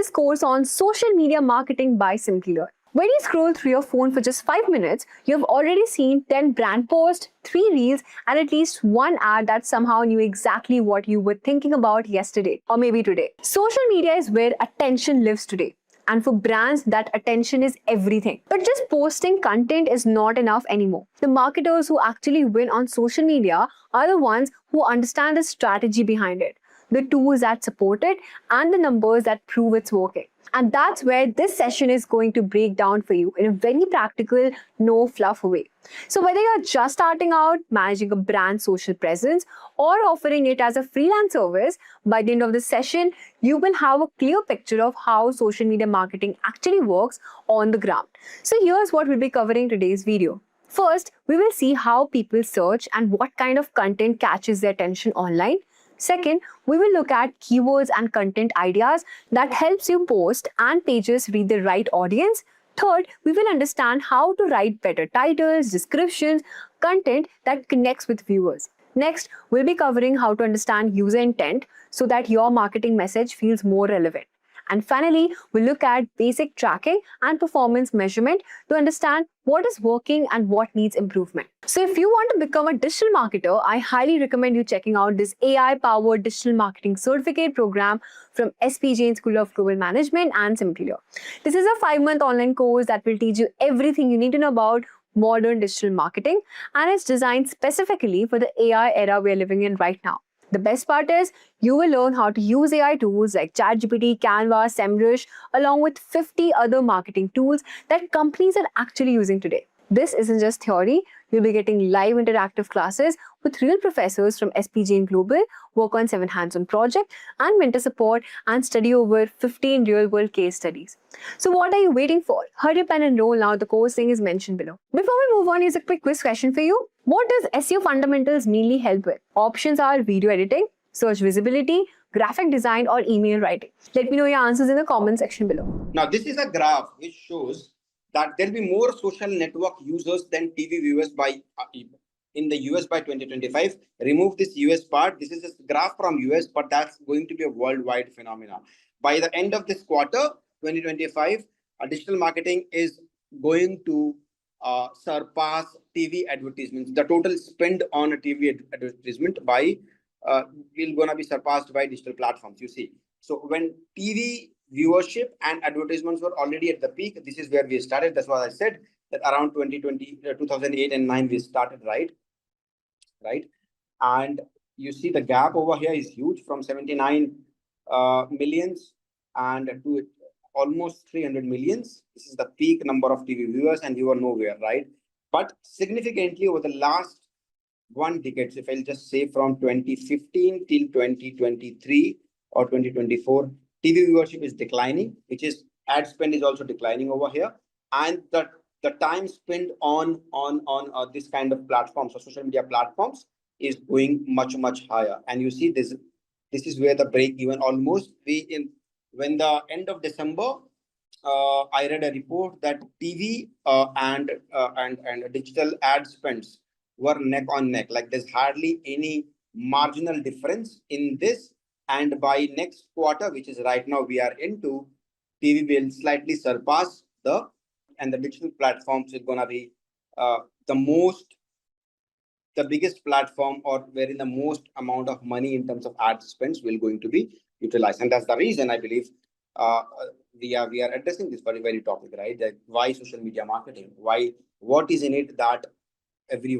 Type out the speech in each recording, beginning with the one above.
this course on social media marketing by Simplilearn. When you scroll through your phone for just 5 minutes, you have already seen 10 brand posts, 3 reels, and at least one ad that somehow knew exactly what you were thinking about yesterday or maybe today. Social media is where attention lives today. And for brands, that attention is everything. But just posting content is not enough anymore. The marketers who actually win on social media are the ones who understand the strategy behind it, the tools that support it, and the numbers that prove it's working. And that's where this session is going to break down for you in a very practical, no fluff way. So whether you're just starting out, managing a brand social presence, or offering it as a freelance service, by the end of the session, you will have a clear picture of how social media marketing actually works on the ground. So here's what we'll be covering in today's video. First, we will see how people search and what kind of content catches their attention online. Second, we will look at keywords and content ideas that helps you post and pages reach the right audience. Third, we will understand how to write better titles, descriptions, content that connects with viewers. Next, we'll be covering how to understand user intent so that your marketing message feels more relevant. And finally, we'll look at basic tracking and performance measurement to understand what is working and what needs improvement. So if you want to become a digital marketer, I highly recommend you checking out this AI-powered digital marketing certificate program from SP Jain Global Management and Simplilearn. This is a 5-month online course that will teach you everything you need to know about modern digital marketing, and it's designed specifically for the AI era we're living in right now. The best part is, you will learn how to use AI tools like ChatGPT, Canva, SEMrush, along with 50 other marketing tools that companies are actually using today. This isn't just theory. You'll be getting live interactive classes with real professors from SP Jain Global, work on 7 hands-on projects, and mentor support, and study over 15 real-world case studies. So what are you waiting for? Hurry up and enroll now. The course link is mentioned below. Before we move on, here's a quick quiz question for you. What does SEO fundamentals mainly help with? Options are video editing, search visibility, graphic design, or email writing. Let me know your answers in the comment section below. Now, this is a graph which shows that there will be more social network users than TV viewers in the US by 2025. Remove this US part. This is a graph from US, but that's going to be a worldwide phenomenon. By the end of this quarter, 2025, digital marketing is going to surpass TV advertisements. The total spend on a TV advertisement will gonna be surpassed by digital platforms. You see, so when TV viewership and advertisements were already at the peak, this is where we started. That's what I said, that around 2008 and 9 we started, right? And you see the gap over here is huge, from 79 millions and to almost 300 millions. This is the peak number of TV viewers, and you are nowhere, right? But significantly over the last 1 decade, if I'll just say from 2015 till 2023 or 2024, TV viewership is declining, which is ad spend is also declining over here, and the time spent on this kind of platforms or social media platforms is going much higher. And you see this is where the break even almost when the end of December, I read a report that TV and digital ad spends were neck on neck. Like there's hardly any marginal difference in this. And by next quarter, which is right now we are into, TV will slightly surpass the digital platforms is gonna be the biggest platform, or wherein the most amount of money in terms of ad spends will going to be utilized. And that's the reason I believe we are addressing this very topic, right? That why social media marketing? What is in it that every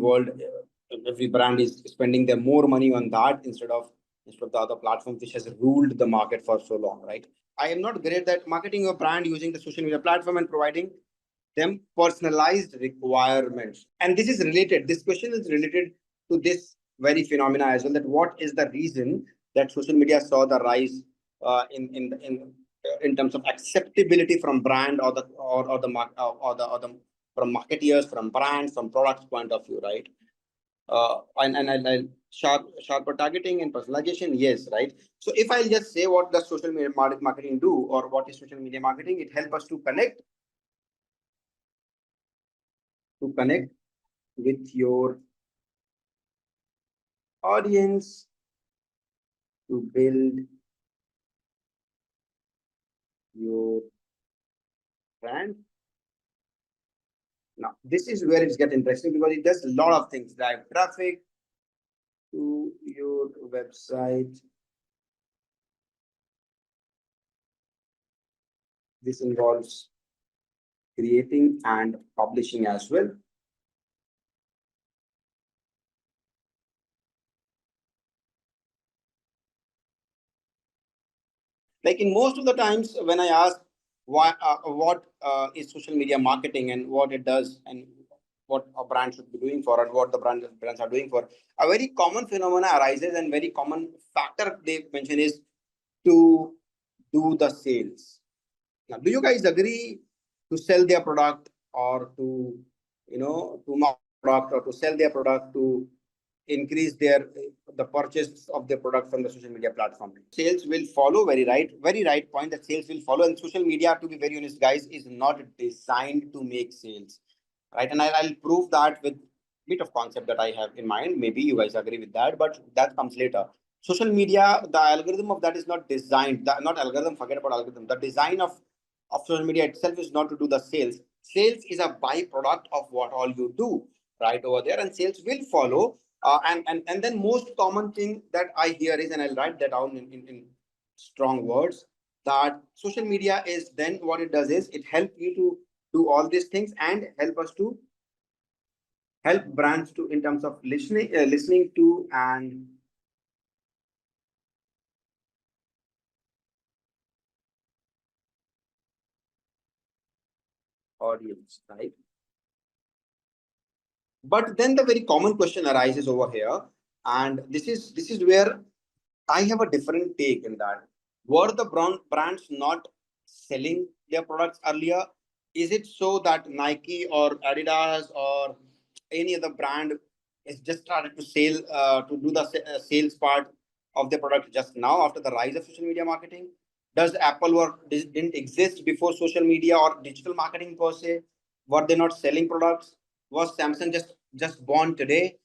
brand is spending their more money on that instead of the other platforms which has ruled the market for so long, right? I am not great at marketing your brand using the social media platform and providing them personalized requirements. And this question is related to this very phenomena as well, that what is the reason that social media saw the rise in terms of acceptability from brand or the from marketeers, from brands, from products point of view, right? And sharper targeting and personalization, yes, right? So if I'll just say what does social media marketing do, or what is social media marketing, it helps us to connect with your audience, to build brand. Now, this is where it's get interesting because it does a lot of things, drive traffic to your website. This involves creating and publishing as well. Like in most of the times when I ask what is social media marketing and what it does and what a brand should be doing for and what the brands are doing for, a very common phenomena arises and very common factor they mention is to do the sales. Now, do you guys agree to sell their product or to, to market product or to sell their product to increase the purchase of their product from the social media platform? Sales will follow. Very right point that sales will follow. And social media, to be very honest, guys, is not designed to make sales, right? And I'll prove that with bit of concept that I have in mind. Maybe you guys agree with that, but that comes later. Social media, the algorithm of that is not designed. Not algorithm. Forget about algorithm. The design of social media itself is not to do the sales. Sales is a byproduct of what all you do right over there, and sales will follow. And then most common thing that I hear is, and I'll write that down in strong words, that social media is then what it does is it helps you to do all these things and help brands to in terms of listening to and audience, right? But then the very common question arises over here, and this is where I have a different take in that. Were the brands not selling their products earlier? Is it so that Nike or Adidas or any other brand is just started to sell to do the sales part of their product just now after the rise of social media marketing? Does Apple didn't exist before social media or digital marketing per se? Were they not selling products? Was Samsung just born today?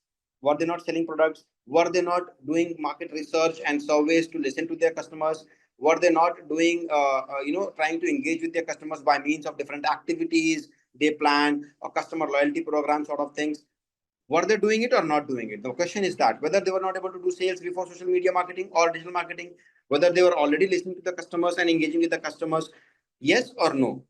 Were they not selling products? Were they not doing market research and surveys to listen to their customers? Were they not doing trying to engage with their customers by means of different activities they plan, a customer loyalty program sort of things? Were they doing it or not doing it? The question is that whether they were not able to do sales before social media marketing or digital marketing, whether they were already listening to the customers and engaging with the customers, yes or no?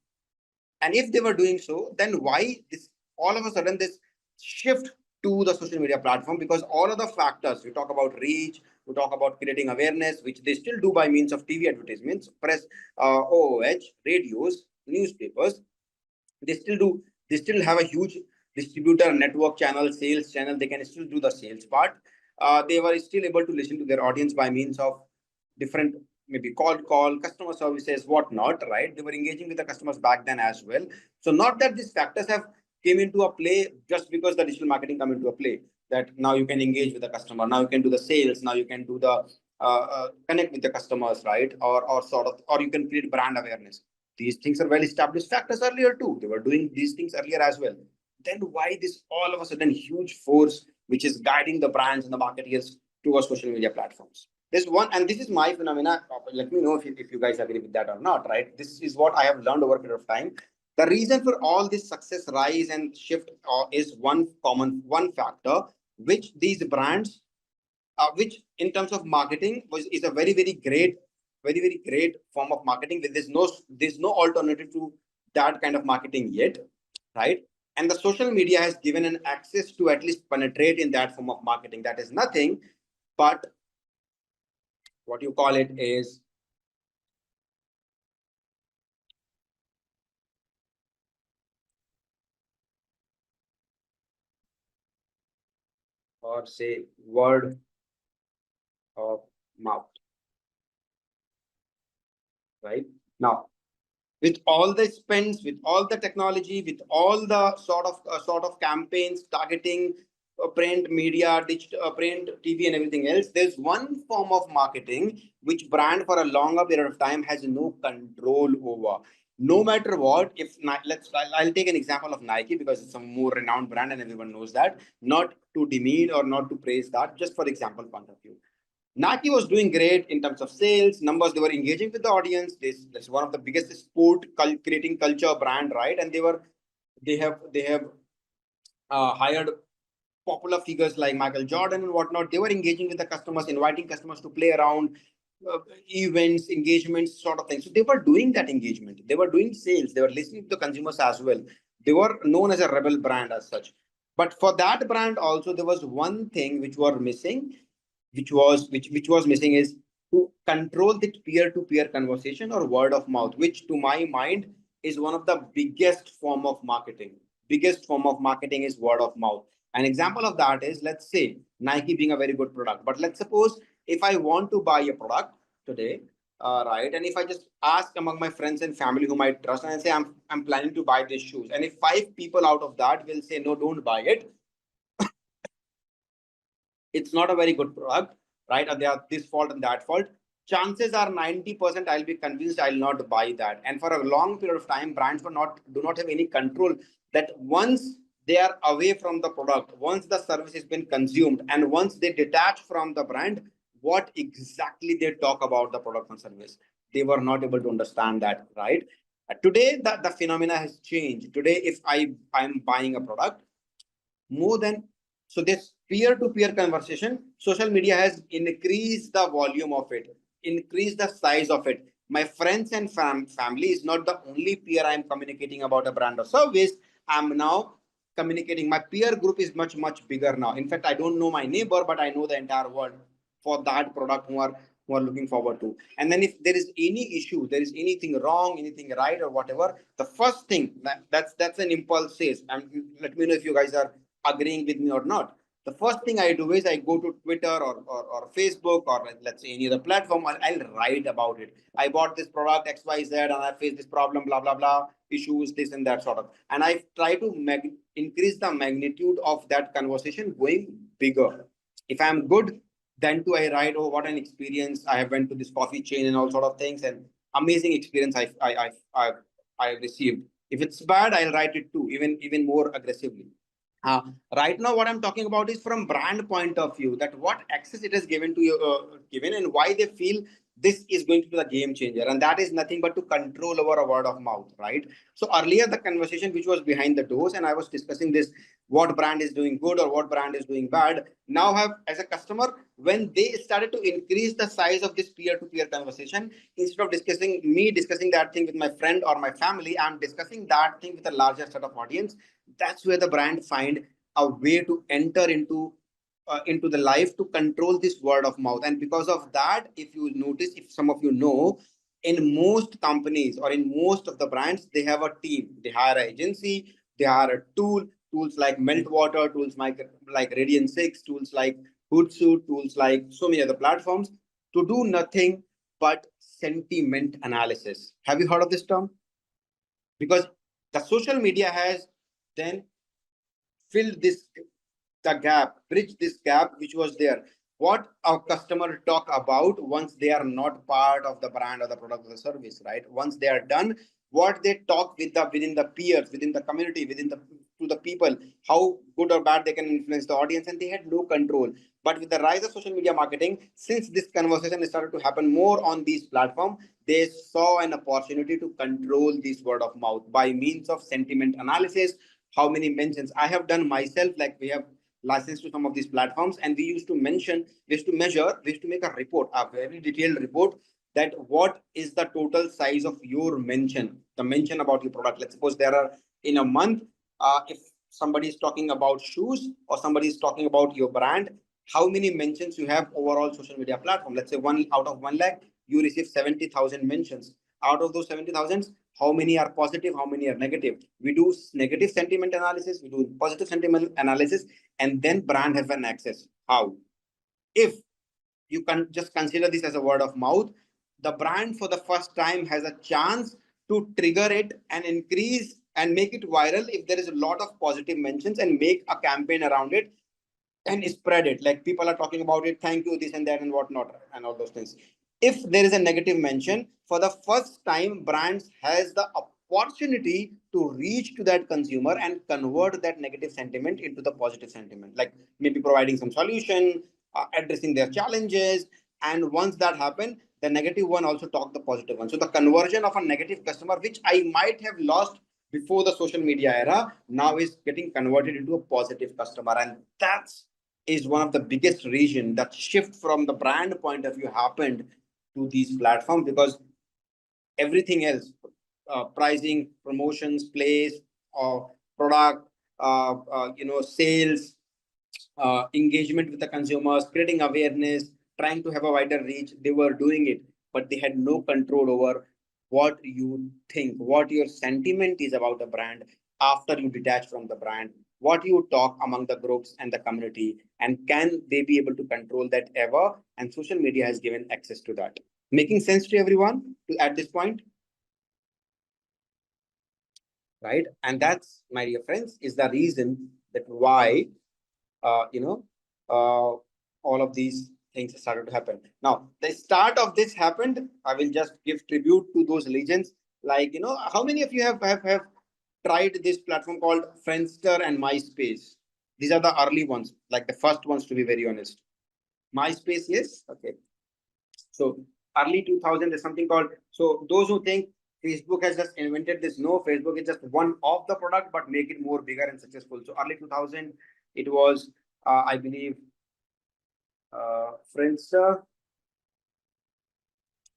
And if they were doing so, then why this all of a sudden this shift to the social media platform? Because all of the factors we talk about reach, we talk about creating awareness, which they still do by means of TV advertisements, press, OOH, radios, newspapers. They still do. They still have a huge distributor network channel, sales channel. They can still do the sales part. They were still able to listen to their audience by means of different, maybe call customer services, whatnot, right? They were engaging with the customers back then as well. So not that these factors have came into a play just because the digital marketing come into a play, that now you can engage with the customer, now you can do the sales, now you can do the connect with the customers, right? Or sort of, or you can create brand awareness. These things are well established factors earlier too. They were doing these things earlier as well. Then why this all of a sudden huge force which is guiding the brands and the marketers towards social media platforms? This one, and this is my phenomena. Let me know if you guys agree with that or not, right? This is what I have learned over a period of time. The reason for all this success rise and shift is one factor, which these brands, which in terms of marketing is a very great form of marketing. There's no alternative to that kind of marketing yet, right? And the social media has given an access to at least penetrate in that form of marketing. That is nothing but what you call it is or say word of mouth, right? Now, with all the spends, with all the technology, with all the sort of campaigns targeting print media, digital print, TV, and everything else, there's one form of marketing which brand for a longer period of time has no control over. No matter what, if I'll take an example of Nike because it's a more renowned brand and everyone knows that. Not to demean or not to praise that, just for example point of view. Nike was doing great in terms of sales numbers. They were engaging with the audience. This is one of the biggest sport creating culture brand, right? And they have hired popular figures like Michael Jordan and whatnot. They were engaging with the customers, inviting customers to play around, events, engagements, sort of thing. So they were doing that engagement. They were doing sales. They were listening to the consumers as well. They were known as a rebel brand as such. But for that brand also, there was one thing which were missing, which was missing is to control the peer-to-peer conversation or word of mouth, which to my mind is one of the biggest form of marketing is word of mouth. An example of that is, let's say Nike being a very good product, but let's suppose if I want to buy a product today, right, and if I just ask among my friends and family whom I trust, and I say I'm planning to buy these shoes, and if 5 people out of that will say no, don't buy it, it's not a very good product, right? And they are this fault and that fault. Chances are 90% I'll be convinced I'll not buy that. And for a long period of time, brands do not have any control that once they are away from the product, once the service has been consumed, and once they detach from the brand, what exactly they talk about the product and service. They were not able to understand that, right? Today, the phenomena has changed. Today, if I'm buying a product, more than so this peer-to-peer conversation, social media has increased the volume of it, increased the size of it. My friends and family is not the only peer I'm communicating about a brand or service. I'm now communicating. My peer group is much bigger now. In fact, I don't know my neighbor, but I know the entire world for that product who are looking forward to. And then if there is any issue, there is anything wrong, anything right or whatever, the first thing that's an impulse says, and let me know if you guys are agreeing with me or not. The first thing I do is I go to Twitter or Facebook or let's say any other platform. I'll write about it. I bought this product XYZ and I face this problem, blah blah blah, issues, this and that sort of. And I try to increase the magnitude of that conversation going bigger. If I'm good, then too I write, oh, what an experience. I have went to this coffee chain and all sort of things, and amazing experience I received. If it's bad, I'll write it too, even more aggressively. Uh, right now, what I'm talking about is from brand point of view, that what access it has given to you, given, and why they feel this is going to be the game changer, and that is nothing but to control over a word of mouth, right? So earlier, the conversation which was behind the doors, and I was discussing this, what brand is doing good or what brand is doing bad. Now, have as a customer, when they started to increase the size of this peer-to-peer conversation, instead of discussing that thing with my friend or my family, I'm discussing that thing with a larger set of audience. That's where the brand find a way to enter into the life to control this word of mouth. And because of that, if you notice, if some of you know, in most companies or in most of the brands, they have a team. They hire an agency, they hire a tools like Meltwater, tools like Radiant 6, tools like Hootsuite, tools like so many other platforms to do nothing but sentiment analysis. Have you heard of this term? Because the social media has then filled bridge this gap which was there. What our customer talk about once they are not part of the brand or the product or the service, right? Once they are done, what they talk within the peers, within the community, to the people, how good or bad they can influence the audience, and they had no control. But with the rise of social media marketing, since this conversation started to happen more on these platforms, they saw an opportunity to control this word of mouth by means of sentiment analysis. How many mentions I have done myself, like we have licensed to some of these platforms, and we used to measure, we used to make a report, a very detailed report, that what is the total size of your mention, the mention about your product. Let's suppose there are in a month, if somebody is talking about shoes or somebody is talking about your brand, how many mentions you have overall social media platform. Let's say one out of 1 lakh, you receive 70,000 mentions. Out of those 70,000, how many are positive, how many are negative. We do negative sentiment analysis, we do positive sentiment analysis, and then brand have an access. How? If you can just consider this as a word of mouth, the brand for the first time has a chance to trigger it and increase and make it viral if there is a lot of positive mentions, and make a campaign around it and spread it. Like people are talking about it, thank you, this and that and whatnot, and all those things. If there is a negative mention, for the first time, brands has the opportunity to reach to that consumer and convert that negative sentiment into the positive sentiment, like maybe providing some solution, addressing their challenges, And once that happened, the negative one also talked the positive one. So the conversion of a negative customer, which I might have lost before the social media era, now is getting converted into a positive customer. And that's is one of the biggest reason that shift from the brand point of view happened to these platforms, because everything else, pricing, promotions, place, product, sales, engagement with the consumers, creating awareness, trying to have a wider reach. They were doing it, but they had no control over what you think, what your sentiment is about the brand after you detach from the brand, what you talk among the groups and the community, and can they be able to control that ever? And social media has given access to that. Making sense to everyone at this point? Right? And that's, my dear friends, is the reason that why uh, you know uh, all of these things started to happen. Now the start of this happened, I will just give tribute to those legends. Like, how many of you have tried this platform called Friendster and MySpace? These are the early ones, like the first ones, to be very honest. MySpace, yes. Okay. So early 2000 is something called, so those who think Facebook has just invented this, no, Facebook is just one of the product, but make it more bigger and successful. So early 2000, it was, I believe, Friendster,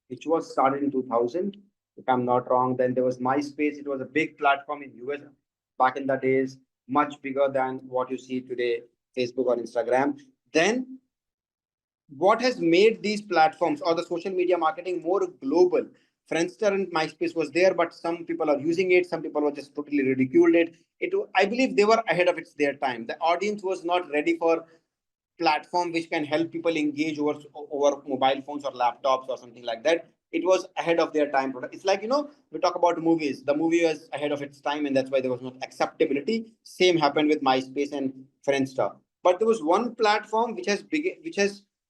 which was started in 2000, if I'm not wrong. Then there was MySpace. It was a big platform in US back in the days, much bigger than what you see today, Facebook or Instagram. Then what has made these platforms or the social media marketing more global? Friendster and MySpace was there, but some people are using it. Some people were just totally ridiculed it. I believe they were ahead of their time. The audience was not ready for platform which can help people engage over mobile phones or laptops or something like that. It was ahead of their time product. It's like, we talk about movies. The movie was ahead of its time, and that's why there was no acceptability. Same happened with MySpace and Friendster. But there was one platform which has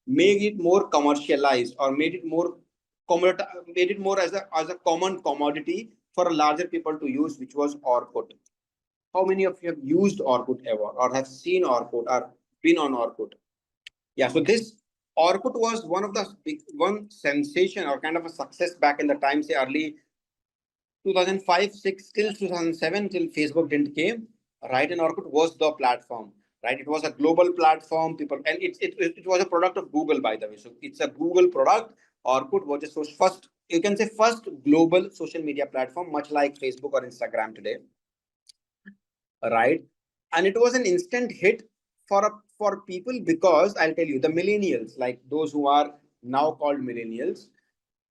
made it more commercialized, or made it more as a common commodity for a larger people to use, which was Orkut. How many of you have used Orkut ever, or have seen Orkut, or been on Orkut? Yeah, so this Orkut was one of the one sensation or kind of a success back in the time, say early 2005, 6 till 2007, till Facebook didn't came, right? And Orkut was the platform, right? It was a global platform. People, and it was a product of Google, by the way. So it's a Google product. Orkut was just first, you can say, first global social media platform, much like Facebook or Instagram today, right? And it was an instant hit for people, because I'll tell you, the millennials, like those who are now called millennials,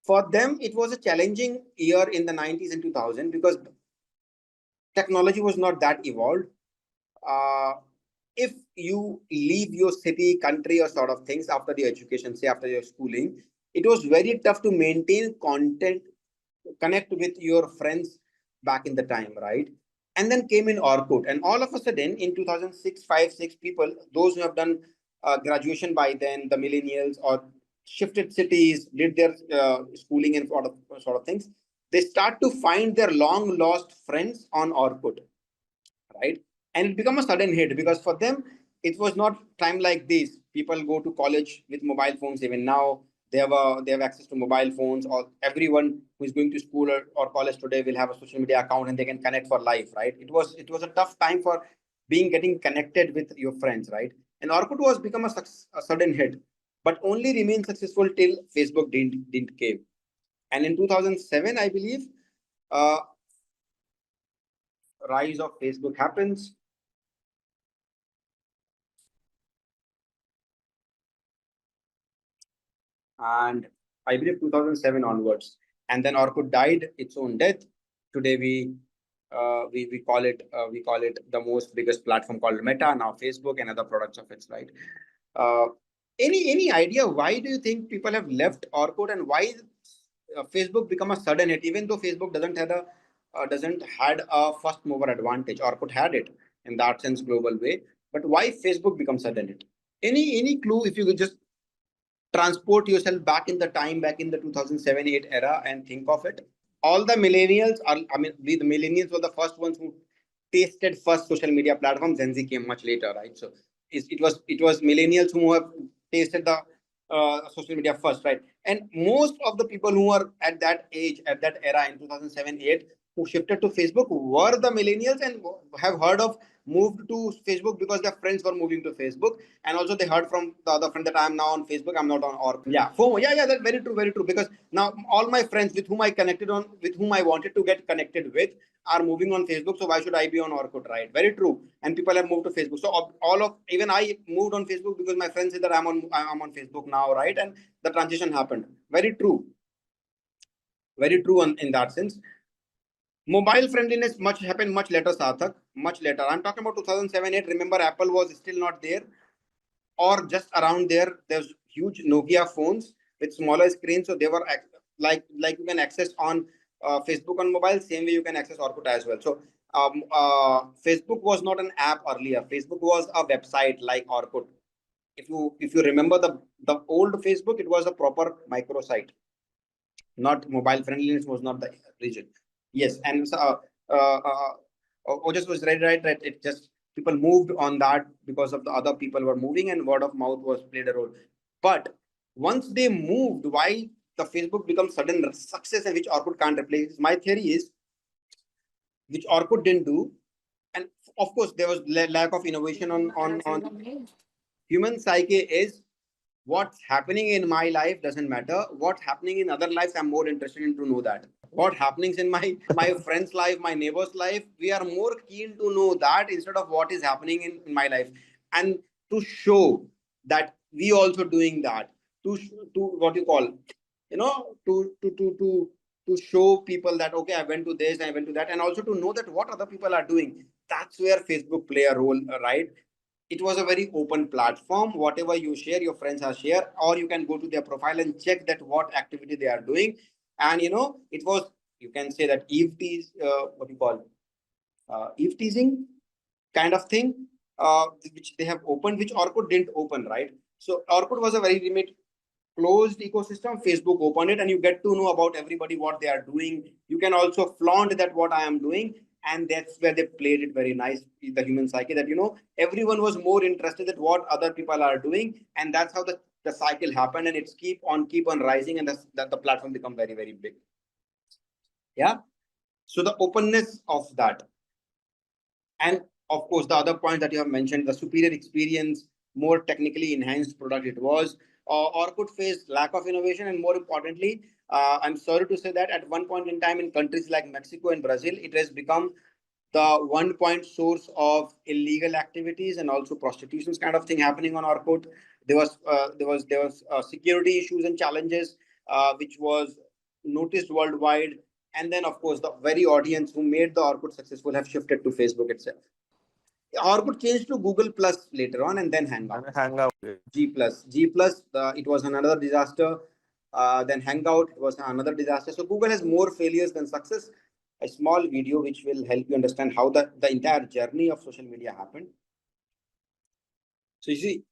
for them it was a challenging year in the 90s and 2000, because technology was not that evolved. uh, if you leave your city, country, or sort of things after the education, say after your schooling, it was very tough to maintain content, connect with your friends back in the time, right? And then came in Orkut, and all of a sudden in 2006, 5, 6 people, those who have done graduation by then, the millennials, or shifted cities, did their schooling and sort of things, they start to find their long lost friends on Orkut, right? And it become a sudden hit, because for them it was not time like this. People go to college with mobile phones. Even now they have access to mobile phones, or everyone who is going to school or college today will have a social media account, and they can connect for life, right? It was a tough time for getting connected with your friends, right? And Orkut was become a sudden hit, but only remained successful till Facebook didn't came. And in 2007, I believe, uh, rise of Facebook happens. And I believe 2007 onwards. And then Orkut died its own death. Today we call it the most biggest platform called Meta, now Facebook, and other products of its, right. Uh, any idea why do you think people have left Orkut, and why Facebook become a sudden hit, even though Facebook doesn't had a first mover advantage? Orkut had it in that sense, global way. But why Facebook become sudden hit? Any clue, if you could just transport yourself back in the time, back in the 2007-8 era, and think of it. All the millennials are, I mean, the millennials were the first ones who tasted first social media platforms. Gen Z came much later, right? So it was millennials who have tasted the social media first, right? And most of the people who are at that age, at that era in 2007-8, who shifted to Facebook were the millennials and have heard of moved to Facebook because their friends were moving to Facebook, and also they heard from the other friend that I am now on Facebook, I'm not on Orkut. Yeah, FOMO. Yeah, that's very true, very true. Because now all my friends with whom I connected on, with whom I wanted to get connected with, are moving on Facebook. So why should I be on Orkut, right? Very true. And people have moved to Facebook. So all of, even I moved on Facebook because my friends said that I'm on Facebook now, right? And the transition happened. Very true. Very true in that sense. Mobile friendliness much happened much later, Sarthak. Much later. I'm talking about 2007-8. Remember, Apple was still not there, or just around there. There's huge Nokia phones with smaller screens, so they were like you can access on Facebook on mobile. Same way you can access Orkut as well. So Facebook was not an app earlier. Facebook was a website like Orkut. If you remember the old Facebook, it was a proper microsite, not mobile friendliness was not the region. Yes, and so, Ojas was right. It just people moved on that because of the other people were moving, and word of mouth was played a role. But once they moved, why the Facebook becomes sudden success and which Orkut can't replace? My theory is which Orkut didn't do, and of course there was lack of innovation on human psyche is what's happening in my life doesn't matter. What's happening in other lives, I'm more interested in to know that. What happenings in my friend's life, my neighbor's life, we are more keen to know that instead of what is happening in my life. And to show that we also doing that, to what you call, to show people that okay, I went to this, I went to that, and also to know that what other people are doing. That's where Facebook play a role, right? It was a very open platform. Whatever you share, your friends are share, or you can go to their profile and check that what activity they are doing. And it was, you can say that what you call eve teasing kind of thing, which they have opened, which Orkut didn't open, right? So Orkut was a very remote closed ecosystem. Facebook opened it, and you get to know about everybody what they are doing. You can also flaunt that what I am doing, and that's where they played it very nice, the human psyche, that everyone was more interested in what other people are doing, and that's how the cycle happened, and it's keep on rising, and that the platform become very, very big. Yeah. So the openness of that, and of course the other point that you have mentioned, the superior experience, more technically enhanced product it was. Orkut faced lack of innovation, and more importantly, I'm sorry to say that at one point in time in countries like Mexico and Brazil, it has become the one point source of illegal activities and also prostitutions kind of thing happening on Orkut. There was security issues and challenges, which was noticed worldwide. And then, of course, the very audience who made the Orkut successful have shifted to Facebook itself. Orkut changed to Google Plus later on, and then Hangout. G Plus, it was another disaster. Then Hangout, it was another disaster. So Google has more failures than success. A small video which will help you understand how the entire journey of social media happened. So you see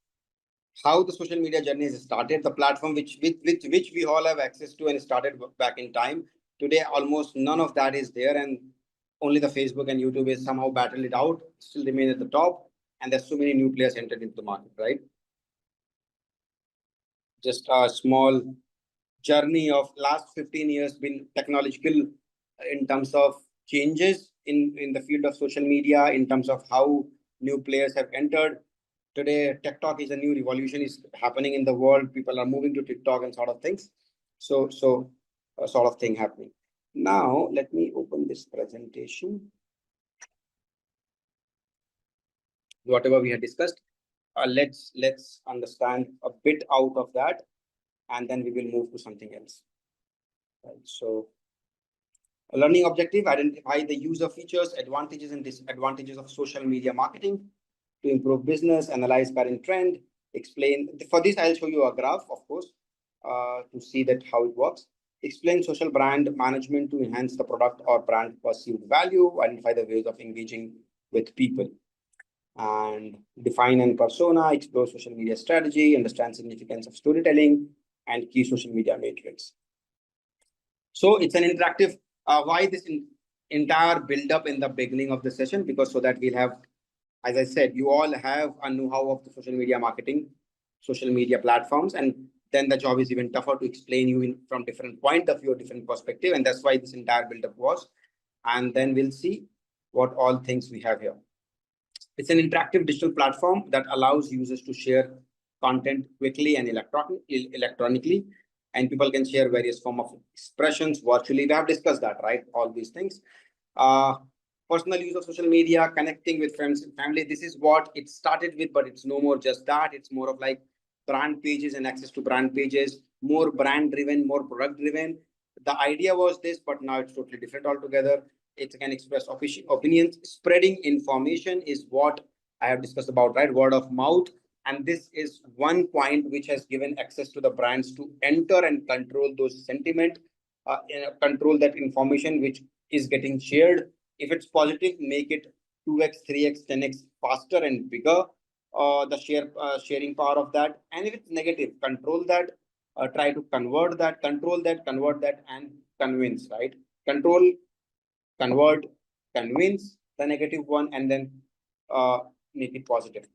how the social media journey has started, the platform which we all have access to and started back in time. Today, almost none of that is there, and only the Facebook and YouTube is somehow battled it out, still remain at the top, and there's so many new players entered into the market, right? Just a small journey of last 15 years been technological in terms of changes in the field of social media, in terms of how new players have entered. Today, TikTok is a new revolution is happening in the world. People are moving to TikTok and sort of things. So a sort of thing happening. Now, let me open this presentation. Whatever we had discussed, let's understand a bit out of that, and then we will move to something else. Right. So, a learning objective: identify the user features, advantages, and disadvantages of social media marketing to improve business, analyze current trend, explain. For this, I'll show you a graph, of course, to see that how it works. Explain social brand management to enhance the product or brand perceived value, identify the ways of engaging with people, and define an persona, explore social media strategy, understand significance of storytelling, and key social media metrics. So it's an interactive, why this entire build up in the beginning of the session? Because so that we'll have, as I said, you all have a know-how of the social media marketing, social media platforms, and then the job is even tougher to explain you from different point of view, different perspective. And that's why this entire buildup was. And then we'll see what all things we have here. It's an interactive digital platform that allows users to share content quickly and electronically, and people can share various form of expressions virtually. We have discussed that, right? All these things. Personal use of social media, connecting with friends and family. This is what it started with, but it's no more just that. It's more of like brand pages and access to brand pages, more brand driven, more product driven. The idea was this, but now it's totally different altogether. It can express opinions. Spreading information is what I have discussed about, right? Word of mouth. And this is one point which has given access to the brands to enter and control those sentiment, control that information which is getting shared. If it's positive, make it 2x, 3x, 10x faster and bigger, the sharing power of that. And if it's negative, control that, try to convert that, control that, convert that, and convince, right? Control, convert, convince the negative one, and then make it positive,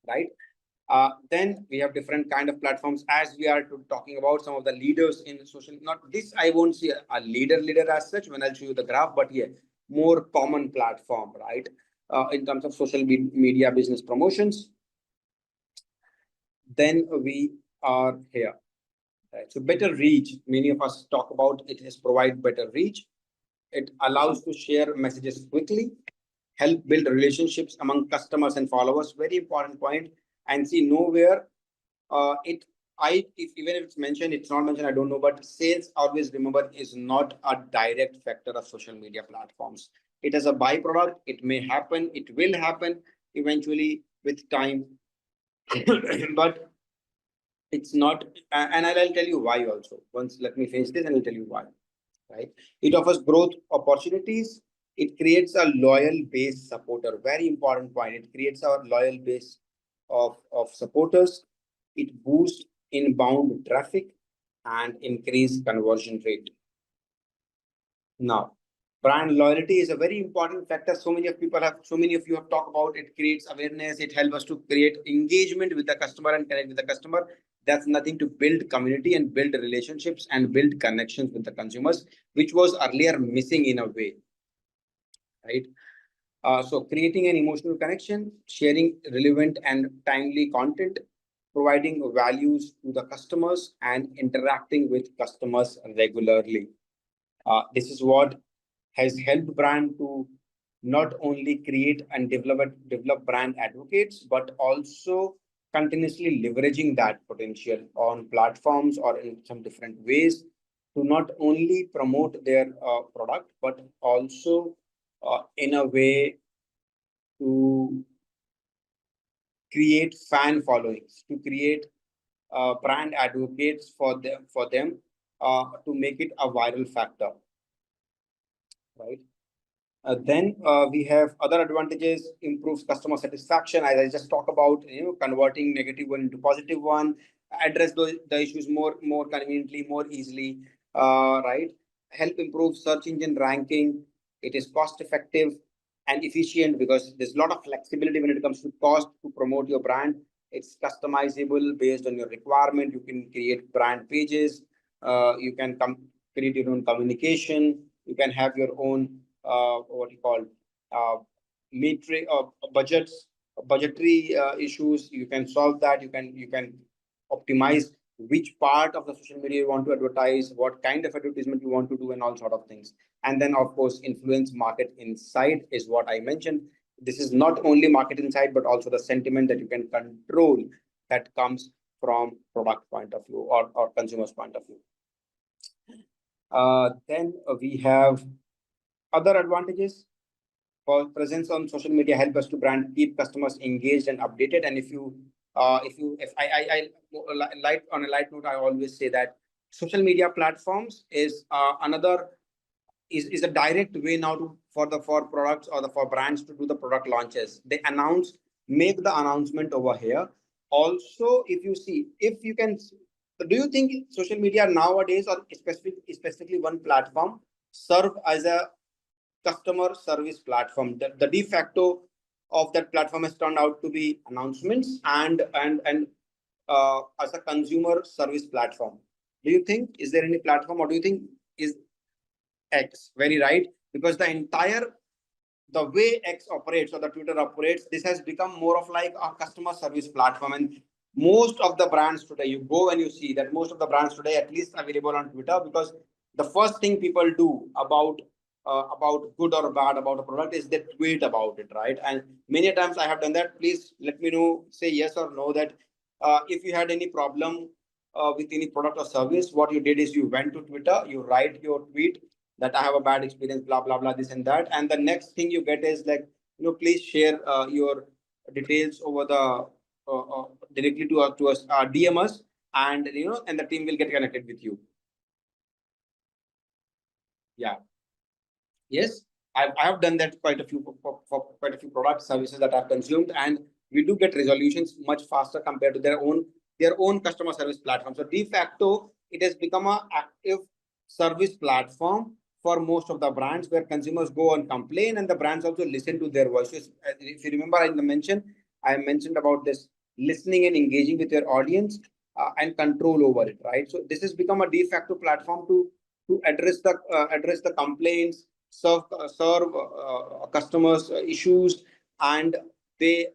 right? Then we have different kind of platforms, as we are talking about some of the leaders in social. Not this, I won't see a leader as such when I'll show you the graph, but yeah, more common platform, right? In terms of social media business promotions. Then we are here, right? So better reach. Many of us talk about it has provide better reach. It allows to share messages quickly, help build relationships among customers and followers. Very important point. And see nowhere even if it's mentioned, it's not mentioned, I don't know, but sales, always remember, is not a direct factor of social media platforms. It is a byproduct. It may happen, it will happen eventually with time, but it's not. And I'll tell you why also. Once let me finish this and I'll tell you why, right? It offers growth opportunities. It creates a loyal base supporter. Very important point. It creates a loyal base of supporters. It boosts inbound traffic and increase conversion rate. Now, brand loyalty is a very important factor. So many of you have talked about it. Creates awareness. It helps us to create engagement with the customer and connect with the customer. That's nothing to build community and build relationships and build connections with the consumers, which was earlier missing in a way, right? So creating an emotional connection, sharing relevant and timely content, providing values to the customers, and interacting with customers regularly. This is what has helped brand to not only create and develop brand advocates, but also continuously leveraging that potential on platforms or in some different ways to not only promote their product, but also in a way to create fan followings, to create brand advocates for them to make it a viral factor, right? Then we have other advantages. Improves customer satisfaction, as I just talked about. Converting negative one into positive one. Address the issues more conveniently, more easily, right? Help improve search engine ranking. It is cost effective and efficient because there's a lot of flexibility when it comes to cost to promote your brand. It's customizable based on your requirement. You can create brand pages. You can create your own communication. You can have your own what you call metric budgetary issues. You can solve that. You can optimize which part of the social media you want to advertise, what kind of advertisement you want to do, and all sort of things. And then of course influence market insight is what I mentioned. This is not only market insight, but also the sentiment that you can control that comes from product point of view or consumer's point of view. Then we have other advantages. For presence on social media help us to brand keep customers engaged and updated. And if I light on a light note, I always say that social media platforms is another is a direct way now for products or for brands to do the product launches. They make the announcement over here. Also, if you can, do you think social media nowadays, or specifically one platform, serve as a customer service platform? The de facto of that platform has turned out to be announcements and as a consumer service platform. Do you think, is there any platform, or do you think is X? Very right, because the way X operates or the Twitter operates, this has become more of like a customer service platform. And most of the brands today, you go and you see that most of the brands today at least available on Twitter, because the first thing people do about good or bad about a product is they tweet about it, right? And many times I have done that. Please let me know, say yes or no, that if you had any problem with any product or service, what you did is you went to Twitter, you write your tweet that I have a bad experience, blah, blah, blah, this and that. And the next thing you get is like, please share your details over the directly to us, DM us, and, and the team will get connected with you. Yeah. Yes, I have done that quite a few for quite a few product services that I've consumed, and we do get resolutions much faster compared to their own customer service platform. So de facto, it has become a active service platform for most of the brands, where consumers go and complain, and the brands also listen to their voices. If you remember, I mentioned about this listening and engaging with your audience and control over it, right? So this has become a de facto platform to address the complaints, serve customers issues, and they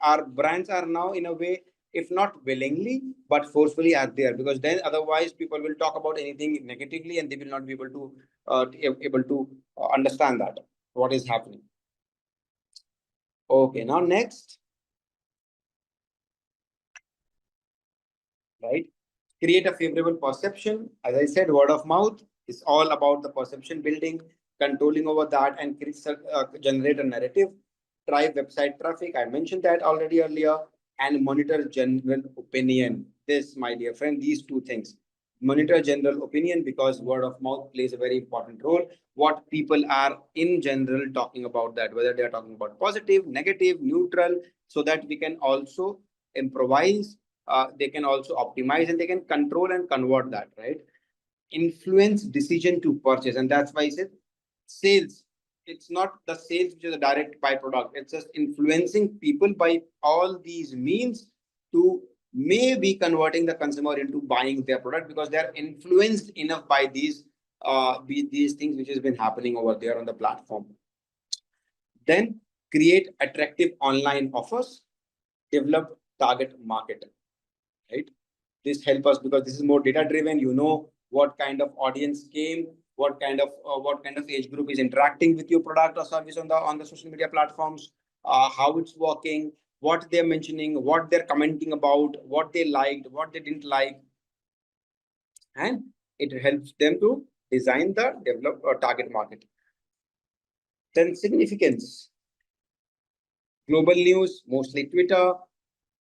our brands are now in a way, if not willingly but forcefully, are there, because then otherwise people will talk about anything negatively and they will not be able to understand that what is happening. Okay, now next, right, create a favorable perception. As I said, word of mouth is all about the perception building, controlling over that, and generate a narrative, drive website traffic. I mentioned that already earlier, and monitor general opinion. This, my dear friend, these two things. Monitor general opinion, because word of mouth plays a very important role. What people are in general talking about, that whether they are talking about positive, negative, neutral, so that we can also improvise, they can also optimize, and they can control and convert that, right? Influence decision to purchase, and that's why I said sales. It's not the sales which is a direct byproduct. It's just influencing people by all these means to maybe converting the consumer into buying their product, because they are influenced enough by these things which has been happening over there on the platform. Then create attractive online offers, develop target market, right? This help us because this is more data driven. What kind of audience came, what kind of age group is interacting with your product or service on the social media platforms, how it's working, what they're mentioning, what they're commenting about, what they liked, what they didn't like, and it helps them to design the develop or target market. Then significance. Global news, mostly Twitter,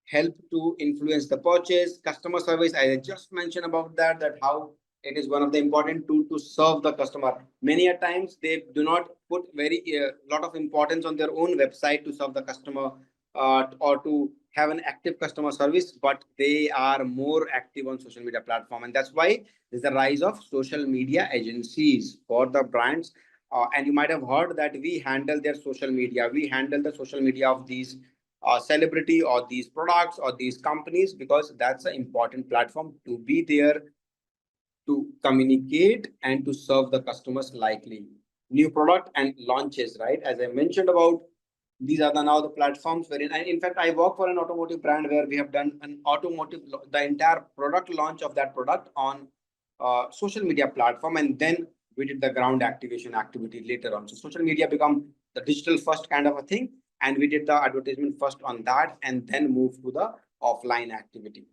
help to influence the purchase. Customer service, I just mentioned about that how it is one of the important tool to serve the customer. Many a times they do not put very lot of importance on their own website to serve the customer or to have an active customer service, but they are more active on social media platform, and that's why there's the rise of social media agencies for the brands. And you might have heard that we handle their social media. We handle the social media of these celebrity or these products or these companies, because that's an important platform to be there to communicate and to serve the customers likely. New product and launches, right? As I mentioned about, these are now the platforms wherein, in fact, I work for an automotive brand where we have done the entire product launch of that product on social media platform, and then we did the ground activation activity later on. So social media become the digital first kind of a thing, and we did the advertisement first on that, and then move to the offline activity,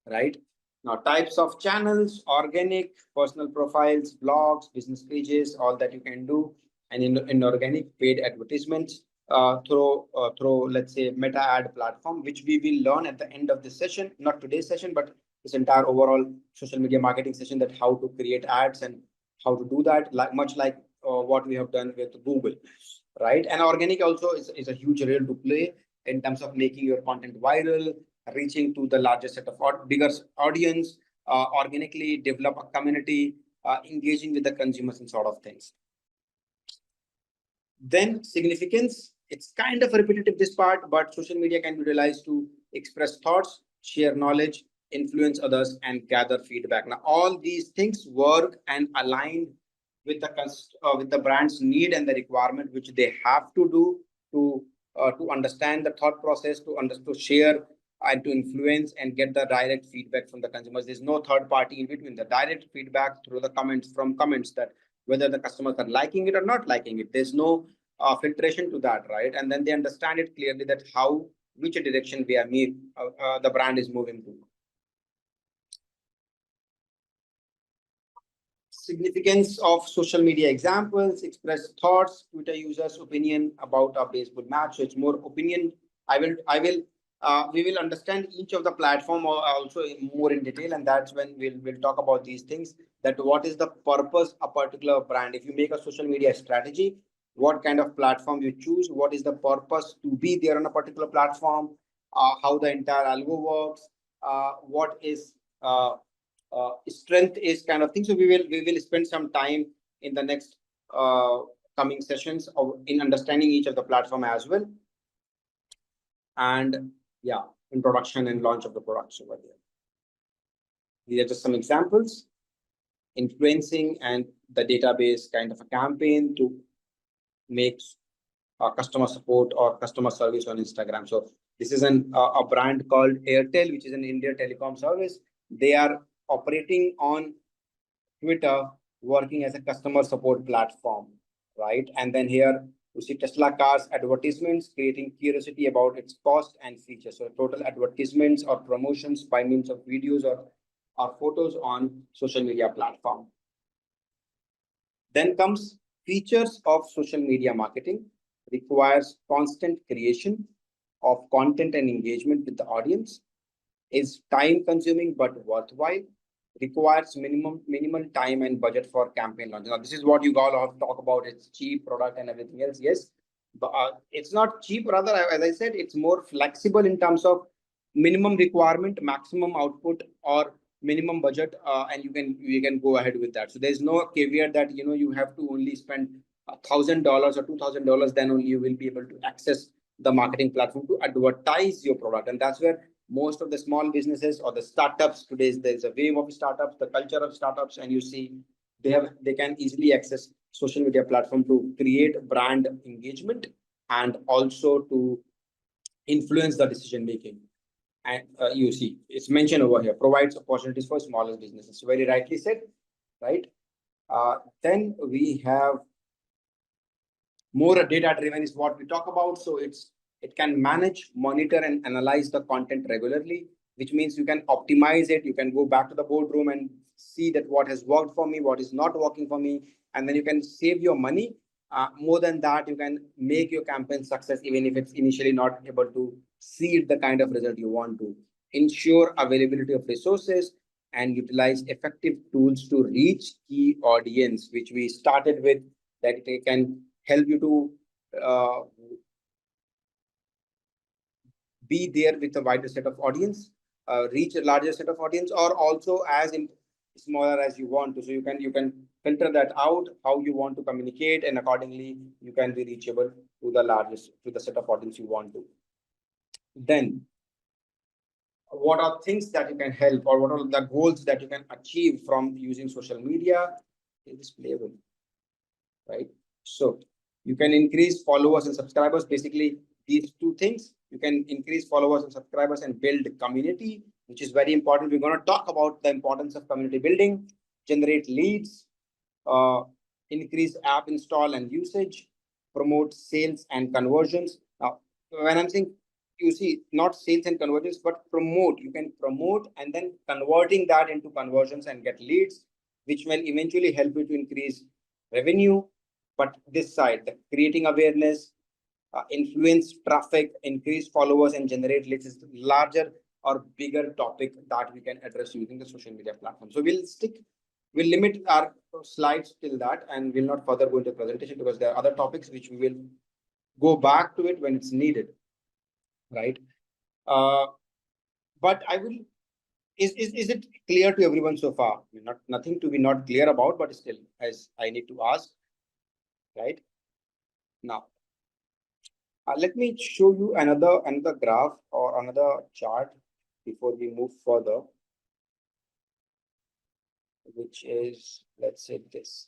right? Now, types of channels: organic, personal profiles, blogs, business pages, all that you can do, and inorganic, paid advertisements through let's say meta ad platform, which we will learn at the end of this session, not today's session, but this entire overall social media marketing session, that how to create ads and how to do that, much like what we have done with Google, right? And organic also is a huge role to play in terms of making your content viral, reaching to the larger set of bigger audience, organically develop a community, engaging with the consumers and sort of things. Then significance, it's kind of repetitive this part, but social media can be utilized to express thoughts, share knowledge, influence others, and gather feedback. Now, all these things work and align with the brand's need and the requirement which they have to do to understand the thought process, to share and to influence and get the direct feedback from the consumers. There's no third party in between. The direct feedback through the comments that whether the customers are liking it or not liking it. There's no filtration to that, right? And then they understand it clearly that which direction the brand is moving to. Significance of social media examples: express thoughts, Twitter users' opinion about a baseball match. So it's more opinion. We will understand each of the platform also more in detail, and that's when we'll talk about these things. That what is the purpose a particular brand? If you make a social media strategy, what kind of platform you choose? What is the purpose to be there on a particular platform? How the entire algo works? What is strength is kind of thing. So we will spend some time in the next coming sessions in understanding each of the platform as well. And yeah, introduction and launch of the products over here. These are just some examples. Influencing and the database kind of a campaign to make customer support or customer service on Instagram. So this is a brand called Airtel, which is an India telecom service. They are operating on Twitter, working as a customer support platform, right? And then here you see Tesla cars advertisements, creating curiosity about its cost and features. So total advertisements or promotions by means of videos or photos on social media platform. Then comes features of social media marketing. Requires constant creation of content and engagement with the audience. Is time consuming but worthwhile. Requires minimal time and budget for campaign launch. Now, this is what you all have talk about. It's cheap product and everything else. Yes, but it's not cheap. Rather, as I said, it's more flexible in terms of minimum requirement, maximum output, or minimum budget, and you can go ahead with that. So there's no caveat that you have to only spend $1,000 or $2,000. Then only you will be able to access the marketing platform to advertise your product, and that's where most of the small businesses or the startups today, there's a wave of startups, the culture of startups, and you see they can easily access social media platform to create brand engagement and also to influence the decision making. And you see it's mentioned over here, provides opportunities for smaller businesses. So very rightly said, right? Then we have more data driven is what we talk about. So it can manage, monitor, and analyze the content regularly, which means you can optimize it. You can go back to the boardroom and see that what has worked for me, what is not working for me, and then you can save your money. More than that, you can make your campaign success, even if it's initially not able to see the kind of result you want to. Ensure availability of resources and utilize effective tools to reach key audience, which we started with, that it can help you to be there with a wider set of audience, reach a larger set of audience, or also as smaller as you want to. So you can filter that out how you want to communicate, and accordingly you can be reachable to the set of audience you want to. Then what are things that you can help, or what are the goals that you can achieve from using social media? It's playable, right? So you can increase followers and subscribers. Basically, these two things. You can increase followers and subscribers and build community, which is very important. We're going to talk about the importance of community building, generate leads, increase app install and usage, promote sales and conversions. Now, when I'm saying, you see, not sales and conversions, but promote. You can promote and then converting that into conversions and get leads, which will eventually help you to increase revenue. But this side, the creating awareness, influence traffic, increase followers, and generate leads is larger or bigger topic that we can address using the social media platform. So we'll limit our slides till that, and we'll not further go into presentation because there are other topics which we will go back to it when it's needed, right? But I will. Is it clear to everyone so far? Nothing to be not clear about, but still, as I need to ask, right? Now, Let me show you another graph or another chart before we move further, which is, let's say this,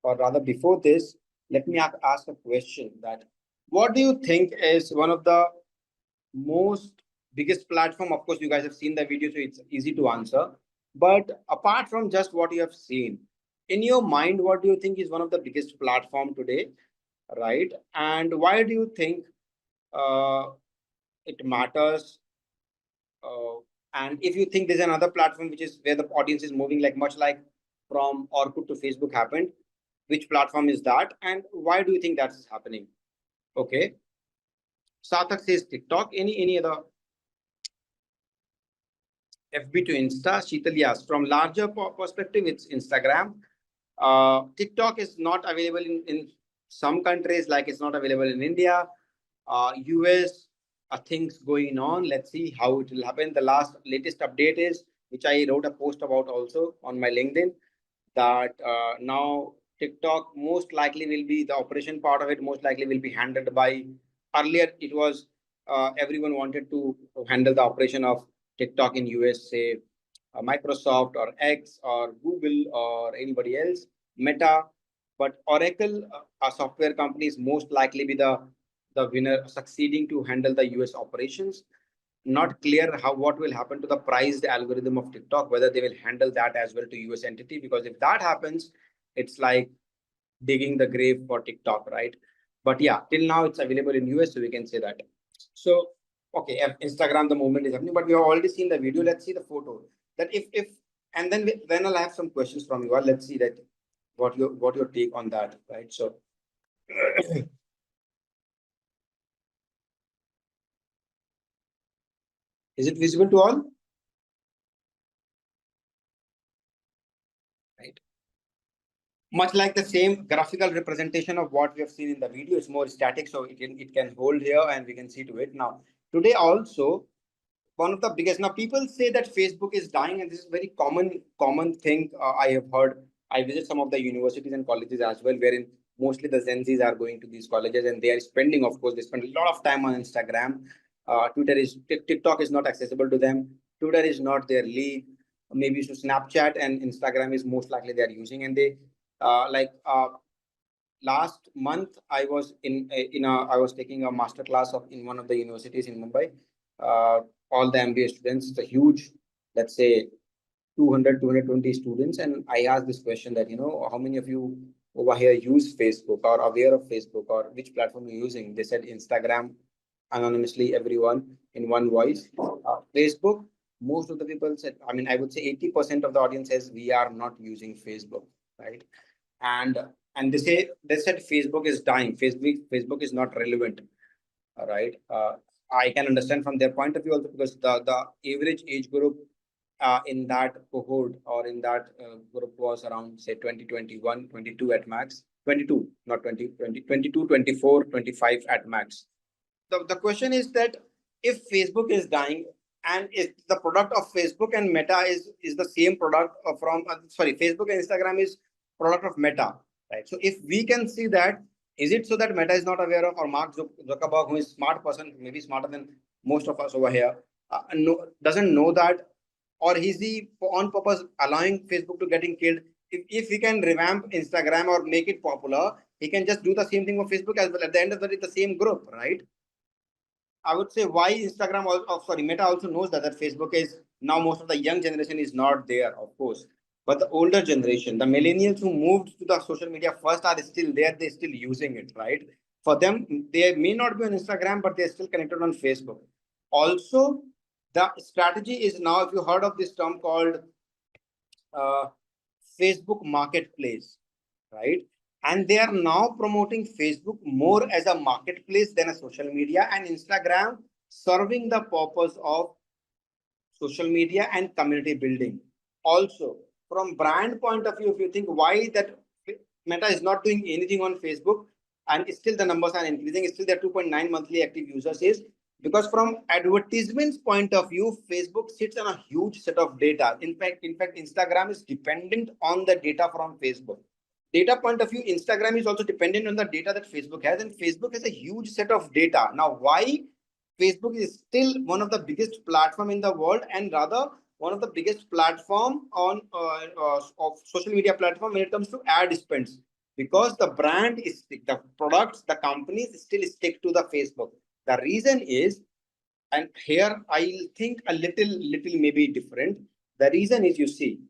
or rather before this, let me ask a question that what do you think is one of the most biggest platform? Of course, you guys have seen the video, so it's easy to answer. But apart from just what you have seen, in your mind, what do you think is one of the biggest platform today, right? And why do you think uh, it matters? And if you think there's another platform which is where the audience is moving, like much like from Orkut to Facebook happened, which platform is that, and why do you think that's happening? Okay, Satak says TikTok. Any other? FB to Insta. Sheetal, yes. From larger perspective, it's Instagram. TikTok is not available in some countries, like it's not available in India. US, things going on. Let's see how it will happen. The latest update is, which I wrote a post about also on my LinkedIn, that now TikTok most likely will be the operation part of it, most likely will be handled by, earlier it was everyone wanted to handle the operation of TikTok in US, say Microsoft or X or Google or anybody else, Meta. But Oracle, a software company, is most likely be the winner, succeeding to handle the US operations. Not clear how what will happen to the priced algorithm of TikTok, whether they will handle that as well to US entity, because if that happens, it's like digging the grave for TikTok, right? But yeah, till now it's available in US, so we can say that. So okay, Instagram, the movement is happening, but we have already seen the video. Let's see the photo. That if and then I'll have some questions from you all. Let's see that what your take on that, right? So is it visible to all? Right. Much like the same graphical representation of what we have seen in the video, it's more static, so it can hold here and we can see to it. Now today also, one of the biggest, now people say that Facebook is dying, and this is very common thing. I have heard. I visit some of the universities and colleges as well, wherein mostly the Gen Zs are going to these colleges, and they are spending, of course, they spend a lot of time on Instagram. TikTok is not accessible to them. Twitter is not their league. Maybe so Snapchat and Instagram is most likely they are using, and they like last month I was I was taking a master class of in one of the universities in Mumbai. All the MBA students, it's a huge, let's say 220 students, and I asked this question that, how many of you over here use Facebook or aware of Facebook or which platform you're using? They said Instagram, anonymously, everyone in one voice. Facebook, most of the people said, I mean, I would say 80% of the audience says we are not using Facebook, right? and and they said Facebook is dying. Facebook is not relevant. All right. I can understand from their point of view also, because the average age group in that cohort or in that group was around, say, 20, 21, 22 at max. 22, not 20, 20, 22, 24, 25 at max. The question is that if Facebook is dying, and if the product of Facebook and Meta is the same product from sorry, Facebook and Instagram is product of Meta, right? So if we can see that, is it so that Meta is not aware of, or Mark Zuckerberg, who is smart person, maybe smarter than most of us over here, doesn't know that, or is he on purpose allowing Facebook to getting killed? If he can revamp Instagram or make it popular, he can just do the same thing for Facebook as well. At the end of the day, the same group, right? I would say why Instagram also, sorry, Meta also knows that Facebook is now, most of the young generation is not there, of course. But the older generation, the millennials who moved to the social media first, are still there, they're still using it, right? For them, they may not be on Instagram, but they're still connected on Facebook. Also, the strategy is now, if you heard of this term called uh, Facebook Marketplace, right? And they are now promoting Facebook more as a marketplace than a social media, and Instagram serving the purpose of social media and community building. Also, from brand point of view, if you think why that Meta is not doing anything on Facebook and still the numbers are increasing, still their 2.9 monthly active users, is because from advertisements point of view, Facebook sits on a huge set of data. In fact, Instagram is dependent on the data from Facebook. data point of view, Instagram is also dependent on the data that Facebook has, and Facebook has a huge set of data. Now, why Facebook is still one of the biggest platform in the world, and rather one of the biggest platform on of social media platform when it comes to ad spends, because the brand is the products, the companies still stick to the Facebook. The reason is, and here I'll think a little maybe different. The reason is, you see,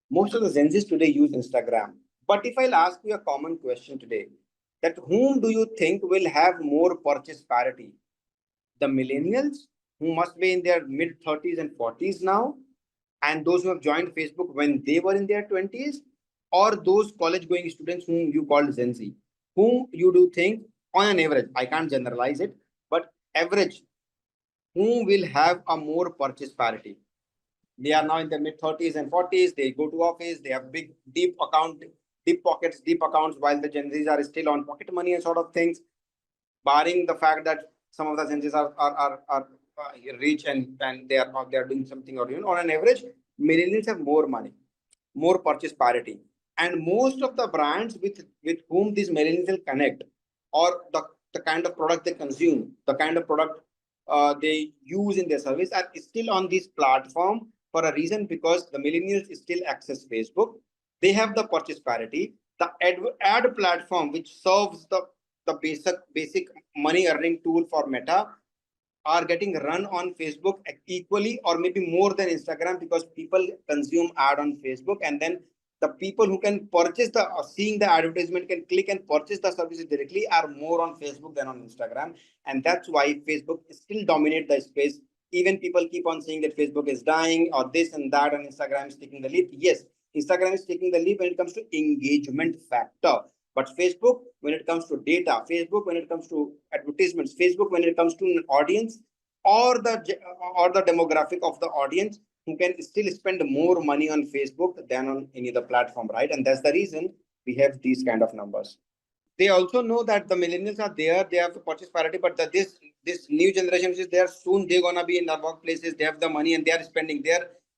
most of the Gen Zs today use Instagram. But if I'll ask you a common question today, that whom do you think will have more purchase parity? The millennials, who must be in their mid 30s and 40s now, and those who have joined Facebook when they were in their 20s, or those college going students whom you called Gen Z? Whom you do think, on an average, I can't generalize it, but average, whom will have a more purchase parity? They are now in their mid 30s and 40s. They go to office. They have big, deep account, deep pockets, deep accounts, while the Gen Zs are still on pocket money and sort of things. Barring the fact that some of the Gen Zs are rich, and they are doing something, or on an average, millennials have more money, more purchase parity, and most of the brands with whom these millennials will connect, or the kind of product they consume, the kind of product they use in their service, are still on this platform for a reason, because the millennials still access Facebook. They have the purchase parity. The ad platform, which serves the basic money earning tool for Meta, are getting run on Facebook equally or maybe more than Instagram, because people consume ad on Facebook, and then the people who can purchase the seeing the advertisement can click and purchase the services directly are more on Facebook than on Instagram, and that's why Facebook still dominate the space. Even people keep on saying that Facebook is dying or this and that, and Instagram is taking the lead. Yes, Instagram is taking the lead when it comes to engagement factor. But Facebook, when it comes to data, Facebook, when it comes to advertisements, Facebook, when it comes to an audience, or the demographic of the audience, who can still spend more money on Facebook than on any other platform, right? And that's the reason we have these kind of numbers. They also know that the millennials are there, they have the purchase parity, but this new generation which is there, soon they're gonna be in the workplaces, they have the money and they are spending.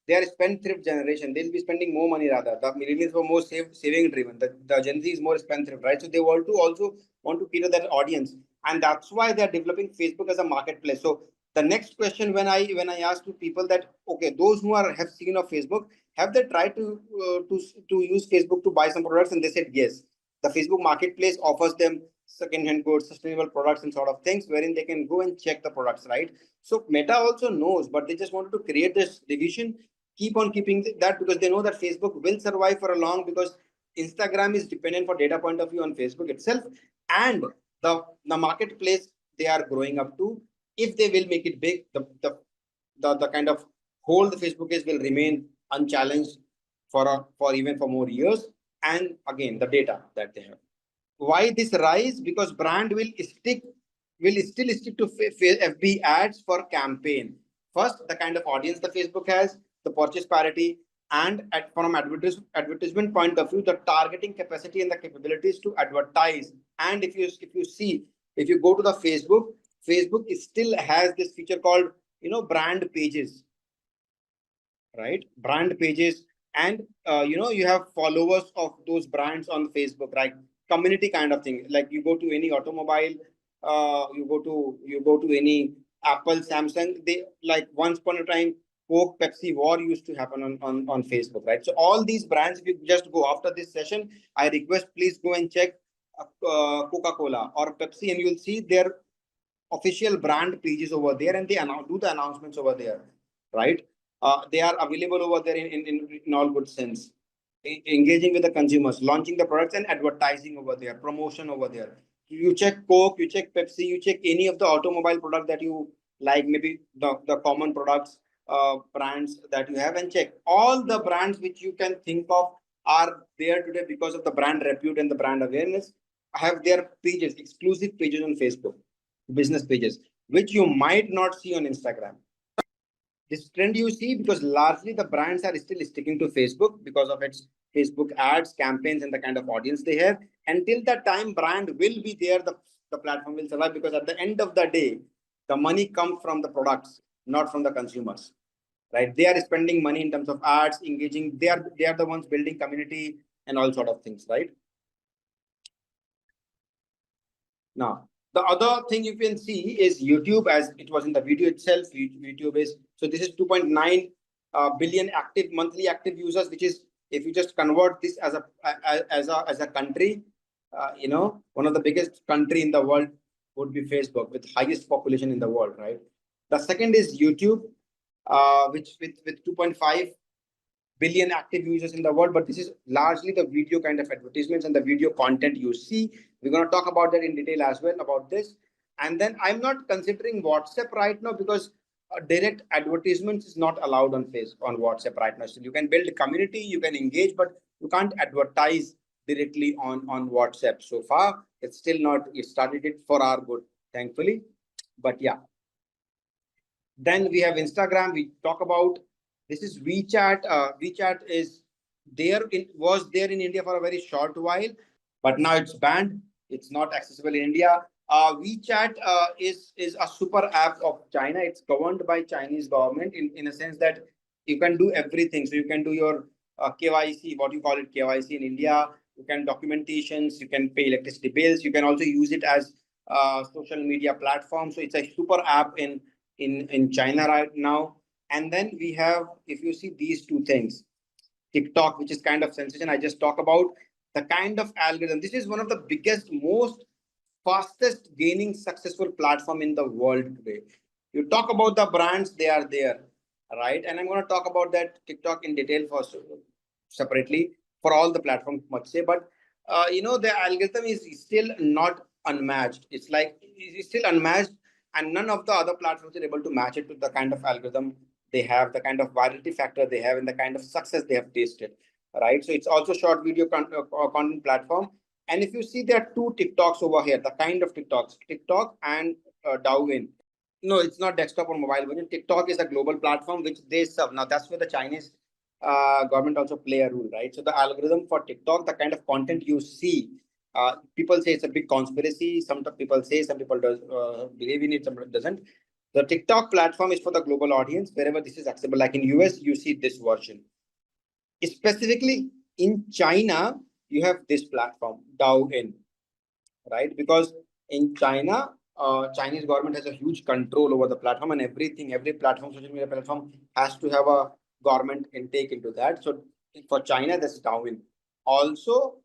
They are spendthrift generation. They'll be spending more money rather. The millennials were more saving driven. The Gen Z is more spendthrift, right? So they want to also want to cater that audience, and that's why they are developing Facebook as a marketplace. So the next question, when I ask to people that, okay, those who are have seen of Facebook, have they tried to use Facebook to buy some products, and they said yes. The Facebook marketplace offers them second-hand goods, sustainable products, and sort of things wherein they can go and check the products, right? So Meta also knows, but they just wanted to create this division, keep on keeping that, because they know that Facebook will survive for a long, because Instagram is dependent for data point of view on Facebook itself, and the marketplace they are growing up to. If they will make it big, the kind of hold the Facebook is will remain unchallenged for even for more years. And again, the data that they have. Why this rise? Because brand will still stick to FB ads for campaign. First, the kind of audience the Facebook has, the purchase parity, and from advertisement point of view, the targeting capacity and the capabilities to advertise. And if you go to the Facebook still has this feature called brand pages, right? Brand pages, and you have followers of those brands on Facebook, right? Community kind of thing. Like you go to any automobile, you go to any Apple, Samsung. They, like, once upon a time, Coke, Pepsi war used to happen on Facebook, right? So all these brands, if you just go after this session, I request please go and check Coca-Cola or Pepsi, and you'll see their official brand pages over there, and they do the announcements over there, right? They are available over there in all good sense. Engaging with the consumers, launching the products and advertising over there, promotion over there. You check Coke, you check Pepsi, you check any of the automobile product that you like, maybe the common products, brands that you have, and check all the brands which you can think of are there today because of the brand repute and the brand awareness, have their pages, exclusive pages on Facebook, business pages, which you might not see on Instagram. This trend you see because largely the brands are still sticking to Facebook because of its Facebook ads, campaigns, and the kind of audience they have. Until that time, brand will be there, the platform will survive, because at the end of the day, the money comes from the products, not from the consumers. Right? They are spending money in terms of ads, engaging. They are the ones building community and all sort of things, right? Now, the other thing you can see is YouTube, as it was in the video itself. YouTube is, so this is 2.9 billion monthly active users, which is, if you just convert this as a country, one of the biggest country in the world would be Facebook, with highest population in the world, right? The second is YouTube, which with 2.5 billion active users in the world, but this is largely the video kind of advertisements and the video content you see. We're going to talk about that in detail as well about this. And then I'm not considering WhatsApp right now, because direct advertisements is not allowed on WhatsApp right now. So you can build a community, you can engage, but you can't advertise directly on WhatsApp. So far, it's still not, it started it for our good, thankfully. But yeah. Then we have Instagram. We talk about, this is WeChat. WeChat is there, was there in India for a very short while, but now it's banned. It's not accessible in India. WeChat is a super app of China. It's governed by Chinese government in a sense that you can do everything. So you can do your KYC, what you call it, KYC in India. You can documentations. You can pay electricity bills. You can also use it as social media platform. So it's a super app in China right now. And then we have, if you see these two things, TikTok, which is kind of sensation. I just talk about the kind of algorithm. This is one of the biggest, most fastest gaining successful platform in the world today. You talk about the brands, they are there, right? And I'm going to talk about that TikTok in detail for separately for all the platforms, much say. But the algorithm is still not unmatched. It's still unmatched, and none of the other platforms are able to match it to the kind of algorithm they have, the kind of virality factor they have, and the kind of success they have tasted, right? So it's also short video content platform. And if you see, there are two TikToks over here, the kind of TikToks, TikTok and Douyin. No, it's not desktop or mobile version. TikTok is a global platform which they serve. Now that's where the Chinese government also play a role, right? So the algorithm for TikTok, the kind of content you see, people say it's a big conspiracy. Some people say, some people believe in it, some doesn't. The TikTok platform is for the global audience. Wherever this is accessible, like in US, you see this version. Specifically in China, you have this platform, Douyin, right? Because in China, Chinese government has a huge control over the platform, and everything, every platform, social media platform has to have a government intake into that. So for China, that's Douyin. Also,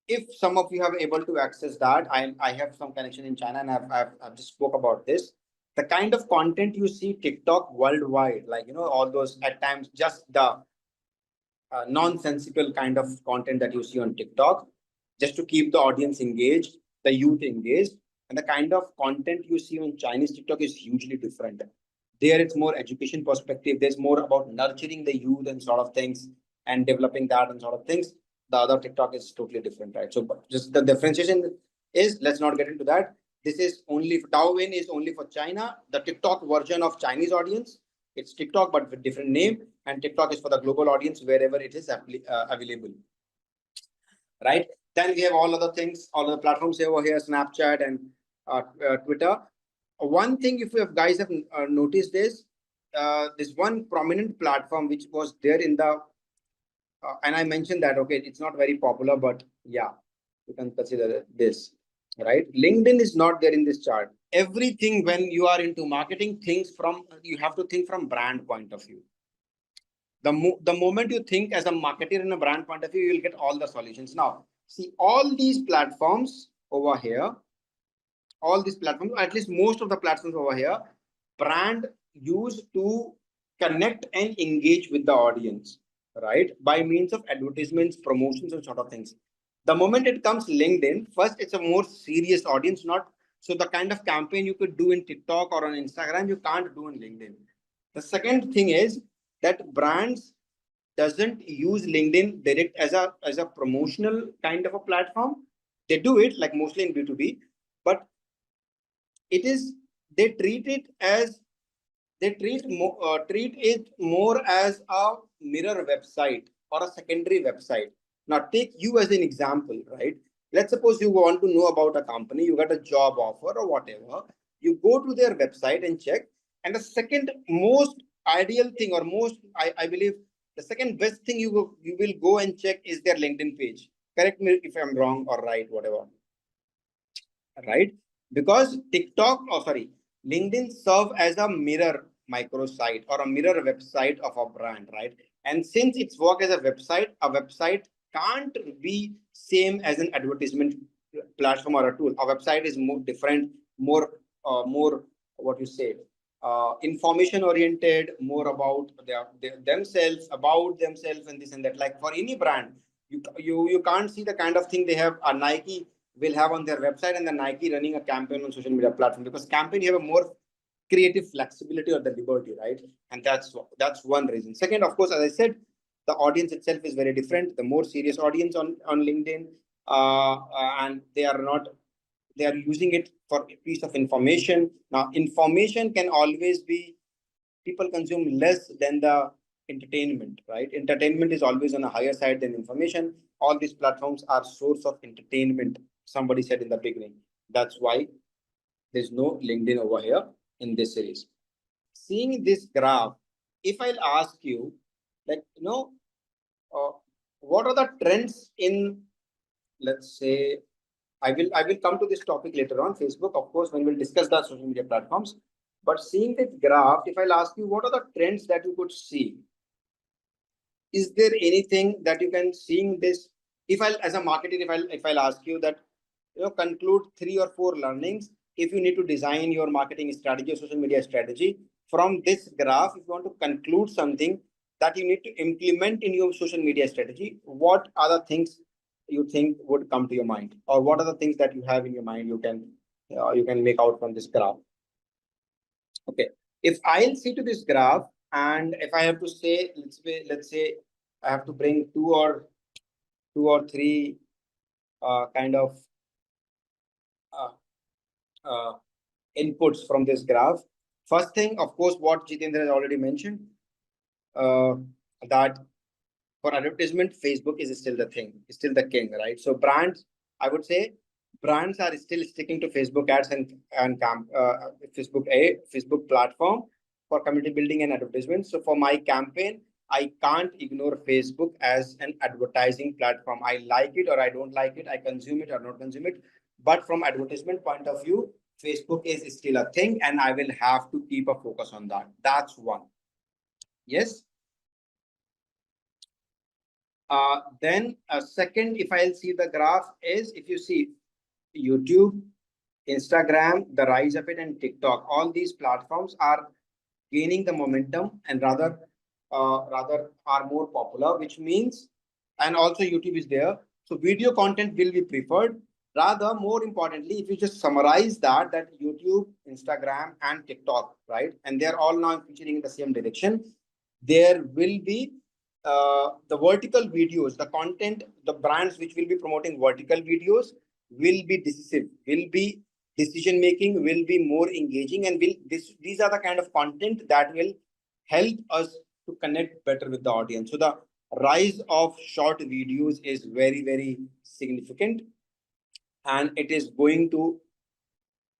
if some of you have able to access that, I have some connection in China, and I've just spoke about this. The kind of content you see TikTok worldwide, like all those at times just the nonsensical kind of content that you see on TikTok, just to keep the audience engaged, the youth engaged, and the kind of content you see on Chinese TikTok is hugely different. There, it's more education perspective. There's more about nurturing the youth and sort of things and developing that and sort of things. The other TikTok is totally different, right? So, but just the differentiation is, let's not get into that. This is only, Douyin is only for China, the TikTok version of Chinese audience. It's TikTok, but with different name. And TikTok is for the global audience wherever it is available, right? Then we have all other things, all the platforms over here, Snapchat and Twitter. One thing, if you guys have noticed, is this one prominent platform which was there in the, and I mentioned that, okay, it's not very popular, but yeah, you can consider this, right? LinkedIn is not there in this chart. Everything, when you are into marketing, you have to think from brand point of view. The moment you think as a marketer in a brand point of view, you will get all the solutions. Now, see, all these platforms over here, all these platforms, at least most of the platforms over here, brand used to connect and engage with the audience, right? By means of advertisements, promotions, and sort of things. The moment it comes LinkedIn, first, it's a more serious audience, not so the kind of campaign you could do in TikTok or on Instagram, you can't do in LinkedIn. The second thing is that brands doesn't use LinkedIn direct as a promotional kind of a platform. They do it like mostly in B2B, but it is, they treat it as, treat it more as a mirror website or a secondary website. Now take you as an example, right? Let's suppose you want to know about a company, you got a job offer or whatever, you go to their website and check. And the second most ideal thing, or most, I believe, the second best thing you will go and check is their LinkedIn page. Correct me if I'm wrong or right, whatever. Right? because LinkedIn serve as a mirror microsite or a mirror website of a brand, right? And since it's work as a website can't be same as an advertisement platform or a tool. A website is more different, more what you say, information oriented, more about themselves, about themselves, and this and that. Like for any brand, you can't see the kind of thing they have. A Nike will have on their website and the Nike running a campaign on social media platform, because campaign have a more creative flexibility or the liberty, right? And that's one reason. Second, of course, as I said, the audience itself is very different. The more serious audience on LinkedIn, and they are using it for a piece of information. Now, information can always be, people consume less than the entertainment, right? Entertainment is always on a higher side than information. All these platforms are source of entertainment. Somebody said in the beginning. That's why there's no LinkedIn over here in this series. Seeing this graph, if I'll ask you, like, uh, what are the trends in, let's say, I will come to this topic later on, Facebook, of course, when we'll discuss the social media platforms. But seeing this graph, if I'll ask you, what are the trends that you could see? Is there anything that you can see in this? If I'll, as a marketer, if I'll ask you that, conclude 3 or 4 learnings if you need to design your marketing strategy or social media strategy from this graph. If you want to conclude something that you need to implement in your social media strategy, what are the things you think would come to your mind, or what are the things that you have in your mind you can make out from this graph? Okay, if I'll see to this graph, and if I have to say, let's say I have to bring two or three kind of uh, uh, inputs from this graph. First thing, of course, what Jitendra has already mentioned, uh, that for advertisement, Facebook is still the thing, still the king, right? So brands, I would say, brands are still sticking to Facebook ads and Facebook platform for community building and advertisement. So for my campaign, I can't ignore Facebook as an advertising platform. I like it or I don't like it. I consume it or not consume it. But from advertisement point of view, Facebook is still a thing, and I will have to keep a focus on that. That's one. Yes. Then second, if I'll see the graph is, if you see YouTube, Instagram, the rise of it, and TikTok, all these platforms are gaining the momentum and rather are more popular, which means, and also YouTube is there. So video content will be preferred. Rather, more importantly, if you just summarize that YouTube, Instagram, and TikTok, right, and they're all now featuring in the same direction, there will be the vertical videos, the content, the brands which will be promoting vertical videos will be decisive, will be decision making, will be more engaging, and these are the kind of content that will help us to connect better with the audience. So the rise of short videos is very, very significant, and it is going to,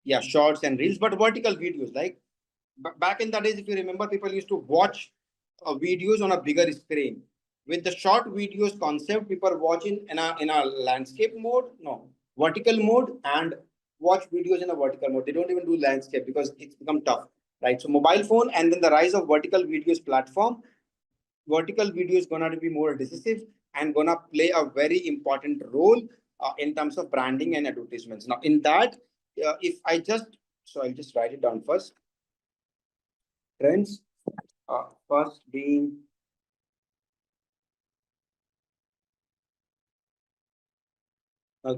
yeah, shorts and reels, but vertical videos, like back in the days, if you remember, people used to watch videos on a bigger screen. With the short videos concept, people watch in a landscape mode, no, vertical mode, and watch videos in a vertical mode. They don't even do landscape because it's become tough, right? So mobile phone, and then the rise of vertical videos platform. Vertical video is gonna be more decisive and gonna play a very important role in terms of branding and advertisements. Now, in that, if I just, so I'll just write it down first. Trends, first being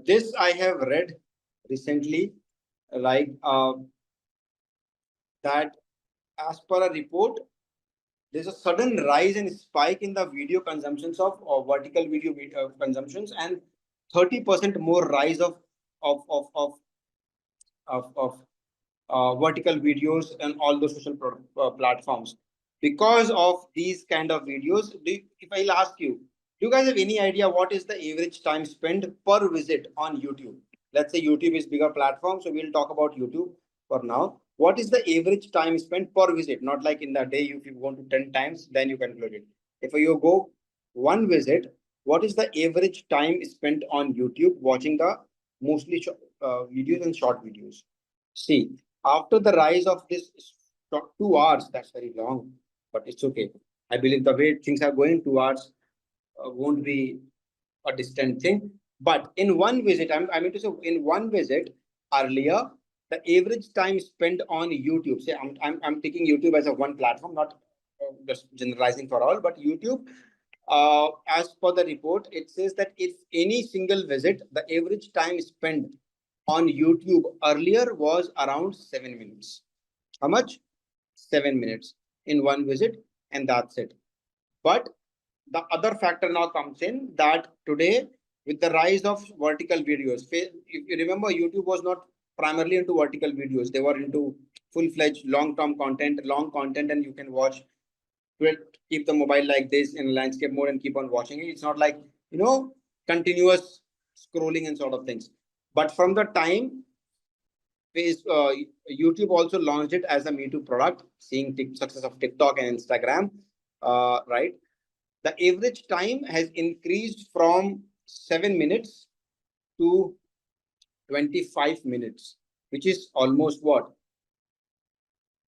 this I have read recently, like that as per a report, there's a sudden rise and spike in the video consumptions of vertical video consumptions, and 30% more rise of of of of vertical videos and all those social platforms because of these kind of videos. If I'll ask you, do you guys have any idea what is the average time spent per visit on YouTube? Let's say YouTube is bigger platform, so we'll talk about YouTube for now. What is the average time spent per visit? Not like in the day, if you go to 10 times, then you calculate it. If you go one visit, what is the average time spent on YouTube watching the mostly videos and short videos? See, after the rise of this 2 hours, that's very long, but it's okay. I believe the way things are going, 2 hours won't be a distant thing. But in one visit, I mean to say, in one visit earlier, the average time spent on YouTube. Say, I'm taking YouTube as a one platform, not just generalizing for all, but YouTube. As per the report, it says that if any single visit, the average time spent on YouTube earlier was around 7 minutes. How much? 7 minutes in one visit, and that's it. But the other factor now comes in that today, with the rise of vertical videos, if you remember, YouTube was not primarily into vertical videos. They were into full-fledged long-term content, long content, and you can watch keep the mobile like this in landscape mode and keep on watching it. It's not like, continuous scrolling and sort of things. But from the time YouTube also launched it as a Me Too product, seeing success of TikTok and Instagram, right? The average time has increased from 7 minutes to 25 minutes, which is almost what?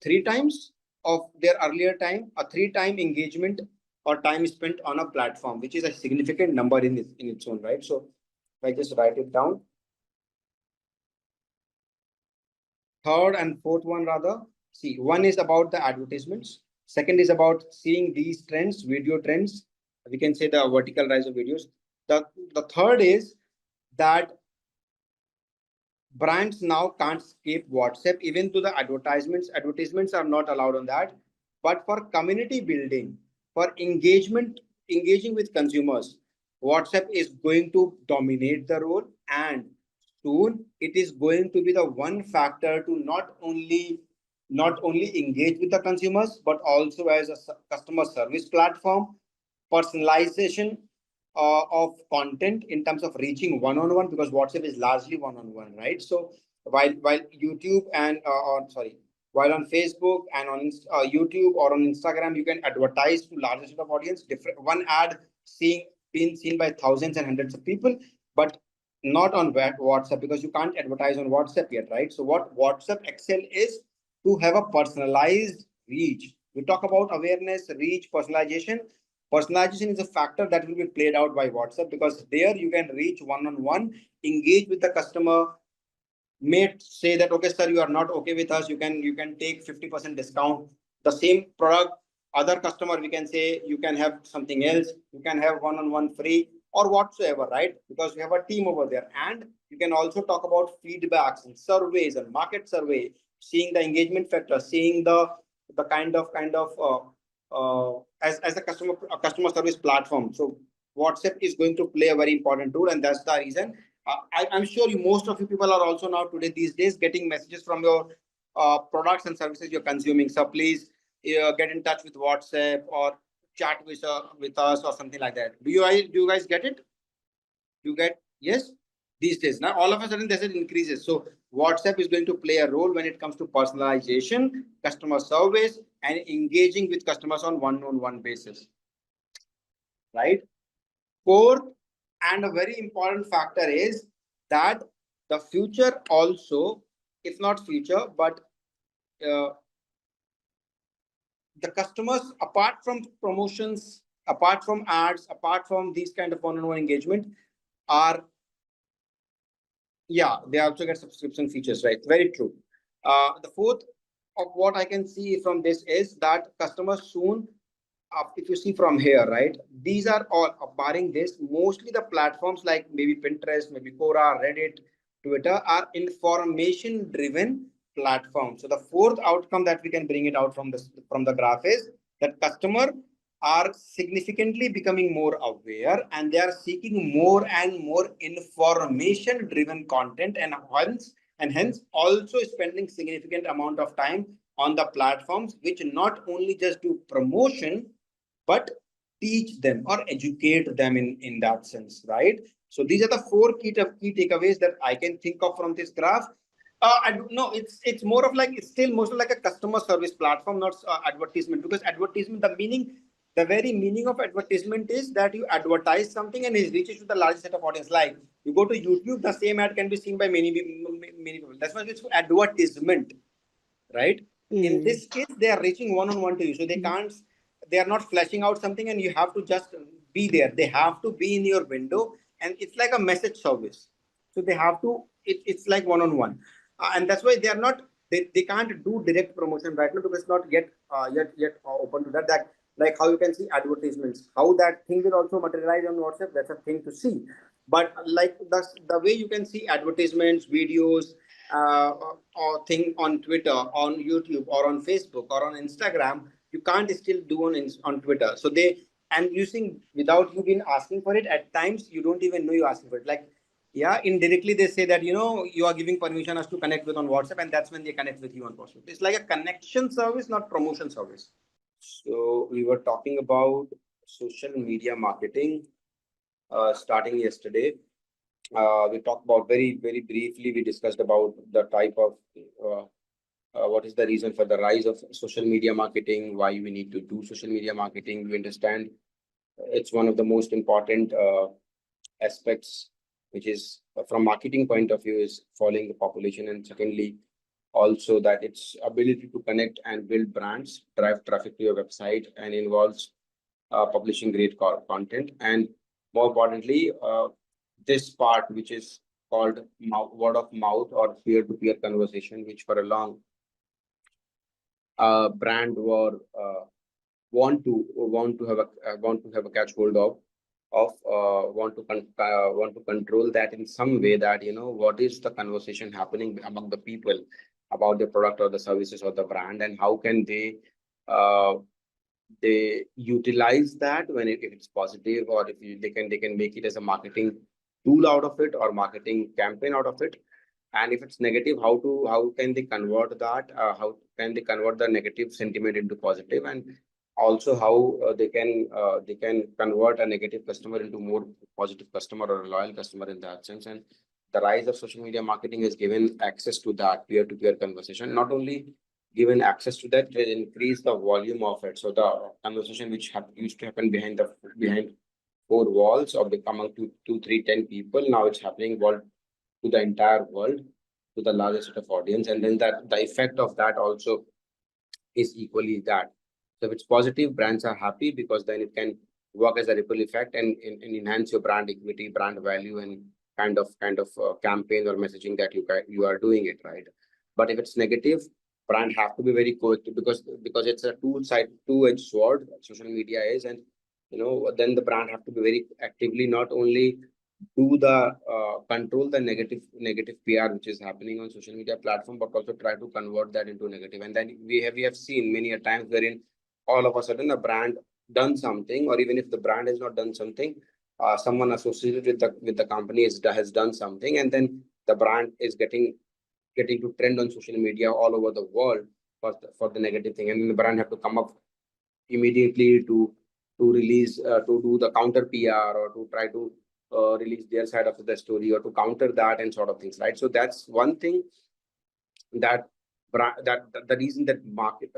3 times of their earlier time, a 3-time engagement or time spent on a platform, which is a significant number in its own right. So if I just write it down, third and fourth one rather, see, one is about the advertisements. Second is about seeing these trends, video trends. We can say the vertical rise of videos. The third is that brands now can't skip WhatsApp, even though the advertisements are not allowed on that. But for community building, for engaging with consumers, WhatsApp is going to dominate the role, and soon it is going to be the one factor to not only engage with the consumers, but also as a customer service platform, personalization of content in terms of reaching one-on-one, because WhatsApp is largely one-on-one, right? So while YouTube and or sorry, while on Facebook and on YouTube or on Instagram, you can advertise to larger set of audience, different one ad being seen by thousands and hundreds of people, but not on WhatsApp, because you can't advertise on WhatsApp yet, right? So what WhatsApp Excel is to have a personalized reach. We talk about awareness, reach, personalization. Personalization is a factor that will be played out by WhatsApp, because there you can reach one-on-one, engage with the customer, may say that, okay, sir, you are not okay with us, you can take 50% discount. The same product, other customer, we can say you can have something else, you can have one-on-one free or whatsoever, right? Because we have a team over there. And you can also talk about feedbacks and surveys and market survey, seeing the engagement factor, seeing the kind of as a customer service platform. So WhatsApp is going to play a very important role, and that's the reason. I'm sure most of you people are also now today these days getting messages from your products and services you're consuming. So please get in touch with WhatsApp or chat with us or something like that. Do you guys get it? You get, yes, these days. Now all of a sudden this increases. So WhatsApp is going to play a role when it comes to personalization, customer service, and engaging with customers on one-on-one basis. Right? Fourth, and a very important factor is that the future also, if not future, but the customers, apart from promotions, apart from ads, apart from these kind of one-on-one engagement, are, yeah, they also get subscription features, right? Very true. The fourth of what I can see from this is that customers soon, if you see from here, right, these are all, barring this, mostly the platforms like maybe Pinterest, maybe Quora, Reddit, Twitter are information driven platforms. So the fourth outcome that we can bring it out from the graph is that customer are significantly becoming more aware, and they are seeking more and more information driven content, and hence also spending significant amount of time on the platforms which not only just do promotion but teach them or educate them in that sense, right? So these are the four key takeaways that I can think of from this graph. I don't know. It's more of like, it's still mostly like a customer service platform, not advertisement. Because advertisement, the very meaning of advertisement is that you advertise something and it reaches to the largest set of audience. Like You go to YouTube, the same ad can be seen by many people. That's why it's advertisement, right? In this case, they are reaching one-on-one to you, so they are not flashing out something, and you have to just be there. They have to be in your window, and it's like a message service. So they have to. It's like one-on-one, and that's why they are not. They can't do direct promotion right now because it's not yet open to that. That, like how you can see advertisements, how that thing will also materialize on WhatsApp. That's a thing to see. But like the way you can see advertisements, videos, or thing on Twitter, on YouTube, or on Facebook, or on Instagram, you can't still do on Twitter. So they, and using without you being asking for it, at times you don't even know you're asking for it. Like, yeah, indirectly they say that, you are giving permission us to connect with on WhatsApp, and that's when they connect with you on WhatsApp. It's like a connection service, not promotion service. So we were talking about social media marketing starting yesterday. We talked about very briefly. We discussed about the type of what is the reason for the rise of social media marketing, why we need to do social media marketing. We understand it's one of the most important aspects, which is from marketing point of view, is following the population, and secondly, also that its ability to connect and build brands, drive traffic to your website, and involves publishing great content, and more importantly, this part which is called word of mouth or peer-to-peer conversation, which for a long brand were want to have a catch hold of want to control that in some way, that what is the conversation happening among the people about the product or the services or the brand, and how can they utilize that when if it's positive, or if they can make it as a marketing tool out of it or marketing campaign out of it. And if it's negative, how can they convert that, how can they convert the negative sentiment into positive, and also how they can convert a negative customer into more positive customer or a loyal customer in that sense. And the rise of social media marketing has given access to that peer-to-peer conversation. Not only given access to that, it increased the volume of it. So the conversation which used to happen behind four walls of the among two, three, 10 people, now it's happening to the entire world, to the largest set of audience, and then that the effect of that also is equally that. So if it's positive, brands are happy because then it can work as a ripple effect and enhance your brand equity, brand value, and kind of campaign or messaging that you are doing it right. But if it's negative, brand have to be very quick because it's a two-edged sword. Social media is, and then the brand have to be very actively not only do the control the negative PR which is happening on social media platform, but also try to convert that into negative. And then we have seen many a times wherein all of a sudden a brand done something, or even if the brand has not done something, someone associated with the company has done something, and then the brand is getting to trend on social media all over the world for the negative thing, and then the brand have to come up immediately to release to do the counter PR, or to try to release their side of the story, or to counter that and sort of things, right? So that's one thing that the reason that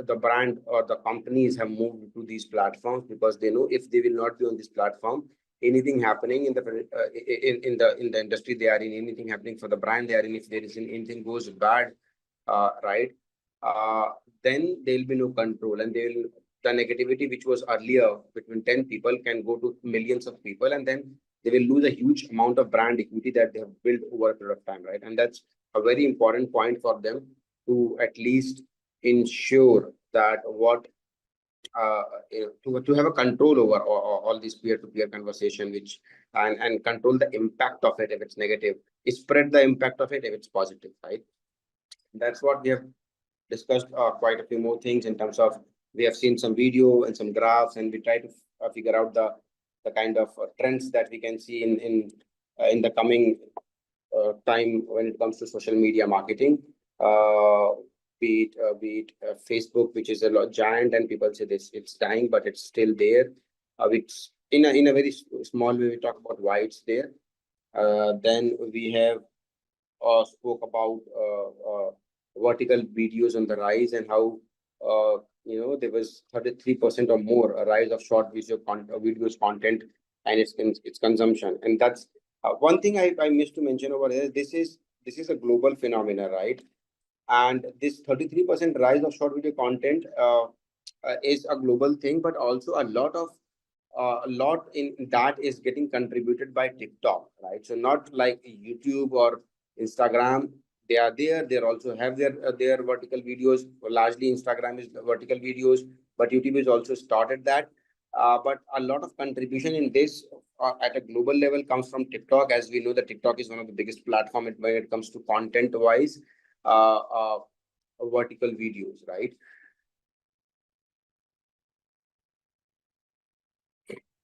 the brand or the companies have moved to these platforms, because they know if they will not be on this platform, anything happening in the industry they are in, anything happening for the brand they are in, if there is anything goes bad, right, then there will be no control, and the negativity which was earlier between 10 people can go to millions of people, and then they will lose a huge amount of brand equity that they have built over a period of time, right? And that's a very important point for them to at least ensure that to have a control over all these peer-to-peer conversation, which and control the impact of it if it's negative, spread the impact of it if it's positive, right? That's what we have discussed quite a few more things in terms of, we have seen some video and some graphs, and we try to figure out the kind of trends that we can see in the coming time when it comes to social media marketing. Be it Facebook, which is a giant, and people say this it's dying, but it's still there. Which in a very small way we talk about why it's there. Then we have spoke about vertical videos on the rise, and how there was 33% or more a rise of short videos content and its consumption, and that's One thing I missed to mention over here, this is a global phenomena, right? And this 33% rise of short video content is a global thing, but also a lot in that is getting contributed by TikTok, right? So not like YouTube or Instagram. They are there. They also have their vertical videos. Largely, Instagram is vertical videos, but YouTube has also started that. But a lot of contribution in this at a global level comes from TikTok. As we know, that TikTok is one of the biggest platform when it comes to content wise, uh, uh, vertical videos, right?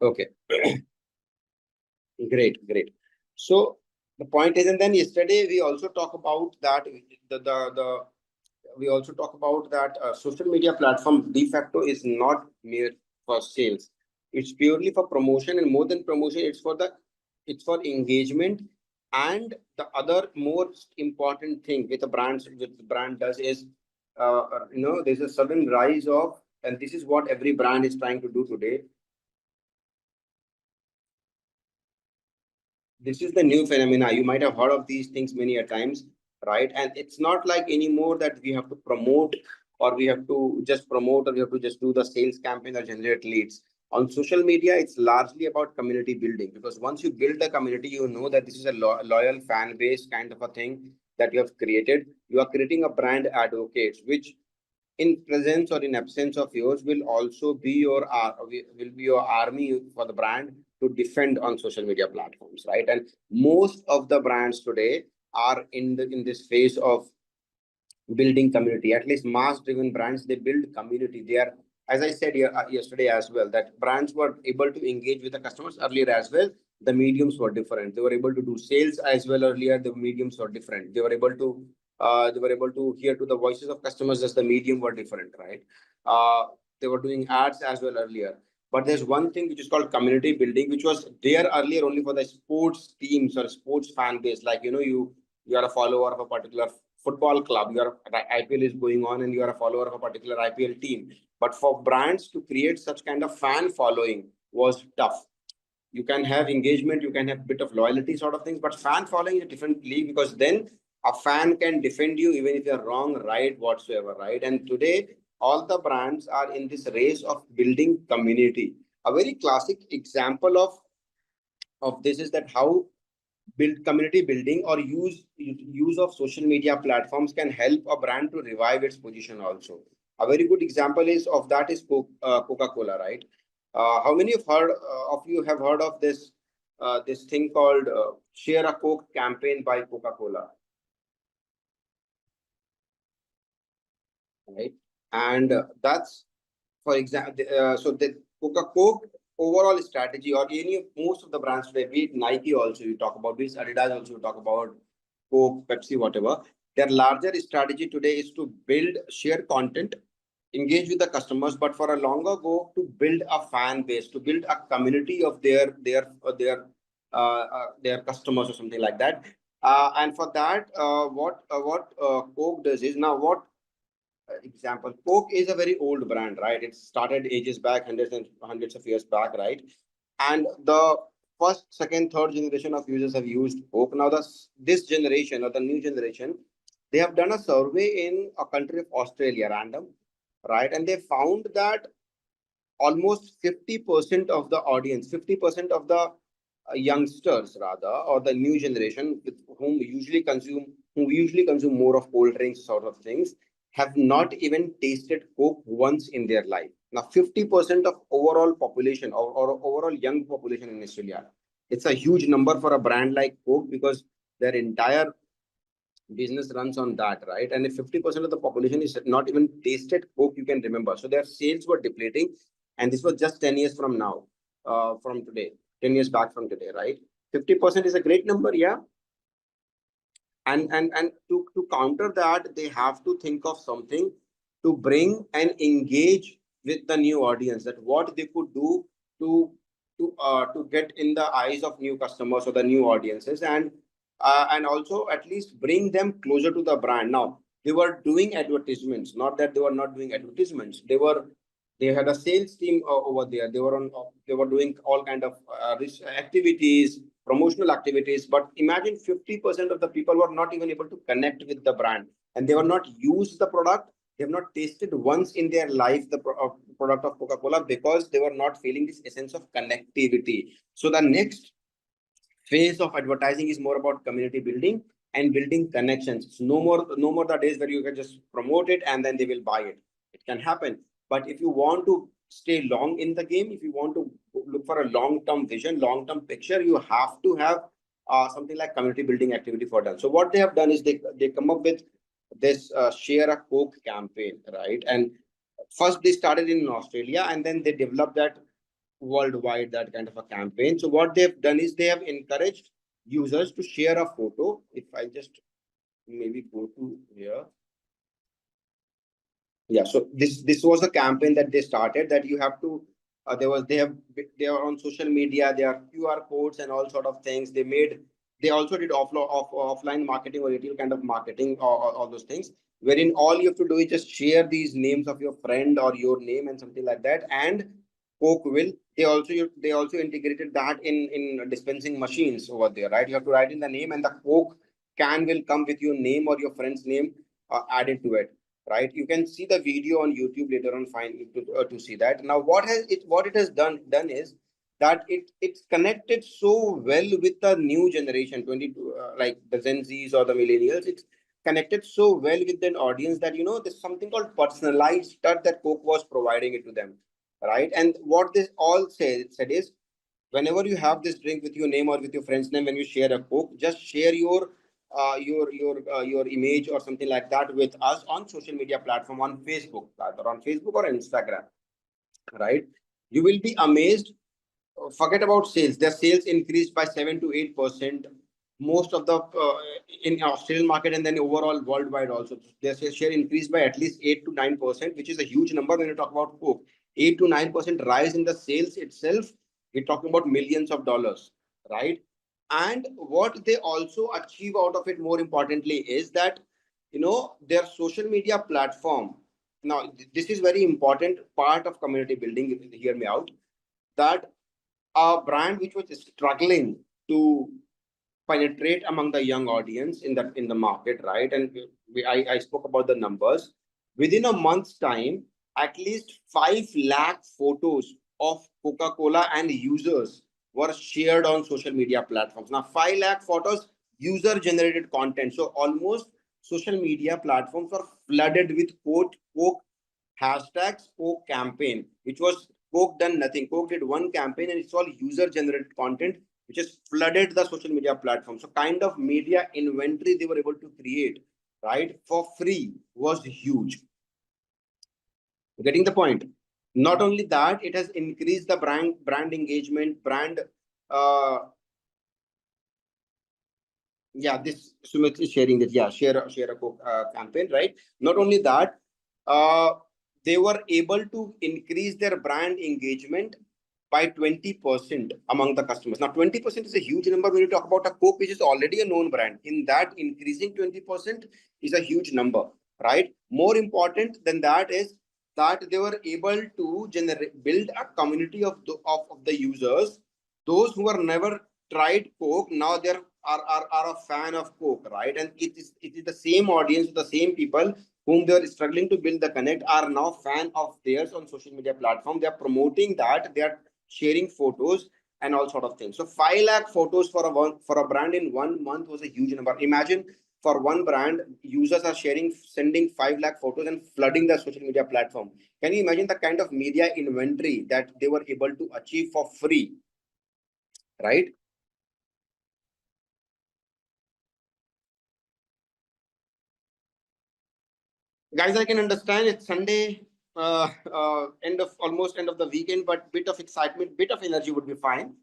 Okay. Great, great. So the point is, and then yesterday we also talk about that the we also talk about that social media platform de facto is not mere for sales. It's purely for promotion, and more than promotion, it's for engagement. And the other most important thing with the brand does is there's a sudden rise of, and this is what every brand is trying to do today. This is the new phenomena. You might have heard of these things many a times, right? And it's not like anymore that we have to promote, or we have to just promote, or we have to just do the sales campaign or generate leads. On social media, it's largely about community building, because once you build a community, you know that this is a loyal fan base kind of a thing that you have created. You are creating a brand advocates, which in presence or in absence of yours will also be will be your army for the brand to defend on social media platforms, right? And most of the brands today are in this phase of building community. At least mass driven brands, they build community. They are, as I said yesterday as well, that brands were able to engage with the customers earlier as well. The mediums were different. They were able to do sales as well earlier. The mediums were different. They were able to hear to the voices of customers, as the medium were different, right? They were doing ads as well earlier. But there's one thing which is called community building, which was there earlier only for the sports teams or sports fan base. Like, you are a follower of a particular football club, your IPL is going on, and you are a follower of a particular IPL team. But for brands to create such kind of fan following was tough. You can have engagement, you can have a bit of loyalty sort of things, but fan following is a different league, because then a fan can defend you even if you're wrong, right, whatsoever, right? And today, all the brands are in this race of building community. A very classic example of this is that how build community building or use of social media platforms can help a brand to revive its position also. A very good example is of that is Coca-Cola, right? How many of you have heard of this thing called Share a Coke campaign by Coca-Cola, right? And that's, for example, so the Coca-Cola overall strategy, or most of the brands today, be it Nike also you talk about, be it Adidas also you talk about, Coke, Pepsi, whatever, their larger strategy today is to build, share content, engage with the customers, but for a longer go, to build a fan base, to build a community of their customers or something like that. And for that, what Coke does is, now what example, Coke is a very old brand, right? It started ages back, hundreds and hundreds of years back, right? And the first, second, third generation of users have used Coke. Now this generation, or the new generation, they have done a survey in a country of Australia, random, right? And they found that almost 50% of the audience, 50% of the youngsters rather, or the new generation, with who usually consume more of cold drinks sort of things, have not even tasted Coke once in their life. Now 50% of overall population, or overall young population in Australia, it's a huge number for a brand like Coke, because their entire business runs on that, right? And if 50% of the population is not even tasted Coke, you can remember. So their sales were depleting, and this was just 10 years from now, from today, 10 years back from today, right? 50% is a great number, yeah. And to counter that, they have to think of something to bring and engage with the new audience, that what they could do to to get in the eyes of new customers or the new audiences, and also at least bring them closer to the brand. Now they were doing advertisements, not that they were not doing advertisements. They were They had a sales team over there. They were on. They were doing all kind of activities, promotional activities. But imagine 50% of the people were not even able to connect with the brand, and they were not used the product. They have not tasted once in their life the product of Coca-Cola because they were not feeling this essence of connectivity. So the next phase of advertising is more about community building and building connections. It's no more the days where you can just promote it and then they will buy it. It can happen, but if you want to stay long in the game, if you want to look for a long-term vision, long-term picture, you have to have something like community building activity for them. So what they have done is they come up with this share a Coke campaign, right? And first they started in Australia and then they developed that worldwide, that kind of a campaign. So what they've done is they have encouraged users to share a photo. If I just maybe go to here. Yeah, so this was the campaign that they started, that you have to they are on social media, there are QR codes and all sort of things. They also did offline marketing or retail kind of marketing, or all those things, wherein all you have to do is just share these names of your friend or your name and something like that, and Coke will they also integrated that in dispensing machines over there, right? You have to write in the name and the Coke can will come with your name or your friend's name added to it, right? You can see the video on YouTube later on, fine, to see that. Now what it has done is that it's connected so well with the new generation 22, like the Gen Z's or the millennials. It's connected so well with an audience that there's something called personalized touch that Coke was providing it to them, right? And what this all said is, whenever you have this drink with your name or with your friend's name, when you share a Coke, just share your image or something like that with us on social media platform, on Facebook, either on Facebook or Instagram, right? You will be amazed. Forget about sales. Their sales increased by 7 to 8%. Most of the in Australian market, and then overall worldwide also, their sales share increased by at least 8 to 9%, which is a huge number when you talk about Coke. 8 to 9% rise in the sales itself. We're talking about millions of dollars, right? And what they also achieve out of it, more importantly, is that their social media platform. Now, this is very important part of community building. Hear me out. That a brand which was struggling to penetrate among the young audience in the market, right? And I spoke about the numbers. Within a month's time, at least 5 lakh photos of Coca-Cola and users were shared on social media platforms. Now, 5 lakh photos, user generated content. So almost social media platforms were flooded with Coke hashtags, Coke campaign, which was Coke done nothing. Coke did one campaign and it's all user generated content which has flooded the social media platform. So kind of media inventory they were able to create, right, for free was huge. Getting the point? Not only that, it has increased the brand engagement, brand yeah, this Sumit is sharing that. Yeah, share a Coke campaign, right? Not only that, uh, they were able to increase their brand engagement by 20% among the customers. Now, 20% is a huge number when you talk about a Coke, which is already a known brand. In that, increasing 20% is a huge number, right? More important than that is that they were able to build a community of the users, those who were never tried Coke, now are a fan of Coke, right? And it is the same audience, the same people whom they are struggling to build the connect are now fan of theirs on social media platform. They are promoting that, they are sharing photos and all sort of things. So 5 lakh photos for a brand in 1 month was a huge number. Imagine, for one brand, users are sending 5 lakh photos and flooding the social media platform. Can you imagine the kind of media inventory that they were able to achieve for free, right? Guys, I can understand it's Sunday, end of the weekend, but bit of excitement, bit of energy would be fine.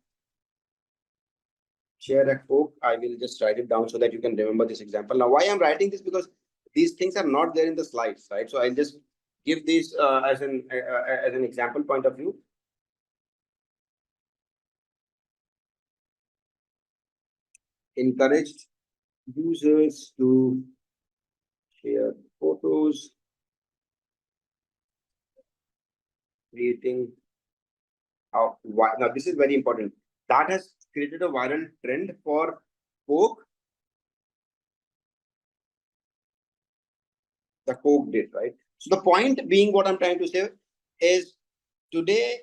Share a Coke. I will just write it down so that you can remember this example. Now, why I'm writing this, because these things are not there in the slides, right? So I'll just give this as an example point of view. Encouraged users to share photos creating now this is very important. That has created a viral trend for Coke. The Coke did, right? So the point being, what I'm trying to say is, today,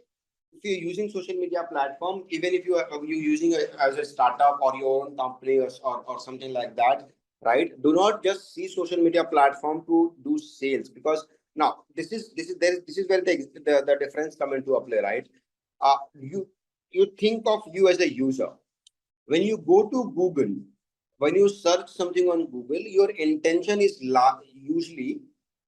if you're using social media platform, even if you're using it as a startup or your own company or something like that, right? Do not just see social media platform to do sales, because now this is where the difference come into a play, right? You think of you as a user. When you go to Google, when you search something on Google, your intention is usually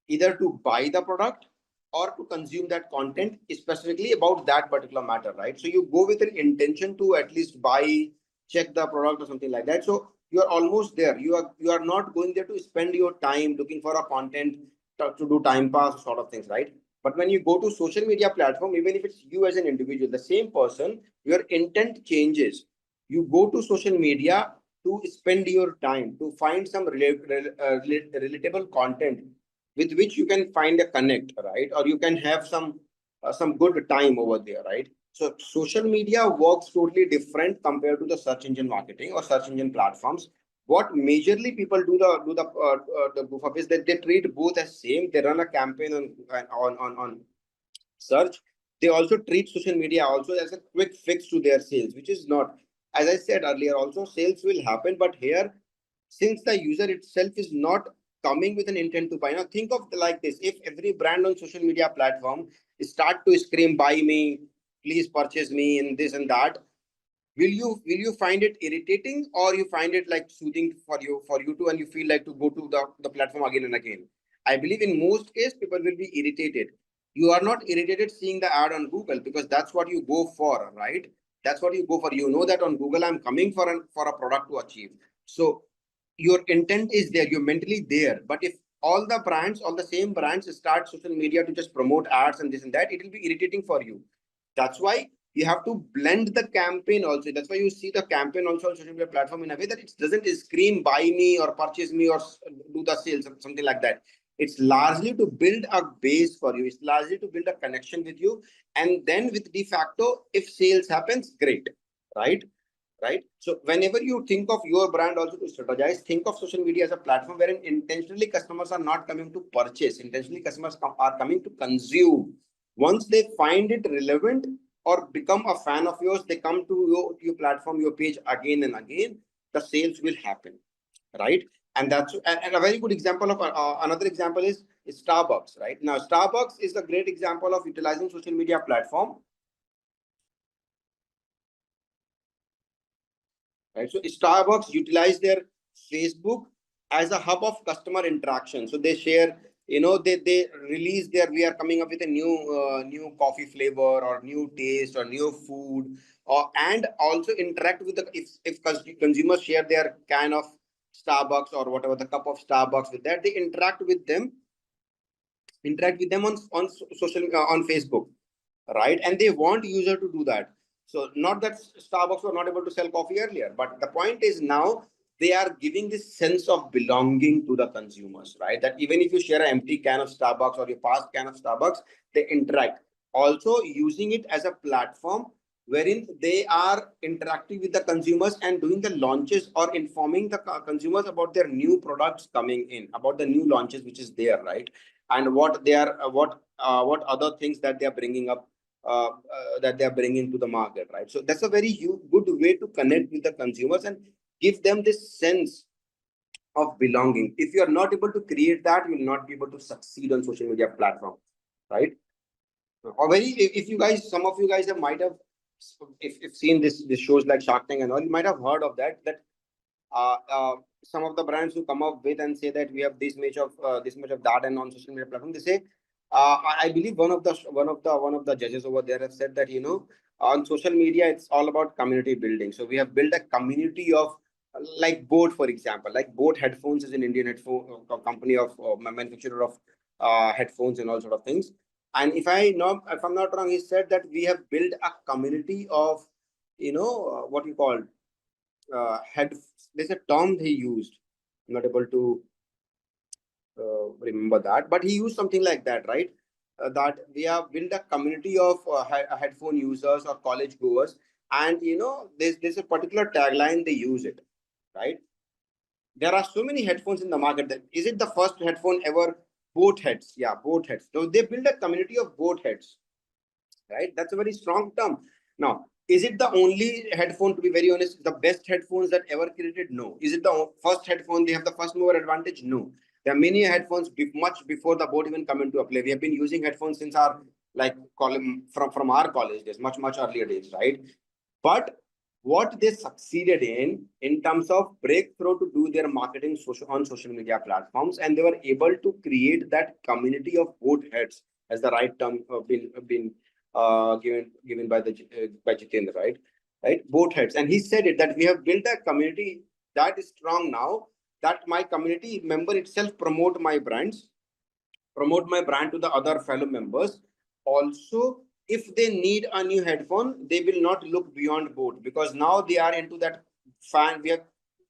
either to buy the product or to consume that content, specifically about that particular matter, right? So you go with an intention to at least buy, check the product or something like that. So you are almost there. You are not going there to spend your time looking for a content to do time pass sort of things, right? But when you go to social media platform, even if it's you as an individual, the same person, your intent changes. You go to social media to spend your time, to find some relatable content with which you can find a connect, right? Or you can have some good time over there, right? So social media works totally different compared to the search engine marketing or search engine platforms. What majorly people the goof up is that they treat both as same. They run a campaign on search. They also treat social media also as a quick fix to their sales, which is not. As I said earlier, also sales will happen, but here, since the user itself is not coming with an intent to buy. Now think of like this: if every brand on social media platform start to scream, buy me, please purchase me, and this and that, will you find it irritating, or you find it like soothing for you to, and you feel like to go to the platform again and again? I believe in most cases people will be irritated. You are not irritated seeing the ad on Google, because that's what you go for, right? That's what you go for. You know that on Google I'm coming for a product to achieve. So your intent is there, you're mentally there. But if all the same brands start social media to just promote ads and this and that, it will be irritating for you. That's why you have to blend the campaign also. That's why you see the campaign also on social media platform in a way that it doesn't scream buy me or purchase me or do the sales or something like that. It's largely to build a base for you. It's largely to build a connection with you. And then with de facto, if sales happens, great, right? Right. So whenever you think of your brand also to strategize, think of social media as a platform wherein intentionally customers are not coming to purchase. Intentionally customers are coming to consume. Once they find it relevant or become a fan of yours, they come to your platform, your page again and again. The sales will happen, right? And and a very good example of another example is Starbucks, right? Now Starbucks is a great example of utilizing social media platform, right? So Starbucks utilize their Facebook as a hub of customer interaction. So they share, they release their, we are coming up with a new coffee flavor or new taste or new food, or and also interact with the, if consumers share their can of Starbucks or whatever the cup of Starbucks, with that they interact with them on social on Facebook, right? And they want user to do that. So not that Starbucks were not able to sell coffee earlier, but the point is now they are giving this sense of belonging to the consumers, right? That even if you share an empty can of Starbucks or your past can of Starbucks, they interact. Also using it as a platform wherein they are interacting with the consumers and doing the launches or informing the consumers about their new products coming in, about the new launches which is there, right? And what they are, what other things that they are bringing up, that they are bringing to the market, right? So that's a very good way to connect with the consumers and give them this sense of belonging. If you are not able to create that, you will not be able to succeed on social media platform, right? Or very, if you guys, some of you guys have might have, if seen this shows like Shark Tank and all, you might have heard of that some of the brands who come up with and say that we have this much of data and on social media platform, they say, I believe one of the judges over there have said that, on social media it's all about community building. So we have built a community of, like Boat, for example. Like Boat headphones is an Indian headphone company of manufacturer of headphones and all sort of things. And if I'm not wrong, he said that we have built a community of, what you call, had there's a term he used. I'm not able to remember that, but he used something like that, right? that we have built a community of headphone users or college goers, and there's a particular tagline they use it, right? There are so many headphones in the market. That is it the first headphone ever? Boat heads, yeah, boat heads. So they build a community of boat heads, right? That's a very strong term. Now, is it the only headphone? To be very honest, the best headphones that ever created? No. Is it the first headphone? They have the first mover advantage? No. There are many headphones much before the boat even come into a play. We have been using headphones since our from our college days, much earlier days, right? But what they succeeded in terms of breakthrough to do their marketing on social media platforms, and they were able to create that community of boat heads, as the right term been given by the by Jitendra, right? Both heads, and he said it that we have built a community that is strong now, that my community member itself promote my brand to the other fellow members. Also, if they need a new headphone, they will not look beyond boat, because now they are into that fan. We have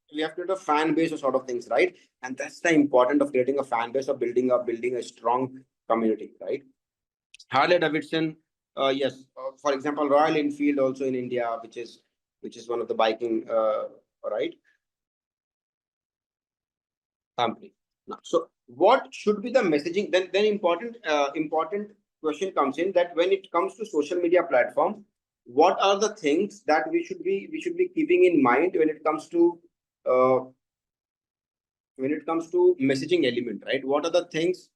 created a fan base or sort of things, right? And that's the important of creating a fan base, or building a strong community, right? Harley Davidson, yes. For example, Royal Enfield also in India, which is one of the biking, right, company. Now, so what should be the messaging? Then important question comes in, that when it comes to social media platform, what are the things that we should be keeping in mind uh, when it comes to messaging element, right? What are the things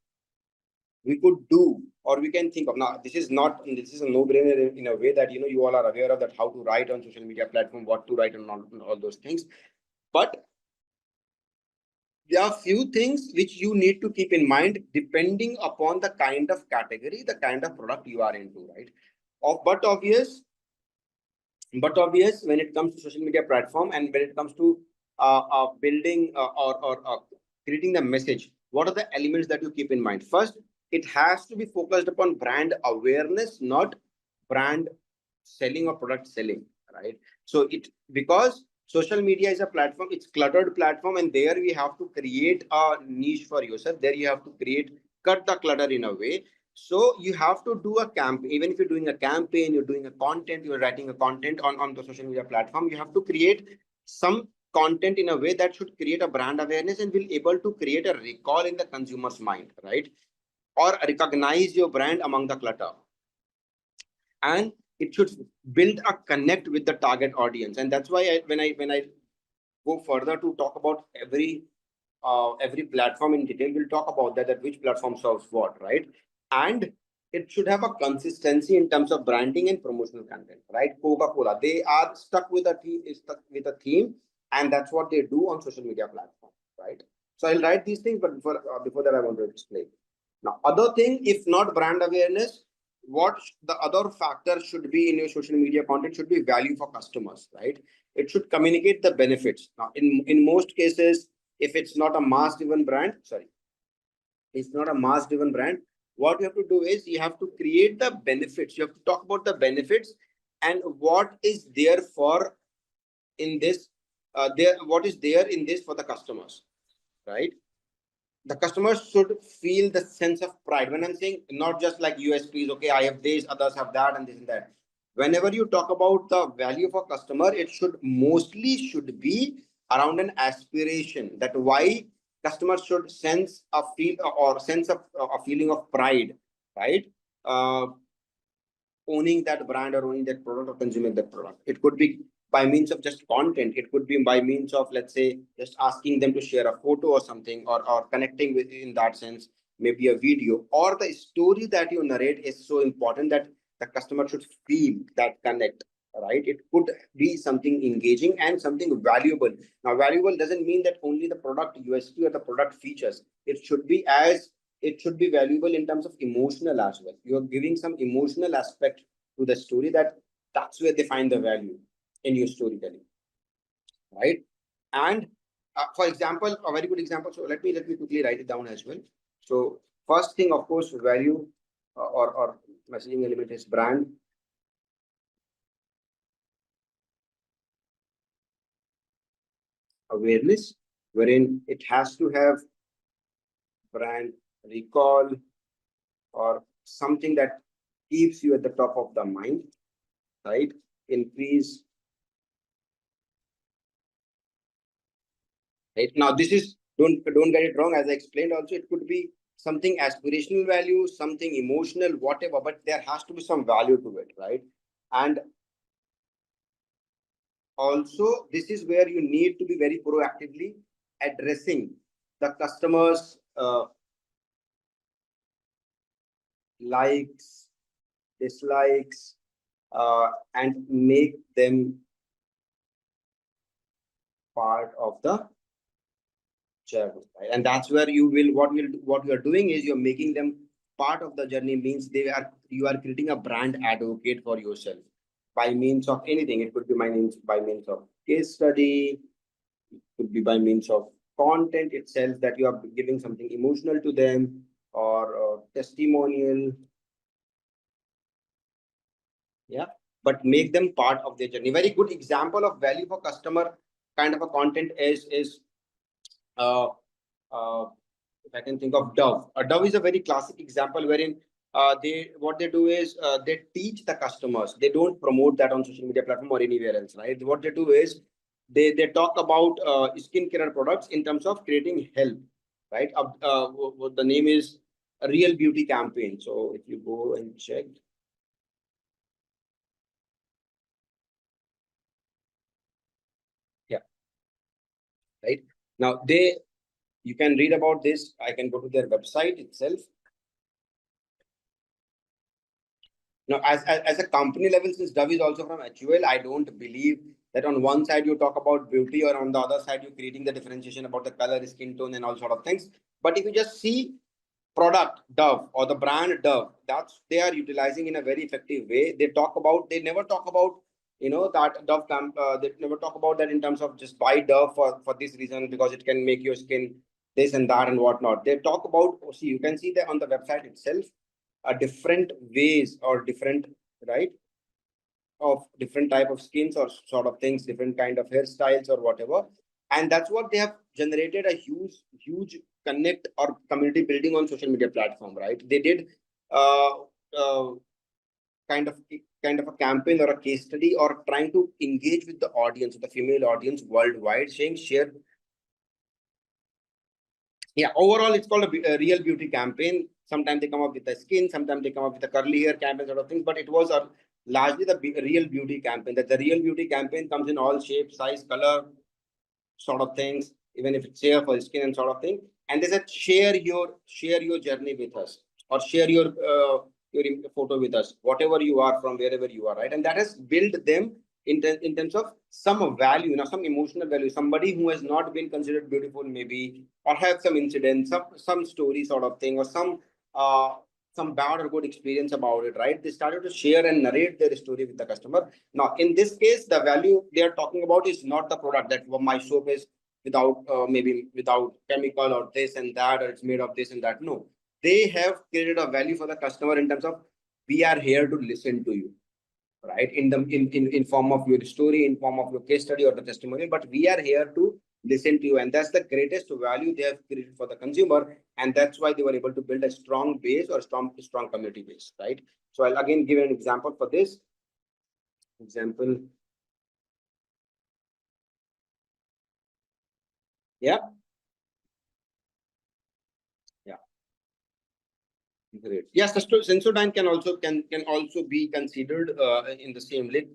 we could do, or we can think of? Now, this is a no-brainer in a way that you all are aware of, that how to write on social media platform, what to write on all those things. But there are few things which you need to keep in mind, depending upon the kind of category, the kind of product you are into, right? But obvious when it comes to social media platform, and when it comes to building or creating the message, what are the elements that you keep in mind? First, it has to be focused upon brand awareness, not brand selling or product selling, right? So because social media is a platform, it's cluttered platform, and there we have to create a niche for yourself. There you have to cut the clutter in a way. So you have to do a campaign. Even if you're doing a campaign, you're doing a content, you're writing a content on the social media platform, you have to create some content in a way that should create a brand awareness and will able to create a recall in the consumer's mind, right? Or recognize your brand among the clutter. And it should build a connect with the target audience. And that's why when I go further to talk about every platform in detail, we'll talk about that which platform serves what, right? And it should have a consistency in terms of branding and promotional content, right? Coca-Cola, they are stuck with a theme, and that's what they do on social media platform, right? So I'll write these things, but before that, I want to explain. Now, other thing, if not brand awareness, the other factor should be in your social media content should be value for customers, right? It should communicate the benefits. Now, in most cases, if it's not a mass driven brand, it's not a mass driven brand, what you have to do is you have to create the benefits. You have to talk about the benefits and what is there for in this, what is there in this for the customers, right? The customers should feel the sense of pride. When I'm saying, not just like USPs, okay, I have this, others have that, and this and that. Whenever you talk about the value of a customer, it should be around an aspiration, that why customers should sense a feel or sense of a feeling of pride, right? Uh, Owning that brand or owning that product or consuming that product. It could be by means of just content. It could be by means of, let's say, just asking them to share a photo or something, or connecting with in that sense, maybe a video, or the story that you narrate is so important that the customer should feel that connect, right? It could be something engaging and something valuable. Now, valuable doesn't mean that only the product USP or the product features. It should be valuable in terms of emotional as well. You're giving some emotional aspect to the story, that's where they find the value in your storytelling, right? And for example, a very good example, so let me quickly write it down as well. So first thing, of course, value, or messaging element is brand awareness, wherein it has to have brand recall or something that keeps you at the top of the mind, right? Increase. Right now, this is don't get it wrong. As I explained, also it could be something aspirational value, something emotional, whatever. But there has to be some value to it, right? And also, this is where you need to be very proactively addressing the customers' likes, dislikes, and make them part of the journey, right? And that's where you will what you are doing is you're making them part of the journey. Means you are creating a brand advocate for yourself by means of anything. It could be by means of case study, it could be by means of content itself, that you are giving something emotional to them, or testimonial. Yeah, but make them part of their journey. Very good example of value for customer kind of a content is uh, if I can think of Dove. Dove is a very classic example wherein what they do is they teach the customers. They don't promote that on social media platform or anywhere else, right? What they do is they talk about skincare products in terms of creating health, right? The name is a Real Beauty Campaign. So if you go and check. Yeah, right. Now you can read about this. I can go to their website itself. Now, as a company level, since Dove is also from HUL, I don't believe that on one side you talk about beauty, or on the other side you're creating the differentiation about the color, skin tone, and all sort of things. But if you just see product Dove or the brand Dove, that's they are utilizing in a very effective way. They never talk about that Dove they never talk about that in terms of just buy Dove for this reason because it can make your skin this and that and whatnot. They talk about, see, you can see that on the website itself, different ways or different, right, of different type of skins or sort of things, different kind of hairstyles or whatever. And that's what they have generated a huge connect or community building on social media platform, right? They did uh, uh, kind of a campaign or a case study, or trying to engage with the audience, the female audience worldwide, saying share. Yeah, overall it's called a Real Beauty Campaign. Sometimes they come up with the skin, sometimes they come up with a curly hair campaign sort of things, but it was largely the Real Beauty Campaign. That the Real Beauty Campaign comes in all shapes, size, color sort of things, even if it's hair for skin and sort of thing. And they said share your journey with us, or share your photo with us, whatever you are, from wherever you are, right? And that has built them in terms of some value, some emotional value. Somebody who has not been considered beautiful, maybe, or have some incident, some story sort of thing, or some bad or good experience about it, right? They started to share and narrate their story with the customer. Now, in this case, the value they are talking about is not the product, that my soap is without maybe without chemical or this and that, or it's made of this and that. No, they have created a value for the customer in terms of, we are here to listen to you, right? In form of your story, in form of your case study or the testimonial, but we are here to listen to you. And that's the greatest value they have created for the consumer. And that's why they were able to build a strong base, or strong community base, right? So I'll again give an example for this. Example. Yeah. Yeah. Great. Yes, Sensodyne can also be considered in the same league.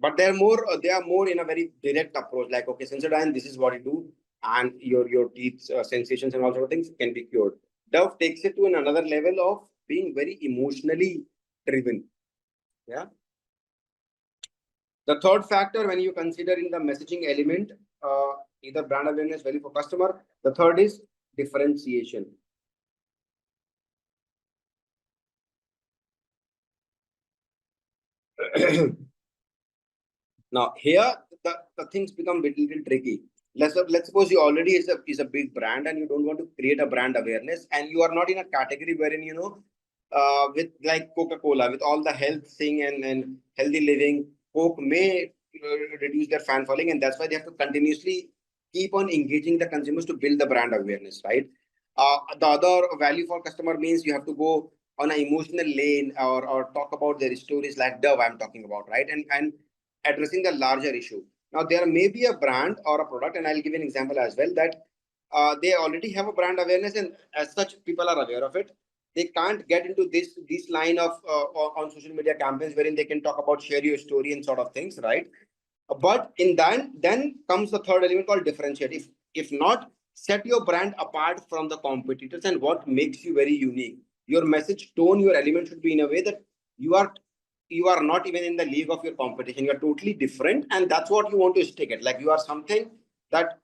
But they are more in a very direct approach, like, okay, Sensodyne, this is what you do, and your teeth sensations and all sort of things can be cured. Dove takes it to another level of being very emotionally driven. Yeah. The third factor, when you consider in the messaging element, either brand awareness, value for customer, the third is differentiation. Now here the things become a little tricky. Let's suppose you already is a big brand, and you don't want to create a brand awareness, and you are not in a category wherein with like Coca-Cola, with all the health thing and healthy living. Coke may reduce their fan following, and that's why they have to continuously keep on engaging the consumers to build the brand awareness, right? The other value for customer means you have to go on an emotional lane, or talk about their stories like Dove I'm talking about, right? And addressing the larger issue. Now there may be a brand or a product, and I'll give an example as well, that they already have a brand awareness, and as such people are aware of it. They can't get into this line of on social media campaigns wherein they can talk about share your story and sort of things, right? But in that, then comes the third element called differentiate. If not, set your brand apart from the competitors, and what makes you very unique. Your message tone, your element should be in a way that you are you are not even in the league of your competition. You are totally different, and that's what you want to stick at. Like you are something that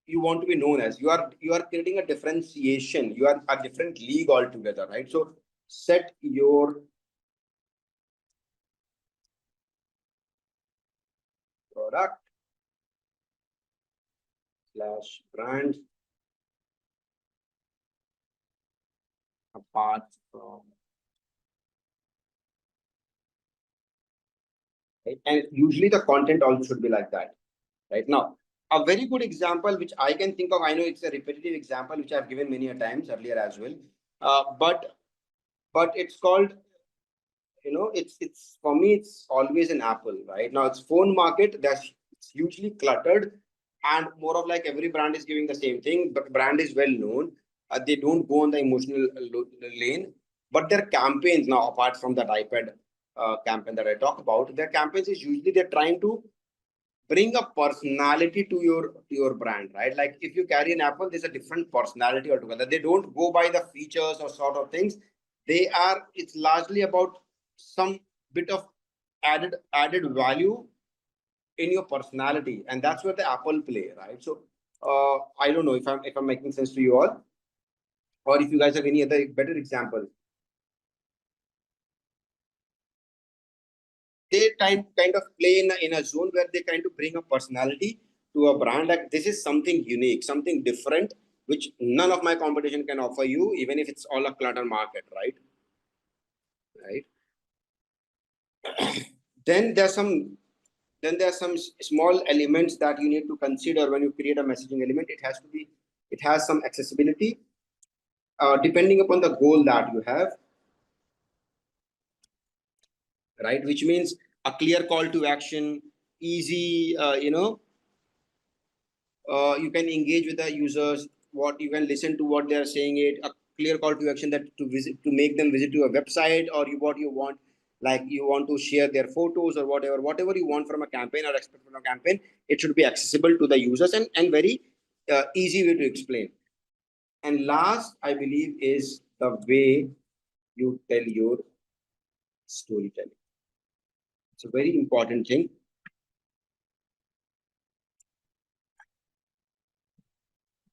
you want to be known as. You are creating a differentiation. You are a different league altogether, right? So set your product slash brand apart from, right? And usually the content also should be like that, right? Now, a very good example which I can think of, I know it's a repetitive example which I've given many a times earlier as well, but it's called, it's for me, it's always an Apple, right? Now it's phone market, that's it's hugely cluttered, and more of like every brand is giving the same thing, but brand is well known. They don't go on the emotional lane, but their campaigns now, apart from that iPad campaign that I talk about, their campaigns is usually they're trying to bring a personality to your brand, right? Like if you carry an Apple, there's a different personality altogether. They don't go by the features or sort of things. It's largely about some bit of added value in your personality, and that's where the Apple play, right? So I don't know if I'm making sense to you all, or if you guys have any other better example. They kind of play in a zone where they kind of bring a personality to a brand, like this is something unique, something different, which none of my competition can offer you, even if it's all a clutter market, right? then there's some then there are some small elements that you need to consider when you create a messaging element. It has some accessibility, depending upon the goal that you have, right? Which means a clear call to action, easy, you can engage with the users, what you can listen to what they are saying, it a clear call to action, that to make them visit to a website, or what you want, like you want to share their photos or whatever you want from a campaign or expect from a campaign. It should be accessible to the users, and very easy way to explain. And last, I believe, is the way you tell your storytelling. It's a very important thing,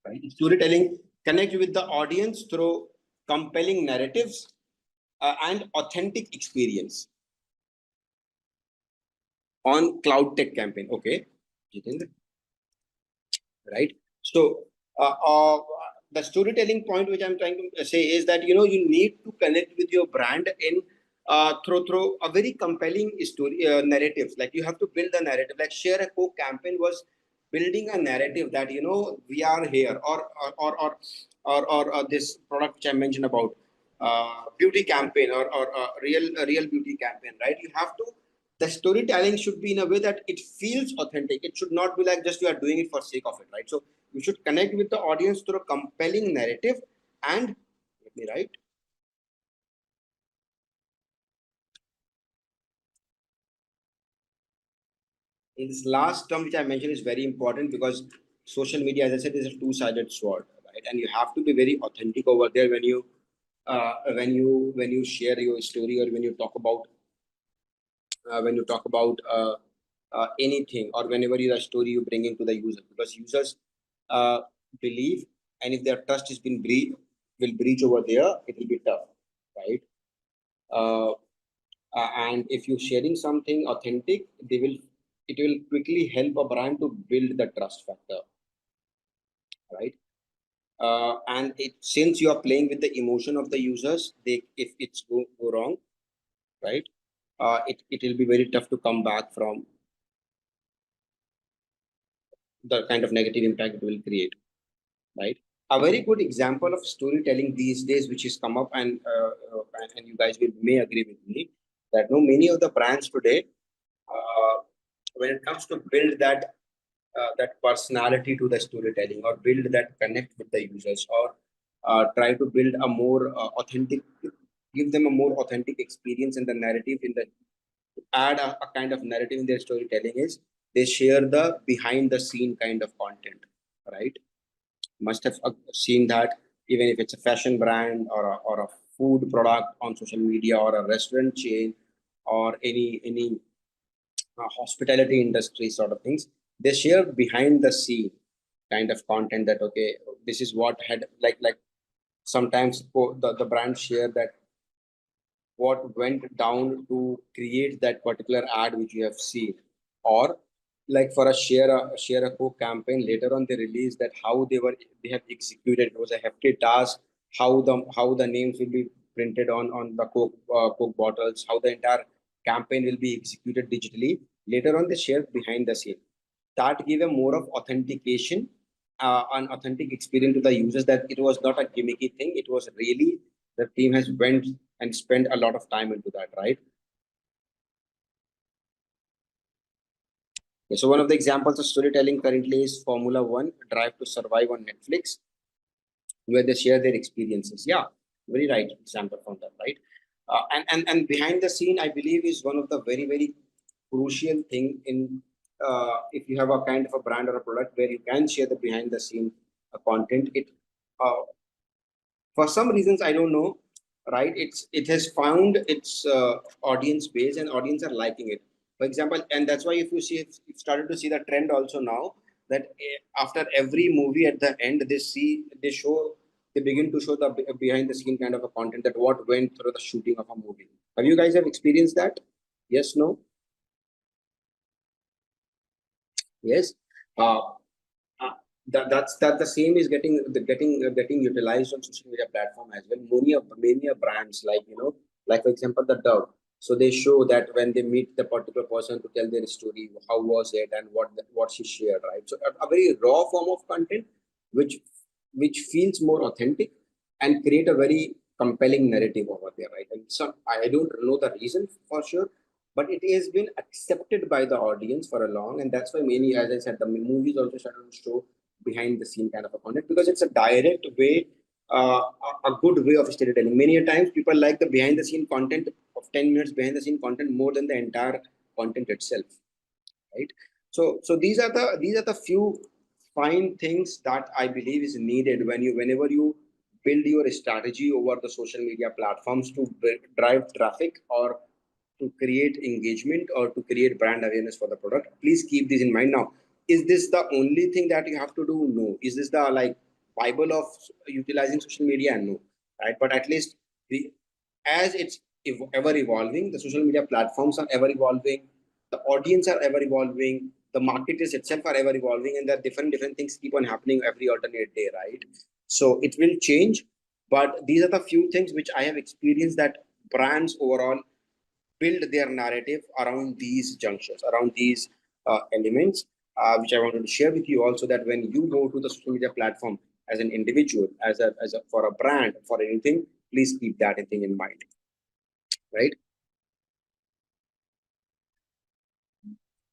right? Storytelling connect with the audience through compelling narratives and authentic experience on cloud tech campaign. Okay, Jitendra, right? So the storytelling point which I'm trying to say is that you need to connect with your brand in through a very compelling story narrative. Like you have to build a narrative. Like Share a Coke campaign was building a narrative that we are here, or this product which I mentioned about beauty campaign, or a real beauty campaign, right? The storytelling should be in a way that it feels authentic. It should not be like just you are doing it for sake of it, right? So you should connect with the audience through a compelling narrative. And let me write, in this last term which I mentioned is very important, because social media, as I said, is a two-sided sword, right? And you have to be very authentic over there when you share your story, or when you talk about anything, or whenever you a story you bring into the user, because users uh, believe, and if their trust has been breach over there, it will be tough, right? uh, and if you're sharing something authentic, it will quickly help a brand to build the trust factor, right? And since you are playing with the emotion of the users, if it's go wrong, right? It will be very tough to come back from the kind of negative impact it will create, right? A very good example of storytelling these days, which has come up, and you guys may agree with me that no, many of the brands today, uh, when it comes to build that personality to the storytelling, or build that connect with the users, or try to build a more authentic, give them a more authentic experience in the narrative, in the add a kind of narrative in their storytelling, is they share the behind the scene kind of content, right? Must have seen that, even if it's a fashion brand, or a food product on social media, or a restaurant chain, or any hospitality industry sort of things, they share behind the scene kind of content, that okay, this is what had, like sometimes the brand share that what went down to create that particular ad which you have seen, or like for a share a coke campaign, later on they release that how they have executed. It was a hefty task, how the names will be printed on the coke bottles, how the entire campaign will be executed digitally. Later on they share behind the scene, that give a more of authentication, an authentic experience to the users, that it was not a gimmicky thing, it was really the team has went and spent a lot of time into that, right? Yeah, so one of the examples of storytelling currently is Formula One Drive to Survive on Netflix, where they share their experiences. Yeah, very right example from that, right? And behind the scene, I believe, is one of the very crucial thing in, if you have a kind of a brand or a product where you can share the behind the scene content. It uh, for some reasons I don't know, right, it has found its audience base, and audience are liking it, for example. And that's why if you see, you've started to see the trend also now, that after every movie at the end they begin to show the behind the scene kind of a content, that what went through the shooting of a movie. Have you guys have experienced that? Yes, no? Yes. uh, uh, that the same is getting utilized on social media platform as well. Many of brands, like, like for example the Dove. So they show that when they meet the particular person to tell their story, how was it, and what she shared, right? So a very raw form of content, which which feels more authentic and create a very compelling narrative over there, right? And so I don't know the reason for sure, but it has been accepted by the audience for a long, and that's why many, as I said, the movies also started to show behind the scene kind of a content, because it's a direct way, a good way of storytelling. Many a times people like the behind the scene content of 10 minutes behind the scene content more than the entire content itself, right? So these are the few fine things that I believe is needed whenever you build your strategy over the social media platforms to drive traffic, or to create engagement, or to create brand awareness for the product. Please keep this in mind. Now, is this the only thing that you have to do? No. Is this the like bible of utilizing social media? No, right? But at least the as it's ever evolving, the social media platforms are ever evolving, the audience are ever evolving, the market is itself are ever evolving, and there are different things keep on happening every alternate day, right? So it will change, but these are the few things which I have experienced, that brands overall build their narrative around these junctures, around these elements, which I wanted to share with you also, that when you go to the social media platform as an individual, as a for a brand, for anything, please keep that thing in mind, right?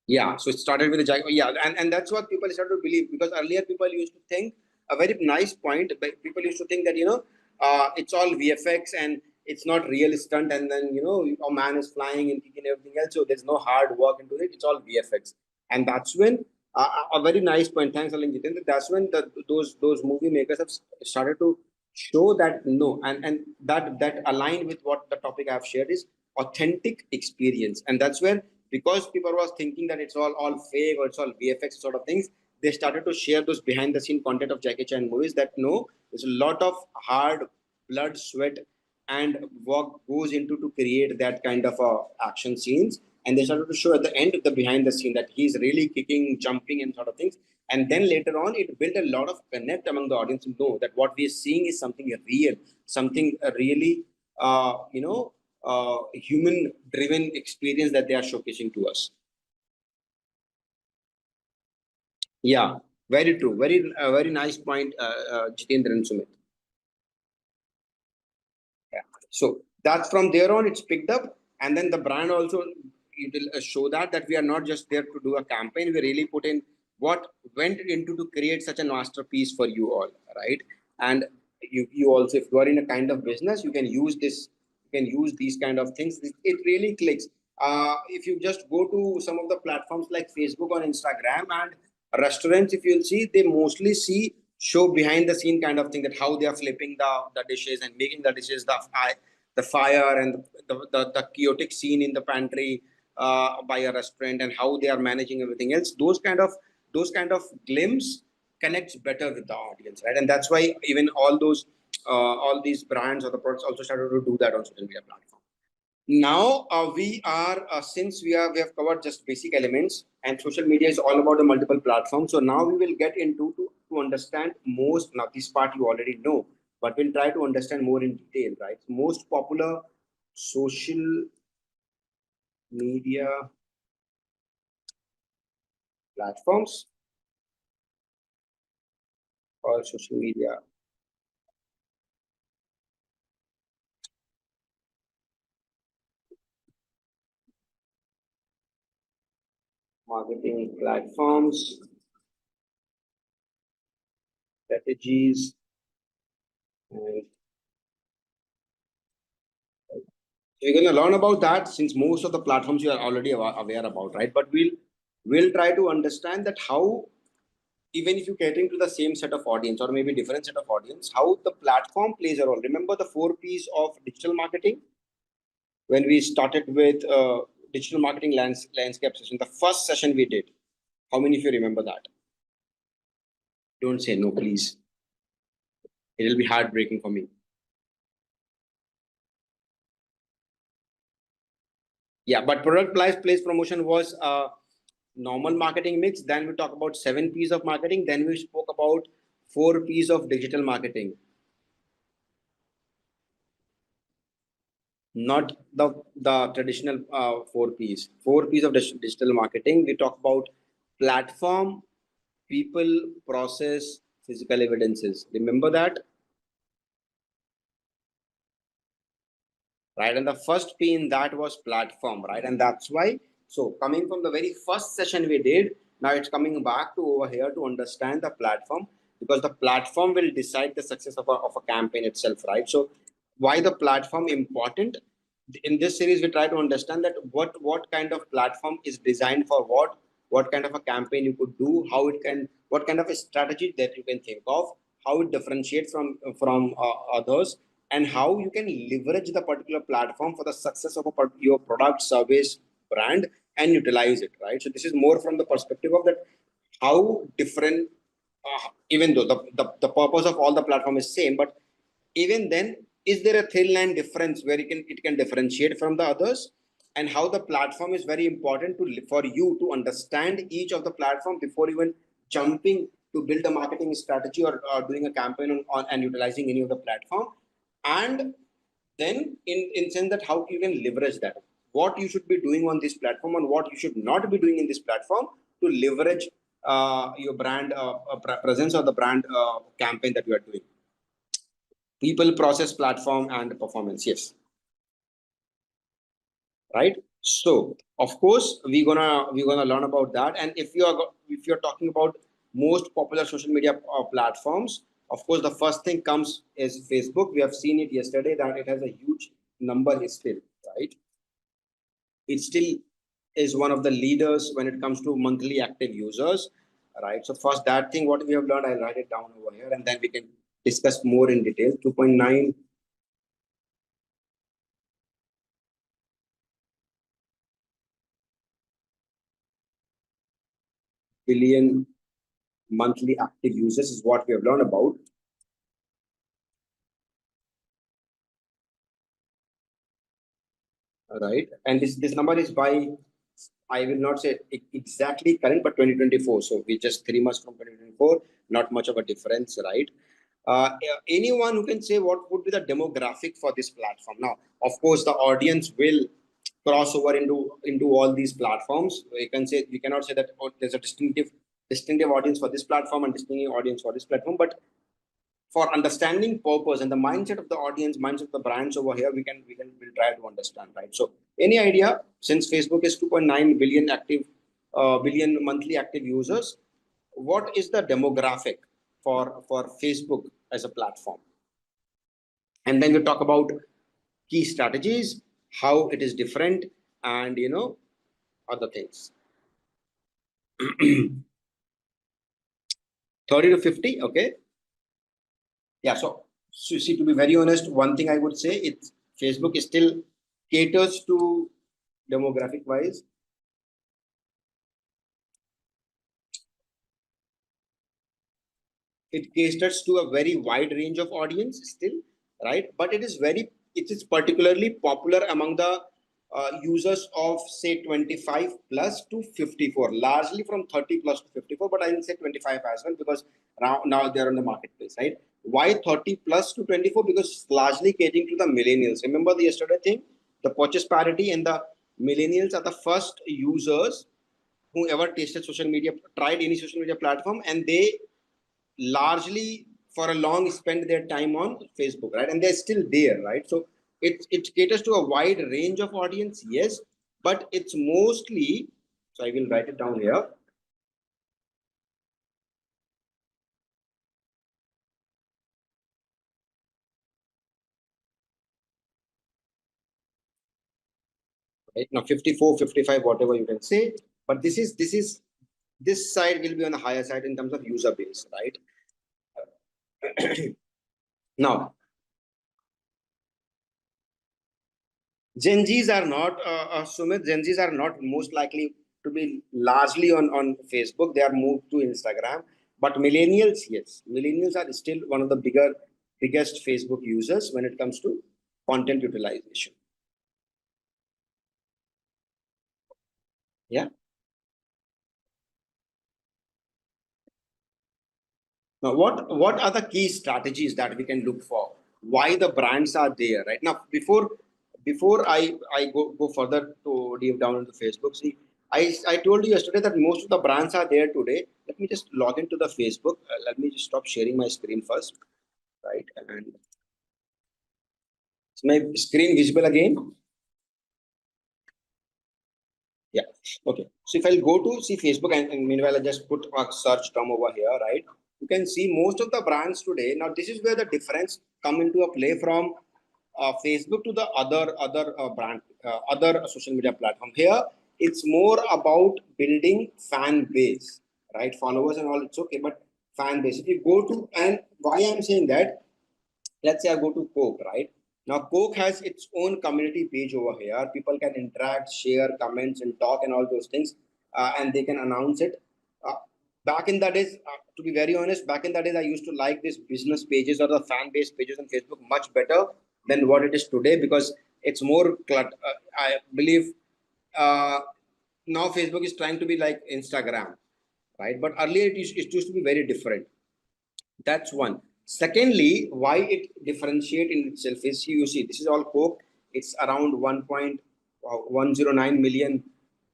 Yeah, so it started with a yeah, and that's what people started to believe, because earlier people used to think a very nice point. But people used to think that it's all VFX and it's not real stunt, and then a man is flying and kicking everything else, so there's no hard work into it. It's all VFX, and that's when a very nice point. Thanks, Alan Jitendra. That's when those movie makers have started to show that no, and that aligned with what the topic I've shared is authentic experience, and that's where, because people was thinking that it's all fake or it's all VFX sort of things, they started to share those behind the scene content of Jackie Chan movies, that no, there's a lot of hard blood, sweat, and work goes into to create that kind of action scenes. And they started to show at the end of the behind the scene that he's really kicking, jumping, and sort of things. And then later on, it built a lot of connect among the audience to know that what we are seeing is something real, something really, human driven experience that they are showcasing to us. Yeah. Very true. Very nice point, Jitendra and Sumit. Yeah. So that's from there on, it's picked up, and then the brand also, it will show that we are not just there to do a campaign. We really put in what went into to create such a masterpiece for you all, right? And you also, if you are in a kind of business, you can use this. You can use these kind of things. It really clicks. If you just go to some of the platforms like Facebook or Instagram and restaurants, if you'll see, they mostly show behind the scene kind of thing, that how they are flipping the dishes and making the dishes, the fire and the chaotic scene in the pantry by a restaurant, and how they are managing everything else. Those kind of glimpse connects better with the audience, right? And that's why even all these brands or the products also started to do that on social media platform. Now we are since we have covered just basic elements, and social media is all about the multiple platforms. So now we will get into to understand most. Now this part you already know, but we'll try to understand more in detail, right? Most popular social media platforms or social media marketing platforms, strategies, and we're going to learn about that, since most of the platforms you are already aware about, right? But we'll try to understand that how, even if you're catering to the same set of audience or maybe different set of audience, how the platform plays a role. Remember the 4 Ps of digital marketing when we started with digital marketing landscape session, the first session we did. How many of you remember that? Don't say no, please. It'll be heartbreaking for me. Yeah, but product place promotion was normal marketing mix. Then we talk about 7 Ps of marketing. Then we spoke about 4 Ps of digital marketing. Not the traditional 4 Ps. 4 Ps of digital marketing. We talk about platform, people, process, physical evidences. Remember that? Right, and the first P in that was platform, right? And that's why, so coming from the very first session we did, now it's coming back to over here to understand the platform, because the platform will decide the success of a campaign itself, right? So why the platform important? In this series we try to understand that what kind of platform is designed for what kind of a campaign you could do, how it can, what kind of a strategy that you can think of, how it differentiates from others, and how you can leverage the particular platform for the success of your product, service, brand, and utilize it, right? So this is more from the perspective of that, how different, even though the purpose of all the platform is same, but even then, is there a thin line difference where it can differentiate from the others, and how the platform is very important for you to understand each of the platform before even jumping to build a marketing strategy, or doing a campaign on and utilizing any of the platform. And then in sense that how you can leverage that, what you should be doing on this platform and what you should not be doing in this platform to leverage your brand presence or the brand campaign that you are doing. People, process, platform, and performance. Yes, right. So of course we're gonna learn about that. And if you're talking about most popular social media platforms, of course the first thing comes is Facebook. We have seen it yesterday that it has a huge number still, right? It still is one of the leaders when it comes to monthly active users, right? So first, that thing what we have learned, I'll write it down over here, and then we can discuss more in detail. 2.9 billion monthly active users is what we have learned about. Right, and this number is by, I will not say exactly current, but 2024. So we just 3 months from 2024, not much of a difference, right? Anyone who can say what would be the demographic for this platform? Now, of course, the audience will cross over into all these platforms. We cannot say that there's a distinctive audience for this platform and distinctive audience for this platform. But for understanding purpose and the mindset of the audience, mindset of the brands over here, we'll try to understand, right? So any idea, since Facebook is 2.9 billion active, billion monthly active users, what is the demographic for Facebook as a platform? And then we talk about key strategies, how it is different, and other things. 30 to 50, okay. Yeah, so see, to be very honest, one thing I would say, it's Facebook is still caters to demographic wise. It caters to a very wide range of audience still, right? But it is particularly popular among the users of say 25 plus to 54, largely from 30 plus to 54, but I will say 25 as well, because now they're on the marketplace, right? Why 30 plus to 24? Because it's largely catering to the millennials. Remember the yesterday thing, the purchase parity, and the millennials are the first users who ever tasted social media, tried any social media platform, and they largely for a long spend their time on Facebook, right? And they're still there, right? So it caters to a wide range of audience, yes, but it's mostly, so I will write it down here. Right now 54, 55, whatever you can say, but this side will be on the higher side in terms of user base, right? Now Gen Zs are not, Sumit, Gen Zs are not most likely to be largely on Facebook. They are moved to Instagram. But millennials, yes, millennials are still one of the biggest Facebook users when it comes to content utilization. Yeah. Now, what are the key strategies that we can look for? Why the brands are there, right? Now, before I go further to deep down into Facebook, see, I told you yesterday that most of the brands are there today. Let me just log into the Facebook. Let me just stop sharing my screen first, right? And is my screen visible again? Yeah. Okay. So if I'll go to see Facebook, and meanwhile I just put a search term over here, right? You can see most of the brands today. Now this is where the difference come into a play from Facebook to the other brand, other social media platform. Here it's more about building fan base, right? Followers and all, it's okay, but fan base. If you go to, and why I'm saying that, let's say I go to Coke, right? Now Coke has its own community page over here. People can interact, share, comments, and talk, and all those things, and they can announce it. Uh, Back in the days, to be very honest, back in the days, I used to like these business pages or the fan based pages on Facebook much better than what it is today, because it's more I believe now Facebook is trying to be like Instagram, right? But earlier it used to be very different. That's one. Secondly, why it differentiate in itself is, you see, this is all Coke. It's around 1.109 million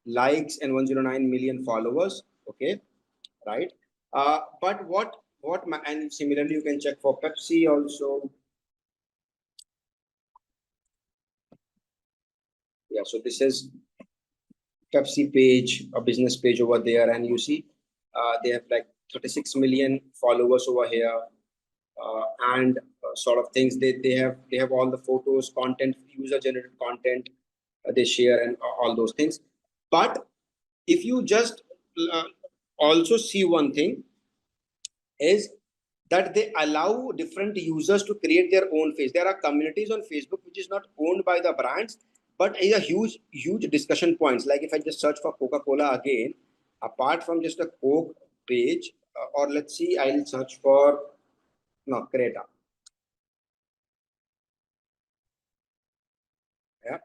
likes and 109 million followers. Okay, right? But and similarly, you can check for Pepsi also. Yeah, so this is Pepsi page, a business page over there, and you see, they have like 36 million followers over here. And sort of things, they have all the photos, content, user generated content, they share, and all those things. But if you just uh, also see one thing is that they allow different users to create their own page. There are communities on Facebook which is not owned by the brands, but is a huge discussion points. Like if I just search for Coca-Cola again, apart from just a Coke page, or let's see, I'll search for no Creta. Yeah.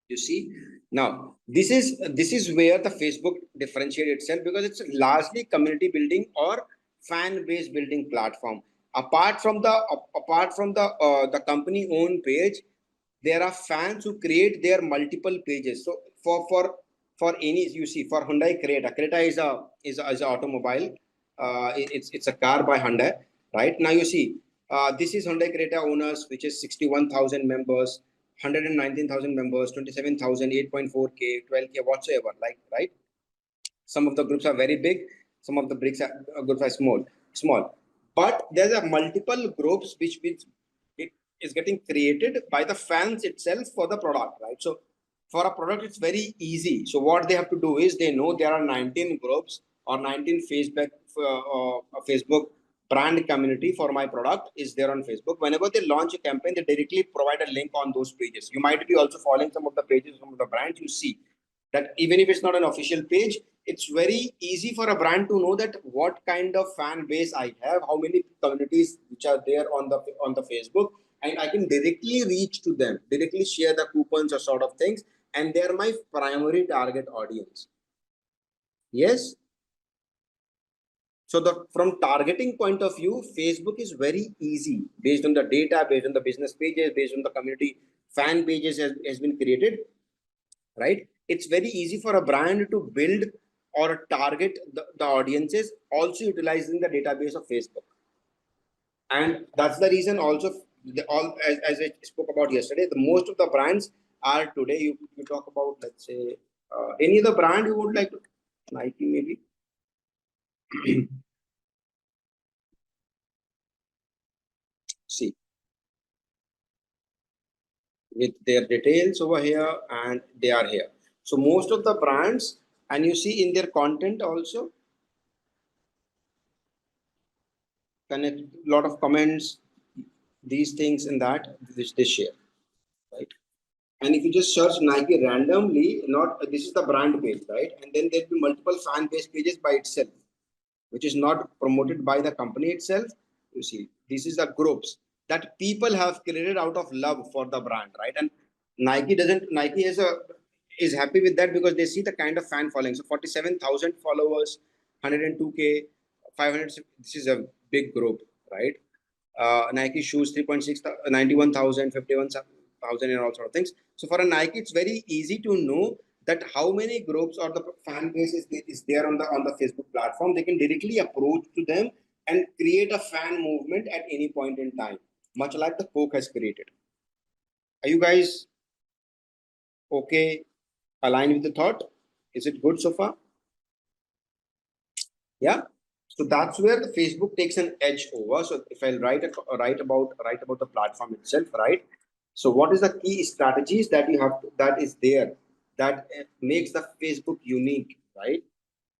You see, now this is where the Facebook differentiates itself, because it's largely community building or fan base building platform. Apart from the company owned page, there are fans who create their multiple pages. So for any, you see, for Hyundai Creta is a automobile. It's a car by Hyundai, right? Now you see, this is Hyundai Creta owners, which is 61,000 members, 119,000 members, 27,000, 8.4K, 12K, whatsoever, like, right? Some of the groups are very big, some of the groups are small. But there are multiple groups which it is getting created by the fans itself for the product, right? So for a product, it's very easy. So what they have to do is, they know there are 19 groups or 19 Facebook brand community for my product is there on Facebook. Whenever they launch a campaign, they directly provide a link on those pages. You might be also following some of the pages, some of the brands. You see that even if it's not an official page, it's very easy for a brand to know that what kind of fan base I have, how many communities which are there on the Facebook, and I can directly reach to them, directly share the coupons or sort of things, and they're my primary target audience. Yes. So from targeting point of view, Facebook is very easy based on the data, based on the business pages, based on the community fan pages has been created, right? It's very easy for a brand to build or target the audiences, also utilizing the database of Facebook. And that's the reason also, as I spoke about yesterday, the most of the brands are today, you talk about, let's say, any other brand you would like to, Nike maybe. See, with their details over here, and they are here. So most of the brands, and you see in their content also, connect a lot of comments, these things and that which they share, right? And if you just search Nike randomly, not this is the brand page, right? And then there'll be multiple fan base pages by itself, which is not promoted by the company itself. You see, this is the groups that people have created out of love for the brand, right? And Nike is happy with that because they see the kind of fan following. So 47,000 followers, 102K, 500. This is a big group, right? Nike shoes 3.6, 91,000, 51,000, and all sort of things. So for a Nike, it's very easy to know that how many groups or the fan base is there on the Facebook platform. They can directly approach to them and create a fan movement at any point in time, much like the Coke has created. Are you guys okay, aligned with the thought? Is it good so far? Yeah. So that's where the Facebook takes an edge over. So if I write about the platform itself, right? So what is the key strategies that you have that is there that makes the Facebook unique, right?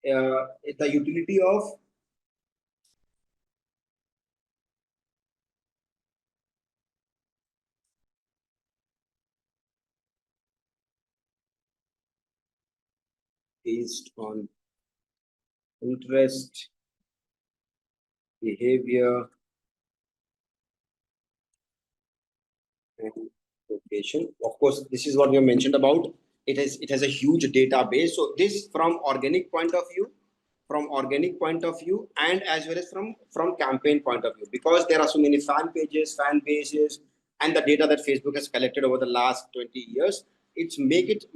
The utility of based on interest, behavior, and location. Of course, this is what we have mentioned about. It has a huge database. So this from organic point of view, and as well as from campaign point of view, because there are so many fan pages, fan bases, and the data that Facebook has collected over the last 20 years, it's make it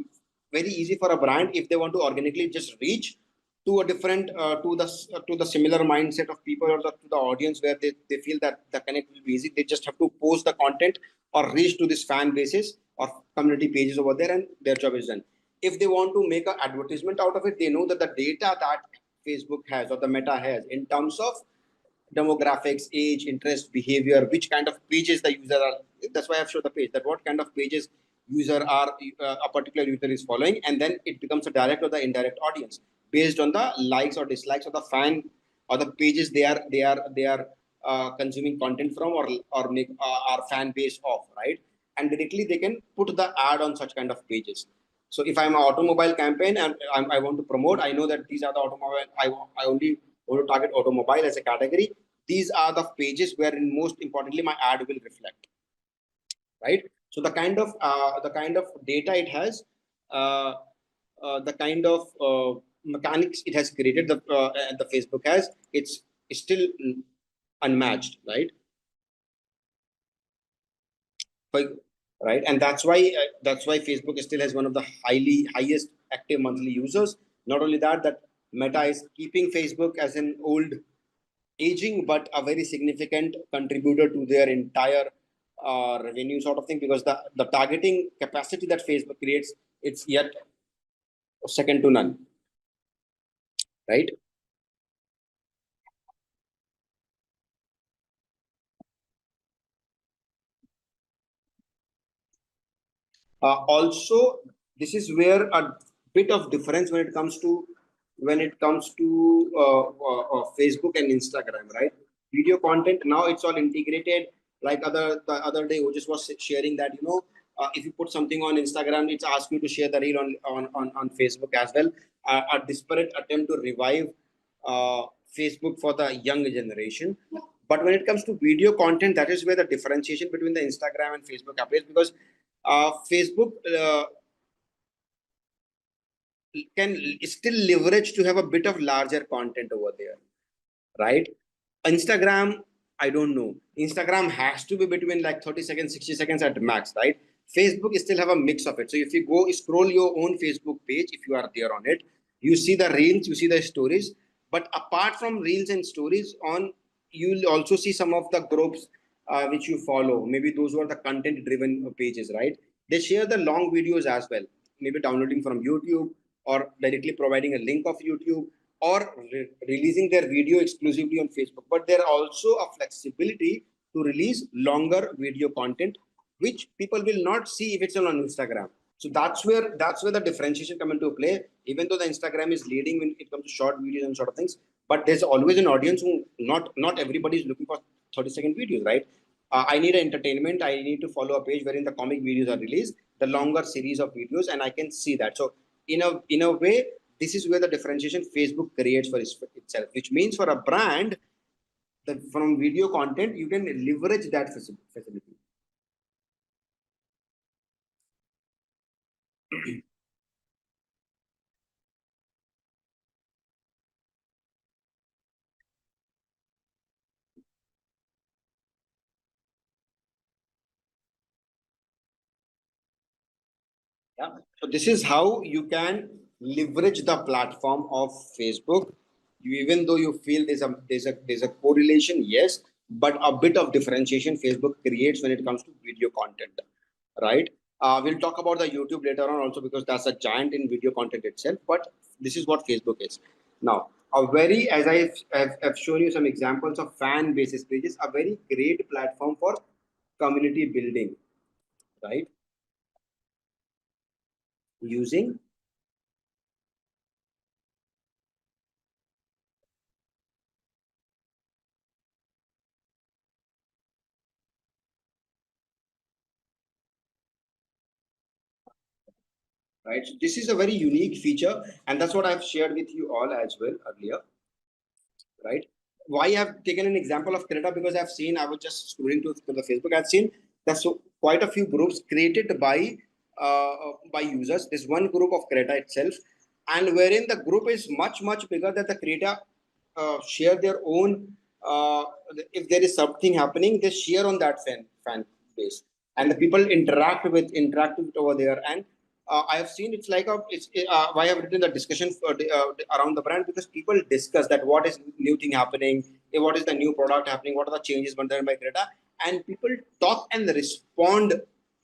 very easy for a brand if they want to organically just reach to a different to the similar mindset of people, or to the audience where they feel that the connect will be easy. They just have to post the content or reach to this fan bases or community pages over there, and their job is done. If they want to make an advertisement out of it, they know that the data that Facebook has or the Meta has in terms of demographics, age, interest, behavior, which kind of pages the user are. That's why I've showed the page, that what kind of pages user are a particular user is following, and then it becomes a direct or the indirect audience based on the likes or dislikes of the fan or the pages they are consuming content from, or make our fan base of, right? And directly they can put the ad on such kind of pages. So if I'm an automobile campaign and I want to promote, I know that these are the automobile. I only want to target automobile as a category. These are the pages wherein most importantly my ad will reflect, right? So the kind of data it has, uh, the kind of mechanics it has created, the Facebook has, it's still unmatched, right? For, right? And that's why Facebook still has one of the highest active monthly users. Not only that, that Meta is keeping Facebook as an old aging but a very significant contributor to their entire revenue sort of thing, because the targeting capacity that Facebook creates, it's yet second to none, right? Also, this is where a bit of difference when it comes to Facebook and Instagram, right? Video content now it's all integrated. Like the other day, Otis was sharing that if you put something on Instagram, it's asked you to share the reel on Facebook as well. A disparate attempt to revive Facebook for the young generation. But when it comes to video content, that is where the differentiation between the Instagram and Facebook appears, because Facebook can still leverage to have a bit of larger content over there, right? Instagram, I don't know. Instagram has to be between like 30 seconds, 60 seconds at max, right? Facebook still have a mix of it. So if you go scroll your own Facebook page, if you are there on it, you see the reels, you see the stories. But apart from reels and stories on, you'll also see some of the groups which you follow. Maybe those who are the content driven pages, right? They share the long videos as well, maybe downloading from YouTube or directly providing a link of YouTube, or releasing their video exclusively on Facebook. But there are also a flexibility to release longer video content, which people will not see if it's on Instagram. So that's where the differentiation come into play. Even though the Instagram is leading when it comes to short videos and sort of things, but there's always an audience who not everybody is looking for 30-second videos, right? I need entertainment. I need to follow a page wherein the comic videos are released, the longer series of videos, and I can see that. So in a way, this is where the differentiation Facebook creates for itself, which means for a brand, from video content, you can leverage that facility. Yeah. So this is how you can leverage the platform of Facebook. Even though you feel there's a correlation, yes, but a bit of differentiation Facebook creates when it comes to video content, right? We'll talk about the YouTube later on also, because that's a giant in video content itself. But this is what Facebook is now. A very, as I've shown you some examples of fan basis pages, a very great platform for community building, right? Using, right? So this is a very unique feature, and that's what I've shared with you all as well earlier, right? Why I've taken an example of Creta, because I've seen, I was just scrolling to the Facebook, I've seen that so quite a few groups created by users. There's one group of Creta itself, and wherein the group is much bigger than the Creta share their own. If there is something happening, they share on that fan base, and the people interact with over there. And I have seen it's like why I've written the discussion around the brand, because people discuss that what is new thing happening, what is the new product happening, what are the changes done by Greta, and people talk and respond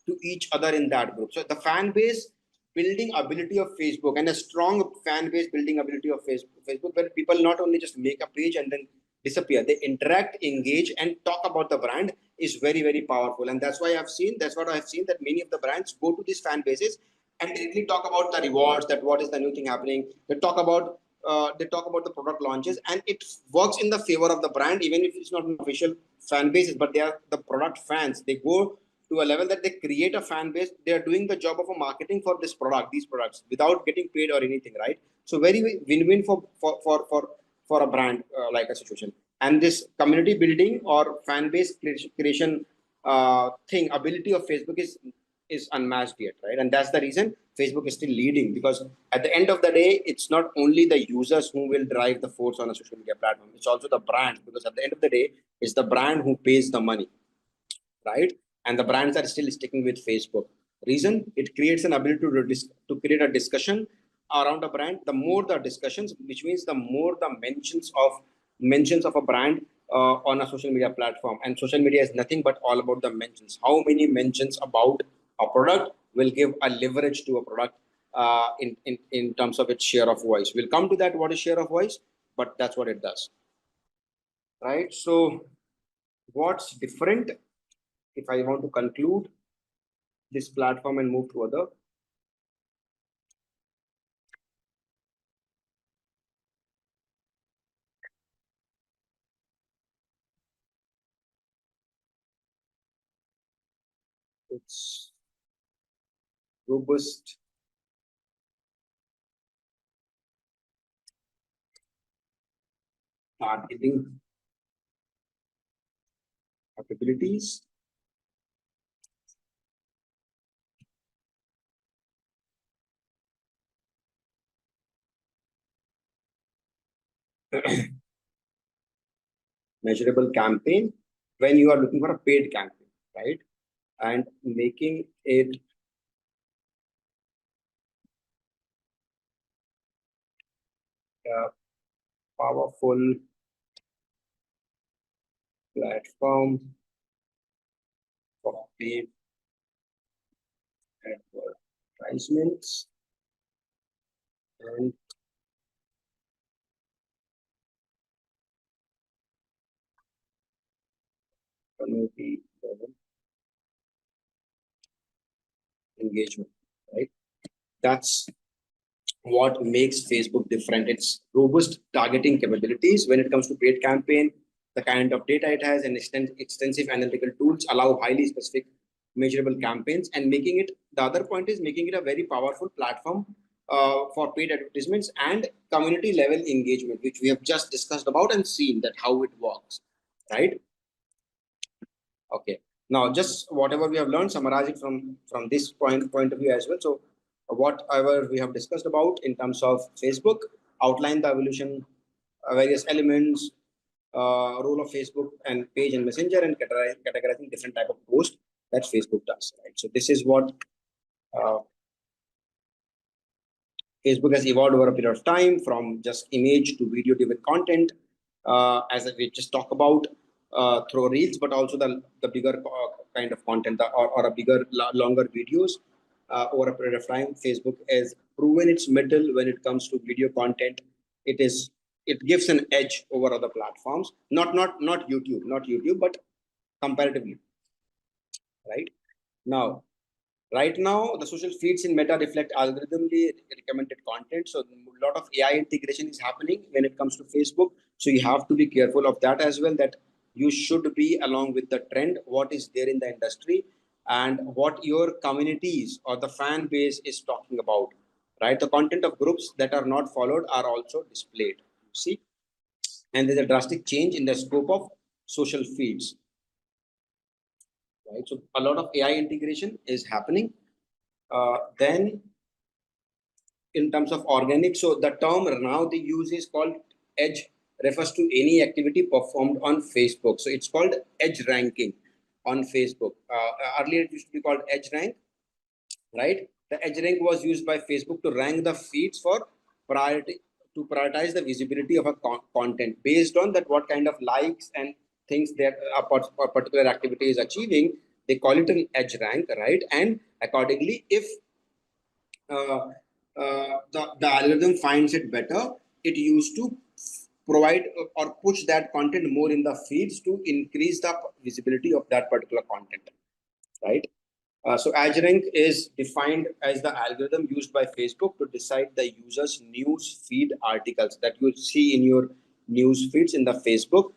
to each other in that group. So the fan base building ability of Facebook, and a strong fan base building ability of Facebook, where people not only just make a page and then disappear, they interact, engage, and talk about the brand, is very powerful. And that's what I've seen, that many of the brands go to these fan bases and directly talk about the rewards, that what is the new thing happening. They talk about the product launches, and it works in the favor of the brand, even if it's not an official fan basis, but they are the product fans. They go to a level that they create a fan base. They are doing the job of a marketing for these products without getting paid or anything, right? So very win-win for a brand, like a situation. And this community building or fan base creation thing ability of Facebook is unmatched yet, right? And that's the reason Facebook is still leading, because at the end of the day, it's not only the users who will drive the force on a social media platform, it's also the brand, because at the end of the day, it's the brand who pays the money, right? and the brands are still sticking with Facebook. Reason, it creates an ability to create a discussion around a brand. The more the discussions, which means the more the mentions of a brand on a social media platform. And social media is nothing but all about the mentions. How many mentions about a product will give a leverage to a product in terms of its share of voice. We'll come to that, what is share of voice, but that's what it does. Right? So what's different, if I want to conclude this platform and move to other? It's robust targeting capabilities, measurable campaign when you are looking for a paid campaign, right? And making it a powerful platform for paid advertisements and community level engagement, right? That's what makes Facebook different. It's robust targeting capabilities when it comes to paid campaign. The kind of data it has and extensive analytical tools allow highly specific measurable campaigns, and making it, the other point is making it a very powerful platform for paid advertisements and community level engagement, which we have just discussed about and seen that how it works, right? Okay. Now, just whatever we have learned, summarize it from this point of view as well. So, whatever we have discussed about in terms of Facebook, outline the evolution, various elements, role of Facebook and page and messenger, and categorizing different type of posts that Facebook does. Right. So, this is what uh, Facebook has evolved over a period of time from just image to video-driven content, as we just talk about through reels, but also the bigger kind of content or a bigger, longer videos over a period of time. Facebook has proven its mettle when it comes to video content. It gives an edge over other platforms, not YouTube, but comparatively, right? Now, right now, the social feeds in Meta reflect algorithmically recommended content. So a lot of AI integration is happening when it comes to Facebook. So you have to be careful of that as well, that you should be along with the trend, what is there in the industry and what your communities or the fan base is talking about, right? The content of groups that are not followed are also displayed, you see? And there's a drastic change in the scope of social feeds, right? So a lot of AI integration is happening. Then in terms of organic, so the term now they use is called edge, refers to any activity performed on Facebook. So it's called edge ranking on Facebook. Earlier it used to be called edge rank, right? The edge rank was used by Facebook to rank the feeds for priority, to prioritize the visibility of a content based on that what kind of likes and things that a particular activity is achieving. They call it an edge rank, right? And accordingly, if the algorithm finds it better, it used to provide or push that content more in the feeds to increase the visibility of that particular content, right? So EdgeRank is defined as the algorithm used by Facebook to decide the user's news feed articles that you see in your news feeds in the Facebook.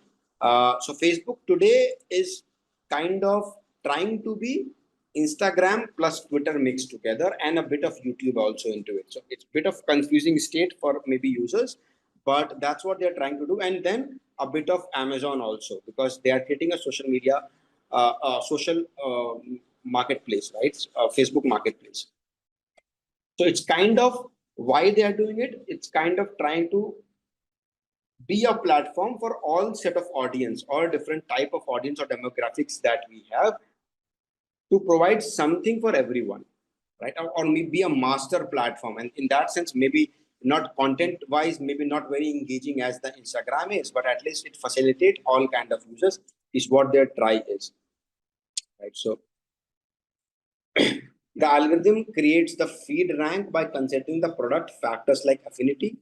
So Facebook today is kind of trying to be Instagram plus Twitter mixed together and a bit of YouTube also into it. So it's a bit of confusing state for maybe users, but that's what they're trying to do. And then a bit of Amazon also, because they are creating a social media, social marketplace, right? Facebook marketplace. So it's kind of why they are doing it. It's kind of trying to be a platform for all set of audience, all different type of audience or demographics that we have. to provide something for everyone, right? Or maybe a master platform. And in that sense, maybe not content wise, maybe not very engaging as the Instagram is, but at least it facilitates all kind of users is what their try is, right? So the algorithm creates the feed rank by considering the product factors like affinity,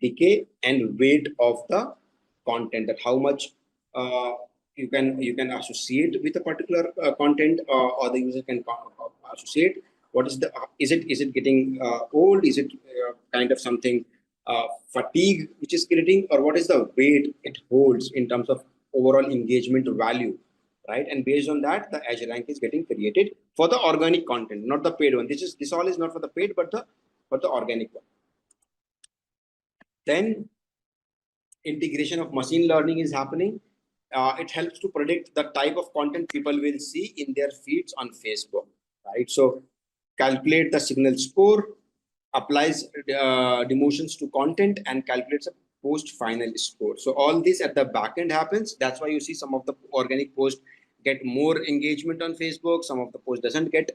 decay, and weight of the content. That how much you can associate with a particular content, or the user can associate. What is the is it getting old? Is it kind of something fatigue which is creating, or what is the weight it holds in terms of overall engagement value? Right, and based on that, the edge rank is getting created for the organic content, not the paid one. This all is not for the paid, but the organic one. Then integration of machine learning is happening. It helps to predict the type of content people will see in their feeds on Facebook, right? So calculate the signal score, applies demotions to content, and calculates a post final score. So all this at the back end happens. That's why you see some of the organic posts get more engagement on Facebook. Some of the posts doesn't get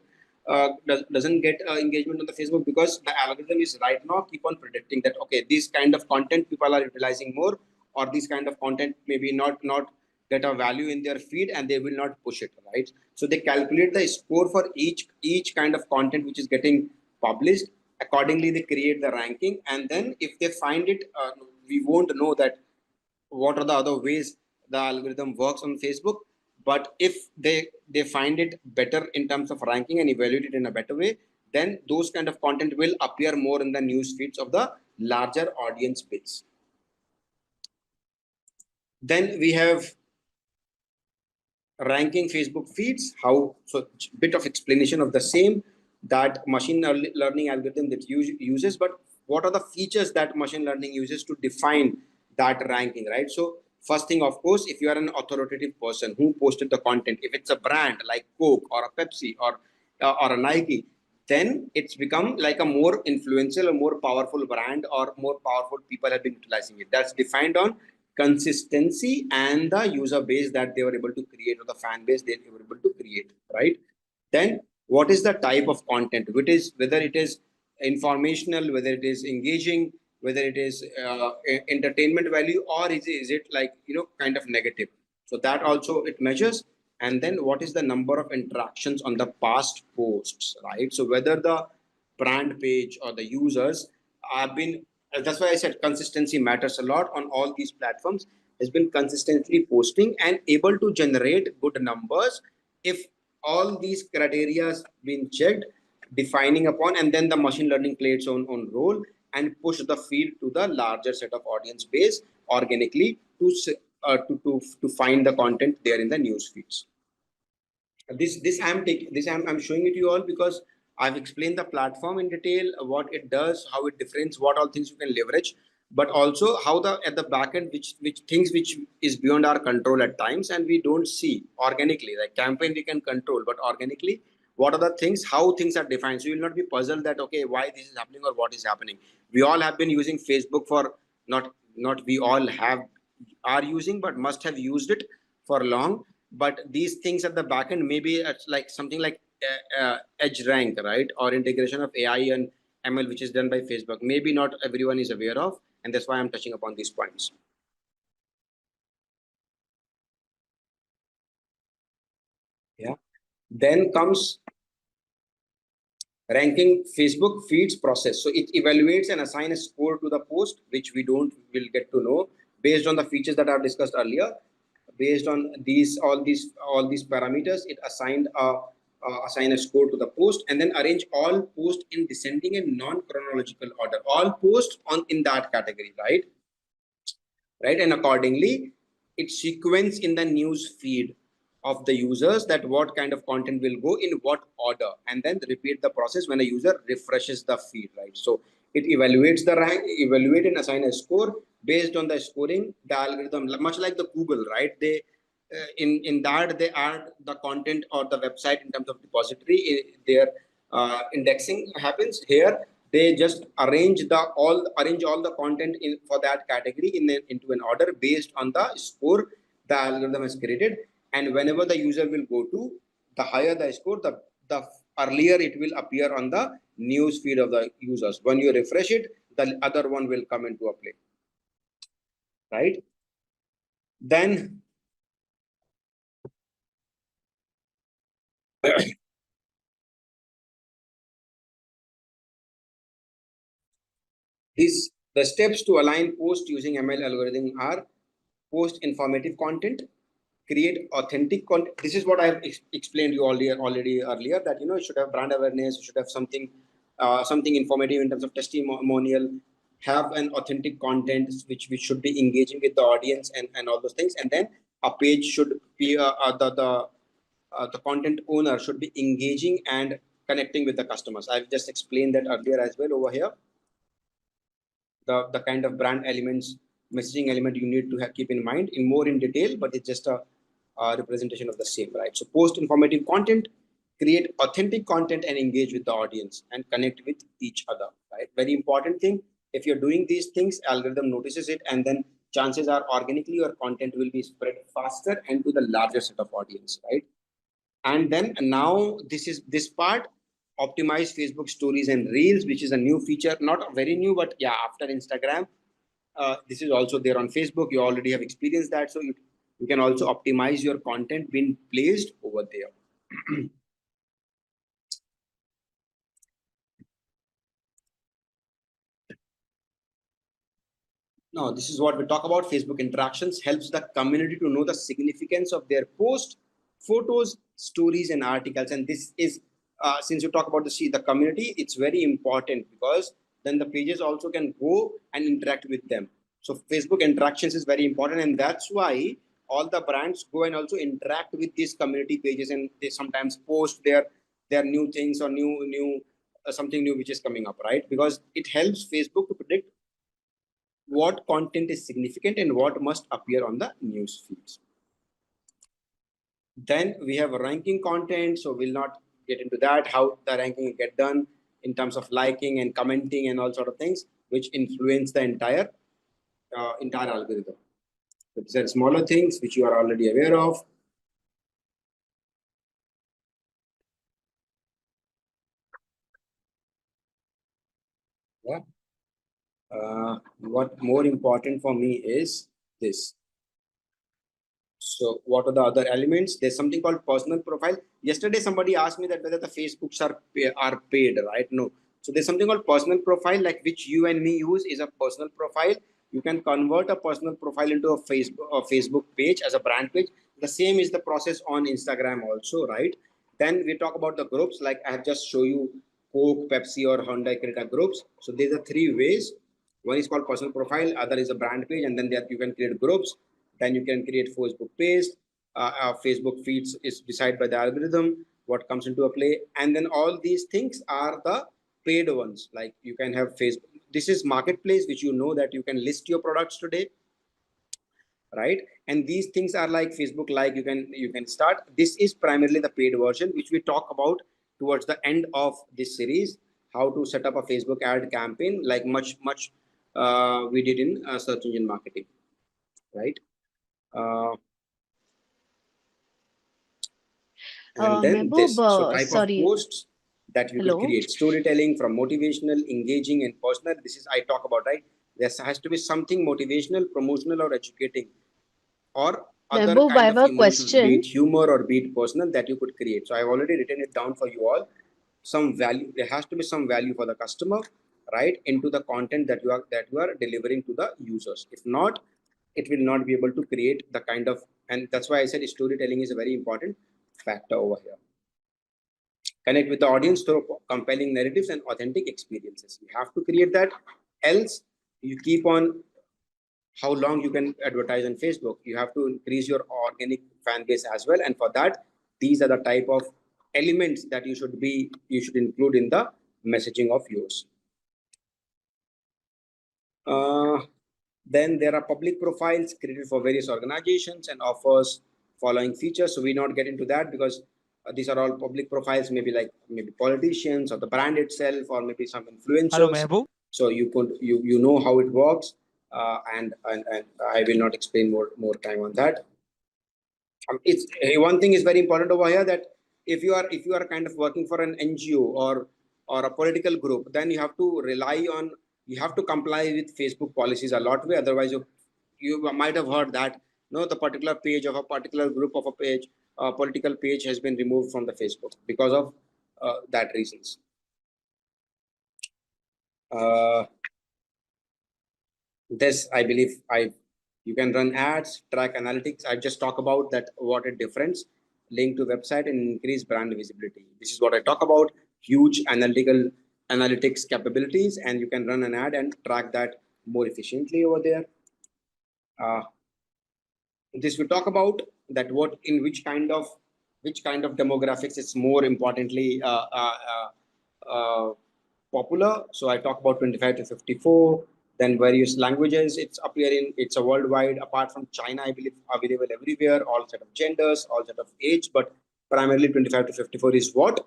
engagement on the Facebook, because the algorithm is right now keep on predicting that okay, this kind of content people are utilizing more, or this kind of content maybe not get a value in their feed, and they will not push it, right? So they calculate the score for each kind of content which is getting published. Accordingly, they create the ranking, and then if they find it, we won't know that what are the other ways the algorithm works on Facebook. But if they find it better in terms of ranking and evaluate it in a better way, then those kind of content will appear more in the news feeds of the larger audience base. Then we have ranking Facebook feeds. How? So bit of explanation of the same, that machine learning algorithm that uses, but what are the features that machine learning uses to define that ranking, right? So first thing, of course, if you are an authoritative person who posted the content, if it's a brand like Coke or a Pepsi or a Nike, then it's become like a more influential or more powerful brand, or more powerful people have been utilizing it. That's defined on consistency and the user base that they were able to create, or the fan base they were able to create, right? Then what is the type of content, whether it is informational, whether it is engaging, whether it is entertainment value, or is it like kind of negative. So that also it measures. And then what is the number of interactions on the past posts, right? So whether the brand page or the users have been, that's why I said consistency matters a lot on all these platforms, has been consistently posting and able to generate good numbers. If all these criteria been checked, defining upon, and then the machine learning play its own role and push the feed to the larger set of audience base organically to find the content there in the news feeds. I'm showing it to you all because I've explained the platform in detail, what it does, how it differentiates, what all things you can leverage, but also how the at the back end, which things which is beyond our control at times, and we don't see organically. Like campaign we can control, but organically, what are the things, how things are defined. So you will not be puzzled that okay, why this is happening or what is happening. We all have been using Facebook for not we all have are using, but must have used it for long. But these things at the back end, maybe it's like something like edge rank, right? Or integration of AI and ML, which is done by Facebook. Maybe not everyone is aware of, and that's why I'm touching upon these points. Yeah. Then comes ranking Facebook feeds process. So it evaluates and assigns a score to the post, which will get to know based on the features that I've discussed earlier. Based on all these parameters, it assign a score to the post, and then arrange all posts in descending and non-chronological order. All posts in that category, right? And accordingly, it sequence in the news feed of the users that what kind of content will go in what order, and then repeat the process when a user refreshes the feed, right? So it evaluates the rank, evaluate and assign a score based on the scoring. The algorithm, much like the Google, right? They in that they add the content or the website in terms of depository. Their indexing happens here. They just arrange all the content for that category into an order based on the score the algorithm has created. And whenever the user will go to the higher the score, the earlier it will appear on the news feed of the users. When you refresh it, the other one will come into a play, right? Then the steps to align post using ML algorithm are: post informative content, create authentic content. This is what I have explained to you already earlier, that you should have brand awareness, you should have something informative in terms of testimonial, have an authentic content which should be engaging with the audience and all those things. And then a page should be the content owner should be engaging and connecting with the customers. I've just explained that earlier as well over here. The kind of brand elements, messaging element you need to keep in mind in more in detail, but it's just a representation of the same, right? So post informative content, create authentic content, and engage with the audience and connect with each other, right? Very important thing. If you're doing these things, algorithm notices it, and then chances are organically your content will be spread faster and to the larger set of audience, right? And then now this part, optimize Facebook stories and reels, which is a new feature, not very new, but yeah, after Instagram, this is also there on Facebook. You already have experienced that, so you can also optimize your content being placed over there. Now, this is what we talk about. Facebook interactions helps the community to know the significance of their post, photos, stories, and articles. And this is, since you talk about the community, it's very important, because then the pages also can go and interact with them. So Facebook interactions is very important, and that's why all the brands go and also interact with these community pages, and they sometimes post their new things or new something new which is coming up, right? Because it helps Facebook to predict what content is significant and what must appear on the news feeds. Then we have ranking content, so we'll not get into that, how the ranking get done in terms of liking and commenting and all sort of things, which influence the entire algorithm. So these are smaller things which you are already aware of. Yeah. What more important for me is this. So what are the other elements? There's something called personal profile. Yesterday, somebody asked me that whether the Facebooks are paid, right? No. So there's something called personal profile, like which you and me use is a personal profile. You can convert a personal profile into a Facebook page as a brand page. The same is the process on Instagram also, right? Then we talk about the groups, like I have just shown you Coke, Pepsi, or Hyundai Creta groups. So there's are three ways. One is called personal profile, other is a brand page, and then there you can create groups. Then you can create Facebook page. Facebook feeds is decided by the algorithm what comes into a play, and then all these things are the paid ones. Like you can have Facebook. This is marketplace, which you know that you can list your products today, right? And these things are like Facebook, like you can start. This is primarily the paid version, which we talk about towards the end of this series, how to set up a Facebook ad campaign, like much we did in search engine marketing, right? And then Mehboob, this, so type of sorry. posts that you could Hello. create: storytelling, from motivational, engaging, and personal. This is I talk about, right? There has to be something motivational, promotional, or educating, or other Mehboob, I kind have of a emotional, be question. it humor or be it personal, that you could create. So I've already written it down for you all. Some value, there has to be some value for the customer, right, into the content that you are delivering to the users. If not, it will not be able to create the kind of, and that's why I said storytelling is a very important factor over here. Connect with the audience through compelling narratives and authentic experiences. You have to create that, else you keep on. How long you can advertise on Facebook? You have to increase your organic fan base as well, and for that, these are the type of elements that you should include in the messaging of yours. Then there are public profiles created for various organizations and offers following features. So we not get into that, because these are all public profiles, maybe politicians or the brand itself, or maybe some influencers. Hello, Mehboob. So you know how it works, and I will not explain more time on that. It's one thing is very important over here, that if you are kind of working for an NGO or a political group, then you have to you have to comply with Facebook policies a lot way. Otherwise, you might have heard that the particular page of a particular group of a political page has been removed from the Facebook because of that reasons. This, I believe, you can run ads, track analytics. I just talk about that, what a difference, link to website and increase brand visibility. This is what I talk about, huge analytics capabilities, and you can run an ad and track that more efficiently over there. This we talk about that what in which kind of demographics is more importantly popular. So I talk about 25 to 54. Then various languages it's appearing. It's a worldwide. Apart from China, I believe available everywhere. All set of genders, all set of age, but primarily 25 to 54 is what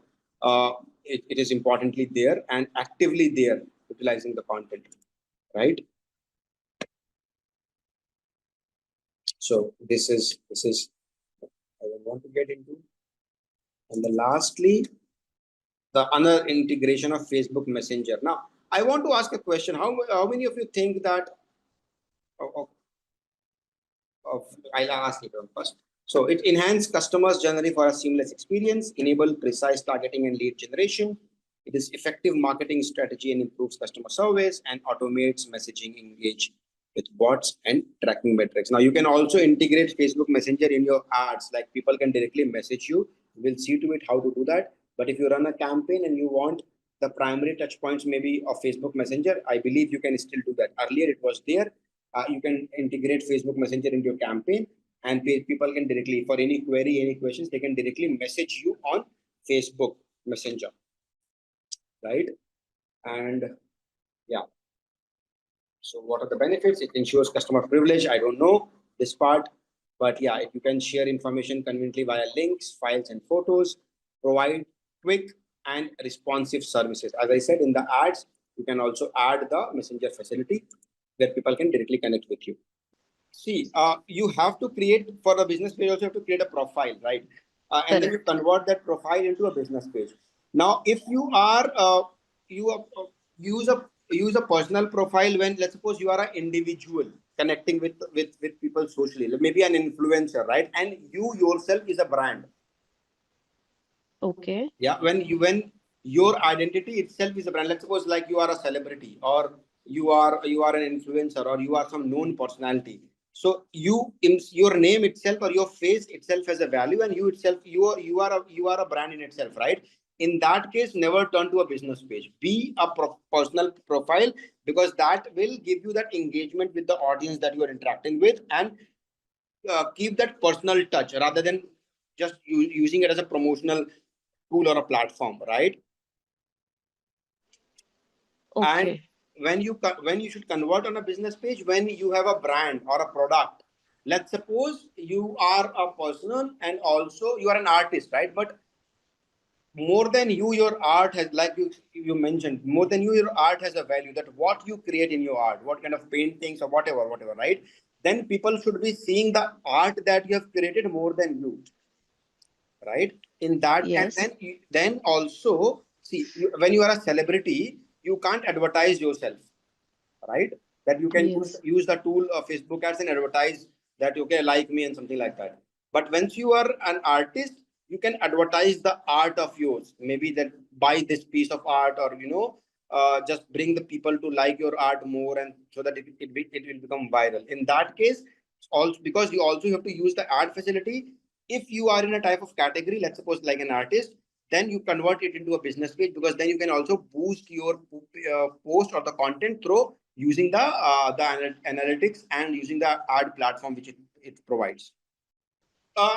it is importantly there and actively there utilizing the content, right? So this is I want to get into. And then lastly, the another integration of Facebook Messenger. Now, I want to ask a question. How many of you think that I'll ask it first. So it enhances customers journey for a seamless experience, enable precise targeting and lead generation. It is effective marketing strategy and improves customer service and automates messaging engage with bots and tracking metrics. Now you can also integrate Facebook Messenger in your ads, like people can directly message you. We'll see to it how to do that. But if you run a campaign and you want the primary touch points maybe of Facebook Messenger, I believe you can still do that. Earlier it was there. You can integrate Facebook Messenger into your campaign, and people can directly, for any query, any questions, they can directly message you on Facebook Messenger, right? And yeah. So what are the benefits? It ensures customer privilege. I don't know this part, but yeah, if you can share information conveniently via links, files, and photos, provide quick and responsive services. As I said in the ads, you can also add the messenger facility where people can directly connect with you. See, you have to create for a business page, also have to create a profile, right? And then you convert that profile into a business page. Now, if you are use a personal profile when, let's suppose you are an individual connecting with people socially, maybe an influencer, right? And you yourself is a brand. Okay. Yeah, when your identity itself is a brand. Let's suppose like you are a celebrity, or you are an influencer, or you are some known personality. So your name itself or your face itself has a value, and you itself you are a brand in itself, right? In that case, never turn to a business page. Be a personal profile, because that will give you that engagement with the audience that you are interacting with, and keep that personal touch rather than just using it as a promotional tool or a platform, right? Okay. And when you should convert on a business page, when you have a brand or a product. Let's suppose you are a person and also you are an artist, right? But more than you, your art has, like you mentioned, more than you, your art has a value, that what you create in your art, what kind of paintings or whatever, right? Then people should be seeing the art that you have created more than you, right? In that, Yes. and then also see, when you are a celebrity, you can't advertise yourself, right? That you can Yes. use the tool of Facebook ads and advertise that, okay, like me and something like that. But once you are an artist, you can advertise the art of yours, maybe that buy this piece of art, or just bring the people to like your art more, and so that it will become viral. In that case, also because you also have to use the ad facility. If you are in a type of category, let's suppose like an artist, then you convert it into a business page, because then you can also boost your post or the content through using the analytics and using the ad platform which it provides.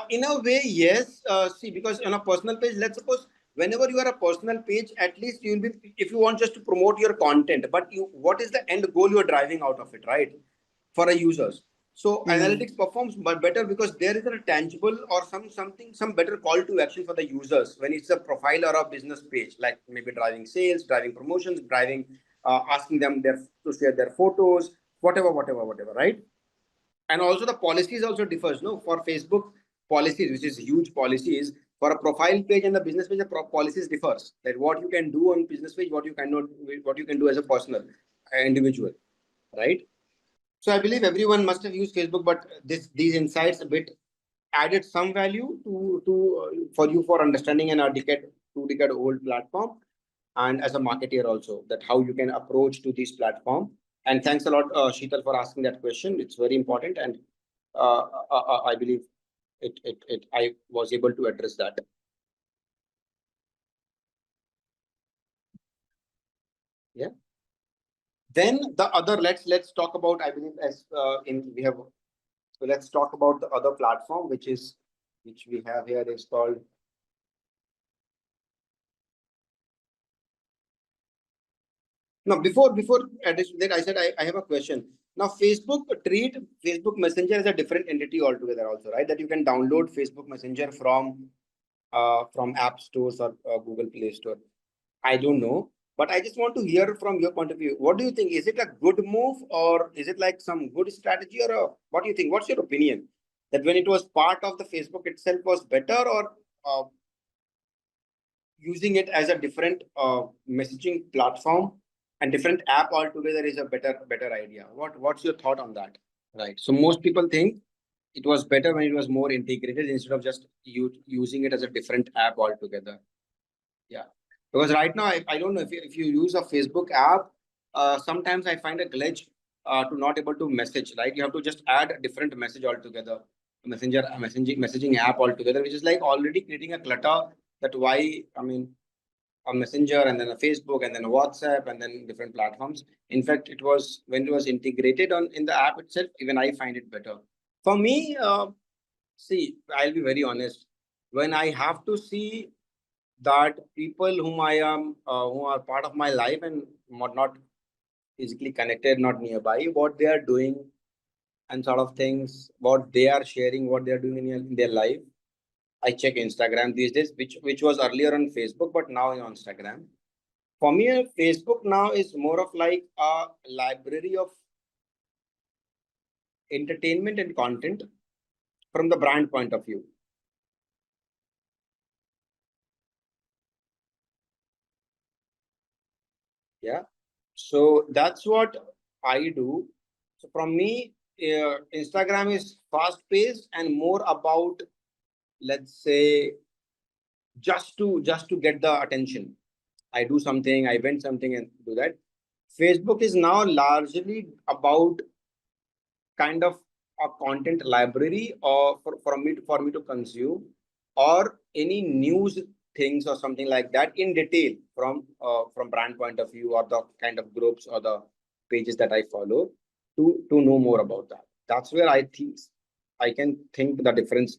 In a way, yes. See, because on a personal page, let's suppose whenever you are a personal page, at least you will be, if you want just to promote your content, but what is the end goal you are driving out of it, right? For a users. So analytics performs but better because there is a tangible or some better call to action for the users when it's a profile or a business page, like maybe driving sales, driving promotions, driving asking them to share their photos, whatever, right? And also the policies also differs, no? For Facebook policies, which is huge policies, For a profile page and the business page, the policies differs. That what you can do on business page, what you cannot, what you can do as a personal individual, right? So I believe everyone must have used Facebook, but these insights a bit added some value to for you for understanding an 2 decade old platform, and as a marketer also, that how you can approach to this platform. And thanks a lot, Sheetal, for asking that question. It's very important, and I believe I was able to address that. Yeah. Then the other, let's talk about, I believe, as in we have, so let's talk about the other platform, which we have here is called. Now, before addition that, I said I have a question. Now, treat Facebook Messenger as a different entity altogether, also, right? That you can download Facebook Messenger from App Stores or Google Play Store. I don't know, but I just want to hear from your point of view. What do you think? Is it a good move, or is it like some good strategy, or what do you think? What's your opinion? That when it was part of the Facebook itself was better, or using it as a different messaging platform and different app altogether is a better idea? What's your thought on that? Right. So most people think it was better when it was more integrated instead of just using it as a different app altogether. Yeah. Because right now, I don't know if you use a Facebook app, sometimes I find a glitch to not able to message, right? You have to just add a different message altogether, a messaging app altogether, which is like already creating a clutter. That why, I mean, a messenger and then a Facebook and then a WhatsApp and then different platforms. In fact, it was when it was integrated in the app itself, even I find it better. For me, see, I'll be very honest. When I have to see that people who are part of my life and not physically connected, not nearby, what they are doing and sort of things, what they are sharing, what they are doing in their life, I check Instagram these days, which was earlier on Facebook, but now on Instagram. For me, Facebook now is more of like a library of entertainment and content from the brand point of view. Yeah. So that's what I do. So from me, Instagram is fast paced and more about, let's say, just to get the attention. I do something, I vent something and do that. Facebook is now largely about kind of a content library or for me to consume, or any news things or something like that in detail from brand point of view, or the kind of groups or the pages that I follow to know more about that. That's where I can think the difference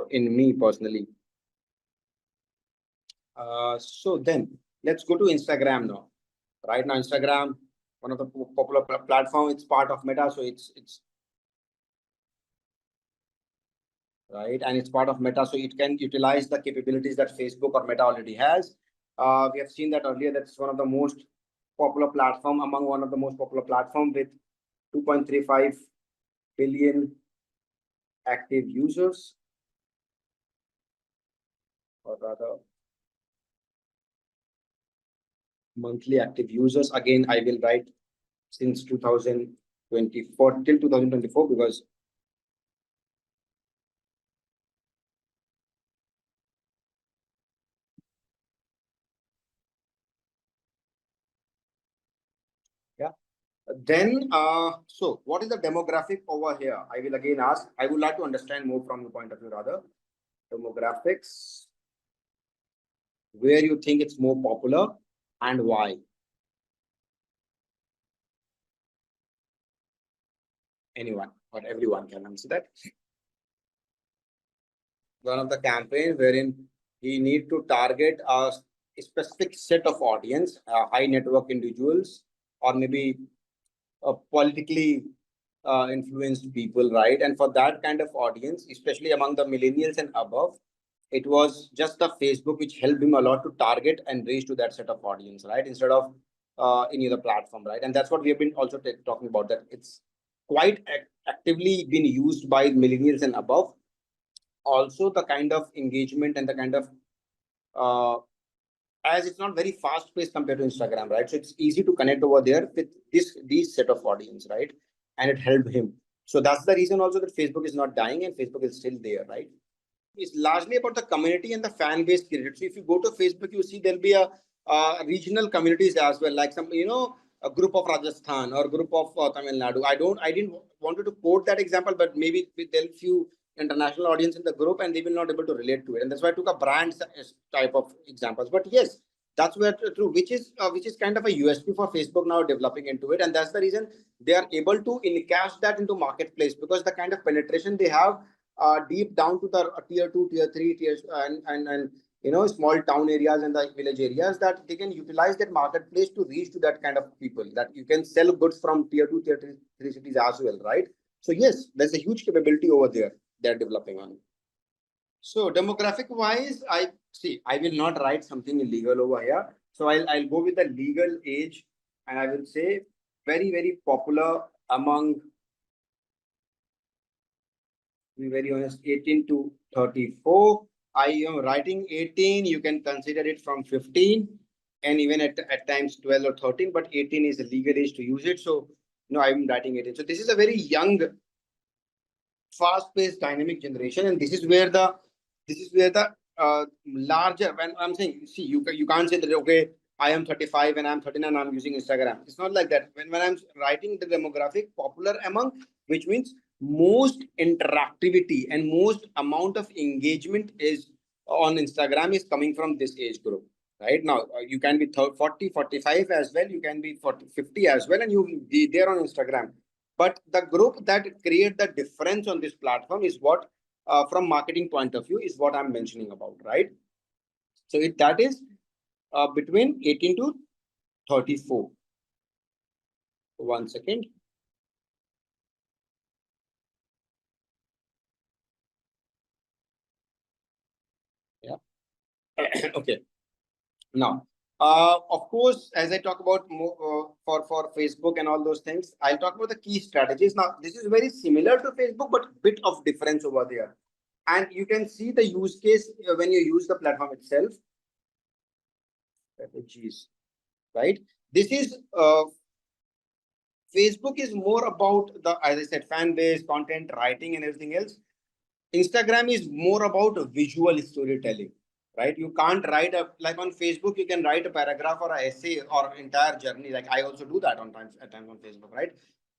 in me personally. So then let's go to Instagram now. Right now, Instagram, one of the popular platform, it's part of Meta, so it's right, and it's part of Meta, so it can utilize the capabilities that Facebook or Meta already has. We have seen that earlier. That's one of the most popular platform among one of the most popular platform with 2.35 billion active users, or rather monthly active users. Again, I will write since 2024 till 2024 because yeah. Then, so what is the demographic over here? I will again ask. I would like to understand more from your point of view, rather. Demographics, where you think it's more popular and why? Anyone or everyone can answer that. One of the campaign wherein we need to target a specific set of audience, high network individuals, or maybe politically influenced people, right? And for that kind of audience, especially among the millennials and above, it was just the Facebook which helped him a lot to target and reach to that set of audience, right? Instead of any other platform, right? And that's what we have been also talking about, that it's quite actively been used by millennials and above. also the kind of engagement and the kind of as it's not very fast paced compared to Instagram, right? So it's easy to connect over there with these set of audience, right? And it helped him. So that's the reason also that Facebook is not dying and Facebook is still there, right? It's largely about the community and the fan base created. So if you go to Facebook, you see there'll be a regional communities as well, like some, a group of Rajasthan or group of Tamil Nadu. I didn't wanted to quote that example, but maybe there'll few international audience in the group and they will not able to relate to it. And that's why I took a brand type of examples. But yes, that's where true, which is kind of a USP for Facebook now developing into it. And that's the reason they are able to encash that into marketplace, because the kind of penetration they have deep down to the tier 2, tier 3, tiers and small town areas and the village areas, that they can utilize that marketplace to reach to that kind of people, that you can sell goods from tier 2, tier 3 cities as well, right? So yes, there's a huge capability over there they're developing on. So demographic wise, I will not write something illegal over here. So I'll go with the legal age, and I will say very, very popular among, to be very honest, 18 to 34. I am writing 18. You can consider it from 15 and even at times 12 or 13, but 18 is the legal age to use it. So, I'm writing 18. So this is a very young, fast-paced, dynamic generation, and this is where the larger. When I'm saying, see, you can't say that okay, I am 35 and I'm 13 and I'm using Instagram. It's not like that. When I'm writing the demographic popular among, which means most interactivity and most amount of engagement is on Instagram is coming from this age group. Right now, you can be 40, 45 as well. You can be 40, 50 as well, and you be there on Instagram. But the group that create the difference on this platform is what, from marketing point of view, is what I'm mentioning about, right? So that is between 18 to 34. 1 second. Yeah. Okay. Now, of course, as I talk about more, for Facebook and all those things, I'll talk about the key strategies. Now, this is very similar to Facebook, but bit of difference over there. And you can see the use case when you use the platform itself. Strategies, right? This is Facebook is more about the, as I said, fan base, content, writing, and everything else. Instagram is more about visual storytelling, right? You can't write like on Facebook, you can write a paragraph or an essay or entire journey. Like I also do that at times on Facebook, right?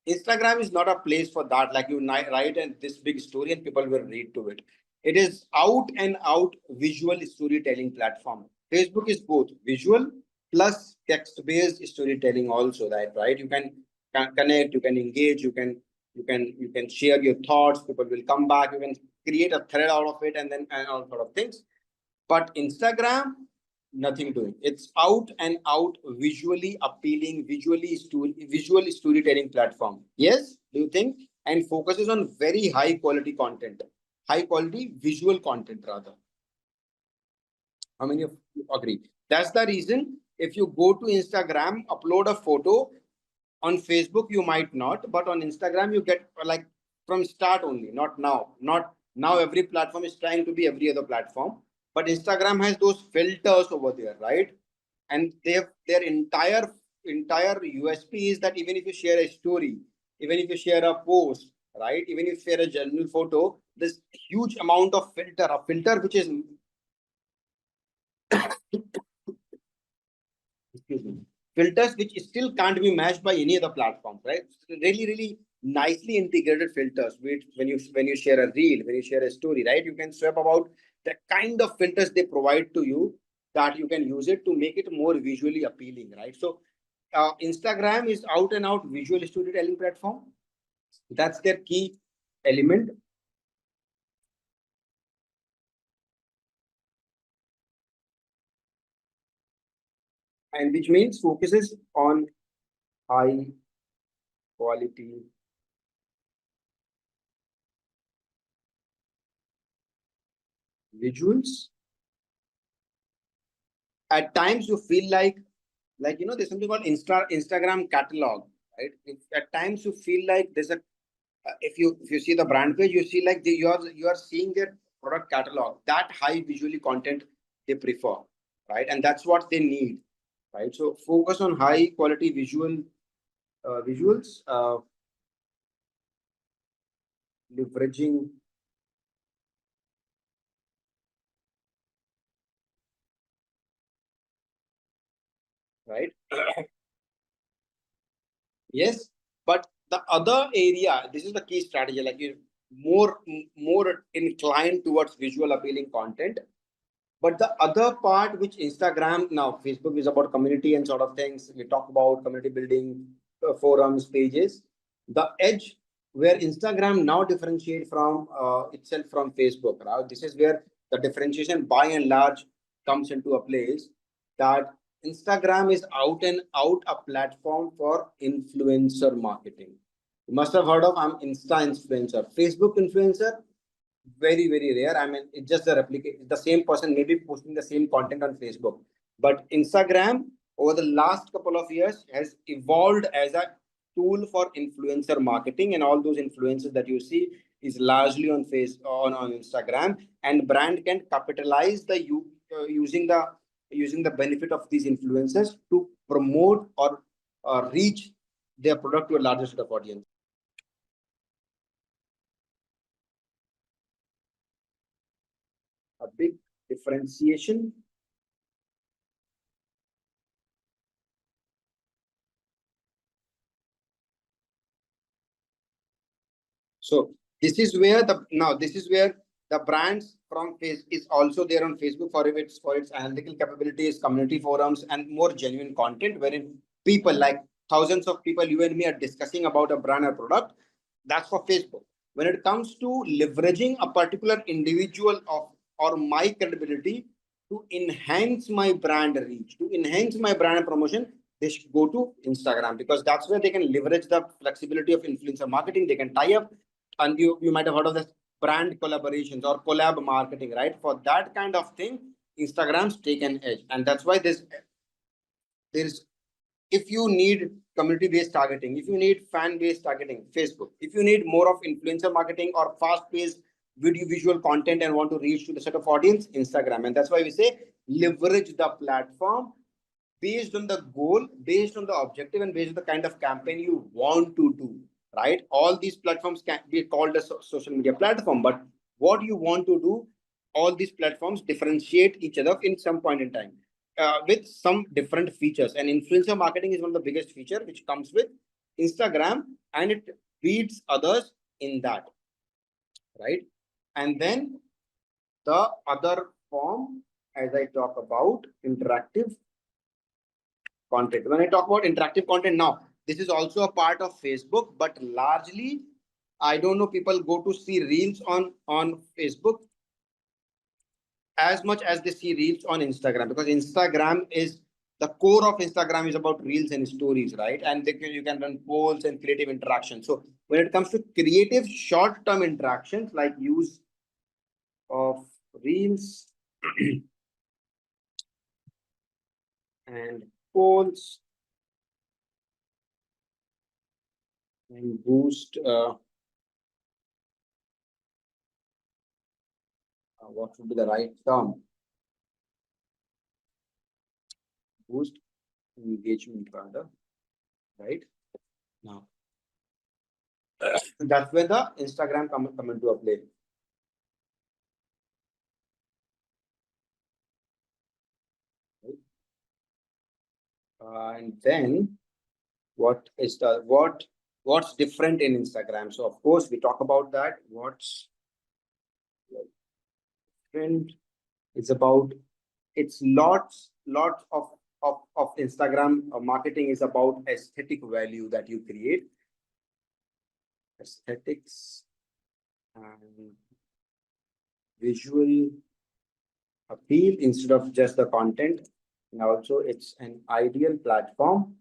Instagram is not a place for that. Like you write this big story and people will read to it. It is out and out visual storytelling platform. Facebook is both visual plus text-based storytelling also, that right? You can connect, you can engage, you can share your thoughts, people will come back, you can create a thread out of it, and then and all sort of things. But Instagram, nothing doing. It's out and out visually appealing, visual storytelling platform. Yes, do you think? And focuses on very high quality content, high quality visual content rather. How many of you agree? That's the reason if you go to Instagram, upload a photo, on Facebook you might not, but on Instagram you get like from start only, not now. Not now, every platform is trying to be every other platform, but Instagram has those filters over there, right? And they have their entire USP is that even if you share a story, even if you share a post, right, even if you share a general photo, this huge amount of a filter which is excuse me, filters which still can't be matched by any other platform, right? Really, really nicely integrated filters. When you share a reel, when you share a story, right? You can swap about the kind of filters they provide to you, that you can use it to make it more visually appealing, right? So Instagram is out and out visual storytelling platform. That's their key element. And which means focuses on high quality visuals. At times you feel like there's something called Instagram catalog, right? At times you feel like there's a if you see the brand page, you see like you are seeing their product catalog, that high visually content they prefer, right? And that's what they need, right? So focus on high quality visuals, leveraging right. Yes, but the other area, this is the key strategy, like you more inclined towards visual appealing content. But the other part, which Instagram, now Facebook is about community and sort of things. We talk about community building, forums, pages. The edge where Instagram now differentiate from itself from Facebook. Right? This is where the differentiation by and large comes into a place that Instagram is out and out a platform for influencer marketing. You must have heard of I'm Insta influencer, Facebook influencer, very rare. I mean, it's just a replicate. The same person maybe posting the same content on Facebook, but Instagram over the last couple of years has evolved as a tool for influencer marketing, and all those influencers that you see is largely on on Instagram, and brand can capitalize using the benefit of these influencers to promote or reach their product to a larger set of audience. A big differentiation. So this is where the brands from face is also there on Facebook for its analytical capabilities, community forums, and more genuine content wherein people like thousands of people, you and me, are discussing about a brand or product. That's for Facebook. When it comes to leveraging a particular individual of or my credibility to enhance my brand reach, to enhance my brand promotion, they should go to Instagram, because that's where they can leverage the flexibility of influencer marketing. They can tie up, and you might have heard of this brand collaborations or collab marketing, right? For that kind of thing, Instagram's take an edge, and that's why there's if you need community based targeting, if you need fan based targeting, Facebook. If you need more of influencer marketing or fast paced video visual content and want to reach to the set of audience, Instagram. And that's why we say leverage the platform based on the goal, based on the objective, and based on the kind of campaign you want to do, right? All these platforms can be called a social media platform, but what you want to do, all these platforms differentiate each other in some point in time with some different features. And influencer marketing is one of the biggest feature which comes with Instagram, and it beats others in that, right? And then the other form, as I talk about interactive content. When I talk about interactive content now, this is also a part of Facebook, but largely, I don't know, people go to see reels on Facebook as much as they see reels on Instagram, because Instagram is the core of Instagram is about reels and stories, right? And you can run polls and creative interaction. So when it comes to creative short-term interactions like use of reels and polls and boost what would be the right term? Boost engagement rather, right? Now that's where the Instagram come into a play. And then what's different in Instagram? So of course we talk about that. What's different is about it's lots of Instagram marketing is about aesthetic value that you create, aesthetics and visual appeal instead of just the content. And also it's an ideal platform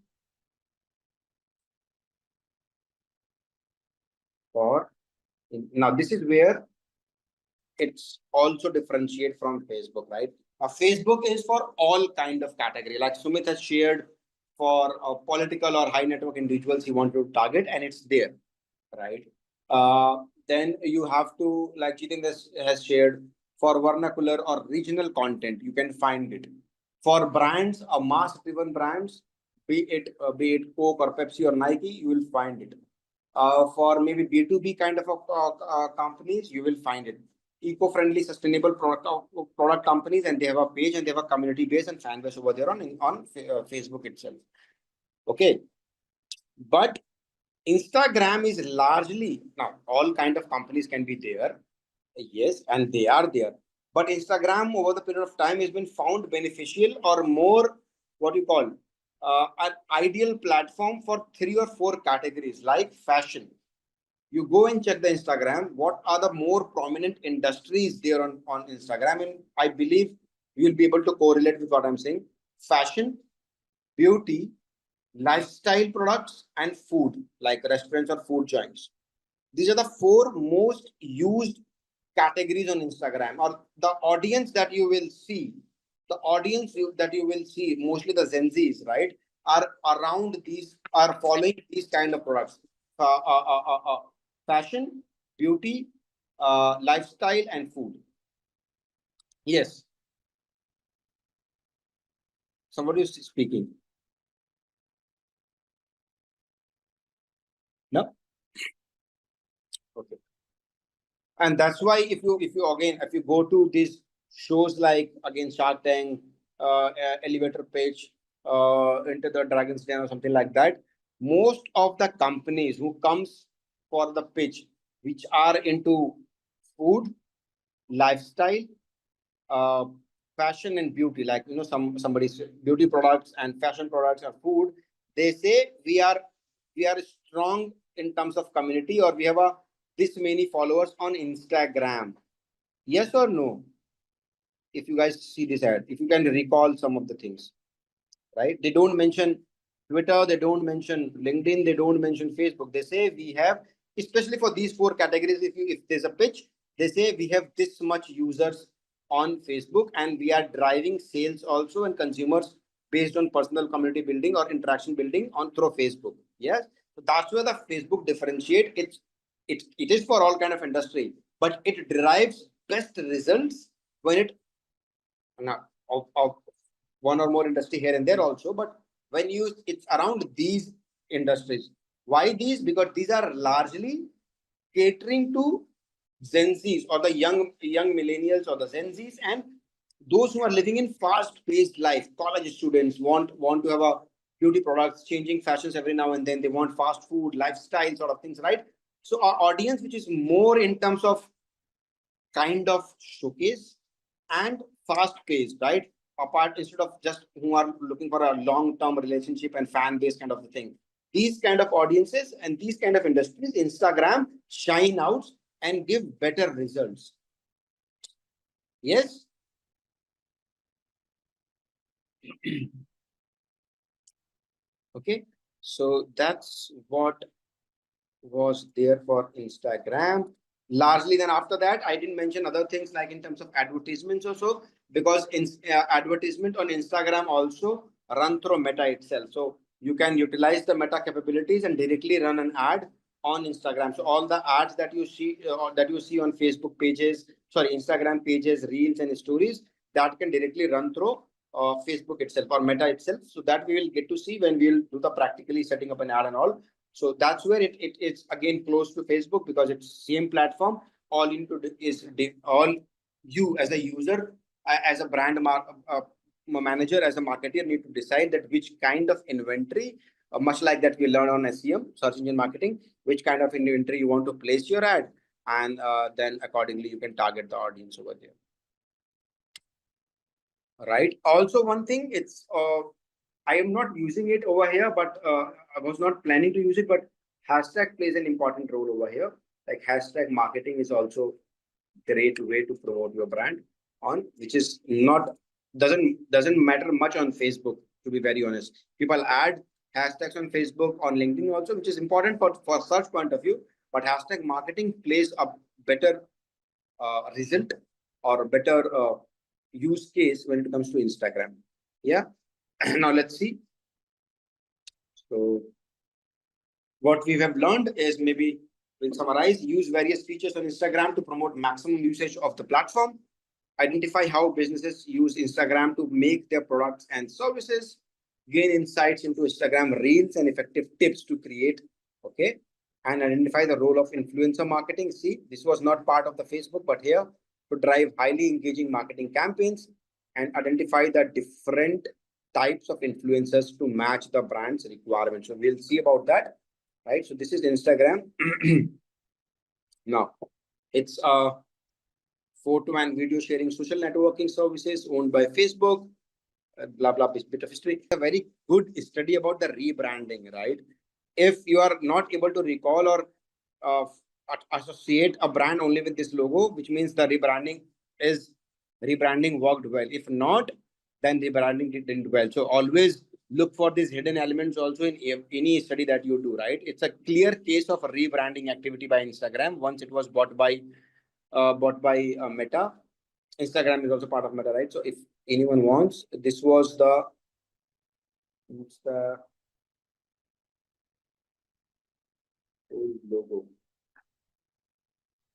for now. This is where it's also differentiate from Facebook, right? Facebook is for all kind of category, like Sumit has shared for political or high network individuals he want to target, and it's there, right? Then you have to, like Jiten has shared, for vernacular or regional content, you can find it. For brands, mass-driven brands, be it Coke or Pepsi or Nike, you will find it. For maybe B2B kind of companies, you will find it. Eco-friendly, sustainable product companies, and they have a page and they have a community base and fan base over there on Facebook itself. Okay, but Instagram is largely, now all kind of companies can be there, yes, and they are there. But Instagram over the period of time has been found beneficial or more, what you call, an ideal platform for 3 or 4 categories like fashion. You go and check the Instagram, what are the more prominent industries there on Instagram? And I believe you will be able to correlate with what I'm saying. Fashion, beauty, lifestyle products, and food, like restaurants or food joints. These are the 4 most used categories on Instagram, or the audience that you will see. The audience that you will see, mostly the Gen Zs, right, are around these, are following these kind of products. Fashion, beauty, lifestyle, and food. Yes, somebody is speaking. No? Okay. And that's why if you go to these shows like again Shark Tank, elevator pitch, into the Dragon's Den or something like that, most of the companies who comes for the pitch, which are into food, lifestyle, uh, fashion and beauty, like somebody's beauty products and fashion products or food, they say we are strong in terms of community, or we have a this many followers on Instagram. Yes or no? If you guys see this ad, if you can recall some of the things, right? They don't mention Twitter, they don't mention LinkedIn, they don't mention Facebook. They say we have, especially for these 4 categories, if there's a pitch, they say we have this much users on Facebook and we are driving sales also and consumers based on personal community building or interaction building on through Facebook. Yes. So that's where the Facebook differentiate. It is for all kind of industry, but it derives best results when it now of one or more industry here and there also, but when you it's around these industries. Why these? Because these are largely catering to Gen Zs or the young millennials or the Gen Zs, and those who are living in fast-paced life. College students want to have a beauty products, changing fashions every now and then. They want fast food, lifestyle sort of things, right? So our audience, which is more in terms of kind of showcase and fast paced, right? Apart, instead of just who are looking for a long term relationship and fan base kind of a thing. These kind of audiences and these kind of industries, Instagram shine out and give better results. Yes. Okay. So that's what was there for Instagram. Largely, then after that, I didn't mention other things like in terms of advertisements also, because advertisement on Instagram also run through Meta itself. So you can utilize the Meta capabilities and directly run an ad on Instagram. So all the ads that you see on Facebook pages, sorry, Instagram pages, reels, and stories, that can directly run through Facebook itself or Meta itself. So that we will get to see when we'll do the practically setting up an ad and all. So that's where it's again close to Facebook, because it's same platform. All into is all you as a user, as a brand manager, as a marketer, need to decide that which kind of inventory, much like that we learn on SEM, search engine marketing, which kind of inventory you want to place your ad, and then accordingly you can target the audience over there. Right. Also, one thing, it's I am not using it over here, but I was not planning to use it, but hashtag plays an important role over here. Like hashtag marketing is also great way to promote your brand on, which is not doesn't matter much on Facebook, to be very honest. People add hashtags on Facebook, on LinkedIn also, which is important for search point of view, but hashtag marketing plays a better result or better use case when it comes to Instagram. Yeah. Now let's see. So what we have learned is maybe We'll summarize, use various features on Instagram to promote maximum usage of the platform, identify how businesses use Instagram to make their products and services, gain insights into Instagram reels and effective tips to create, okay, and identify the role of influencer marketing. See, this was not part of the Facebook, but here to drive highly engaging marketing campaigns and identify the different types of influencers to match the brand's requirements. So we'll see about that, right? So this is Instagram. Now, it's a photo and video sharing social networking services owned by Facebook, blah, blah, bit of history. A very good study about the rebranding, right? If you are not able to recall or uh, associate a brand only with this logo, which means the rebranding worked well. If not, then rebranding didn't well. So always look for these hidden elements also in any study that you do, right? It's a clear case of a rebranding activity by Instagram once it was bought by Meta. Instagram is also part of Meta, right? So if anyone wants, this was the old logo.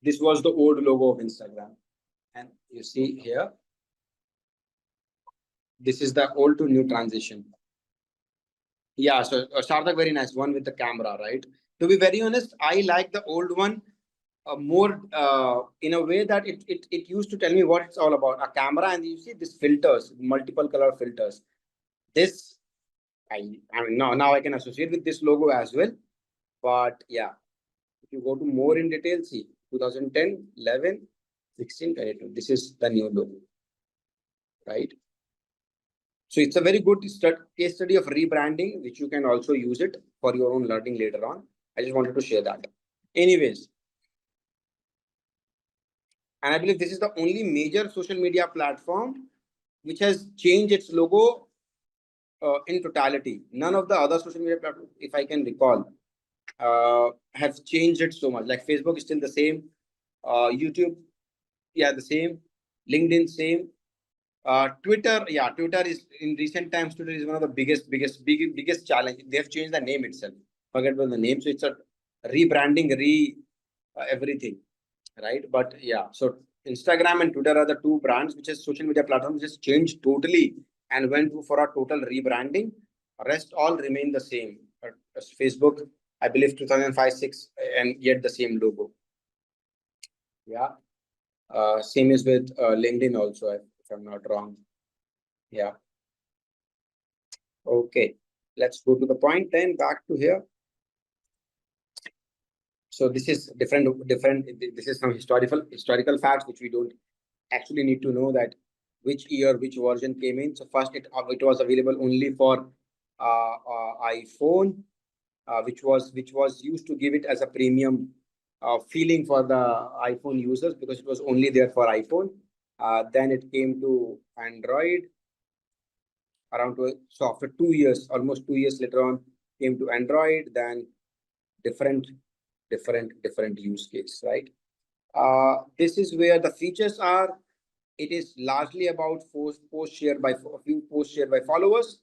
This was the old logo of Instagram, and you see here, this is the old to new transition. Yeah, so Sarthak, very nice one with the camera, right? To be very honest, I like the old one more in a way that it used to tell me what it's all about. A camera, and you see these filters, multiple color filters. This, I mean, now I can associate with this logo as well. But yeah, if you go to more in detail, see 2010, 11, 16, 22. This is the new logo, right? So it's a very good case study of rebranding, which you can also use it for your own learning later on. I just wanted to share that. Anyways, and I believe this is the only major social media platform which has changed its logo in totality. None of the other social media platforms, if I can recall, have changed it so much. Like Facebook is still the same, YouTube, yeah, the same, LinkedIn, same. Twitter, yeah, Twitter is in recent times. Twitter is one of the biggest challenge. They have changed the name itself. Forget about the name, so it's a rebranding, everything, right? But yeah, so Instagram and Twitter are the two brands which is social media platforms just changed totally and went for a total rebranding. Rest all remain the same. But as Facebook, I believe 2005-6, and yet the same logo. Yeah. Same is with LinkedIn also, if I'm not wrong. Yeah. Okay. Let's go to the point then, back to here. So this is different. This is some historical facts which we don't actually need to know that which year which version came in. So first it was available only for iPhone, which was used to give it as a premium feeling for the iPhone users because it was only there for iPhone. Then it came to Android around so after 2 years, almost 2 years later on, came to Android. Then different use case, right? This is where the features are. It is largely about post shared by a few posts shared by followers,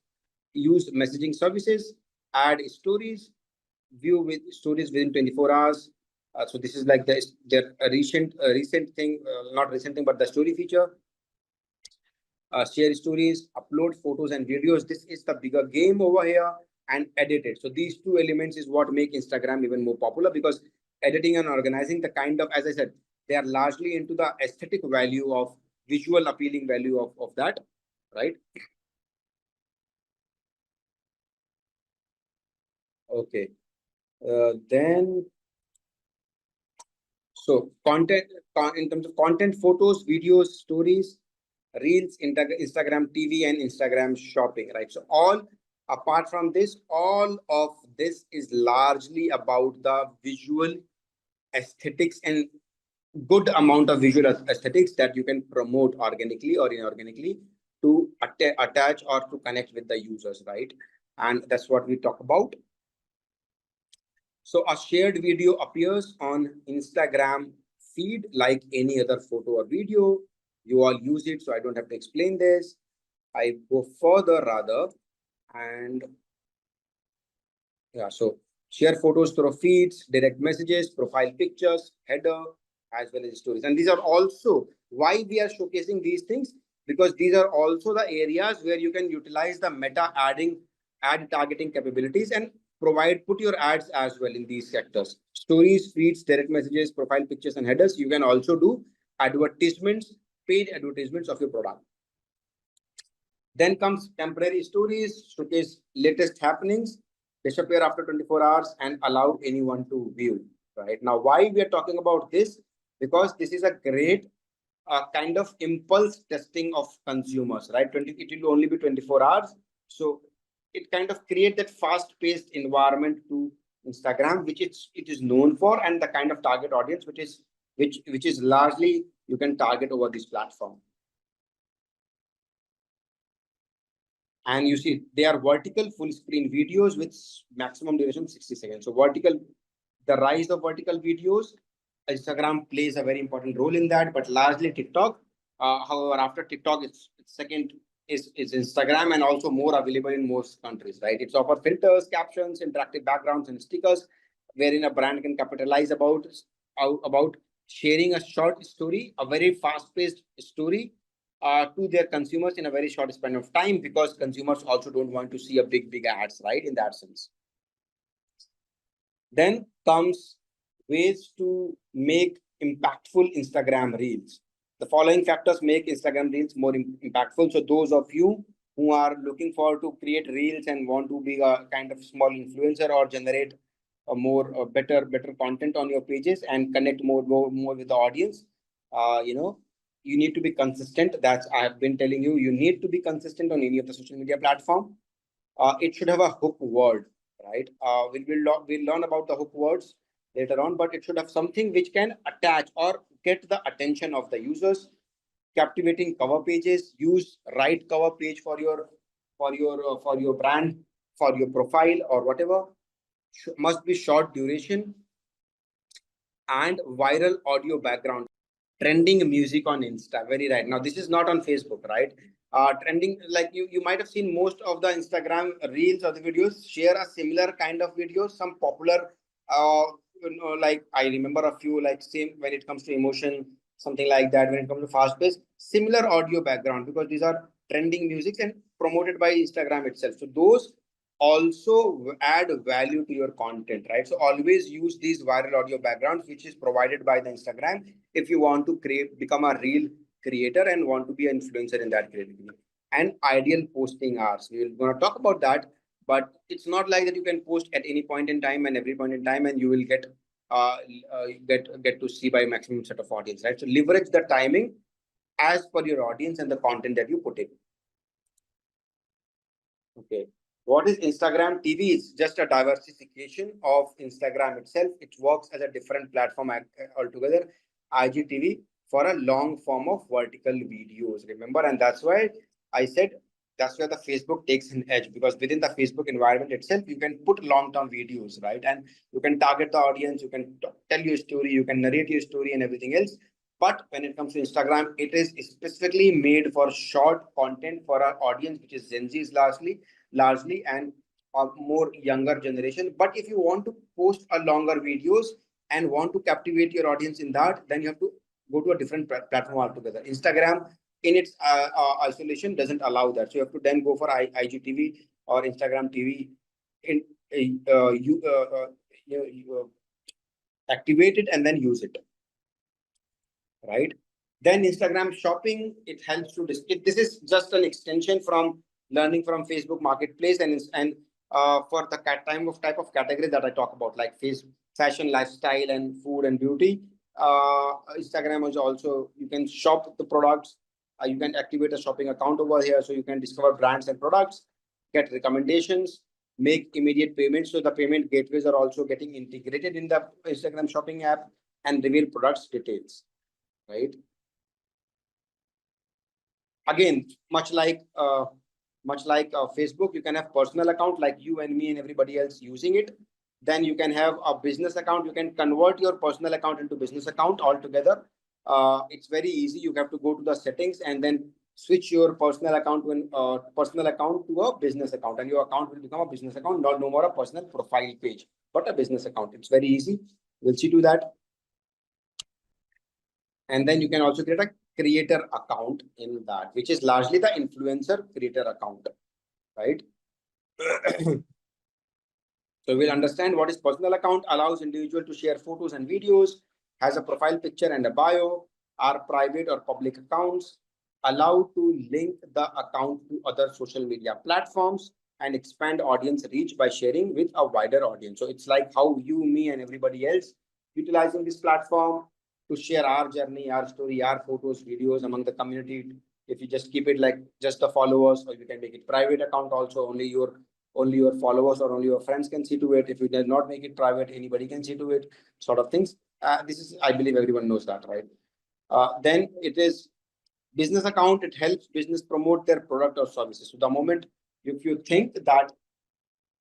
use messaging services, add stories, view with stories within 24 hours. So this is like their recent thing, not recent thing, but the story feature. Share stories, upload photos and videos. This is the bigger game over here, and edit it. So these two elements is what make Instagram even more popular because editing and organizing the kind of, as I said, they are largely into the aesthetic value of visual appealing value of that, right? Okay. Then, so content in terms of content, photos, videos, stories, reels, Instagram TV, and Instagram shopping, right? So all apart from this, all of this is largely about the visual aesthetics and good amount of visual aesthetics that you can promote organically or inorganically to attach or to connect with the users, right? And that's what we talk about. So a shared video appears on Instagram feed like any other photo or video. You all use it, so I don't have to explain this. I go further rather, and yeah, so Share photos through feeds, direct messages, profile pictures, header, as well as stories. And these are also why we are showcasing these things, because these are also the areas where you can utilize the meta ad targeting capabilities and put your ads as well in these sectors. Stories, feeds, direct messages, profile pictures, and headers. You can also do advertisements, paid advertisements of your product. Then comes temporary stories, showcase latest happenings, disappear after 24 hours, and allow anyone to view. Right now, why we are talking about this? Because this is a great kind of impulse testing of consumers. Right, it will only be 24 hours, so it kind of create that fast-paced environment to Instagram, which it is known for, and the kind of target audience which is largely you can target over this platform. And you see they are vertical full screen videos with maximum duration 60 seconds. So the rise of vertical videos, Instagram plays a very important role in that, but largely TikTok. However, after TikTok, it's second is Instagram, and also more available in most countries, right? It's offer filters, captions, interactive backgrounds, and stickers, wherein a brand can capitalize about sharing a short story, a very fast-paced story, to their consumers in a very short span of time, because consumers also don't want to see a big ads, right? In that sense. Then comes ways to make impactful Instagram reels. The following factors make Instagram reels more impactful. So those of you who are looking forward to create reels and want to be a kind of small influencer or generate a more better content on your pages and connect more with the audience, you need to be consistent. That's I have been telling you. You need to be consistent on any of the social media platform. It should have a hook word, right? We'll learn about the hook words later on, but it should have something which can attach or get the attention of the users. Captivating cover pages. Use right cover page for your brand, for your profile or whatever. Must be short duration and viral audio background. Trending music on Insta. Very right. Now, this is not on Facebook, right? Trending, like you might have seen most of the Instagram reels or the videos share a similar kind of videos. Some popular, like I remember a few, like same when it comes to emotion, something like that. When it comes to fast pace, similar audio background, because these are trending music and promoted by Instagram itself. So those also add value to your content, right? So always use these viral audio backgrounds, which is provided by the Instagram, if you want to become a real creator and want to be an influencer in that category. And ideal posting hours, we're going to talk about that, but it's not like that you can post at any point in time and every point in time and you will get to see by maximum set of audience, right? So leverage the timing as per your audience and the content that you put in. Okay. What is Instagram TV? Is just a diversification of Instagram itself. It works as a different platform altogether. IGTV for a long form of vertical videos. Remember, and that's why I said that's where the Facebook takes an edge, because within the Facebook environment itself, you can put long-term videos, right? And you can target the audience, you can tell your story, you can narrate your story and everything else. But when it comes to Instagram, it is specifically made for short content for our audience, which is Gen Zs largely, and a more younger generation. But if you want to post a longer videos and want to captivate your audience in that, then you have to go to a different platform altogether. Instagram in its isolation doesn't allow that. So you have to then go for IGTV or Instagram TV. In you activate it and then use it, right? Then Instagram shopping, it helps to this is just an extension from learning from Facebook Marketplace, and for the type of category that I talk about, like fashion, lifestyle, and food and beauty. Instagram is also, you can shop the products. You can activate a shopping account over here, so you can discover brands and products, get recommendations, make immediate payments. So the payment gateways are also getting integrated in the Instagram shopping app and reveal products details, right? Again, much like Facebook, you can have personal account like you and me and everybody else using it. Then you can have a business account. You can convert your personal account into business account altogether. It's very easy. You have to go to the settings and then switch your personal account to a business account, and your account will become a business account, not no more a personal profile page, but a business account. It's very easy. We'll see to that. And then you can also create a creator account in that, which is largely the influencer creator account, right? So we'll understand what is personal account. Allows individual to share photos and videos, has a profile picture and a bio, are private or public accounts, allowed to link the account to other social media platforms, and expand audience reach by sharing with a wider audience. So it's like how you, me, and everybody else utilizing this platform to share our journey, our story, our photos, videos among the community. If you just keep it like just the followers, or you can make it private account also, only your followers or only your friends can see to it. If you does not make it private, anybody can see to it, sort of things. This is, I believe everyone knows that, right? Then it is business account. It helps business promote their product or services. So the moment if you think that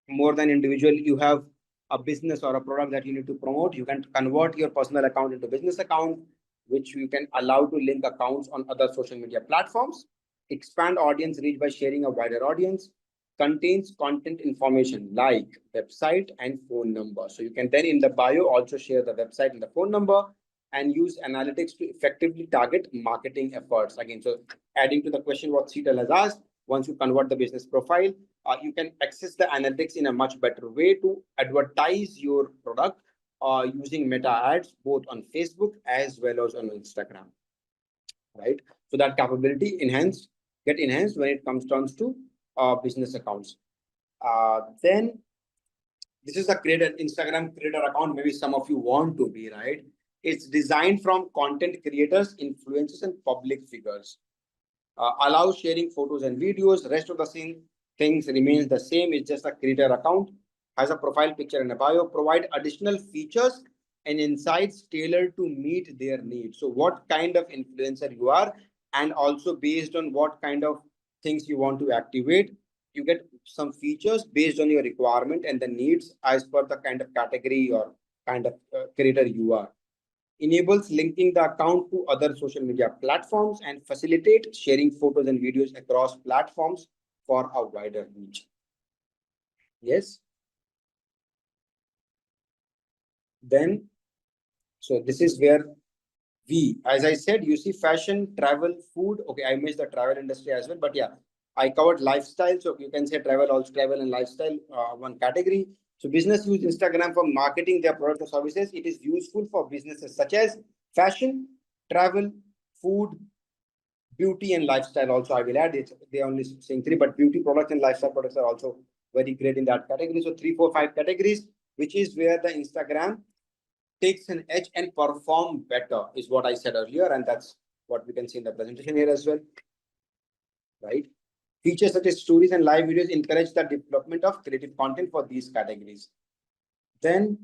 more than individual, you have a business or a product that you need to promote, you can convert your personal account into business account, which you can allow to link accounts on other social media platforms, expand audience reach by sharing a wider audience, contains content information like website and phone number. So you can then in the bio also share the website and the phone number, and use analytics to effectively target marketing efforts. Again, so adding to the question what Cetal has asked, once you convert the business profile, you can access the analytics in a much better way to advertise your product using meta ads, both on Facebook as well as on Instagram, right? So that capability get enhanced when it comes down to business accounts. Then this is a Instagram creator account. Maybe some of you want to be, right? It's designed from content creators, influencers, and public figures. Allows sharing photos and videos. Rest of the same things remains the same. It's just a creator account. Has a profile picture and a bio. Provide additional features and insights tailored to meet their needs. So what kind of influencer you are, and also based on what kind of things you want to activate, you get some features based on your requirement and the needs as per the kind of category or kind of creator you are. Enables linking the account to other social media platforms and facilitate sharing photos and videos across platforms for a wider reach. Yes. Then, so this is where as I said, you see fashion, travel, food. Okay, I missed the travel industry as well, but yeah, I covered lifestyle. So you can say travel, also travel and lifestyle, one category. So business use Instagram for marketing their products or services. It is useful for businesses such as fashion, travel, food, beauty, and lifestyle. Also, I will add it. They are only saying 3, but beauty products and lifestyle products are also very great in that category. So 3, 4, 5 categories, which is where the Instagram takes an edge and perform better, is what I said earlier, and that's what we can see in the presentation here as well, right? Features such as stories and live videos encourage the development of creative content for these categories. Then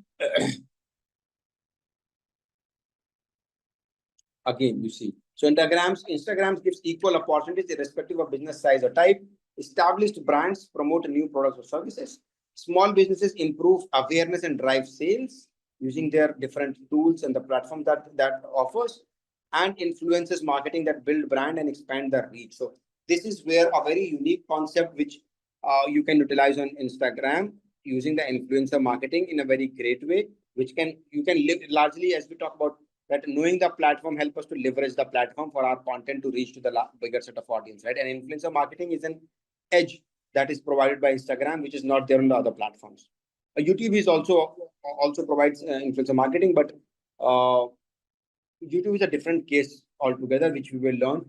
again, you see, so Instagram gives equal opportunities irrespective of business size or type. Established brands promote new products or services. Small businesses improve awareness and drive sales using their different tools and the platform that offers, and influences marketing that build brand and expand their reach. So this is where a very unique concept which you can utilize on Instagram using the influencer marketing in a very great way, which you can live largely, as we talk about, that knowing the platform help us to leverage the platform for our content to reach to the bigger set of audience, right? And influencer marketing is an edge that is provided by Instagram, which is not there on the other platforms. YouTube is also provides influencer marketing, but YouTube is a different case altogether, which we will learn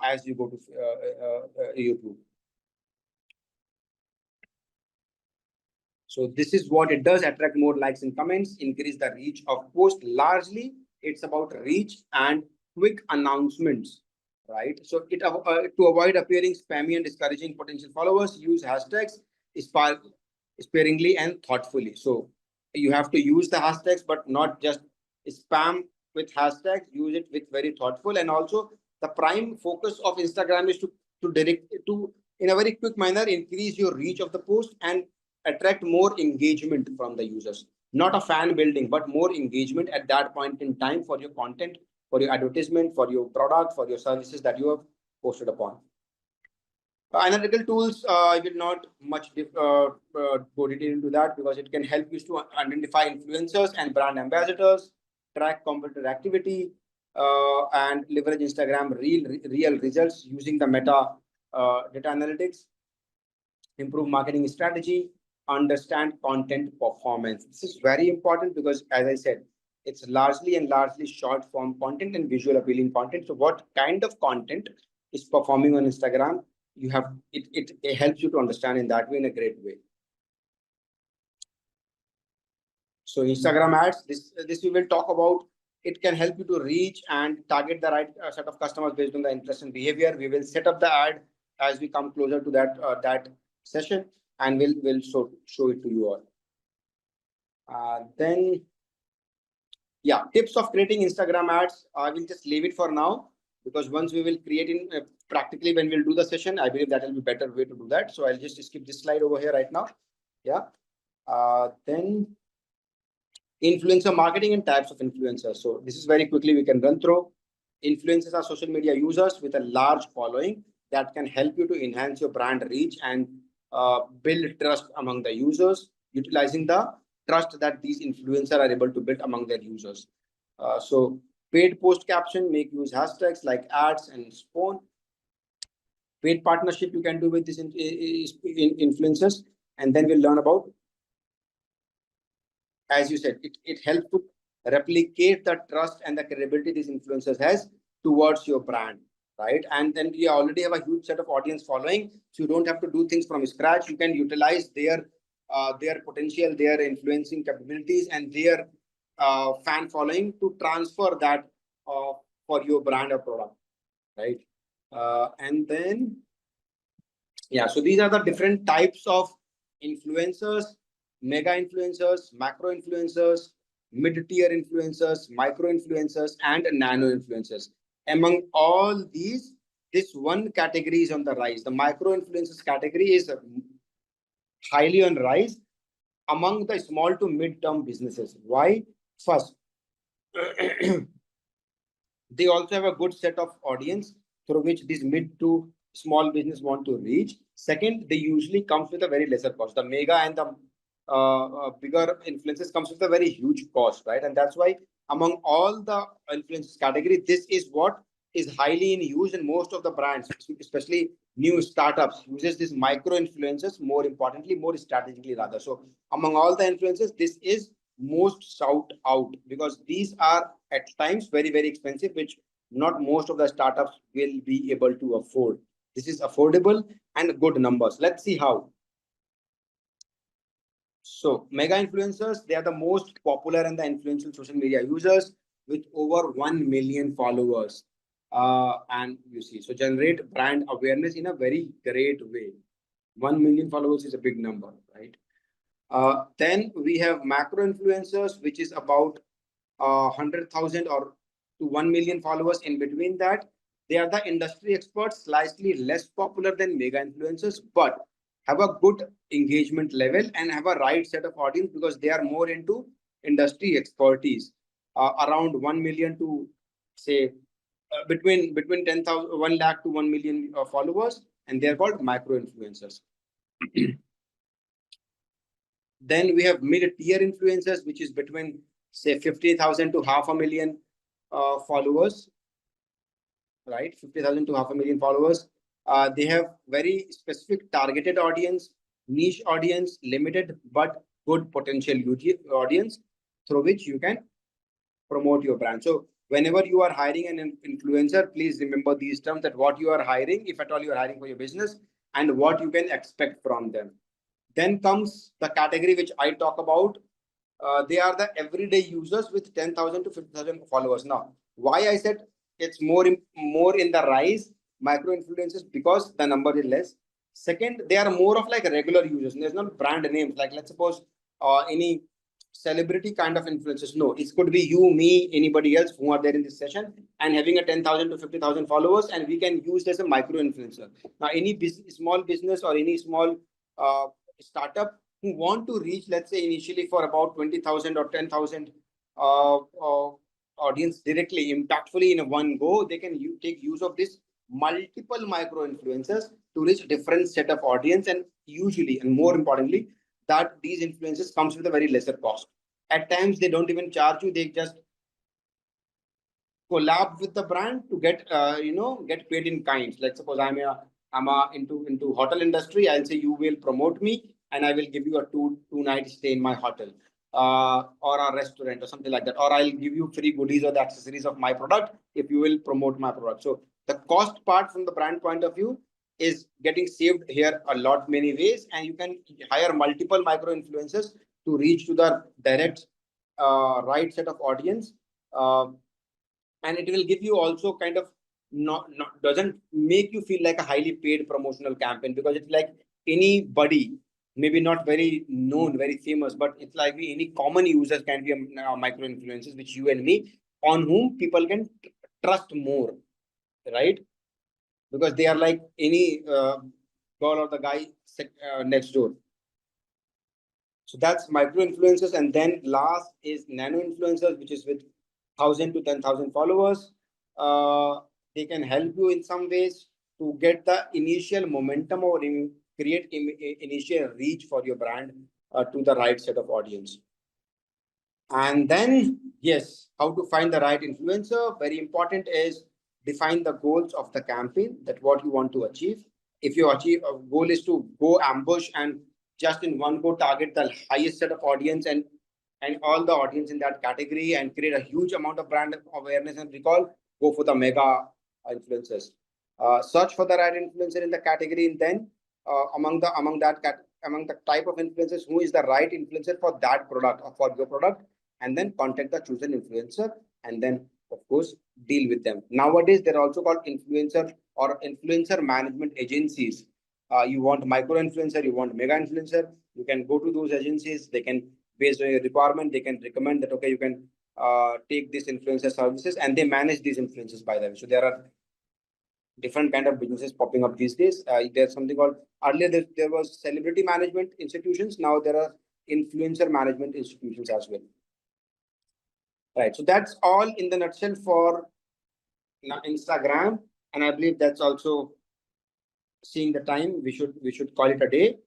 as you go to YouTube. So this is what it does: attract more likes and comments, increase the reach of post. Largely, it's about reach and quick announcements, right? So it to avoid appearing spammy and discouraging potential followers, use hashtags sparingly and thoughtfully. So you have to use the hashtags, but not just spam with hashtags. Use it with very thoughtful, and also the prime focus of Instagram is to in a very quick manner increase your reach of the post and attract more engagement from the users. Not a fan building, but more engagement at that point in time for your content, for your advertisement, for your product, for your services that you have posted upon. Analytical tools, I will not much go detail into that because it can help you to identify influencers and brand ambassadors, track competitor activity, and leverage Instagram real results using the meta data analytics, improve marketing strategy, understand content performance. This is very important because, as I said, it's largely short form content and visual appealing content. So what kind of content is performing on Instagram? You have it helps you to understand in that way, in a great way. So Instagram ads, this we will talk about. It can help you to reach and target the right set of customers based on the interest and behavior. We will set up the ad as we come closer to that session, and we'll show it to you all. Then, yeah, tips of creating Instagram ads. I will just leave it for now because once we will create in practically when we'll do the session, I believe that will be better way to do that. So I'll just skip this slide over here right now. Yeah. Then influencer marketing and types of influencers. So this is very quickly we can run through. Influencers are social media users with a large following that can help you to enhance your brand reach and build trust among the users, utilizing the trust that these influencers are able to build among their users. So paid post caption, make use hashtags like ads and spawn. Paid partnership you can do with these influencers, and then we'll learn about, as you said, it helps to replicate the trust and the credibility these influencers has towards your brand, right? And then you already have a huge set of audience following, so you don't have to do things from scratch. You can utilize their potential, their influencing capabilities, and their fan following to transfer that for your brand or product, right? And then, yeah, so these are the different types of influencers: mega influencers, macro influencers, mid-tier influencers, micro influencers, and nano influencers. Among all these, this one category is on the rise. The micro influencers category is highly on rise among the small to mid-term businesses. Why? First, they also have a good set of audience through which these mid to small business want to reach. Second, they usually comes with a very lesser cost. The mega and the bigger influences comes with a very huge cost, right? And that's why among all the influences category, this is what is highly in use, and most of the brands, especially new startups, uses these micro influencers more importantly, more strategically rather. So among all the influences, this is most sought out because these are at times very expensive, which not most of the startups will be able to afford. This is affordable and good numbers. Let's see how. So mega influencers, they are the most popular and the influential social media users with over 1 million followers. And you see, so generate brand awareness in a very great way. 1 million followers is a big number, right? Then we have macro influencers, which is about 100,000 or to 1 million followers. In between that, they are the industry experts, slightly less popular than mega influencers, but have a good engagement level and have a right set of audience because they are more into industry expertise. Around 1 million to say between 10,000, 1 lakh to 1 million followers, and they're called micro influencers. Then we have mid-tier influencers, which is between say 50,000 to 500,000 followers, right? 50,000 to 500,000 followers. They have very specific targeted audience, niche audience, limited but good potential audience through which you can promote your brand. So whenever you are hiring an influencer, please remember these terms, that what you are hiring, if at all you are hiring for your business, and what you can expect from them. Then comes the category which I talk about. They are the everyday users with 10,000 to 50,000 followers. Now, why I said it's more in the rise, micro influencers, because the number is less. Second, they are more of like regular users. There's not brand names. Like let's suppose any celebrity kind of influencers. No, it could be you, me, anybody else who are there in this session and having a 10,000 to 50,000 followers, and we can use this as a micro influencer. Now, any small business or any small startup who want to reach, let's say initially for about 20,000 or 10,000 audience directly, impactfully in a one go, they can take use of this multiple micro influencers to reach different set of audience, and usually, and more importantly, that these influences comes with a very lesser cost. At times they don't even charge you, they just collab with the brand to get get paid in kinds. Like suppose I'm into hotel industry, I'll say you will promote me and I will give you a two night stay in my hotel, or a restaurant or something like that, or I'll give you free goodies or the accessories of my product if you will promote my product. So the cost part from the brand point of view is getting saved here a lot many ways, and you can hire multiple micro influencers to reach to the direct right set of audience. And it will give you also kind of not doesn't make you feel like a highly paid promotional campaign, because it's like anybody, maybe not very known, very famous, but it's like any common users can be a micro influencers, which you and me, on whom people can trust more, right? Because they are like any girl or the guy next door. So that's micro influencers. And then last is nano influencers, which is with 1,000 to 10,000 followers. They can help you in some ways to get the initial momentum or create initial reach for your brand to the right set of audience. And then, yes, how to find the right influencer. Very important is define the goals of the campaign, that what you want to achieve. If your goal is to go ambush and just in one go target the highest set of audience and all the audience in that category and create a huge amount of brand awareness and recall, go for the mega influencers. Search for the right influencer in the category, and then among the type of influencers, who is the right influencer for that product or for your product, and then contact the chosen influencer, and then of course deal with them. Nowadays they're also called influencer or influencer management agencies. You want micro influencer, you want mega influencer, you can go to those agencies. They can, based on your requirement, they can recommend that okay, you can take this influencer services, and they manage these influencers by them. So there are different kind of businesses popping up these days. There's something called, earlier there was celebrity management institutions, now there are influencer management institutions as well. Right. So that's all in the nutshell for Instagram, and I believe that's also, seeing the time, we should call it a day.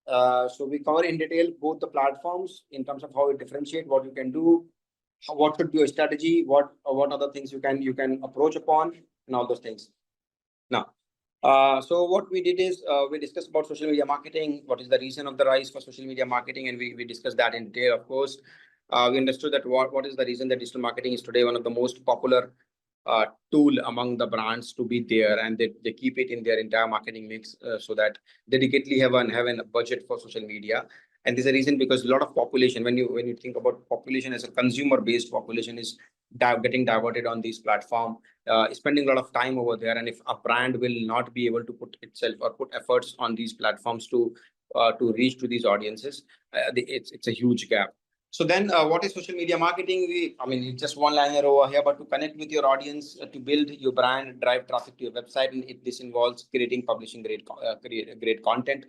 So we cover in detail both the platforms in terms of how it differentiate, what you can do, what should be your strategy, what other things you can approach upon, and all those things. Now, so what we did is we discussed about social media marketing, what is the reason of the rise for social media marketing, and we discussed that in detail. Of course, we understood that what is the reason that digital marketing is today one of the most popular tool among the brands to be there, and they keep it in their entire marketing mix, so that dedicatedly have a budget for social media. And there's a reason, because a lot of population, when you think about population as a consumer based population, is getting diverted on these platform, spending a lot of time over there. And if a brand will not be able to put itself or put efforts on these platforms to reach to these audiences, it's a huge gap. So then what is social media marketing? I mean, it's just one liner over here, but to connect with your audience, to build your brand, drive traffic to your website. And this involves creating, publishing great content.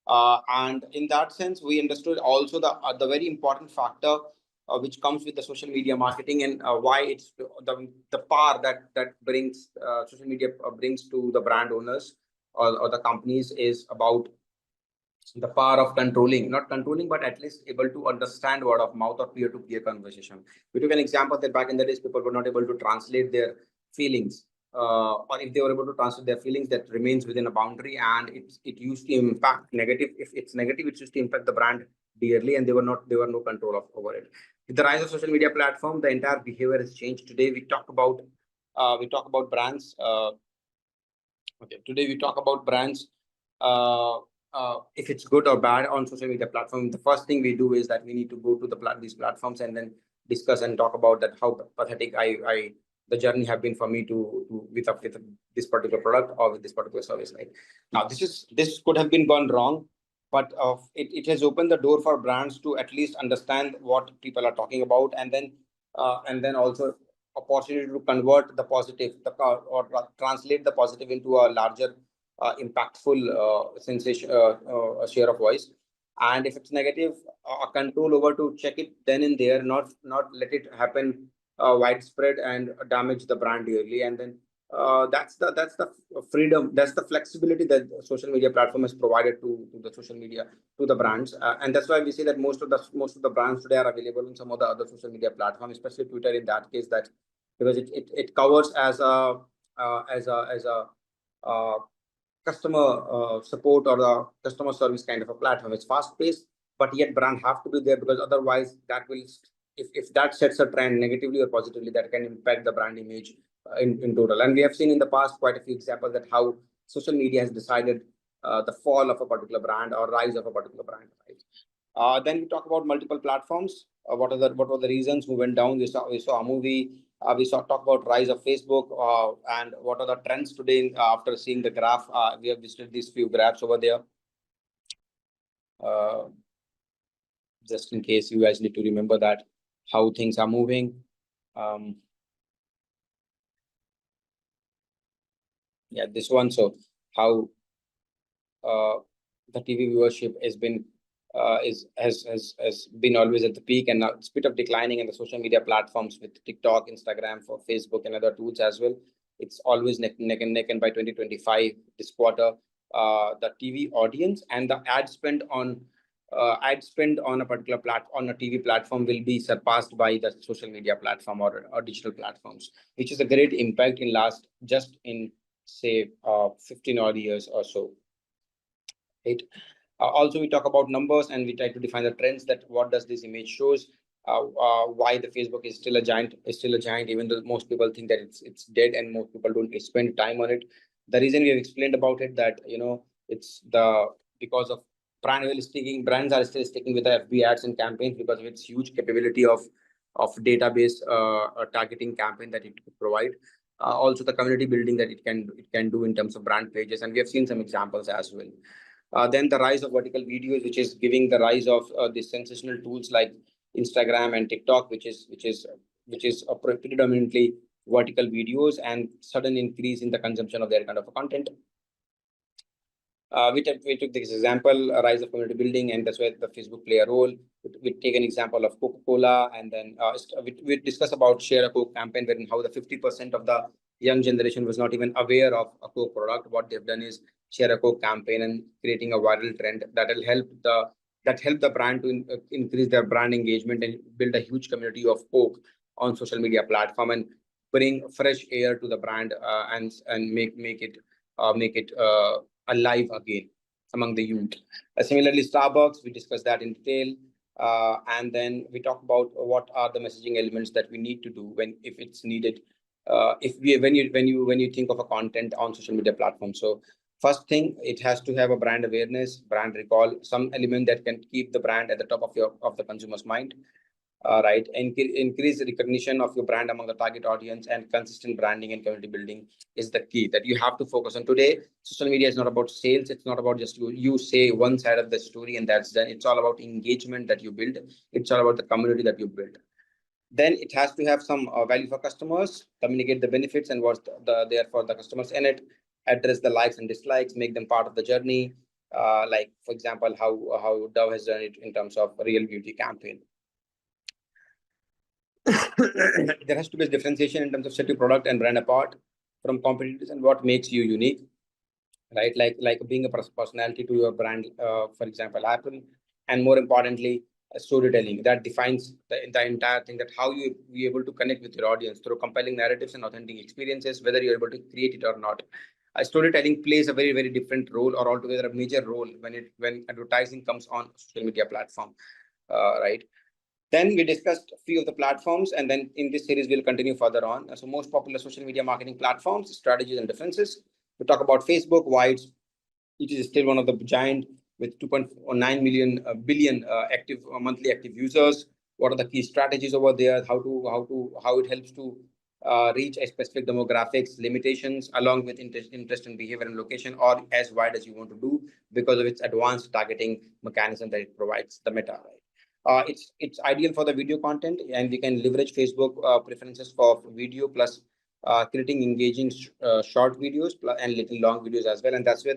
And in that sense, we understood also the very important factor which comes with the social media marketing, and why it's the power that brings social media brings to the brand owners or the companies, is about the power of controlling, not controlling, but at least able to understand word of mouth or peer-to-peer conversation. We took an example that back in the days, people were not able to translate their feelings, or if they were able to translate their feelings, that remains within a boundary, and it used to impact negative. If it's negative, it used to impact the brand dearly, and there were no control over it. With the rise of social media platform, the entire behavior has changed. Today we talk about brands. Okay, today we talk about brands. If it's good or bad on social media platform, the first thing we do is that we need to go to these platforms and then discuss and talk about that how pathetic the journey have been for me with this particular product or with this particular service. Right now, this could have been gone wrong, but it has opened the door for brands to at least understand what people are talking about, and then also opportunity to convert the positive or translate the positive into a larger impactful sensation share of voice. And if it's negative, control over to check it then and there, not let it happen widespread and damage the brand dearly. And then That's the freedom, that's the flexibility that social media platform has provided to the social media, to the brands, and that's why we say that most of the brands today are available on some of the other social media platforms, especially Twitter in that case, that because it covers as a uh, customer support or the customer service kind of a platform. It's fast paced, but yet brand have to be there, because otherwise that will, if that sets a trend negatively or positively, that can impact the brand image in total. And we have seen in the past quite a few examples that how social media has decided the fall of a particular brand or rise of a particular brand, right? Then we talk about multiple platforms. What were the reasons who went down? We saw a movie. We saw talk about rise of Facebook, and what are the trends today. After seeing the graph, we have visited these few graphs over there. Uh, just in case you guys need to remember that how things are moving. Um, yeah, this one. So how the TV viewership has been always at the peak, and now it's a bit of declining in the social media platforms with TikTok, Instagram, for Facebook and other tools as well. It's always neck and neck, and by 2025, this quarter, the TV audience and the ad spend on a particular on a TV platform will be surpassed by the social media platform or digital platforms, which is a great impact in last just in say 15 odd years or so. Right. Also, we talk about numbers and we try to define the trends, that what does this image shows, why the Facebook is still a giant, even though most people think that it's dead and most people don't spend time on it. The reason we have explained about it, that it's because of brands are still sticking with the FB ads and campaigns because of its huge capability of database targeting campaign that it could provide. Also, the community building that it can do in terms of brand pages, and we have seen some examples as well. Then the rise of vertical videos, which is giving the rise of the sensational tools like Instagram and TikTok, which is predominantly vertical videos, and sudden increase in the consumption of their kind of content. We took this example, a rise of community building, and that's where the Facebook play a role. We take an example of Coca-Cola, and then we discuss about Share a Coke campaign, wherein how the 50% of the young generation was not even aware of a Coke product. What they've done is Share a Coke campaign and creating a viral trend that help the brand to increase their brand engagement and build a huge community of Coke on social media platform, and bring fresh air to the brand, and make it alive again among the youth. Similarly, Starbucks, we discussed that in detail. And then we talk about what are the messaging elements that we need to do if it's needed. When you think of a content on social media platforms. So first thing, it has to have a brand awareness, brand recall, some element that can keep the brand at the top of the consumer's mind. Right, increase recognition of your brand among the target audience, and consistent branding and community building is the key that you have to focus on. Today, social media is not about sales. It's not about just you say one side of the story and that's done. It's all about engagement that you build. It's all about the community that you build. Then it has to have some value for customers, communicate the benefits and what's there for the customers in it, address the likes and dislikes, make them part of the journey. Like for example, how Dove has done it in terms of a real beauty campaign. There has to be a differentiation in terms of set your product and brand apart from competitors, and what makes you unique, right? Like being a personality to your brand, for example, Apple, and more importantly, storytelling that defines the entire thing, that how you be able to connect with your audience through compelling narratives and authentic experiences, whether you're able to create it or not. Storytelling plays a very, very different role, or altogether a major role, when advertising comes on social media platform, right? Then we discussed a few of the platforms, and then in this series, we'll continue further on. So most popular social media marketing platforms, strategies and differences. We talk about Facebook, why it is still one of the giant with 2.9 billion active monthly active users. What are the key strategies over there? How it helps to reach a specific demographics, limitations, along with interest in behavior and location, or as wide as you want to do, because of its advanced targeting mechanism that it provides, the meta, right? It's ideal for the video content, and we can leverage Facebook preferences for video, plus creating engaging short videos and little long videos as well. And that's where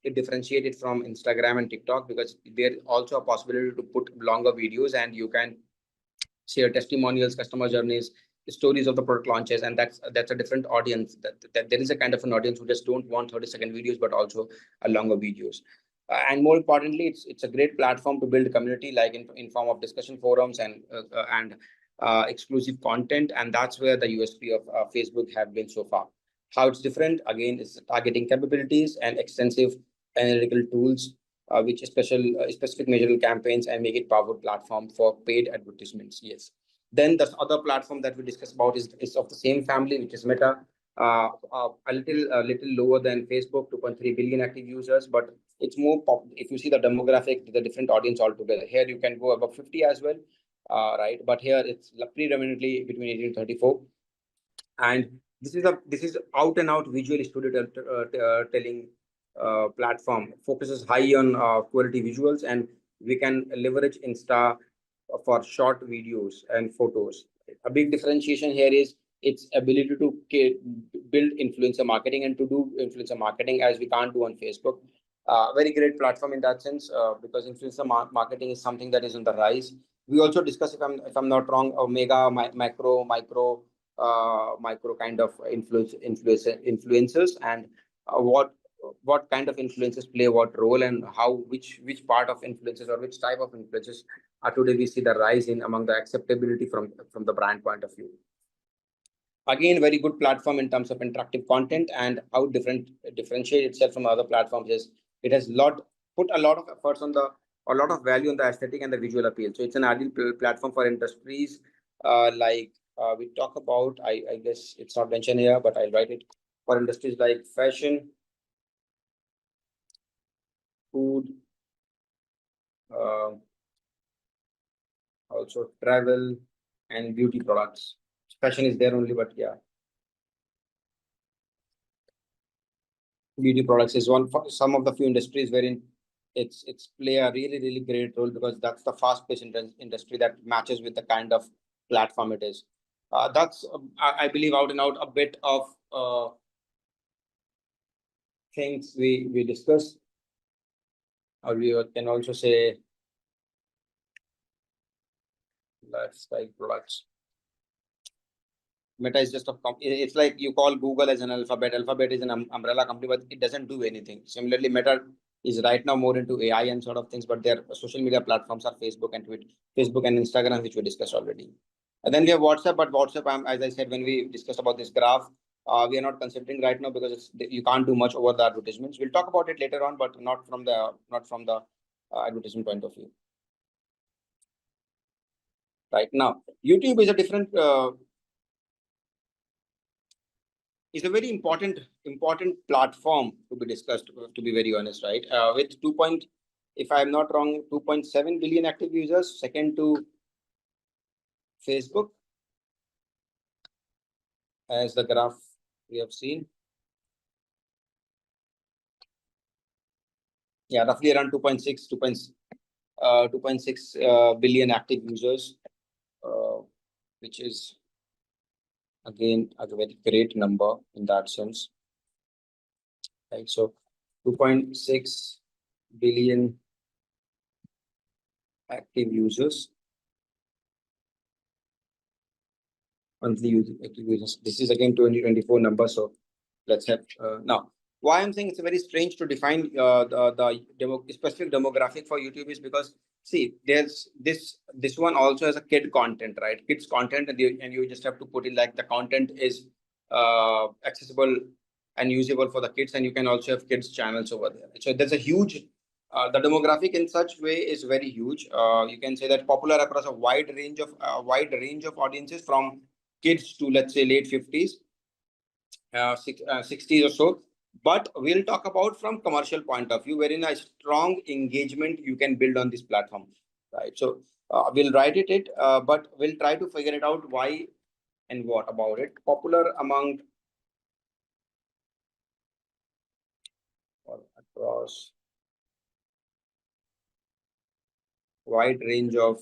it differentiated from Instagram and TikTok, because there's also a possibility to put longer videos, and you can share testimonials, customer journeys, stories of the product launches, and that's a different audience. That there is a kind of an audience who just don't want 30-second videos, but also a longer videos. And more importantly, it's a great platform to build a community, like in form of discussion forums and exclusive content, and that's where the USP of Facebook have been so far. How it's different again is targeting capabilities and extensive analytical tools, which specific measurable campaigns and make it powerful platform for paid advertisements. Yes. Then the other platform that we discussed about is of the same family, which is Meta. A little lower than Facebook, 2.3 billion active users, but it's more pop. If you see the demographic, the different audience altogether. Here you can go above 50 as well, right? But here it's predominantly between 18 to 34, and this is out and out visual storytelling platform. Focuses high on quality visuals, and we can leverage Insta for short videos and photos. A big differentiation here is its ability to build influencer marketing and to do influencer marketing as we can't do on Facebook. Very great platform in that sense, because influencer marketing is something that is on the rise. We also discuss, if I'm not wrong, mega, macro, micro kind of influencers, and what kind of influencers play what role, and how which part of influencers or which type of influencers today we see the rise in among the acceptability from the brand point of view. Again, very good platform in terms of interactive content, and how differentiate itself from other platforms is it has put a lot of efforts on a lot of value on the aesthetic and the visual appeal. So it's an ideal platform for industries like we talk about. I guess it's not mentioned here, but I'll write it, for industries like fashion, food, also travel and beauty products. Fashion is there only, but yeah, beauty products is one for some of the few industries wherein it's play a really great role, because that's the fast-paced industry that matches with the kind of platform it is. That's I believe out and out a bit of things we discussed, or we can also say lifestyle products. Meta is just it's like you call Google as an alphabet. Alphabet is an umbrella company, but it doesn't do anything. Similarly, Meta is right now more into AI and sort of things, but their social media platforms are Facebook and Twitter, Facebook and Instagram, which we discussed already. And then we have WhatsApp, but WhatsApp, as I said, when we discussed about this graph, we are not considering right now because you can't do much over the advertisements. We'll talk about it later on, but not from the advertisement point of view. Right now, YouTube is a different. Is a very important platform to be discussed, to be very honest, right? With if I'm not wrong, 2.7 billion active users, second to Facebook, as the graph we have seen. Yeah, roughly around 2.6 billion active users, which is again a very great number in that sense, right? So 2.6 billion active users, monthly active users. This is again 2024 number. So let's have now. Why I'm saying it's very strange to define the specific demographic for YouTube is because, see, there's this one also has a kid content, right? Kids content, and you just have to put in like the content is accessible and usable for the kids, and you can also have kids channels over there. So there's a huge the demographic in such way is very huge. You can say that popular across a wide range of audiences, from kids to, let's say, late 50s, 60s or so. But we'll talk about from commercial point of view, wherein a strong engagement you can build on this platform, right? So we'll write it, but we'll try to figure it out why and what about it. Popular among or across wide range of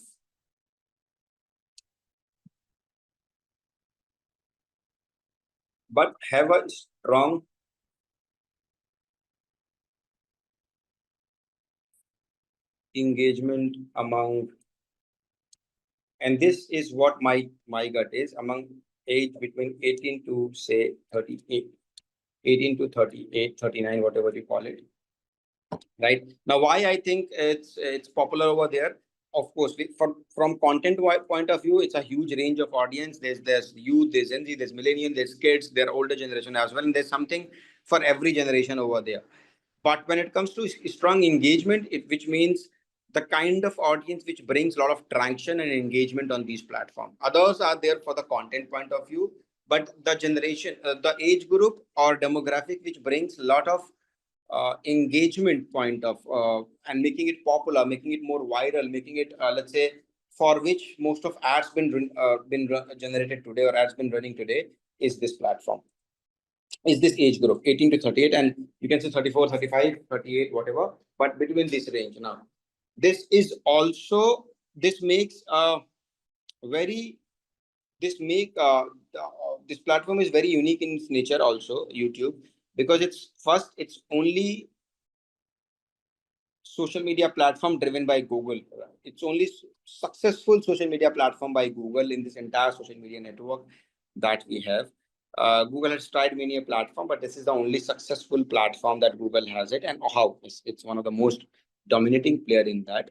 but have a strong engagement among, and this is what my gut is, among age between 18 to say 38, 18 to 38, 39, whatever you call it. Right now, why I think it's popular over there. Of course, from content point of view, it's a huge range of audience. There's youth, there's Gen Z, there's millennial, there's kids, there are older generation as well, and there's something for every generation over there. But when it comes to strong engagement, which means the kind of audience which brings a lot of traction and engagement on these platforms. Others are there for the content point of view, but the generation, the age group or demographic which brings a lot of engagement point of and making it popular, making it more viral, making it let's say for which most of ads been generated today or ads been running today is this platform, is this age group 18 to 38, and you can say 34, 35, 38, whatever, but between this range. Now this is also, this makes very this make this platform is very unique in its nature also, YouTube, because it's only social media platform driven by Google. It's only successful social media platform by Google in this entire social media network that we have. Google has tried many a platform, but this is the only successful platform that Google has it, and how it's one of the most dominating player in that.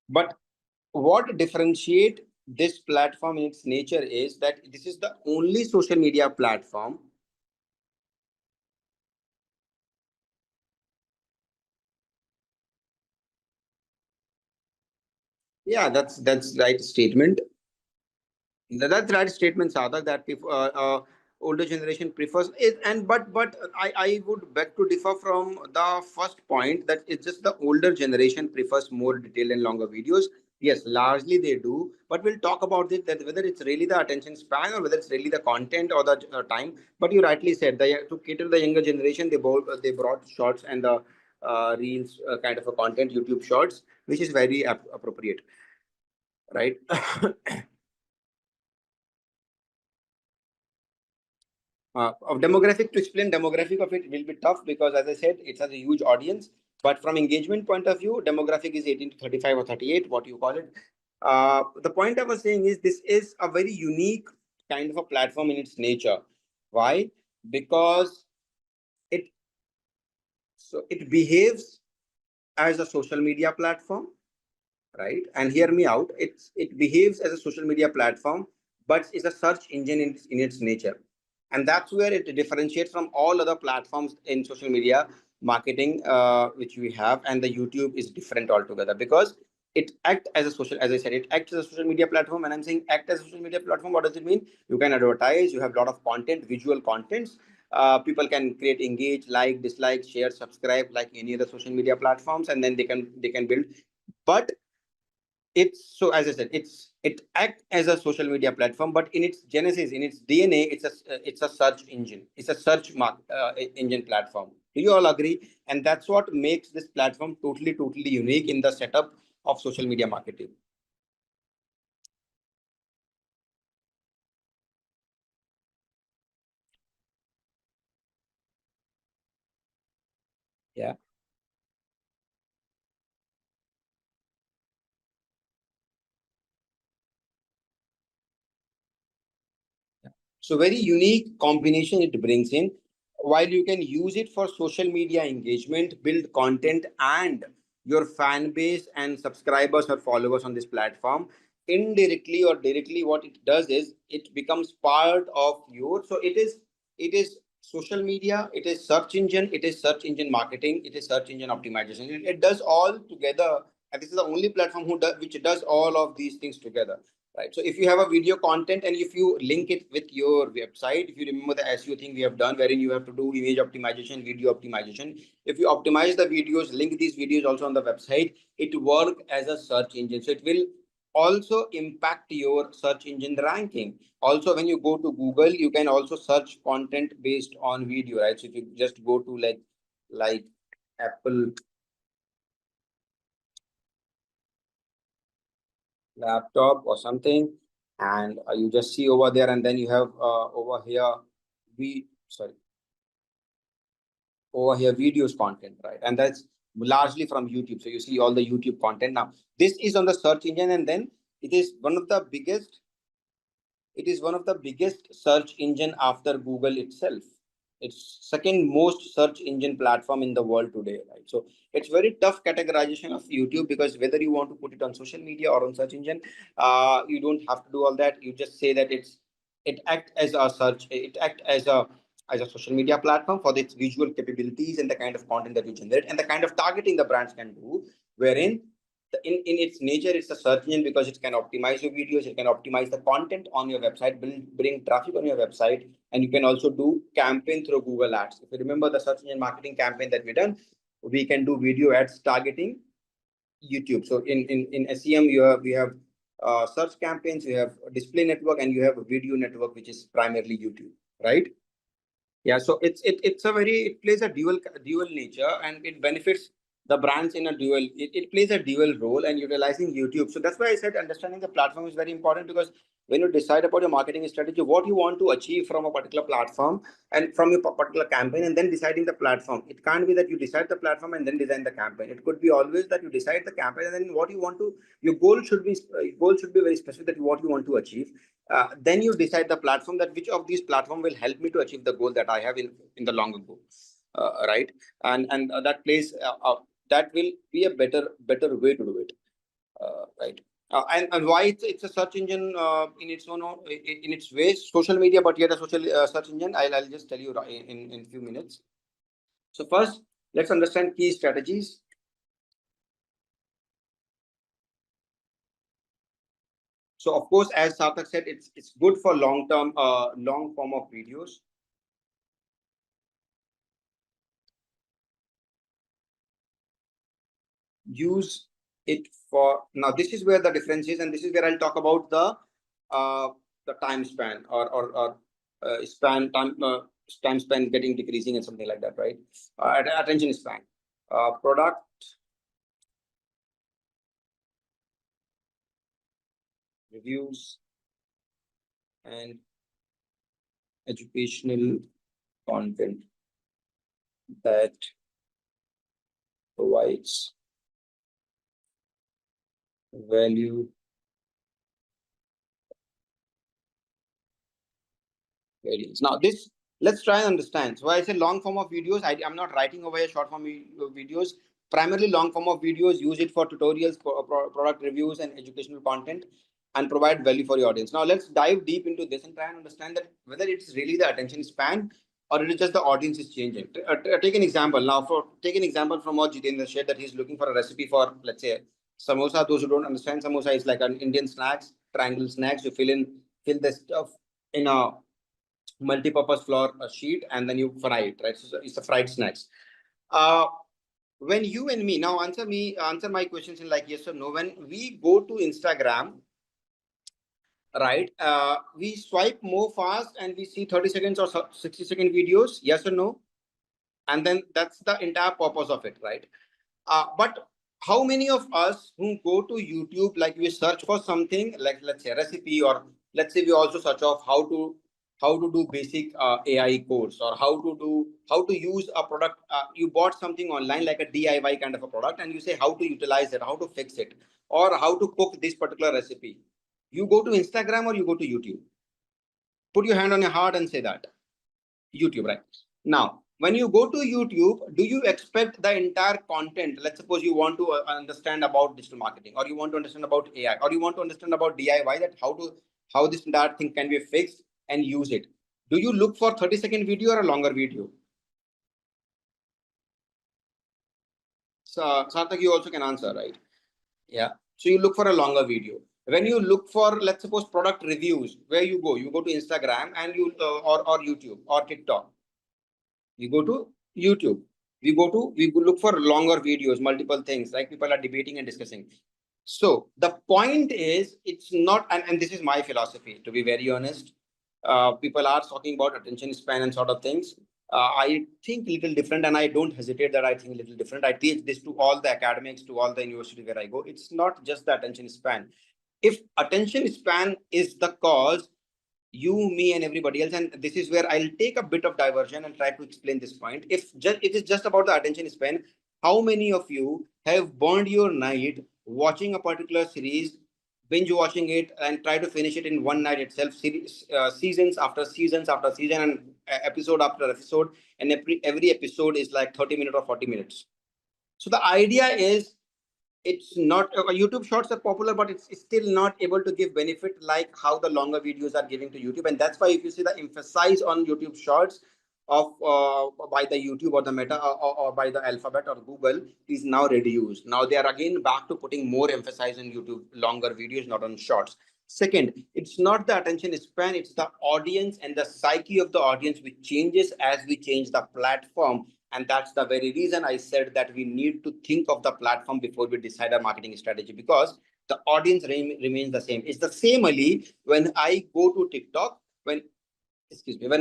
But what differentiate this platform in its nature is that this is the only social media platform. Yeah, that's right statement. That's right statement, Sadak, that if older generation prefers it, and but I would beg to differ from the first point that it's just the older generation prefers more detailed and longer videos. Yes, largely they do, but we'll talk about it, that whether it's really the attention span or whether it's really the content or the time. But you rightly said that to cater to the younger generation, they brought shorts and the reels kind of a content, YouTube shorts, which is very appropriate, right? Of demographic, to explain demographic of it will be tough, because as I said, it has a huge audience. But from engagement point of view, demographic is 18 to 35 or 38, what you call it. The point I was saying is this is a very unique kind of a platform in its nature. Why? Because it it behaves as a social media platform, right? And hear me out. It behaves as a social media platform, but is a search engine in its nature, and that's where it differentiates from all other platforms in social media marketing which we have. And the YouTube is different altogether, because it act as a social, as I said, it acts as a social media platform. And I'm saying act as a social media platform, what does it mean? You can advertise, you have a lot of content, visual contents. People can create, engage, like, dislike, share, subscribe, like any other social media platforms, and then they can build. But it's, so as I said, it act as a social media platform, but in its genesis, in its DNA, it's a search engine, it's a search engine platform. Do you all agree? And that's what makes this platform totally unique in the setup of social media marketing. Yeah. So very unique combination it brings in. While you can use it for social media engagement, build content, and your fan base and subscribers or followers on this platform, indirectly or directly, what it does is it becomes part of your. So it is social media, it is search engine, it is search engine marketing, it is search engine optimization. It does all together, and this is the only platform which does all of these things together. Right. So if you have a video content and if you link it with your website, if you remember the SEO thing we have done, wherein you have to do image optimization, video optimization. If you optimize the videos, link these videos also on the website, it work as a search engine. So it will also impact your search engine ranking. Also, when you go to Google, you can also search content based on video, right? So if you just go to like Apple laptop or something, and you just see over there, and then you have over here we sorry over here videos content, right? And that's largely from YouTube. So you see all the YouTube content. Now this is on the search engine, and then it is one of the biggest it is one of the biggest search engine after Google itself. It's second most search engine platform in the world today, right? So it's very tough categorization of YouTube, because whether you want to put it on social media or on search engine, you don't have to do all that. You just say that it act as a search, it act as a social media platform for its visual capabilities and the kind of content that you generate and the kind of targeting the brands can do, wherein in its nature, it's a search engine because it can optimize your videos, it can optimize the content on your website, bring traffic on your website, and you can also do campaign through Google Ads. If you remember the search engine marketing campaign that we done, we can do video ads targeting YouTube. So in SEM, we have search campaigns, you have a display network, and you have a video network, which is primarily YouTube, right? Yeah, so it's a very, it plays a dual nature, and it benefits the brands in a dual, it plays a dual role and utilizing YouTube. So that's why I said understanding the platform is very important, because when you decide about your marketing strategy, what you want to achieve from a particular platform and from your particular campaign, and then deciding the platform. It can't be that you decide the platform and then design the campaign. It could be always that you decide the campaign and then what you want to, your goal should be very specific, that what you want to achieve. Then you decide the platform, that which of these platform will help me to achieve the goal that I have in the longer goal, right? And that plays that will be a better way to do it, right? And why it's a search engine in its own in its way, social media, but yet a social search engine. I'll just tell you in few minutes. So first, let's understand key strategies. So of course, as Sarthak said, it's good for long form of videos. Use it for, now this is where the difference is, and this is where I'll talk about the time span or time span getting decreasing and something like that, right? Attention span, product reviews and educational content that provides value variance. Now this, let's try and understand. So I say long form of videos, I'm not writing over here short form videos. Primarily long form of videos, use it for tutorials, product reviews and educational content, and provide value for your audience. Now let's dive deep into this and try and understand that whether it's really the attention span or it is just the audience is changing. Take an example. Now take an example from what Jitendra shared, that he's looking for a recipe for, let's say, samosa. Those who don't understand, samosa is like an Indian snacks, triangle snacks. You fill the stuff in a multi-purpose flour sheet, and then you fry it, right? So it's a fried snacks. When you and me, now answer my questions in like yes or no. When we go to Instagram, right, we swipe more fast and we see 30 seconds or 60-second videos, yes or no? And then that's the entire purpose of it, right? But how many of us who go to YouTube, like we search for something like, let's say, a recipe, or let's say we also search of how to do basic AI course, or how to use a product. You bought something online like a DIY kind of a product, and you say how to utilize it, how to fix it, or how to cook this particular recipe. You go to Instagram or you go to YouTube? Put your hand on your heart and say that. YouTube, right? Now, when you go to YouTube, do you expect the entire content? Let's suppose you want to understand about digital marketing, or you want to understand about AI, or you want to understand about DIY, that how this entire thing can be fixed and use it. Do you look for 30-second video or a longer video? So Sarthak, you also can answer, right? Yeah. So you look for a longer video. When you look for, let's suppose, product reviews, where you go? You go to Instagram and you or YouTube or TikTok. You go to YouTube. We look for longer videos, multiple things, like people are debating and discussing. So the point is, it's not, and this is my philosophy, to be very honest. People are talking about attention span and sort of things. I think a little different, and I don't hesitate that I think a little different. I teach this to all the academics, to all the university where I go. It's not just the attention span. If attention span is the cause, you, me, and everybody else, and this is where I'll take a bit of diversion and try to explain this point. If it is just about the attention span, how many of you have burned your night watching a particular series binge watching it and try to finish it in one night itself, seasons after seasons after season, and episode after episode, and every episode is like 30 minutes or 40 minutes. So the idea is, it's not YouTube shorts are popular, but it's still not able to give benefit like how the longer videos are giving to YouTube. And that's why if you see the emphasis on YouTube shorts of by the YouTube or the Meta or by the Alphabet or Google is now reduced. Now they are again back to putting more emphasis on YouTube longer videos, not on shorts. Second, it's not the attention span, it's the audience and the psyche of the audience which changes as we change the platform. And that's the very reason I said that we need to think of the platform before we decide our marketing strategy, because the audience remains the same. It's the same, Ali, when I go to TikTok, when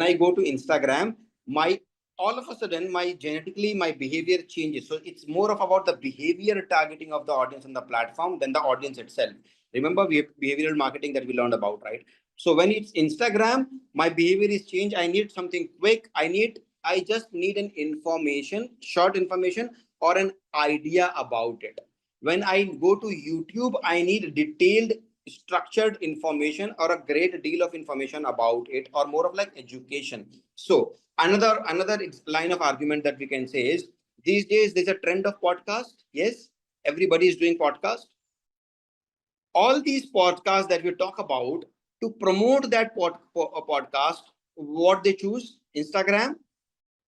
I go to Instagram, my all of a sudden my genetically my behavior changes. So it's more of about the behavior targeting of the audience on the platform than the audience itself. Remember, we have behavioral marketing that we learned about, right? So when it's Instagram, my behavior is changed. I need something quick. I just need an information, short information, or an idea about it. When I go to YouTube, I need detailed, structured information or a great deal of information about it, or more of like education. So another line of argument that we can say is, these days there's a trend of podcast. Yes, everybody is doing podcast. All these podcasts that we talk about, to promote that podcast, what they choose? Instagram,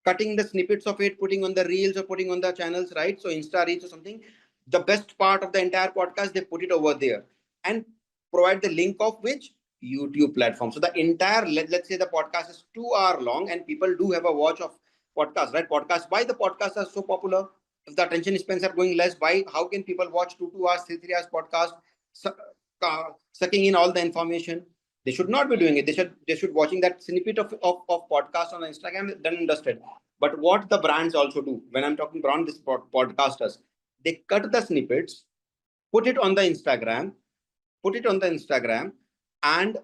cutting the snippets of it, putting on the reels or putting on the channels, right? So Insta Reels or something. The best part of the entire podcast, they put it over there and provide the link of which YouTube platform. So the entire, let's say the podcast is 2 hour long, and people do have a watch of podcast, right? Podcast. Why the podcasts are so popular? If the attention spans are going less, why? How can people watch 2 hours, 3 hours podcast, sucking in all the information? They should not be doing it. They should watching that snippet of podcast on Instagram, done and dusted. But what the brands also do, when I'm talking brand, this podcasters, they cut the snippets, put it on the Instagram, and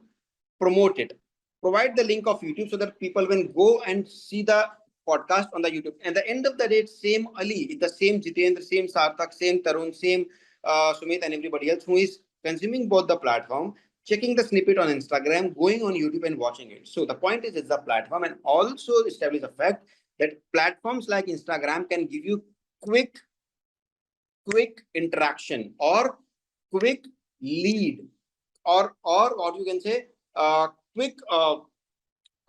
promote it. Provide the link of YouTube so that people can go and see the podcast on the YouTube. And the end of the day, same Ali, the same Jitendra, same Sarthak, same Tarun, same Sumit, and everybody else who is consuming both the platform, checking the snippet on Instagram, going on YouTube and watching it. So the point is, it's the platform, and also establish the fact that platforms like Instagram can give you quick interaction or quick lead, or what you can say, quick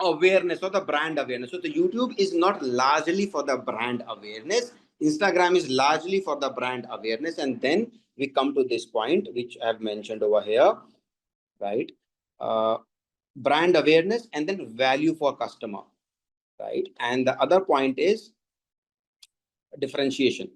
awareness, or the brand awareness. So the YouTube is not largely for the brand awareness. Instagram is largely for the brand awareness. And then we come to this point, which I've mentioned over here, right? Brand awareness and then value for customer, right? And the other point is differentiation.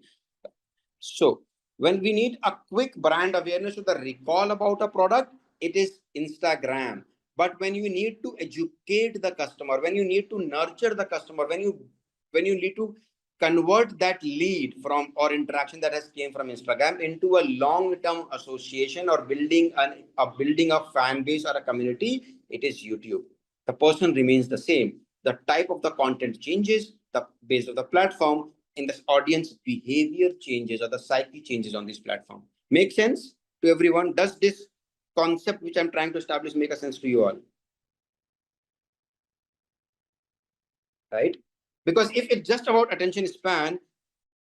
So when we need a quick brand awareness or the recall about a product, it is Instagram. But when you need to educate the customer, when you need to nurture the customer, when you need to convert that lead from or interaction that has came from Instagram into a long-term association or building a fan base or a community, it is YouTube. The person remains the same. The type of the content changes, the base of the platform, in the audience behavior changes or the psyche changes on this platform. Make sense to everyone? Does this concept which I'm trying to establish make a sense to you all? Right? Because if it's just about attention span,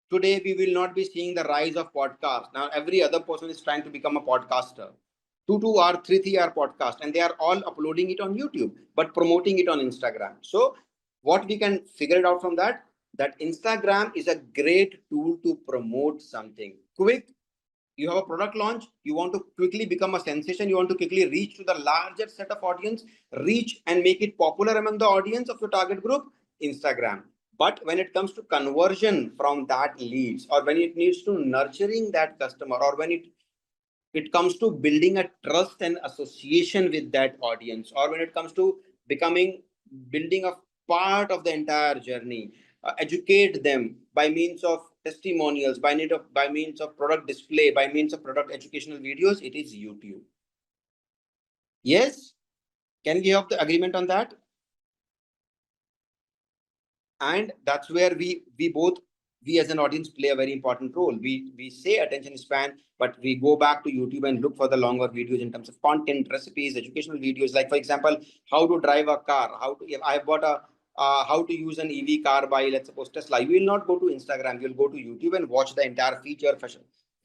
today we will not be seeing the rise of podcasts. Now every other person is trying to become a podcaster. 2 hour, 3 hour podcast, and they are all uploading it on YouTube, but promoting it on Instagram. So what we can figure it out from that Instagram is a great tool to promote something quick. You have a product launch, you want to quickly become a sensation, you want to quickly reach to the larger set of audience, reach and make it popular among the audience of your target group, Instagram. But when it comes to conversion from that leads, or when it needs to nurturing that customer, or when it comes to building a trust and association with that audience, or when it comes to building a part of the entire journey, educate them by means of testimonials, by means of product display, by means of product educational videos, it is YouTube. Yes, can we have the agreement on that? And that's where we both we as an audience play a very important role. We say attention span, but we go back to YouTube and look for the longer videos in terms of content, recipes, educational videos. Like for example, how to drive a car, how to, if I bought a how to use an EV car by, let's suppose, Tesla. You will not go to Instagram. You'll go to YouTube and watch the entire feature,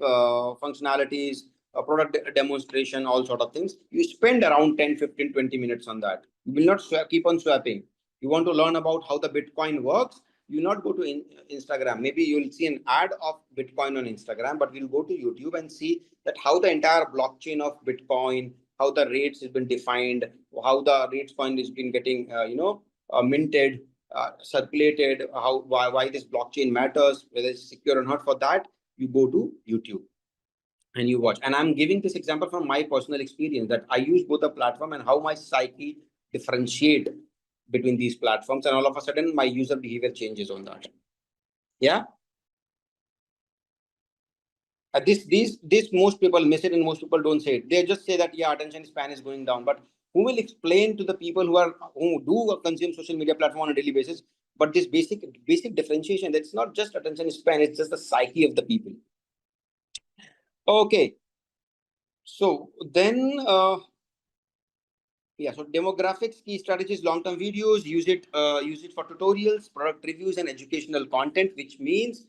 functionalities, product demonstration, all sort of things. You spend around 10, 15, 20 minutes on that. You will not keep on swapping. You want to learn about how the Bitcoin works. You not go to Instagram. Maybe you'll see an ad of Bitcoin on Instagram, but we'll go to YouTube and see that how the entire blockchain of Bitcoin, how the rates has been defined, how the rates coin has been getting, minted, circulated, why this blockchain matters, whether it's secure or not. For that, you go to YouTube and you watch. And I'm giving this example from my personal experience that I use both the platform and how my psyche differentiate between these platforms, and all of a sudden my user behavior changes on that. Yeah. This most people miss it, and most people don't say it. They just say that yeah, attention span is going down. But who will explain to the people who do consume social media platform on a daily basis? But this basic differentiation, that's not just attention span, it's just the psyche of the people. Okay. So then yeah, so demographics, key strategies, long-term videos, use it for tutorials, product reviews, and educational content, which means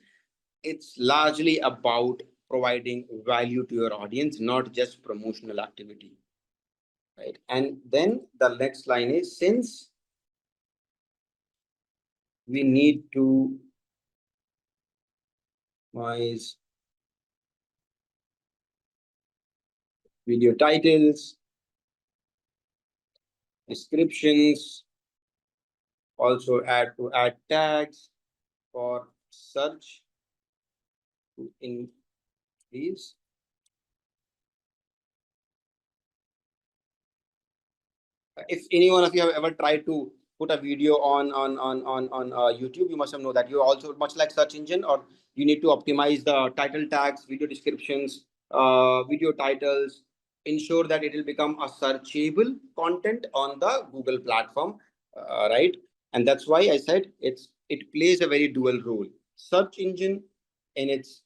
it's largely about providing value to your audience, not just promotional activity, right? And then the next line is, since we need to optimize video titles, descriptions, also add tags for search to increase if any one of you have ever tried to put a video on YouTube, you must have known that you also, much like search engine, or you need to optimize the title tags, video descriptions, video titles, ensure that it will become a searchable content on the Google platform, right? And that's why I said it plays a very dual role. Search engine in its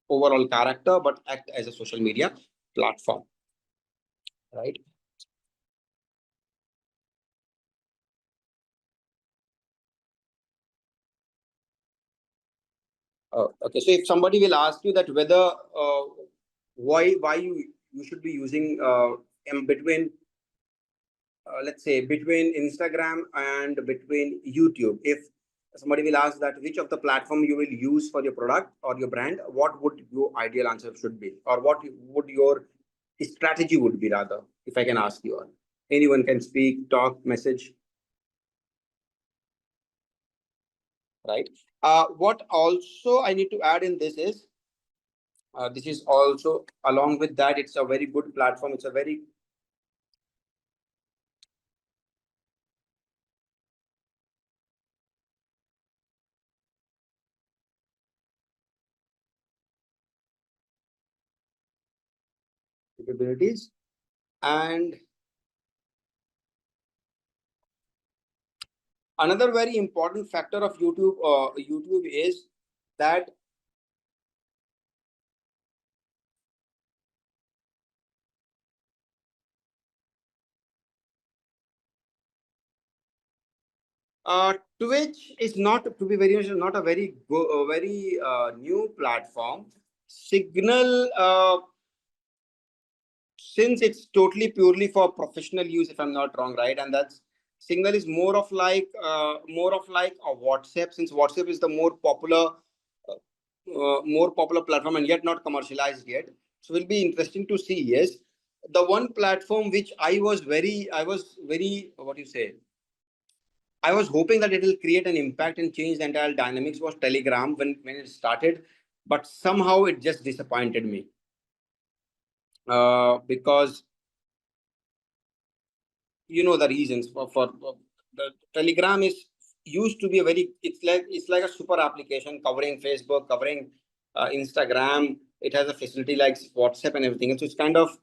overall character, but act as a social media platform, right? Okay, so if somebody will ask you that whether why you should be using between let's say between Instagram and between YouTube, if somebody will ask that which of the platform you will use for your product or your brand, what would your ideal answer should be, or what would your strategy would be, rather, if I can ask you all. Anyone can speak, talk, message. Right. What also I need to add in this is, this is also along with that, it's a very good platform. It's a very capabilities. And another very important factor of YouTube is that Twitch is not, to be very honest, not a very new platform. Signal, since it's totally purely for professional use, if I'm not wrong, right? And that's, Signal is more of like a WhatsApp, since WhatsApp is the more popular platform and yet not commercialized yet. So it will be interesting to see. Yes, the one platform which I was very what do you say, I was hoping that it will create an impact and change the entire dynamics was Telegram when it started, but somehow it just disappointed me, because you know the reasons for the Telegram is used to be a very, it's like a super application covering Facebook, covering Instagram. It has a facility like WhatsApp and everything, so it's kind of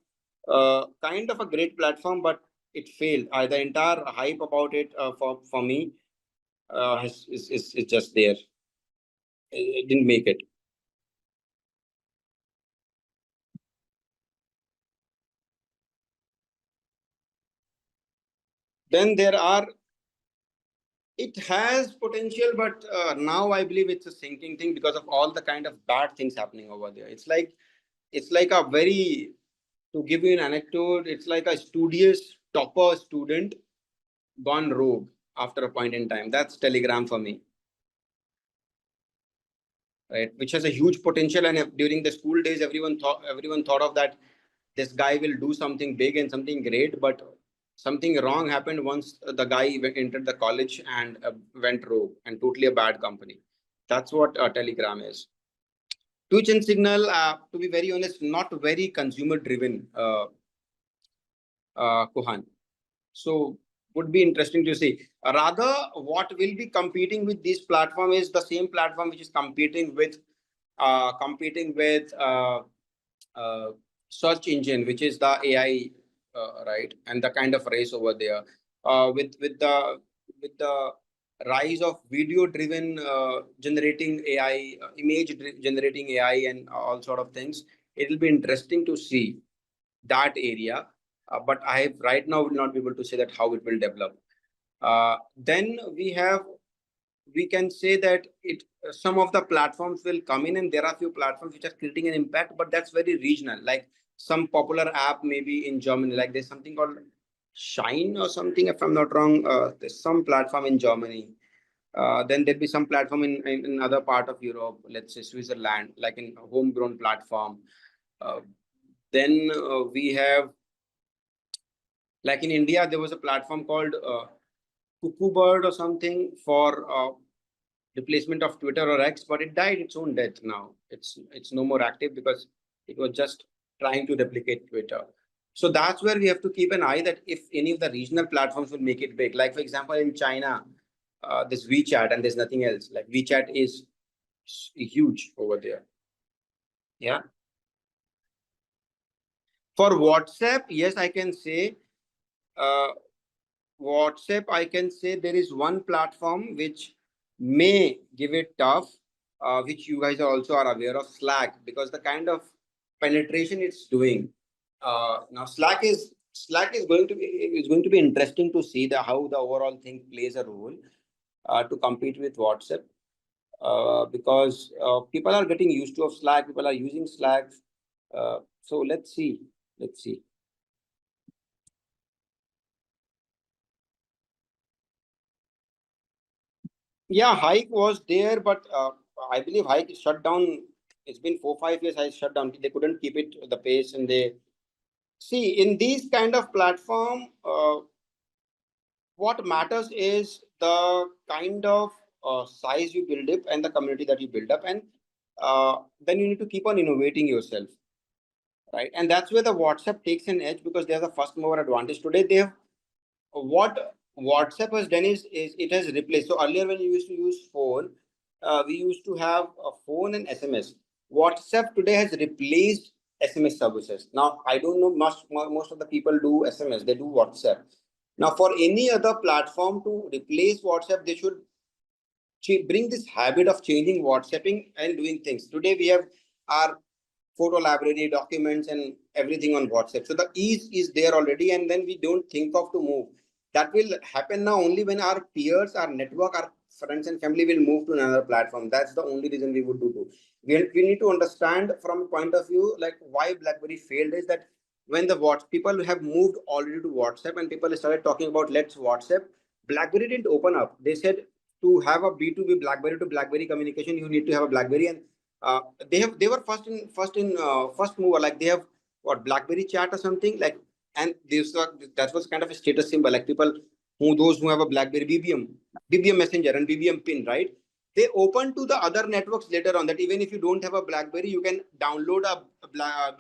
a great platform, but it failed. The entire hype about it for me is just there. didn't make it. Then there are, it has potential, but now I believe it's a sinking thing because of all the kind of bad things happening over there. It's like a very, to give you an anecdote, it's like a studious topper student gone rogue after a point in time. That's Telegram for me, right? Which has a huge potential, and during the school days, everyone thought of that this guy will do something big and something great, but something wrong happened once the guy entered the college and went rogue and totally a bad company. That's what Telegram is. Twitch and Signal, to be very honest, not very consumer driven, Kuhan. So would be interesting to see. Rather, what will be competing with this platform is the same platform which is competing with search engine, which is the AI, right? And the kind of race over there, with the rise of video driven generating AI, generating AI, and all sort of things. It will be interesting to see that area, but I right now will not be able to say that how it will develop. Then we can say that some of the platforms will come in, and there are few platforms which are creating an impact, but that's very regional. Like some popular app maybe in Germany, like there's something called Shine or something, if I'm not wrong. There's some platform in Germany. Then there'll be some platform in other part of Europe, let's say Switzerland, like in a homegrown platform. Then we have, like in India, there was a platform called Cuckoo Bird or something for replacement of Twitter or X, but it died its own death now. It's no more active because it was just trying to replicate Twitter. So that's where we have to keep an eye that if any of the regional platforms will make it big. Like for example, in China, there's WeChat and there's nothing else. Like WeChat is huge over there. Yeah. For WhatsApp, yes, I can say WhatsApp, I can say there is one platform which may give it tough, which you guys are also aware of, Slack, because the kind of penetration it's doing. Now Slack is going to be interesting to see how the overall thing plays a role to compete with WhatsApp, because people are getting used to of Slack, people are using Slack. So let's see. Yeah, hike was there, but I believe hike is shut down. It's been 4-5 years. I shut down. They couldn't keep it the pace, and they see in these kind of platform. What matters is the kind of size you build up and the community that you build up, and then you need to keep on innovating yourself, right? And that's where the WhatsApp takes an edge because they have the first mover advantage. Today, they have what WhatsApp has done is it has replaced. So earlier when you used to use phone, we used to have a phone and SMS. WhatsApp today has replaced SMS services. Now I don't know most of the people do SMS. They do WhatsApp. Now for any other platform to replace WhatsApp, they should bring this habit of changing WhatsApping and doing things. Today we have our photo library, documents, and everything on WhatsApp. So the ease is there already, and then we don't think of to move. That will happen now only when our peers, our network, our friends and family will move to another platform. That's the only reason we would do. We need to understand from a point of view like why BlackBerry failed is that when people have moved already to WhatsApp and people started talking about let's WhatsApp, BlackBerry didn't open up. They said to have a B2B BlackBerry to BlackBerry communication, you need to have a BlackBerry, and they were first mover. Like they have what BlackBerry chat or something like, and that was kind of a status symbol. Like those who have a BlackBerry BBM Messenger and BBM pin, right? They open to the other networks later on that even if you don't have a BlackBerry, you can download a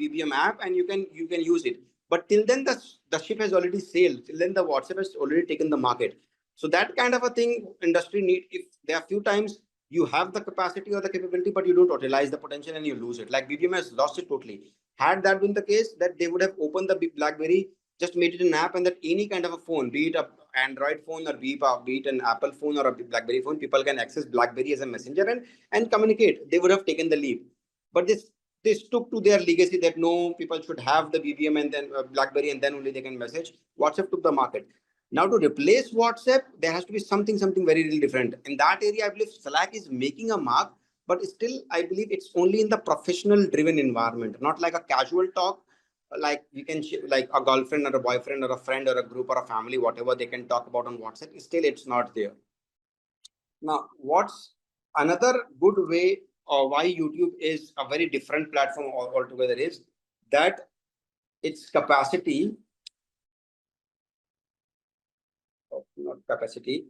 BBM app and you can use it. But till then, the ship has already sailed. Till then, the WhatsApp has already taken the market. So that kind of a thing industry need. If there are few times you have the capacity or the capability, but you don't utilize the potential and you lose it. Like BBM has lost it totally. Had that been the case, that they would have opened the BlackBerry just made it an app, and that any kind of a phone, be it a Android phone or be it an Apple phone or a BlackBerry phone, people can access BlackBerry as a messenger and communicate. They would have taken the leap, but they stuck to their legacy that no, people should have the BBM and then BlackBerry, and then only they can message. WhatsApp took the market. Now to replace WhatsApp, there has to be something very really different. In that area, I believe Slack is making a mark, but still, I believe it's only in the professional driven environment, not like a casual talk. Like you can like a girlfriend or a boyfriend or a friend or a group or a family, whatever they can talk about on WhatsApp. Still, it's not there. Now, what's another good way or why YouTube is a very different platform altogether is that its capacity, not capacity,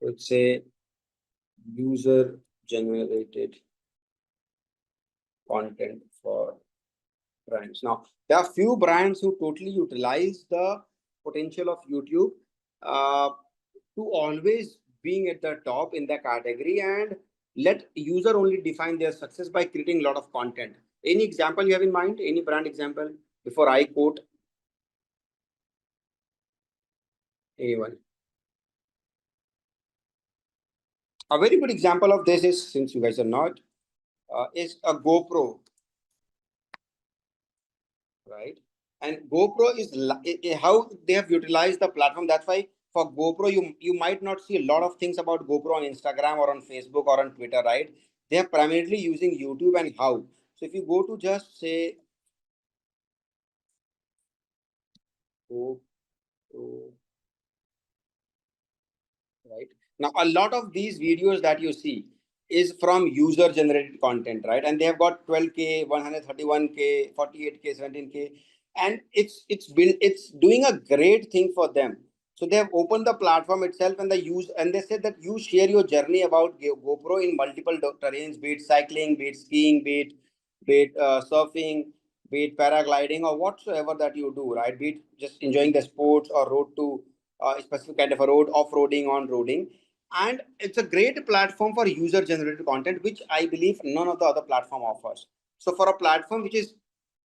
let's say user generated content for brands. Now, there are few brands who totally utilize the potential of YouTube uh, to always being at the top in the category and let user only define their success by creating a lot of content. Any example you have in mind? Any brand example before I quote anyone? A very good example of this is, since you guys are not, is a GoPro, right? And GoPro is how they have utilized the platform. That's why for GoPro, you might not see a lot of things about GoPro on Instagram or on Facebook or on Twitter, right? They are primarily using YouTube and how. So if you go to just say GoPro, right? Now, a lot of these videos that you see is from user generated content, right? And they have got 12K, 131K, 48K, 17K, and it's doing a great thing for them. So they have opened the platform itself and they said that you share your journey about GoPro in multiple terrains, be it cycling, be it skiing, be it surfing, be it paragliding or whatsoever that you do, right? Be it just enjoying the sports or road to a specific kind of a road, off-roading, on-roading. And it's a great platform for user-generated content, which I believe none of the other platform offers. So for a platform which is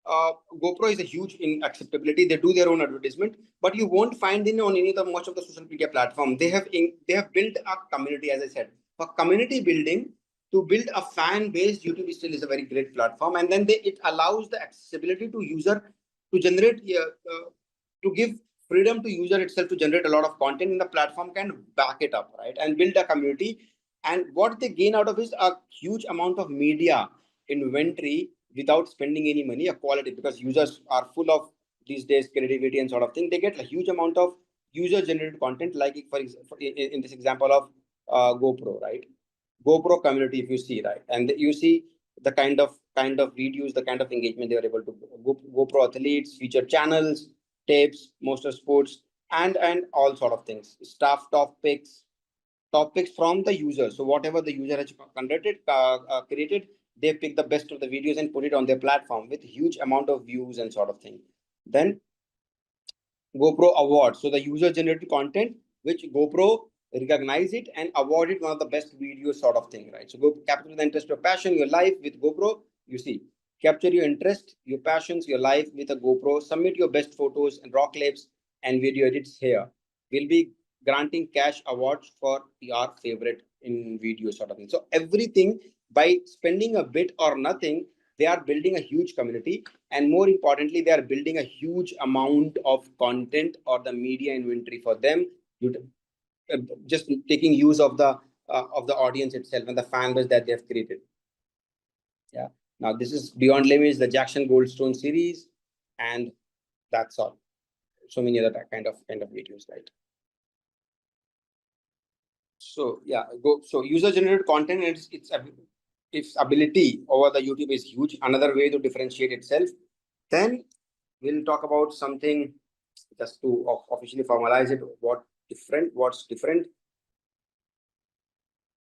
GoPro is a huge in acceptability. They do their own advertisement, but you won't find in on any of the much of the social media platform. They have built a community, as I said, for community building. To build a fan base, YouTube still is a very great platform, and then it allows the accessibility to user to generate to give freedom to user itself to generate a lot of content, and the platform can back it up, right, and build a community. And what they gain out of is a huge amount of media inventory without spending any money, a quality, because users are full of these days creativity and sort of thing. They get a huge amount of user generated content, like in this example of GoPro, right? GoPro community, if you see, right, and you see the kind of videos, the kind of engagement they are able to GoPro athletes, feature channels, tapes, motorsports, and all sort of things, staff topics from the user. So whatever the user has created, they pick the best of the videos and put it on their platform with huge amount of views and sort of thing. Then GoPro award. So the user generated content, which GoPro recognize it and award it one of the best videos sort of thing, right? So go capture the interest, your passion, your life with GoPro. You see, capture your interest, your passions, your life with a GoPro. Submit your best photos and raw clips and video edits here. We'll be granting cash awards for your favorite in video sort of thing. So everything by spending a bit or nothing, they are building a huge community, and more importantly, they are building a huge amount of content or the media inventory for them. Just taking use of the audience itself and the fan base that they have created. Yeah. Now this is Beyond Limits, the Jackson Goldstone series, and that's all. So many other kind of videos, right? So yeah, go. So user generated content, its ability over the YouTube is huge. Another way to differentiate itself. Then we'll talk about something just to officially formalize it. What's different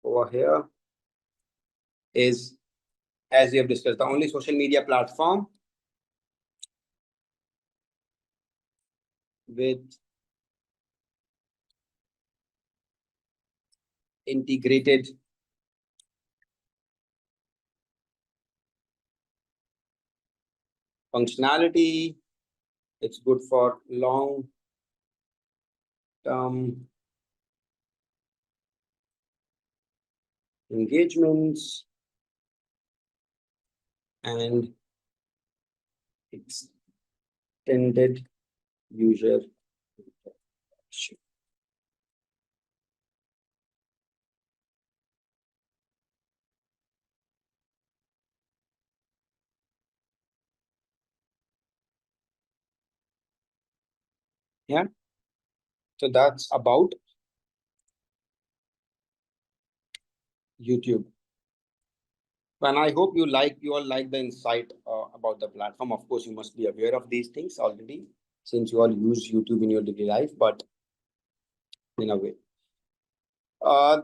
over here is, as we have discussed, the only social media platform with integrated functionality. It's good for long term engagements and extended user interaction. Yeah. So that's about YouTube. And I hope you all like the insight about the platform. Of course, you must be aware of these things already since you all use YouTube in your daily life, but in a way.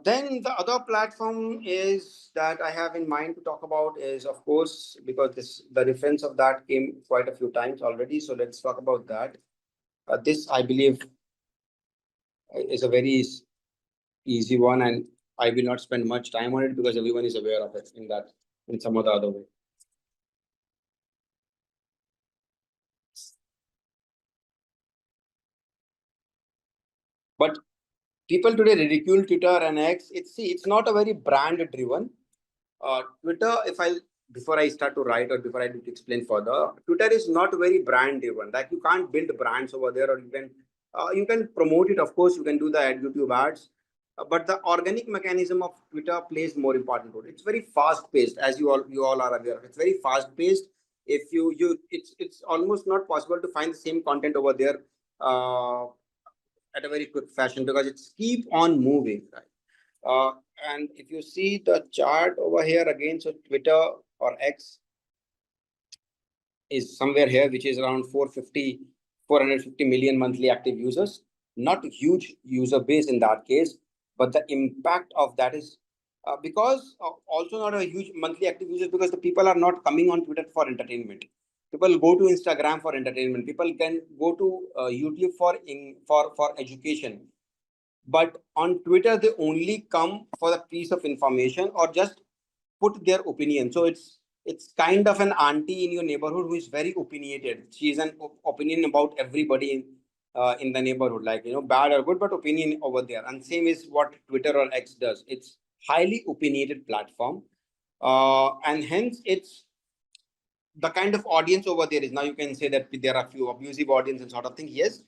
Then the other platform is that I have in mind to talk about is, of course, because the reference of that came quite a few times already. So let's talk about that. This, I believe, is a very easy one, and I will not spend much time on it because everyone is aware of it in some or the other way. But people today ridicule Twitter and X. It's not a very brand driven. Twitter, if I before I start to write or before I do to explain further, Twitter is not very brand driven. Like you can't build brands over there, or you can promote it. Of course, you can do the YouTube ads, but the organic mechanism of Twitter plays more important role. It's very fast paced, as you all are aware of. It's very fast paced. If it's almost not possible to find the same content over there at a very quick fashion because it's keep on moving, right? And if you see the chart over here again, so Twitter or X is somewhere here, which is around 450 million monthly active users. Not a huge user base in that case, but the impact of that is because also not a huge monthly active users because the people are not coming on Twitter for entertainment. People go to Instagram for entertainment. People can go to YouTube for education. But on Twitter, they only come for the piece of information or just put their opinion. So it's kind of an auntie in your neighborhood who is very opinionated. She's an opinion about everybody in the neighborhood, like bad or good, but opinion over there. And same is what Twitter or X does. It's highly opinionated platform, and hence it's the kind of audience over there is now you can say that there are few abusive audience and sort of thing. Yes,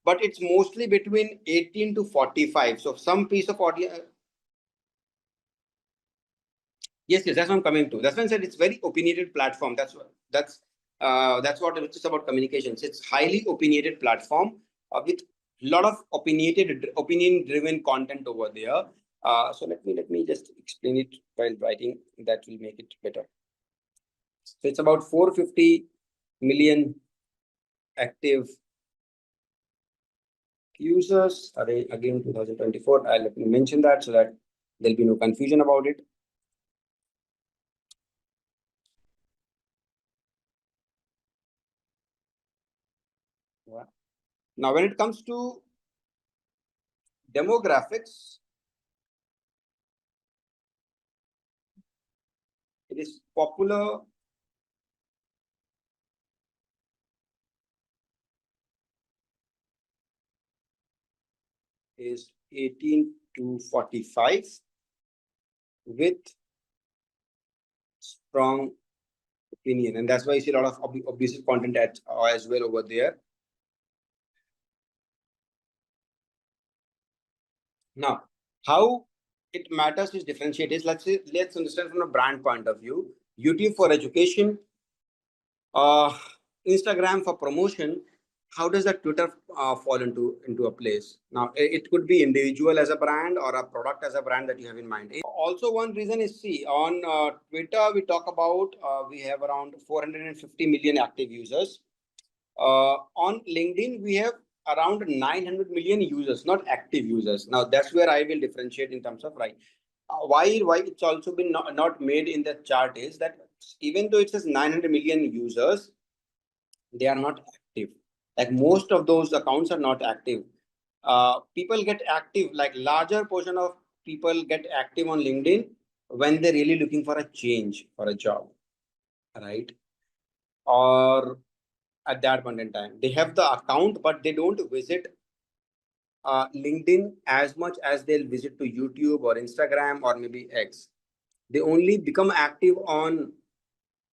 but it's mostly between 18 to 45. So some piece of audience. Yes, that's what I'm coming to. That's why I said it's very opinionated platform. That's what it's about communications. It's highly opinionated platform with a lot of opinion driven content over there. So let me just explain it while writing. That will make it better. So it's about 450 million active users. Again, 2024. Let me mention that so that there'll be no confusion about it. Yeah. Now, when it comes to demographics, it is popular is 18 to 45 with strong opinion, and that's why you see a lot of abusive content as well over there. Now, how it matters is differentiators. Let's understand from a brand point of view. YouTube for education, Instagram for promotion. How does that Twitter fall into a place? Now, it could be individual as a brand or a product as a brand that you have in mind. Also, one reason is see on Twitter we talk about we have around 450 million active users. On LinkedIn we have around 900 million users, not active users. Now that's where I will differentiate in terms of right. Why it's also been not made in the chart is that even though it says 900 million users, they are not active. Like most of those accounts are not active. People get active, like larger portion of people get active on LinkedIn when they're really looking for a change for a job, right? or at that point in time. They have the account, but they don't visit LinkedIn as much as they'll visit to YouTube or Instagram or maybe X. They only become active on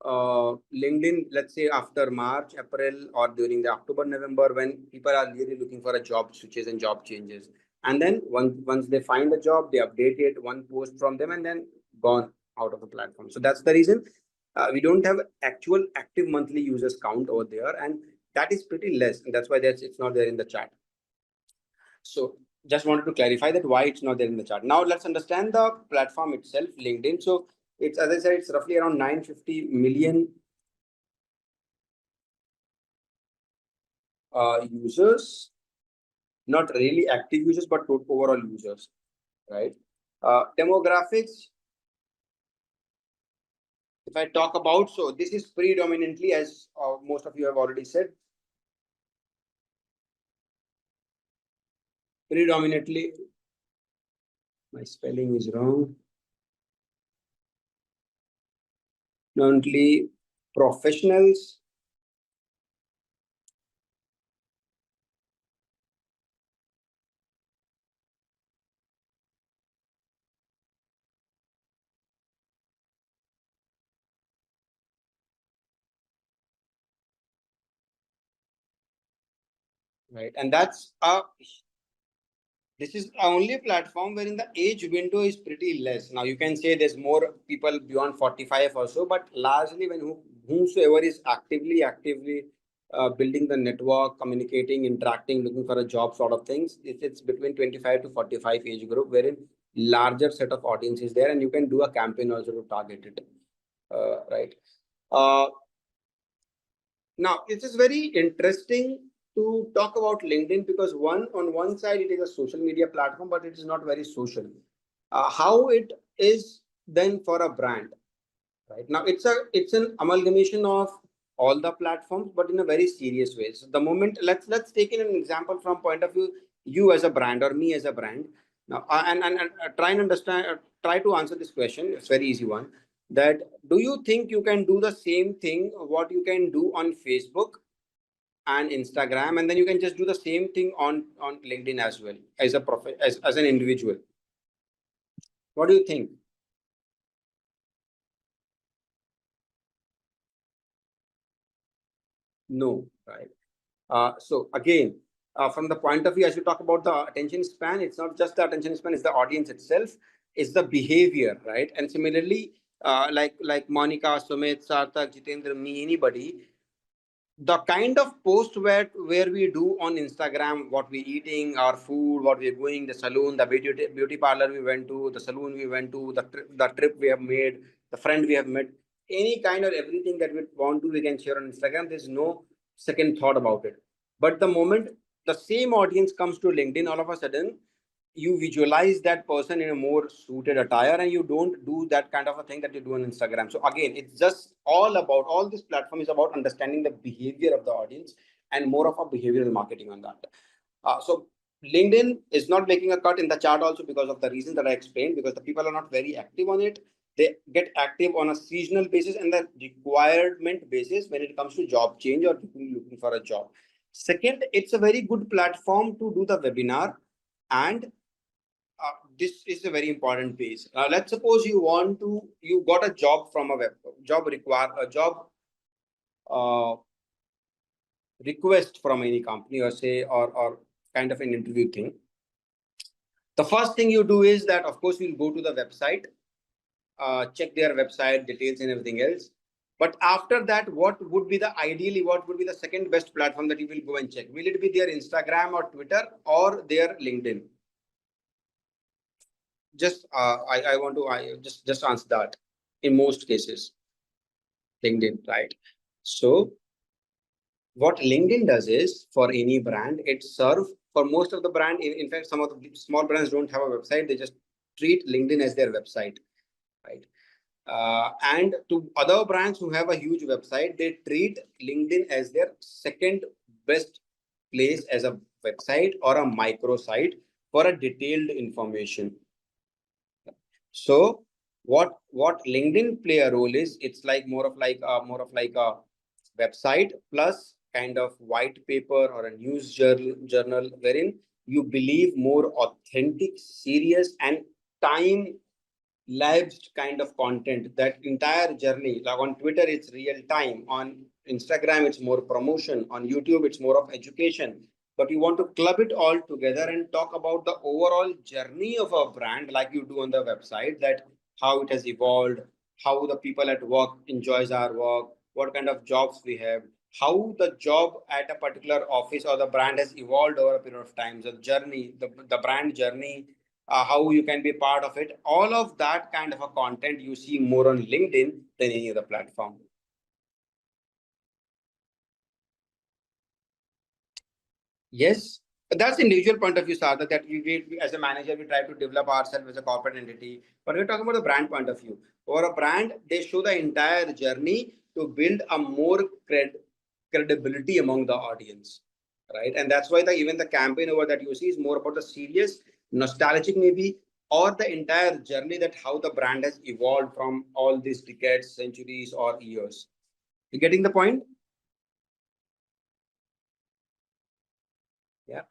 LinkedIn, let's say after March, April, or during the October, November, when people are really looking for a job switches and job changes. And then once they find a job, they update it, one post from them, and then gone out of the platform. So that's the reason we don't have actual active monthly users count over there, and that is pretty less. And that's why it's not there in the chart. So just wanted to clarify that why it's not there in the chart. Now let's understand the platform itself, LinkedIn. So it's, as I said, it's roughly around 950 million users, not really active users, but overall users, right? Demographics, if I talk about, so this is predominantly, as most of you have already said, predominantly, my spelling is wrong, predominantly professionals, right? And that's this is only platform wherein the age window is pretty less. Now you can say there's more people beyond 45 or so, but largely when whomsoever is actively building the network, communicating, interacting, looking for a job sort of things, it's between 25 to 45 age group, wherein larger set of audience is there, and you can do a campaign also to target it, right? Now, it is very interesting to talk about LinkedIn because on one side it is a social media platform, but it is not very social. How it is then for a brand, right? Now it's an amalgamation of all the platforms, but in a very serious way. So the moment let's take in an example from point of view you as a brand or me as a brand. Now and try and understand, try to answer this question. It's a very easy one. That do you think you can do the same thing what you can do on Facebook and Instagram, and then you can just do the same thing on LinkedIn as well as a as an individual? What do you think? No, right? So again, from the point of view, as you talk about the attention span, it's not just the attention span; it's the audience itself, it's the behavior, right? And similarly, like Monica, Sumit, Sarthak, Jitendra, me, anybody, the kind of post where we do on Instagram, what we eating, our food, what we're going, the salon, the beauty parlor we went to, the saloon we went to, the trip we have made, the friend we have met, any kind of everything that we want to, we can share on Instagram. There's no second thought about it. But the moment the same audience comes to LinkedIn, all of a sudden you visualize that person in a more suited attire, and you don't do that kind of a thing that you do on Instagram. So again, it's just all this platform is about understanding the behavior of the audience and more of a behavioral marketing on that. So LinkedIn is not making a cut in the chart also because of the reason that I explained, because the people are not very active on it. They get active on a seasonal basis and the requirement basis when it comes to job change or people looking for a job. Second, it's a very good platform to do the webinar, and this is a very important piece. Let's suppose you got a job from a job uh, request from any company, or say, or kind of an interview thing. The first thing you do is that, of course, you'll go to the website, check their website details and everything else. But after that, what would be the second best platform that you will go and check? Will it be their Instagram or Twitter or their LinkedIn? Just I want to just answer that. In most cases, LinkedIn, right? So what LinkedIn does is, for any brand, it serves for most of the brand. In fact, some of the small brands don't have a website. They just treat LinkedIn as their website, right? And to other brands who have a huge website, they treat LinkedIn as their second best place as a website or a microsite for a detailed information. So what LinkedIn play a role is, it's like more of like a website plus kind of white paper or a news journal wherein you believe more authentic, serious, and time lapsed kind of content. That entire journey, like on Twitter, it's real time. On Instagram, it's more promotion. On YouTube, it's more of education. But you want to club it all together and talk about the overall journey of a brand, like you do on the website, that how it has evolved, how the people at work enjoys our work, what kind of jobs we have, how the job at a particular office or the brand has evolved over a period of time. So the journey, the brand journey, how you can be part of it. All of that kind of a content you see more on LinkedIn than any other platform. Yes, that's individual point of view, Sarthak, that we as a manager, we try to develop ourselves as a corporate entity. But we're talking about the brand point of view. For a brand, they show the entire journey to build a more credibility among the audience, right? And that's why even the campaign over that you see is more about the serious, nostalgic maybe, or the entire journey that how the brand has evolved from all these decades, centuries, or years. You getting the point? Yeah.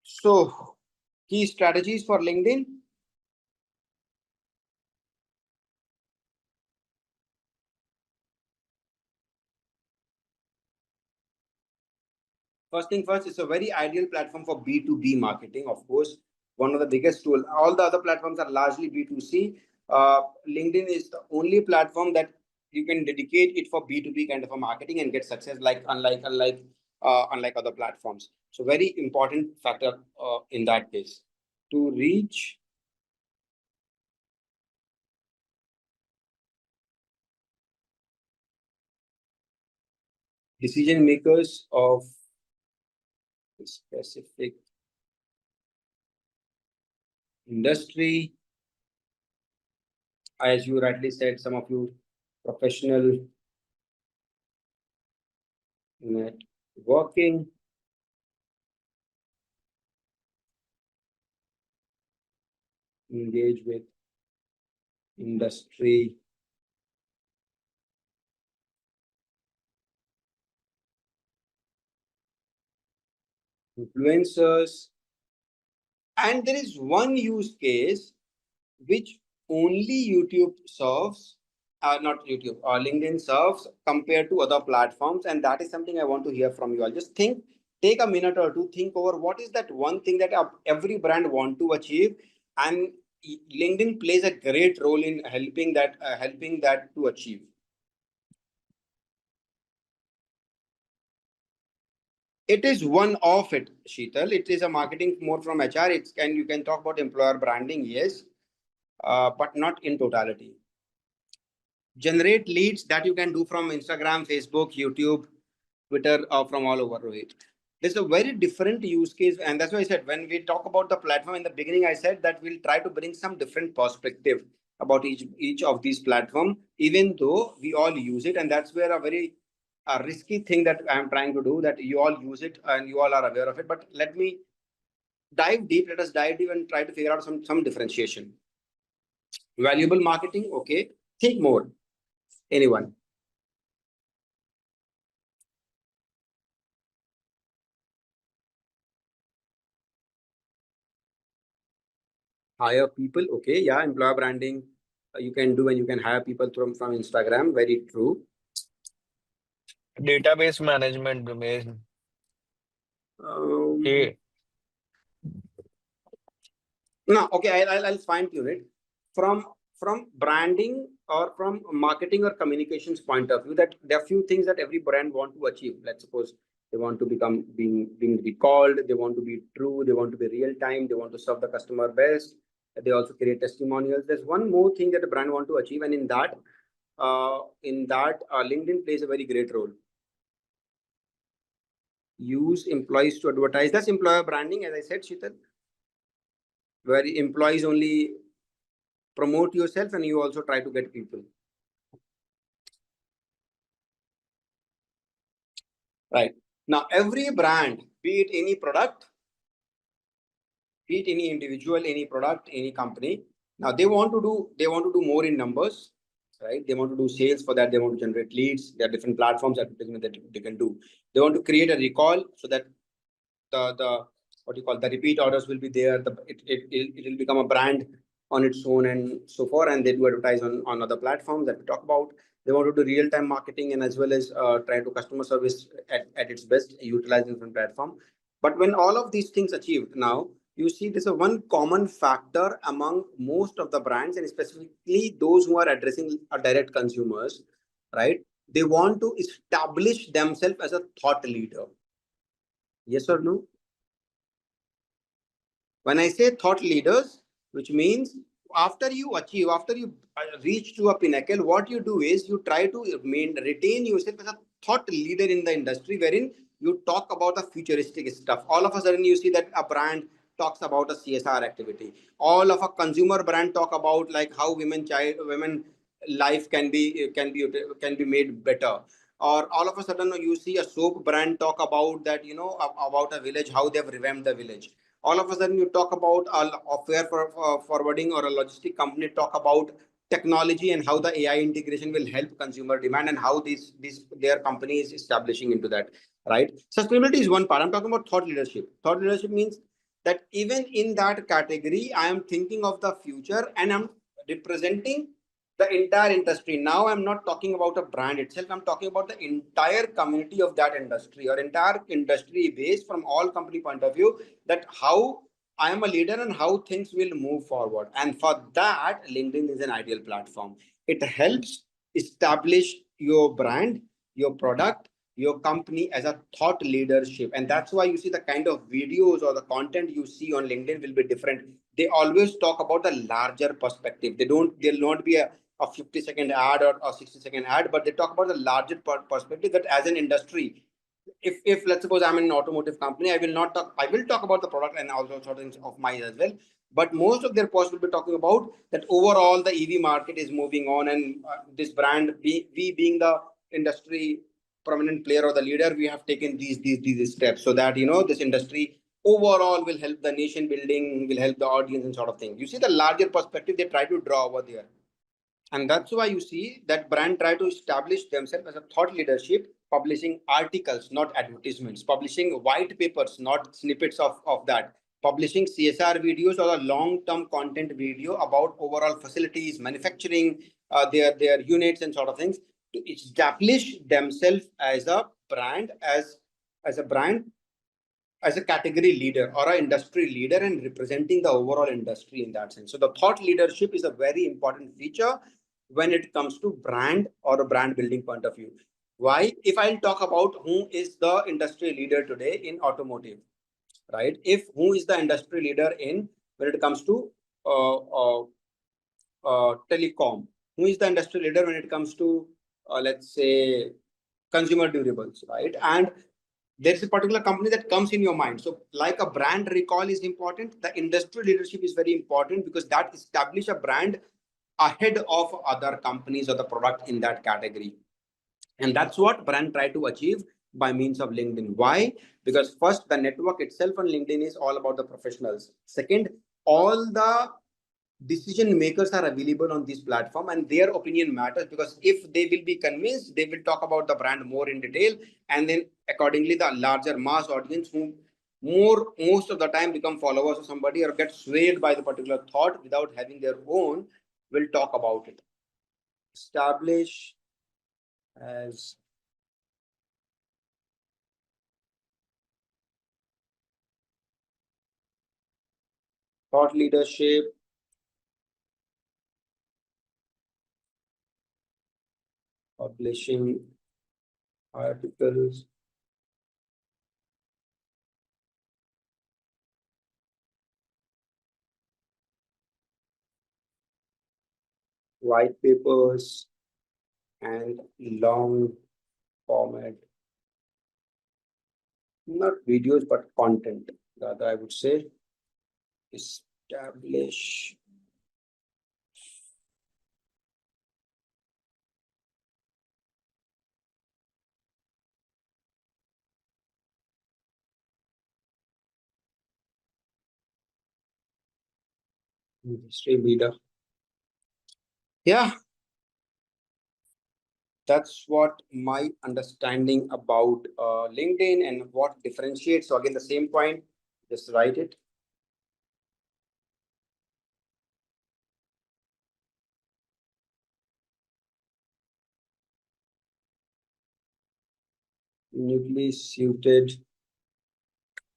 So, key strategies for LinkedIn. First thing first, it's a very ideal platform for B2B marketing. Of course, one of the biggest tool. All the other platforms are largely B2C. LinkedIn is the only platform that you can dedicate it for B2B kind of a marketing and get success, like unlike other platforms. So very important factor in that case to reach decision makers of specific industry. As you rightly said, some of you professional networking, engage with industry influencers. And there is one use case which only YouTube serves, not YouTube, LinkedIn serves compared to other platforms. And that is something I want to hear from you all. Just think, take a minute or two, think over what is that one thing that every brand want to achieve. And LinkedIn plays a great role in helping that to achieve. It is one of it, Sheetal. It is a marketing more from HR. You can talk about employer branding, yes, but not in totality. Generate leads that you can do from Instagram, Facebook, YouTube, Twitter, from all over, Rohit. This is a very different use case, and that's why I said when we talk about the platform in the beginning, I said that we'll try to bring some different perspective about each of these platform, even though we all use it, and that's where a very risky thing that I'm trying to do, that you all use it and you all are aware of it. But let me dive deep. Let us dive deep and try to figure out some differentiation. Valuable marketing, okay. Think more. Anyone? Hire people, okay. Yeah, employer branding you can do, and you can hire people from Instagram. Very true. Database management domain. Um, Hey, no, okay, I'll fine tune it from branding or from marketing or communications point of view. That there are few things that every brand want to achieve. Let's suppose they want to become being recalled, they want to be true, they want to be real time, they want to serve the customer best. They also create testimonials. There's one more thing that the brand want to achieve, and in that LinkedIn plays a very great role. Use employees to advertise. That's employer branding, as I said, Sheetal, where employees only promote yourself and you also try to get people. Right. Now, every brand, be it any product, be it any individual, any product, any company, now they want to do more in numbers, right? They want to do sales. For that, they want to generate leads. There are different platforms that they can do. They want to create a recall so that the what you call the repeat orders will be there. It will become a brand on its own and so forth. And they do advertise on other platforms that we talk about. They want to do real-time marketing and as well as try to customer service at its best, utilizing different platform. But when all of these things achieved now, you see there's a one common factor among most of the brands and specifically those who are addressing a direct consumers, right? They want to establish themselves as a thought leader. Yes or no? When I say thought leaders, which means after you achieve, after you reach to a pinnacle, what you do is you try to retain yourself as a thought leader in the industry, wherein you talk about the futuristic stuff. All of a sudden, you see that a brand talks about a CSR activity. All of a consumer brand talk about like how women life can be made better. Or all of a sudden you see a soap brand talk about that, about a village, how they've revamped the village. All of a sudden you talk about a fare forwarding or a logistic company talk about technology and how the AI integration will help consumer demand and how their company is establishing into that, right? Sustainability is one part. I'm talking about thought leadership. Thought leadership means that even in that category, I am thinking of the future and I'm representing the entire industry. Now I'm not talking about a brand itself. I'm talking about the entire community of that industry or entire industry base from all company point of view, that how I am a leader and how things will move forward. And for that, LinkedIn is an ideal platform. It helps establish your brand, your product, your company as a thought leadership. And that's why you see the kind of videos or the content you see on LinkedIn will be different. They always talk about the larger perspective. There'll not be a 50-second ad or a 60-second ad, but they talk about the larger perspective that as an industry, if let's suppose I'm in an automotive company, I will talk about the product and also sort of mine as well. But most of their posts will be talking about that overall the EV market is moving on, and this brand, we being the industry prominent player or the leader, we have taken these steps so that this industry overall will help the nation building, will help the audience and sort of thing. You see the larger perspective they try to draw over there. And that's why you see that brand try to establish themselves as a thought leadership, publishing articles, not advertisements, publishing white papers, not snippets of that, publishing CSR videos or a long-term content video about overall facilities, manufacturing, their units and sort of things, to establish themselves as a brand, as a brand, as a category leader or an industry leader and representing the overall industry in that sense. So the thought leadership is a very important feature when it comes to brand or a brand building point of view. Why? If I'll talk about who is the industry leader today in automotive, right? If who is the industry leader in when it comes to uh, uh, telecom, who is the industry leader when it comes to let's say consumer durables, right? And there's a particular company that comes in your mind. So like a brand recall is important, the industry leadership is very important because that establish a brand ahead of other companies or the product in that category. And that's what brand try to achieve by means of LinkedIn. Why? Because first, the network itself on LinkedIn is all about the professionals. Second, all the decision makers are available on this platform and their opinion matters, because if they will be convinced, they will talk about the brand more in detail, and then accordingly the larger mass audience who most of the time become followers of somebody or get swayed by the particular thought without having their own will talk about it. Establish as thought leadership, publishing articles, white papers, and long format, not videos but content, rather I would say. Establish industry leader. Yeah, That's what my understanding about LinkedIn and what differentiates. So again, the same point, just write it. Uniquely suited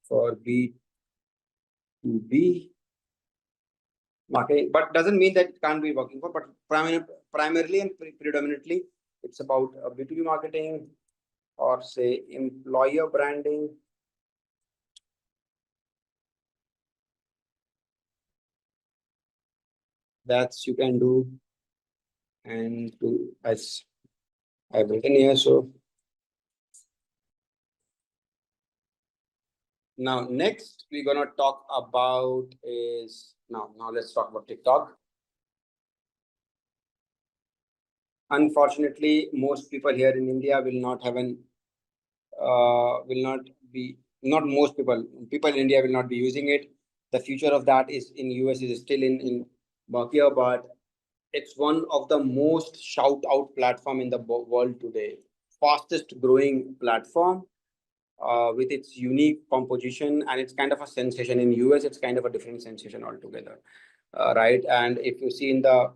for B2B marketing, but doesn't mean that it can't be working for, but primarily and predominantly, it's about B2B marketing or say employer branding. That's you can do. And to, as I've written here, so now next we're gonna talk about is now let's talk about TikTok. Unfortunately, most people here in India will not have an will not be not most people in India will not be using it. The future of that is in US is still in murkier, but it's one of the most shout out platform in the world today. Fastest growing platform with its unique composition, and it's kind of a sensation in US. It's kind of a different sensation altogether, right? And if you see in the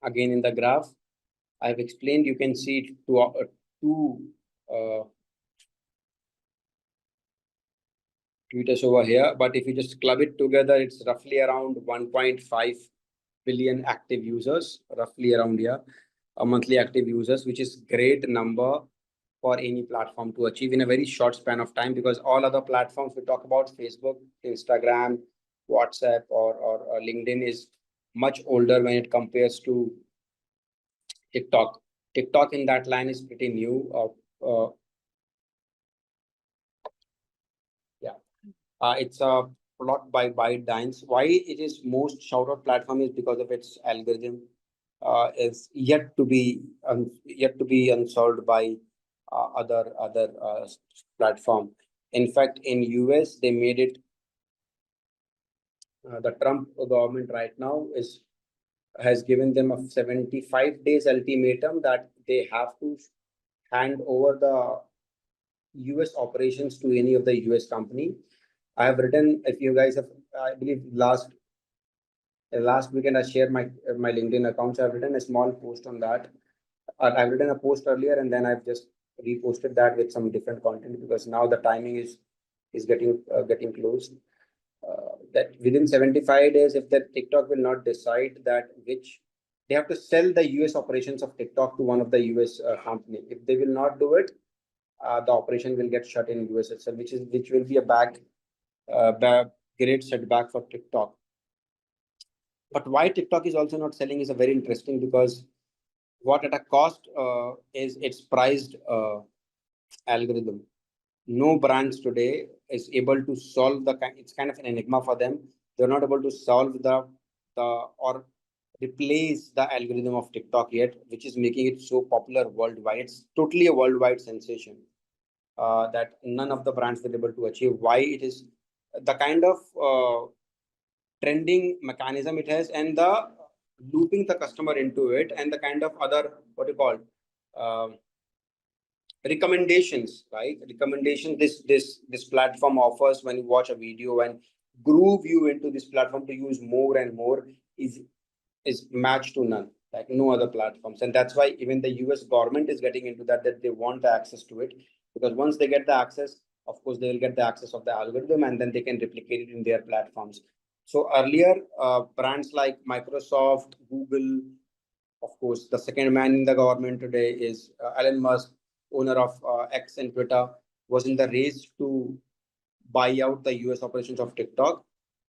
again in the graph I've explained, you can see two uh, tweeters over here. But if you just club it together, it's roughly around 1.5 billion active users, roughly around here, monthly active users, which is great number for any platform to achieve in a very short span of time, because all other platforms we talk about, Facebook, Instagram, WhatsApp, or LinkedIn, is much older when it compares to TikTok. TikTok in that line is pretty new. Yeah. It's a plot by ByteDance. Why it is most shout out platform is because of its algorithm. Is yet to be unsolved by other platform. In fact, in US they made it. The Trump government right now is has given them a 75 days ultimatum that they have to hand over the US operations to any of the US company. I have written, if you guys have, I believe last weekend I shared my LinkedIn accounts. I've written a small post on that. I've written a post earlier and then I've just reposted that with some different content, because now the timing is getting close. That within 75 days, if the TikTok will not decide that which they have to sell the US operations of TikTok to one of the US company. If they will not do it, the operation will get shut in US itself, which will be a great setback for TikTok. But why TikTok is also not selling is a very interesting, because what at a cost is its priced algorithm. No brands today is able to solve it's kind of an enigma for them. They're not able to solve the or replace the algorithm of TikTok yet, which is making it so popular worldwide. It's totally a worldwide sensation that none of the brands were able to achieve. Why it is the kind of trending mechanism it has, and the looping the customer into it, and the kind of other what you call uh, recommendations, right? Recommendation this platform offers when you watch a video and groove you into this platform to use more and more is matched to none, like no other platforms. And that's why even the US government is getting into that they want the access to it, because once they get the access, of course they will get the access of the algorithm, and then they can replicate it in their platforms. So earlier brands like Microsoft, Google, of course the second man in the government today is Elon Musk, owner of X and Twitter, was in the race to buy out the US operations of TikTok.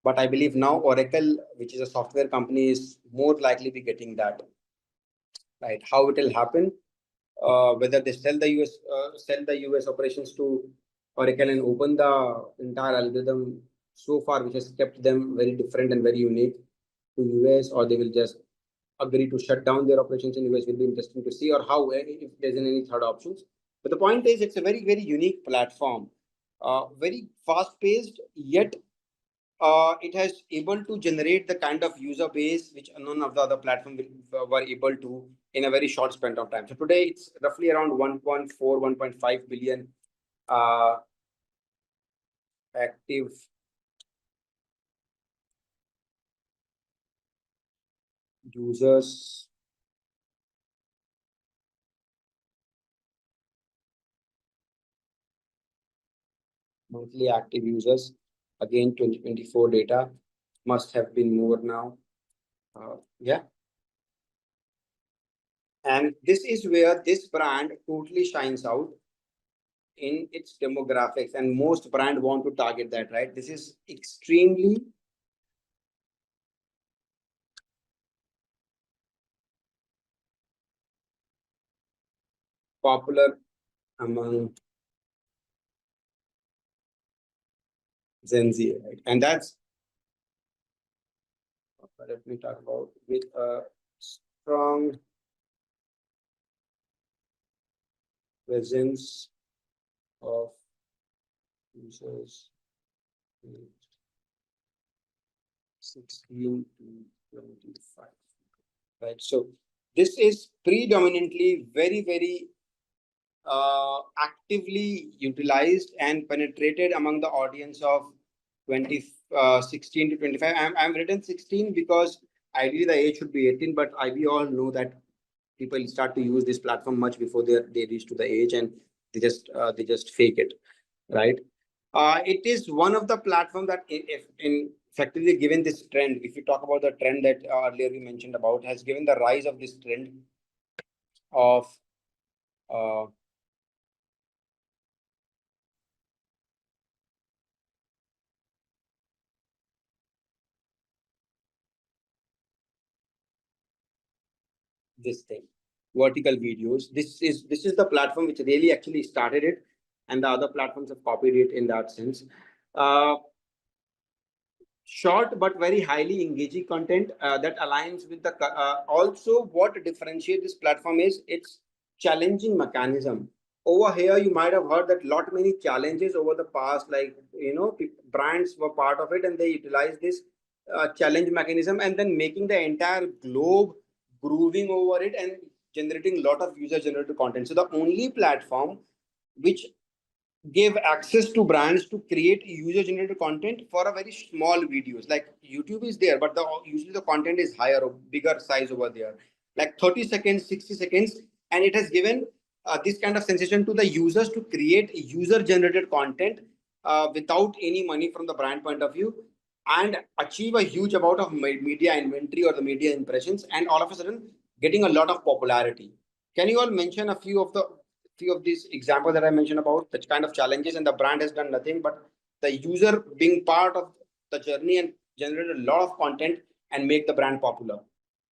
But I believe now Oracle, which is a software company, is more likely be getting that. Right? How it will happen? Whether they sell the US operations to Oracle and open the entire algorithm so far, which has kept them very different and very unique to US, or they will just agree to shut down their operations in US, will be interesting to see, or how if there's any third options. But the point is, it's a very unique platform, very fast paced, yet it has able to generate the kind of user base which none of the other platform were able to in a very short span of time. So today it's roughly around 1.4, 1.5 billion active users. Monthly active users. Again, 2024 data must have been more now. Yeah. And this is where this brand totally shines out in its demographics, and most brand want to target that, right? This is extremely popular among Gen Z, right? And that's, let me talk about, with a strong presence of users 16 to 25, right? So this is predominantly very actively utilized and penetrated among the audience of 16 to 25. I'm written 16 because ideally the age should be 18, but we all know that people start to use this platform much before they reach to the age, and they just fake it, right? It is one of the platform that if in effectively given this trend, if you talk about the trend that earlier we mentioned about, has given the rise of this trend of uh, this thing, vertical videos. This is the platform which really actually started it, and the other platforms have copied it in that sense. uh, Short but very highly engaging content that aligns with the also what differentiates this platform is its challenging mechanism. Over here you might have heard that lot many challenges over the past, like brands were part of it and they utilize this challenge mechanism, and then making the entire globe grooving over it and generating a lot of user generated content. So the only platform which give access to brands to create user generated content for a very small videos. Like YouTube is there, but usually the content is higher or bigger size over there, like 30 seconds, 60 seconds. And it has given this kind of sensation to the users to create user generated content without any money from the brand point of view, and achieve a huge amount of media inventory or the media impressions, and all of a sudden getting a lot of popularity. Can you all mention a few of these examples that I mentioned about the kind of challenges, and the brand has done nothing but the user being part of the journey and generate a lot of content and make the brand popular.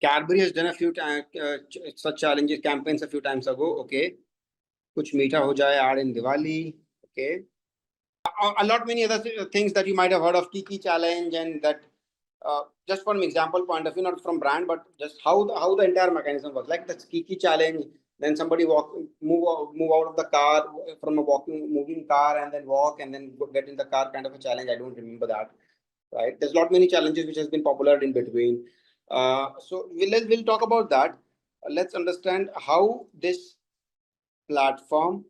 Cadbury has done a few such challenges campaigns a few times ago. Okay, kuch meetha ho jaye ad in Diwali. Okay, a lot many other things that you might have heard of, Kiki challenge, and that just from example point of view, not from brand, but just how the entire mechanism works. Like the Kiki challenge, then somebody move out of the car from a moving car and then walk and then get in the car, kind of a challenge. I don't remember that. Right? There's a lot many challenges which has been popular in between. So we'll talk about that. Let's understand how this platform.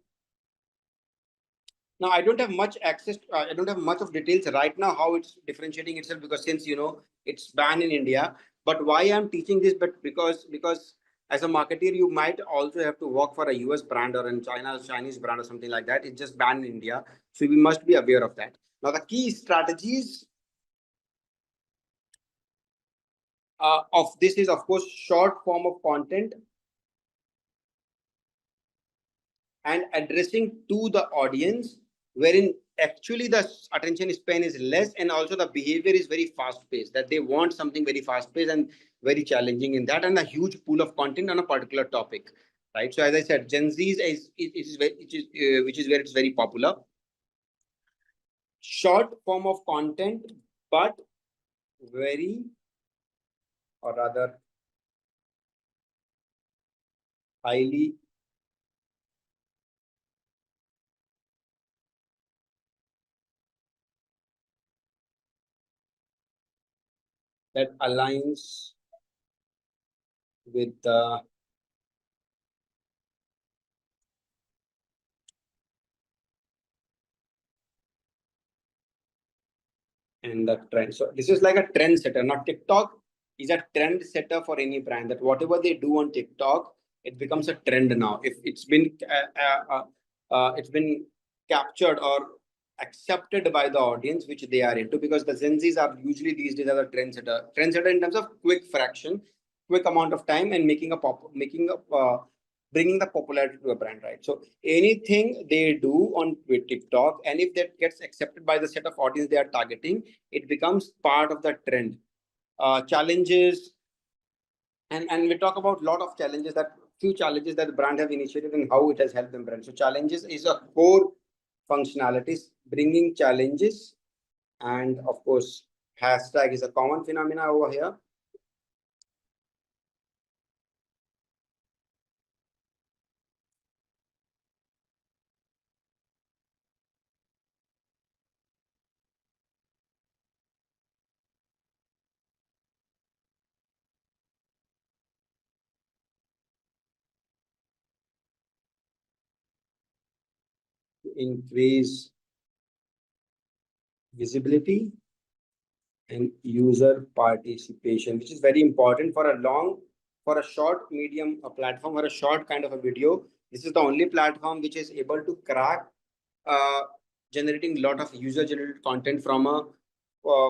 Now, I don't have much access. I don't have much of details right now how it's differentiating itself, because since it's banned in India. But why I'm teaching this? But because as a marketer, you might also have to work for a US brand or a Chinese brand or something like that. It's just banned in India, so we must be aware of that. Now, the key strategies of this is, of course, short form of content and addressing to the audience, wherein actually the attention span is less, and also the behavior is very fast paced, that they want something very fast paced and very challenging in that, and a huge pool of content on a particular topic, right? So as I said, Gen Z which is where it's very popular. Short form of content, but very, or rather highly that aligns with the and the trend. So this is like a trend setter. Now TikTok is a trend setter for any brand, that whatever they do on TikTok, it becomes a trend now. If it's been captured or accepted by the audience which they are into, because the Gen Zs are usually these days are the trend setter in terms of quick fraction, quick amount of time, and bringing the popularity to a brand, right? So anything they do on with TikTok, and if that gets accepted by the set of audience they are targeting, it becomes part of the trend. Challenges, and we talk about a lot of challenges, that few challenges that the brand have initiated and how it has helped them brand. So challenges is a core functionalities, bringing challenges, and of course, hashtag is a common phenomena over here. Increase visibility and user participation, which is very important for a short medium a platform, or a short kind of a video. This is the only platform which is able to crack uh, generating a lot of user generated content from a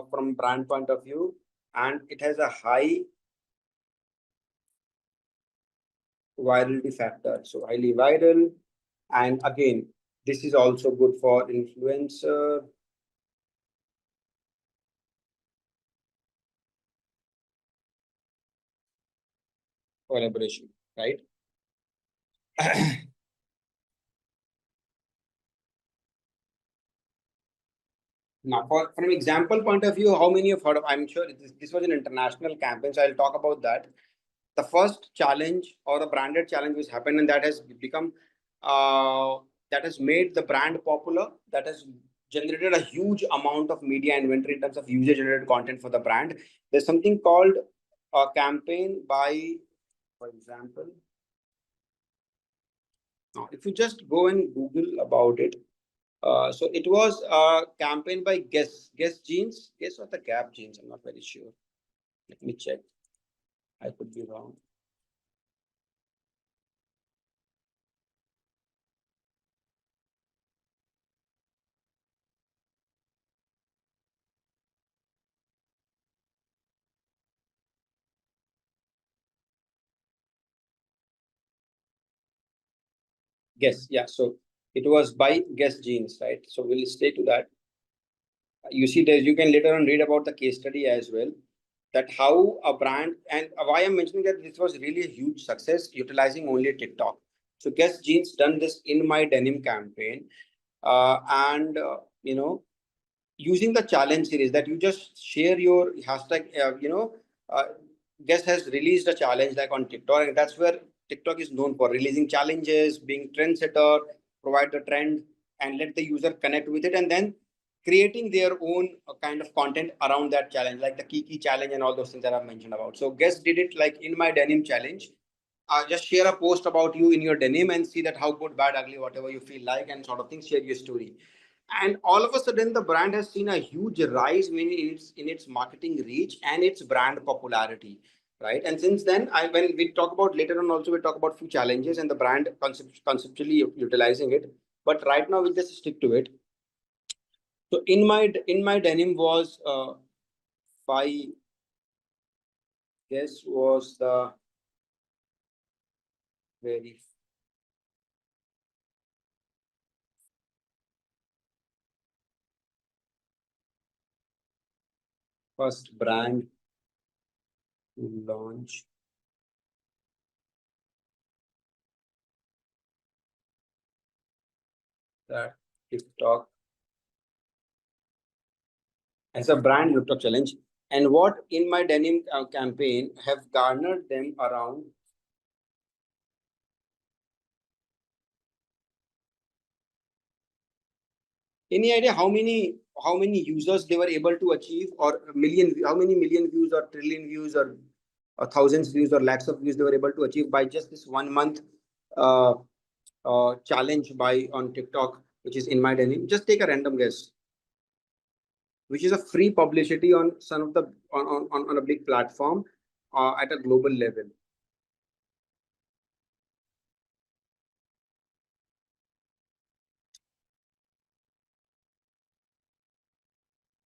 from brand point of view, and it has a high virality factor, so highly viral. And again, this is also good for influencer collaboration, right? Now, from example point of view, how many have heard of? I'm sure this was an international campaign, so I'll talk about that. The first challenge or the branded challenge which happened, and that has become that has made the brand popular, that has generated a huge amount of media inventory in terms of user generated content for the brand. There's something called a campaign by, for example, now if you just go and Google about it. So it was a campaign by Guess Jeans, Guess or the Gap Jeans. I'm not very sure. Let me check. I could be wrong. Guess, yeah. So it was by Guess Jeans, right? So we'll stay to that. You see, there you can later on read about the case study as well. That how a brand, and why I'm mentioning that this was really a huge success utilizing only TikTok. So Guess Jeans done this in my denim campaign, and using the challenge series, that you just share your hashtag, Guest has released a challenge like on TikTok, and that's where TikTok is known for releasing challenges, being trendsetter, provide the trend, and let the user connect with it, and then creating their own kind of content around that challenge, like the Kiki challenge and all those things that I've mentioned about. So Guest did it like in my denim challenge. Just share a post about you in your denim and see that how good, bad, ugly, whatever you feel like, and sort of things, share your story. And all of a sudden, the brand has seen a huge rise in its marketing reach and its brand popularity, right? And since then, when we talk about later on, also we talk about few challenges and the brand conceptually utilizing it. But right now, we'll just stick to it. So in my denim was by guess was the very first brand to launch that TikTok as a brand TikTok challenge, and what in my denim campaign have garnered them around Any idea how many users they were able to achieve, or how many million views or trillion views or thousands views or lakhs of views they were able to achieve by just this 1 month uh, challenge by on TikTok, which is in my denim. Just take a random guess. Which is a free publicity on some of the on a big platform at a global level.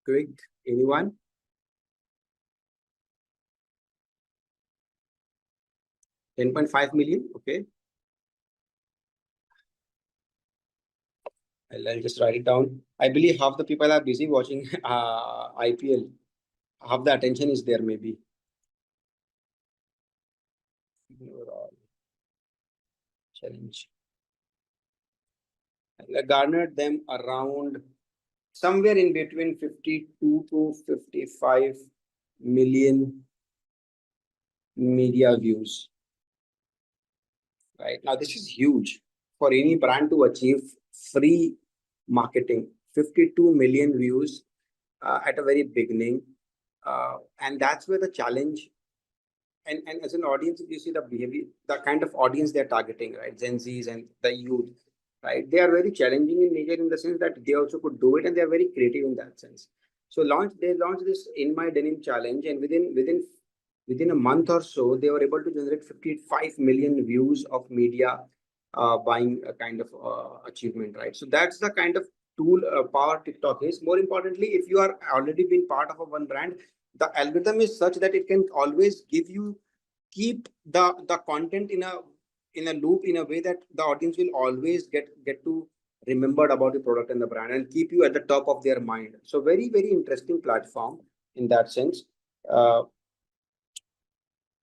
Quick, anyone? 10.5 million. Okay, I'll just write it down. I believe half the people are busy watching IPL. Half the attention is there, maybe. Overall challenge. And I garnered them around somewhere in between 52 to 55 million media views. Right now, this is huge for any brand to achieve free marketing. 52 million views at a very beginning, and that's where the challenge. And as an audience, if you see the behavior, the kind of audience they're targeting, right? Gen Zs and the youth, right? They are very challenging in nature in the sense that they also could do it, and they are very creative in that sense. So they launched this In My Denim challenge, and within a month or so, they were able to generate 55 million views of media buying a kind of achievement, right? So that's the kind of tool power TikTok is. More importantly, if you are already been part of a one brand, the algorithm is such that it can always give you keep the content in a loop in a way that the audience will always get to remembered about the product and the brand and keep you at the top of their mind. So very very interesting platform in that sense. uh,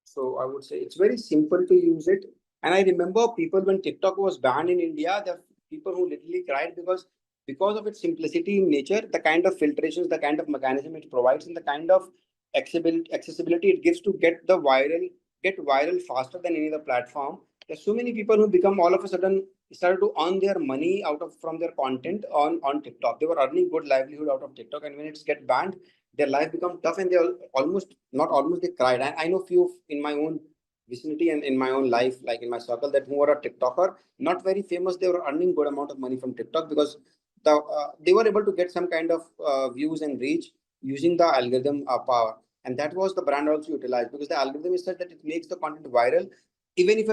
so I would say it's very simple to use it. And I remember people when TikTok was banned in India, the people who literally cried because of its simplicity in nature, the kind of filtrations, the kind of mechanism it provides, and the kind of accessibility it gives to get viral faster than any other platform. There's so many people who become all of a sudden started to earn their money out of from their content on TikTok. They were earning good livelihood out of TikTok, and when it's get banned, their life become tough, and they almost not almost they cried. I know few in my own vicinity and in my own life, like in my circle, that who are a TikToker, not very famous, they were earning good amount of money from TikTok because they were able to get some kind of views and reach using the algorithm power. And that was the brand also utilized because the algorithm is such that it makes the content viral even if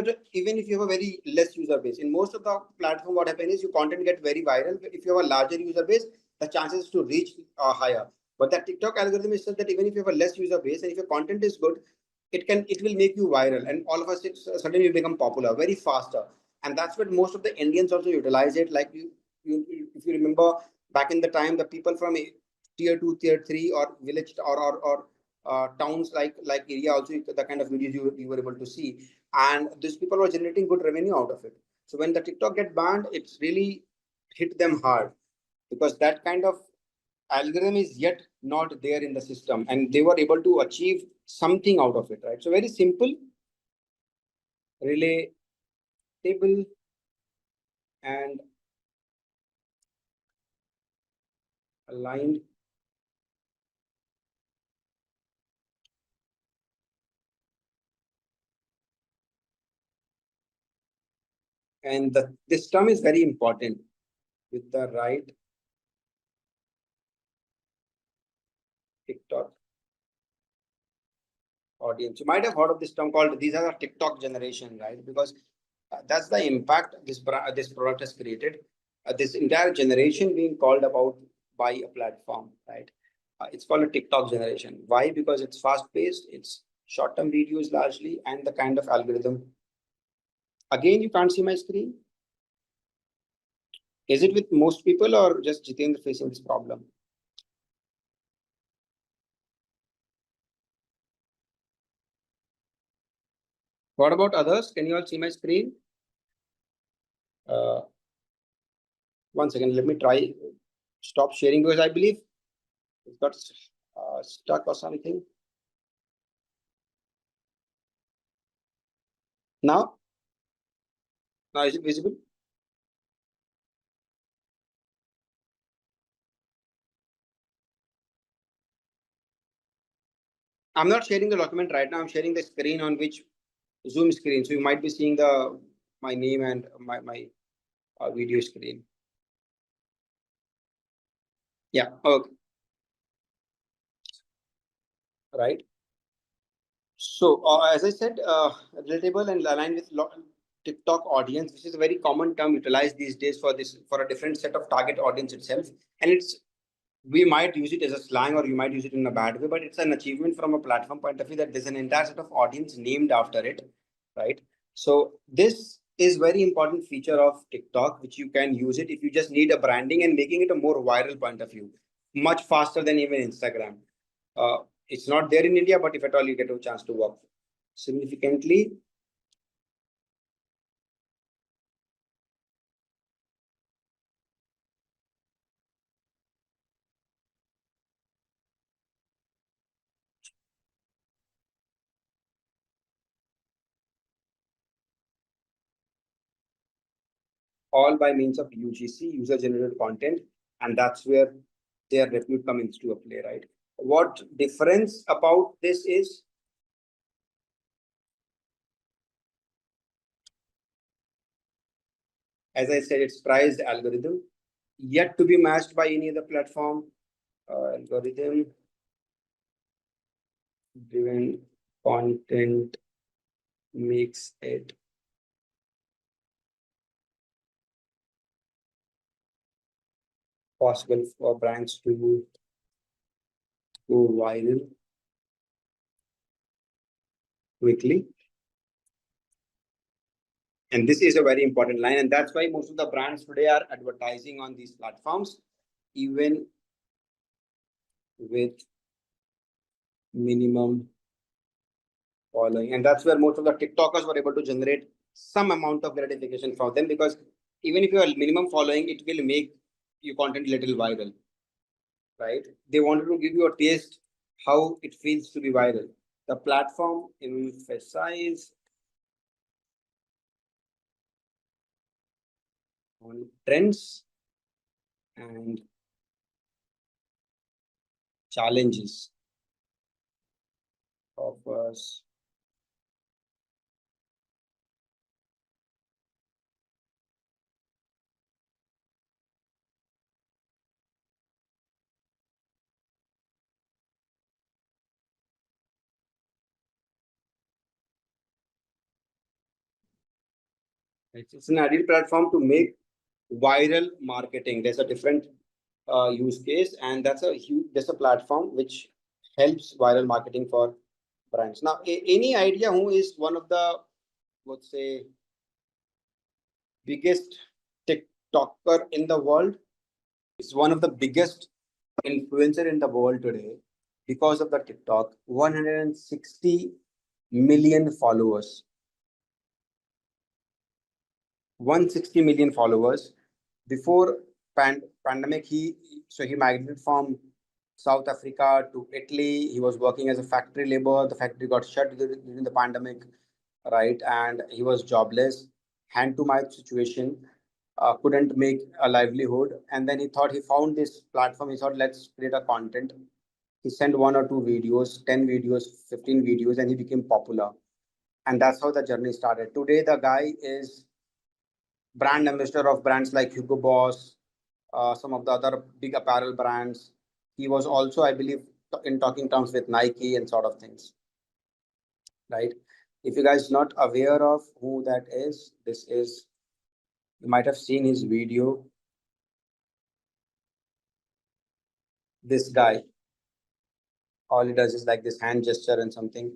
you have a very less user base. In most of the platform, what happens is your content get very viral. If you have a larger user base, the chances to reach are higher. But the TikTok algorithm is such that even if you have a less user base and if your content is good, it will make you viral, and all of us suddenly become popular very faster. And that's what most of the Indians also utilize it. Like if you remember back in the time, the people from tier 2, tier 3, or village or towns like area also, the kind of videos you were able to see, and these people were generating good revenue out of it. So when the TikTok get banned, it's really hit them hard because that kind of algorithm is yet not there in the system, and they were able to achieve something out of it, right? So very simple, relatable, and aligned. And this term is very important, with the right TikTok audience. You might have heard of this term called these are the TikTok generation, right? Because that's the impact this product has created. This entire generation being called about by a platform, right? It's called a TikTok generation. Why? Because it's fast paced, it's short term videos largely, and the kind of algorithm. Again, you can't see my screen. Is it with most people or just Jitendra facing this problem? What about others? Can you all see my screen? Uh, One second, let me try stop sharing because I believe it got stuck or something. Now, now is it visible? I'm not sharing the document right now. I'm sharing the screen on which Zoom screen. So you might be seeing my name and my video screen. Yeah. Okay. Right. So as I said, relatable and aligned with TikTok audience. This is a very common term utilized these days for this for a different set of target audience itself, and it's we might use it as a slang or you might use it in a bad way, but it's an achievement from a platform point of view that there's an entire set of audience named after it, right? So this is very important feature of TikTok, which you can use it if you just need a branding and making it a more viral point of view, much faster than even Instagram. It's not there in India, but if at all you get a chance to work significantly. All by means of UGC, user generated content, and that's where their repute comes into a play, right? What difference about this is, as I said, it's priced algorithm, yet to be matched by any other platform. Algorithm driven content makes it possible for brands to go viral quickly. And this is a very important line. And that's why most of the brands today are advertising on these platforms, even with minimum following. And that's where most of the TikTokers were able to generate some amount of gratification from them, because even if you have minimum following, it will make your content little viral, right? They wanted to give you a taste how it feels to be viral. The platform emphasizes on trends and challenges, offers it's an ideal platform to make viral marketing. There's a different use case, and there's a platform which helps viral marketing for brands. Now, any idea who is one of the, let's say, biggest TikToker in the world? It's one of the biggest influencer in the world today because of the TikTok. 160 million followers. 160 million followers. Before pandemic, he migrated from South Africa to Italy. He was working as a factory labor. The factory got shut during the pandemic, right? And he was jobless, hand to mouth situation, couldn't make a livelihood. And then he found this platform. He thought, let's create a content. He sent one or two videos, 10 videos, 15 videos, and he became popular. And that's how the journey started. Today, the guy is brand ambassador of brands like Hugo Boss, some of the other big apparel brands. He was also, I believe, in talking terms with Nike and sort of things, right? If you guys not aware of who that is, this is, you might have seen his video. This guy, all he does is like this hand gesture and something.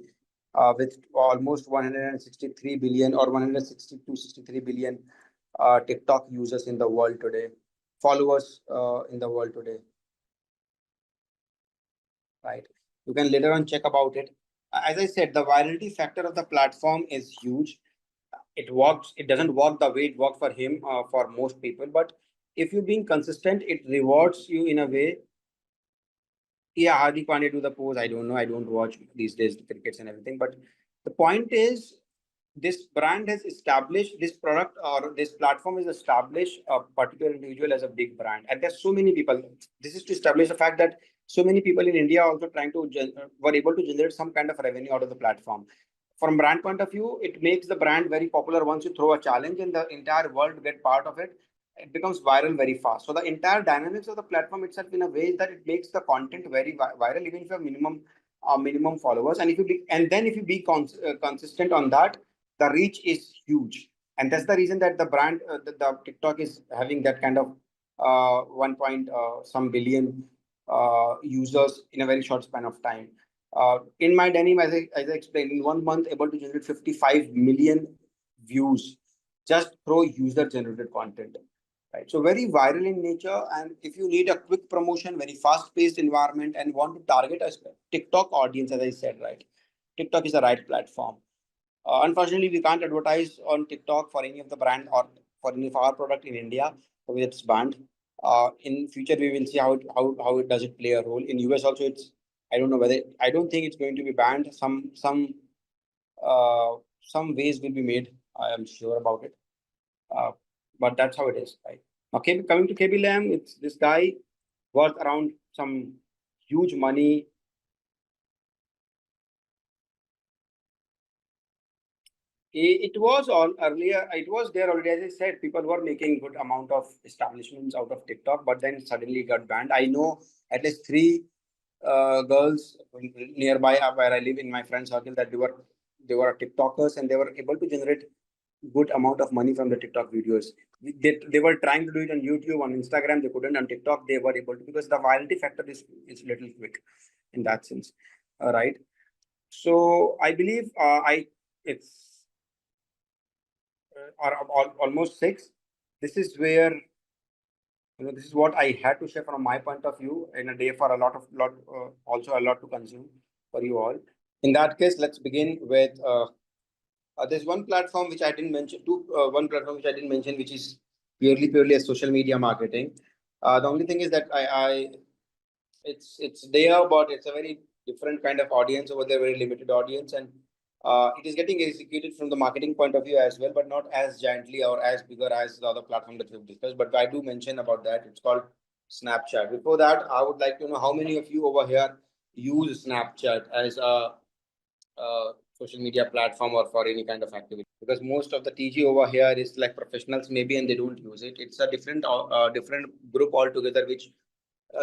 With almost 163 billion or 162, 63 billion TikTok users in the world today, followers in the world today, right? You can later on check about it. As I said, the virality factor of the platform is huge. It works. It doesn't work the way it worked for him, for most people. But if you're being consistent, it rewards you in a way. Yeah, Hardik Pandya do the pose. I don't know. I don't watch these days the crickets and everything. But the point is, this brand has established this product or this platform has established a particular individual as a big brand. And there's so many people. This is to establish the fact that so many people in India also trying to were able to generate some kind of revenue out of the platform. From brand point of view, it makes the brand very popular. Once you throw a challenge and the entire world get part of it, it becomes viral very fast. So the entire dynamics of the platform itself in a way is that it makes the content very viral, even if you have minimum followers. And if you be, and then if you be consistent on that, the reach is huge. And that's the reason that the brand, the TikTok is having that kind of 1 point some billion users in a very short span of time. In my denim, as I explained, in 1 month, able to generate 55 million views just through user generated content. Right. So very viral in nature. And if you need a quick promotion, very fast paced environment and want to target a TikTok audience, as I said, right, TikTok is the right platform. Unfortunately, we can't advertise on TikTok for any of the brand or for any of our product in India, so it's banned. In future, we will see how it does it play a role. In US also, it's, I don't know whether, I don't think it's going to be banned. Some ways will be made. I am sure about it. But that's how it is, right? Okay, coming to KB Lam, it's this guy worth around some huge money. It was all earlier. It was there already. As I said, people were making good amount of establishments out of TikTok, but then suddenly it got banned. I know at least three girls nearby where I live in my friend circle that they were TikTokers and they were able to generate good amount of money from the TikTok videos. They were trying to do it on YouTube, on Instagram. They couldn't. On TikTok, they were able to because the virality factor is little quick in that sense. Right. So I believe it's or almost 6. This is where this is what I had to share from my point of view in a day for a lot also a lot to consume for you all. In that case, let's begin with there's one platform which I didn't mention. One platform which I didn't mention, which is purely a social media marketing. The only thing is that it's there, but it's a very different kind of audience over there, very limited audience, and it is getting executed from the marketing point of view as well, but not as giantly or as bigger as the other platform that we've discussed. But I do mention about that. It's called Snapchat. Before that, I would like to know how many of you over here use Snapchat as a social media platform or for any kind of activity, because most of the TG over here is like professionals maybe and they don't use it. It's a different group altogether which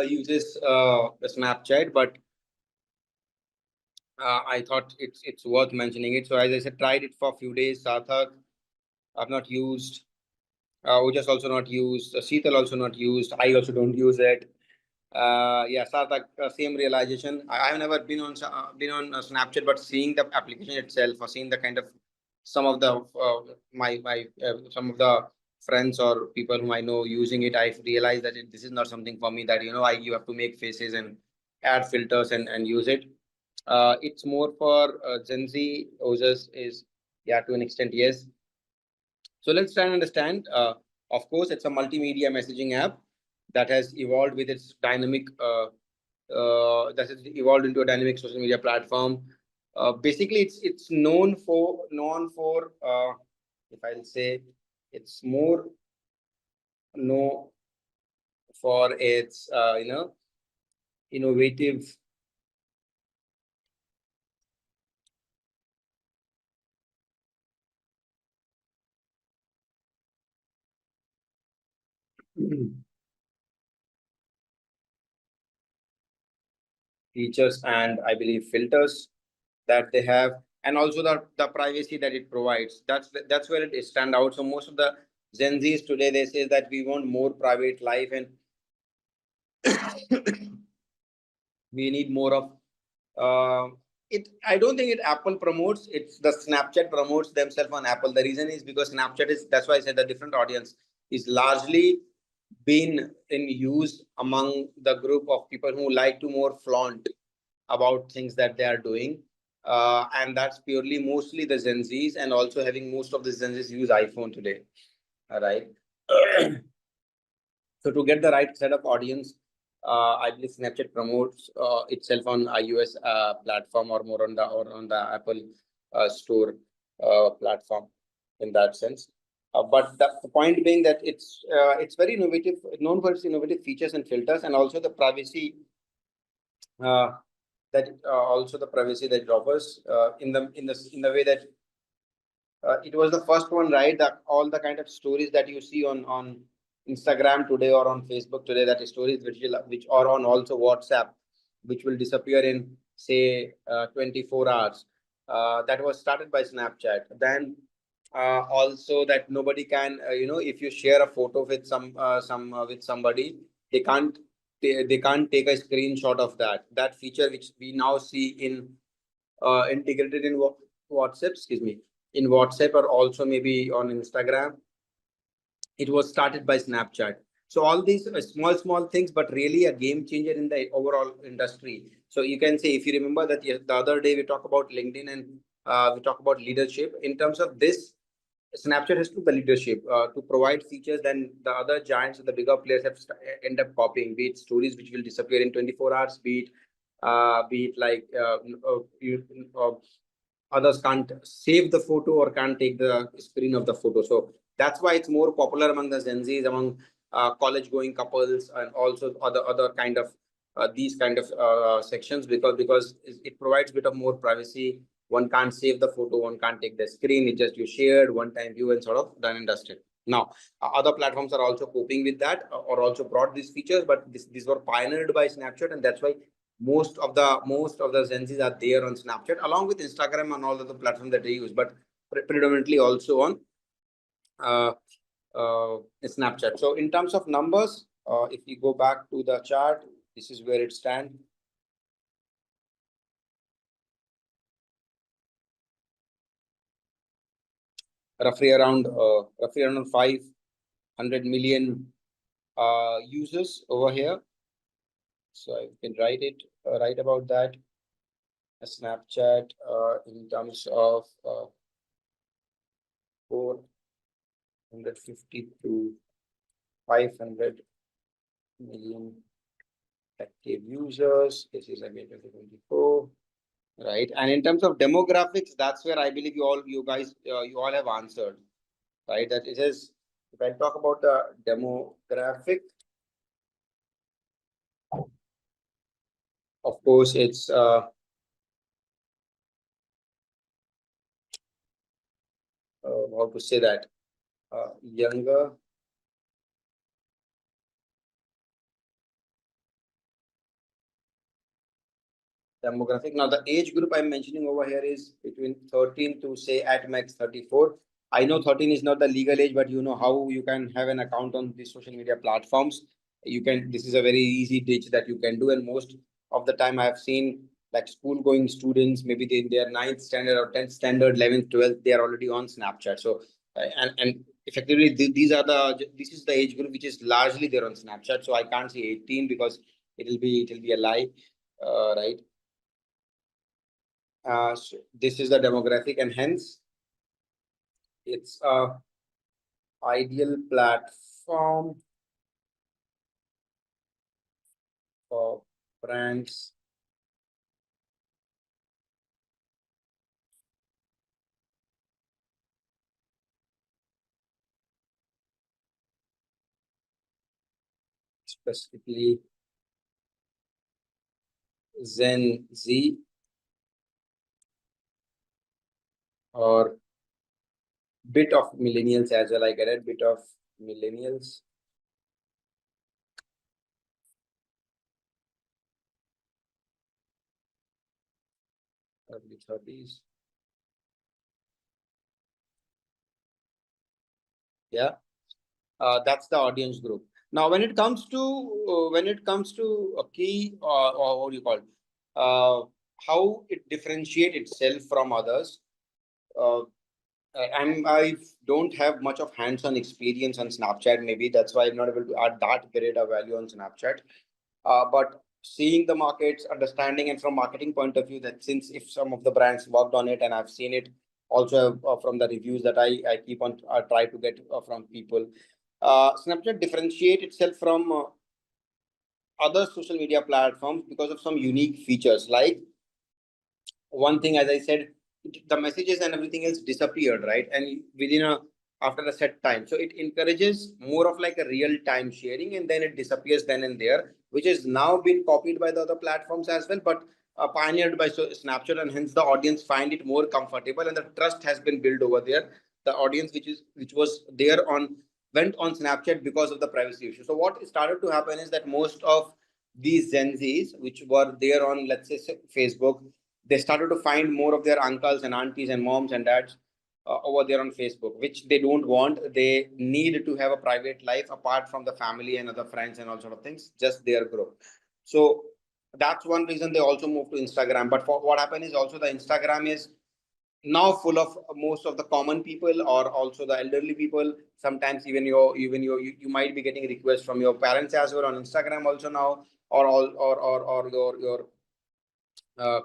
uses the Snapchat, but I thought it's worth mentioning it. So as I said, tried it for a few days. Sarthak, I've not used. Ujas also not used. Sheetal also not used. I also don't use it. Yeah, Sarthak, same realization. I have never been on Snapchat, but seeing the application itself or seeing the kind of some of the my some of the friends or people whom I know using it, I realized that this is not something for me. That you have to make faces and add filters and use it. It's more for Gen Z users. Is yeah, to an extent, yes. So let's try and understand. Of course, it's a multimedia messaging app that has evolved with its dynamic that has evolved into a dynamic social media platform. Basically, it's known for if I'll say it's more known for its innovative features and I believe filters that they have, and also the privacy that it provides. That's where it stand out. So most of the Gen Zs today, they say that we want more private life and we need more of it. I don't think it Apple promotes. It's the Snapchat promotes themselves on Apple. The reason is because Snapchat is, that's why I said the different audience is largely been in use among the group of people who like to more flaunt about things that they are doing. And that's purely mostly the Gen Zs, and also having most of the Gen Zs use iPhone today. All right. So to get the right set of audience, I believe Snapchat promotes itself on iOS platform or more on the Apple Store platform in that sense. But the point being that it's very innovative, known for its innovative features and filters, and also the privacy that also the privacy that it offers in the way that it was the first one, right? That all the kind of stories that you see on Instagram today or on Facebook today, that is stories which are on also WhatsApp, which will disappear in say 24 hours. That was started by Snapchat. Then also that nobody can, if you share a photo with with somebody, they can't they can't take a screenshot of that. That feature which we now see in integrated in WhatsApp, excuse me, in WhatsApp or also maybe on Instagram. It was started by Snapchat. So all these small things, but really a game changer in the overall industry. So you can say, if you remember that the other day we talked about LinkedIn and we talked about leadership. In terms of this, Snapchat has took the leadership to provide features. Then the other giants and the bigger players have end up copying. Be it stories which will disappear in 24 hours. Be it like others can't save the photo or can't take the screen of the photo. So that's why it's more popular among the Gen Zs, among college going couples, and also other kind of these kind of sections, because it provides a bit of more privacy. One can't save the photo, one can't take the screen. It just you shared one time view and sort of done and dusted. Now other platforms are also coping with that or also brought these features, but these were pioneered by Snapchat, and that's why most of the Gen Zs are there on Snapchat, along with Instagram and all of the platforms that they use, but predominantly also on uh, Snapchat. So in terms of numbers, if we go back to the chart, this is where it stands. Roughly around 500 million users over here. So I can write about that. Snapchat in terms of 450 to 500 million active users. This is again 2024, right? And in terms of demographics, that's where I believe you guys you all have answered, right? That it is. If I talk about the demographic, of course, it's how to say that younger demographic. Now, the age group I'm mentioning over here is between 13 to say at max 34. I know 13 is not the legal age, but you know how you can have an account on these social media platforms. This is a very easy ditch that you can do. And most of the time I've seen like school going students, maybe they are 9th standard or 10th standard, 11th, 12th, they are already on Snapchat. So, and effectively this is the age group which is largely there on Snapchat. So I can't say 18 because it'll be a lie, right? So this is the demographic, and hence it's a ideal platform for brands specifically Gen Z or bit of millennials as well. I get it, bit of millennials. Early 30s. Yeah, that's the audience group. Now, when it comes to a key or what do you call it, how it differentiate itself from others. Uh, I don't have much of hands-on experience on Snapchat. Maybe that's why I'm not able to add that great a value on Snapchat. But seeing the markets, understanding, and from marketing point of view, that since if some of the brands worked on it, and I've seen it also from the reviews that I keep on try to get from people, Snapchat differentiate itself from other social media platforms because of some unique features. Like one thing, as I said, the messages and everything else disappeared, right? And after a set time, so it encourages more of like a real time sharing, and then it disappears then and there. which has now been copied by the other platforms as well, but pioneered by Snapchat, and hence the audience find it more comfortable, and the trust has been built over there. The audience which was there on went on Snapchat because of the privacy issue. So what started to happen is that most of these Gen Zs, which were there on, let's say, Facebook, they started to find more of their uncles and aunties and moms and dads over there on Facebook, which they don't want. They need to have a private life apart from the family and other friends and all sort of things, just their group. So that's one reason they also moved to Instagram. But for what happened is also the Instagram is now full of most of the common people or also the elderly people. Sometimes you might be getting requests from your parents as well on Instagram also now, or all or your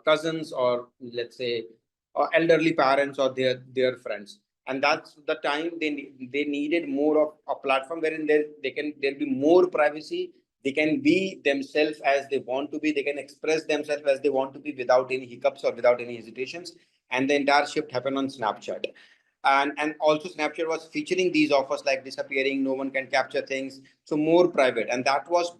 cousins, or let's say elderly parents or their friends. And that's the time they needed more of a platform wherein there'll be more privacy. They can be themselves as they want to be. They can express themselves as they want to be without any hiccups or without any hesitations. And the entire shift happened on Snapchat. And also Snapchat was featuring these offers like disappearing, no one can capture things, so more private. And that was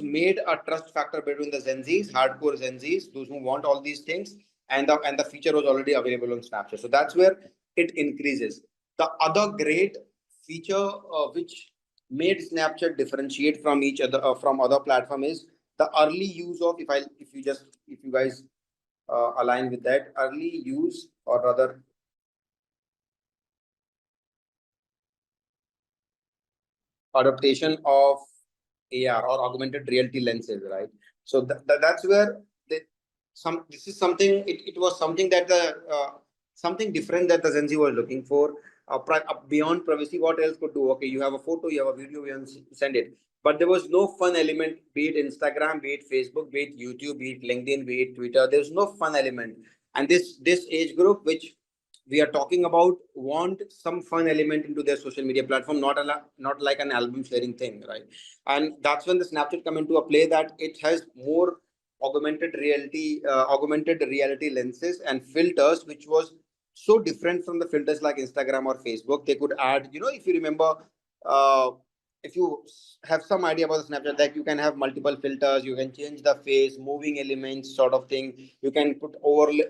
made a trust factor between the Gen Zs, hardcore Gen Zs, those who want all these things, and the feature was already available on Snapchat. So that's where it increases. The other great feature which made Snapchat differentiate from each other from other platform is the early use of, if you guys align with that, early use, or rather adaptation of AR or augmented reality lenses, right? So that's where this is something. It was something that the something different that the Gen Z was looking for. Beyond privacy, what else could do? Okay, you have a photo, you have a video, you can send it, but there was no fun element. Be it Instagram, be it Facebook, be it YouTube, be it LinkedIn, be it Twitter. There's no fun element, and this age group which we are talking about want some fun element into their social media platform, not like an album sharing thing, right? And that's when the Snapchat come into a play, that it has more augmented reality lenses and filters, which was so different from the filters like Instagram or Facebook. They could add, if you remember, uh, if you have some idea about the Snapchat, like you can have multiple filters, you can change the face, moving elements, sort of thing. You can overlay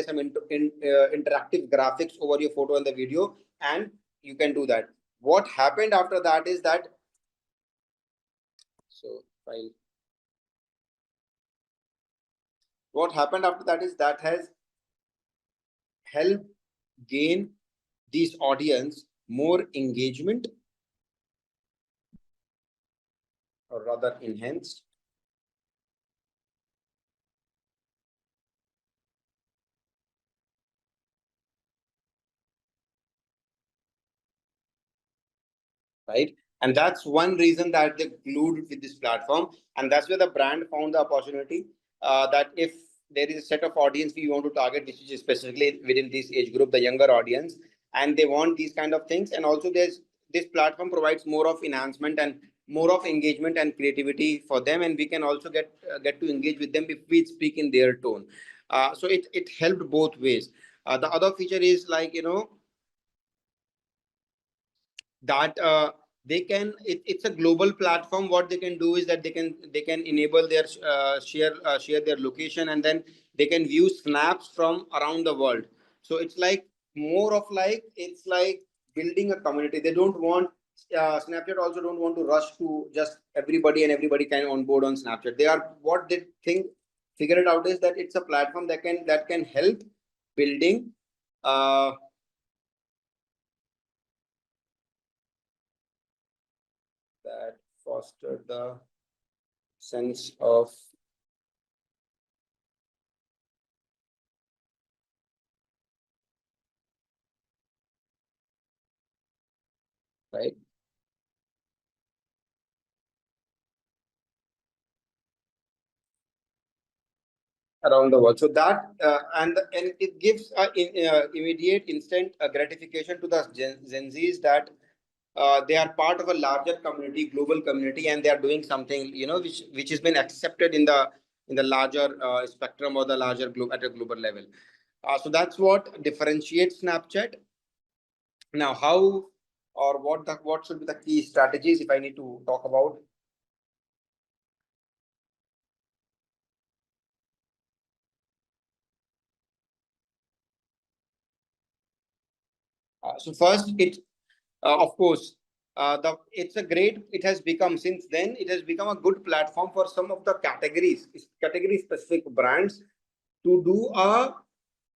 some interactive graphics over your photo and the video, and you can do that. What happened after that is that, so file. What happened after that is that has helped gain these audience more engagement, or rather enhanced, right? And that's one reason that they glued with this platform. And that's where the brand found the opportunity, that if there is a set of audience we want to target, which is specifically within this age group, the younger audience, and they want these kind of things. And also this platform provides more of enhancement and more of engagement and creativity for them. And we can also get to engage with them if we speak in their tone. So it helped both ways. The other feature is like, that it's a global platform. What they can do is that they can enable their share their location, and then they can view snaps from around the world. So it's like more of like, it's like building a community. They don't want, Snapchat also don't want to rush to just everybody and everybody can onboard on Snapchat. They are, what they think, figure it out, is that it's a platform that can help building that foster the sense of, right, around the world. So that and it gives immediate instant gratification to the Gen Zs, that they are part of a larger community, global community, and they are doing something, which has been accepted in the larger spectrum, or the larger at a global level. So that's what differentiates Snapchat. Now, how or what should be the key strategies if I need to talk about? So first, of course, it has become, since then it has become a good platform for some of the category specific brands to do a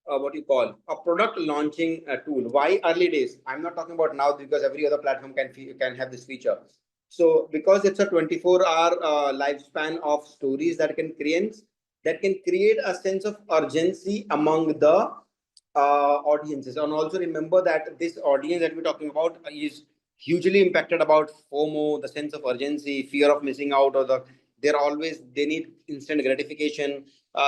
what you call a product launching tool. Why early days? I'm not talking about now because every other platform can have this feature. So because it's a 24-hour lifespan of stories that can create a sense of urgency among the audiences. And also remember that this audience that we're talking about is hugely impacted about FOMO, the sense of urgency, fear of missing out, or they need instant gratification.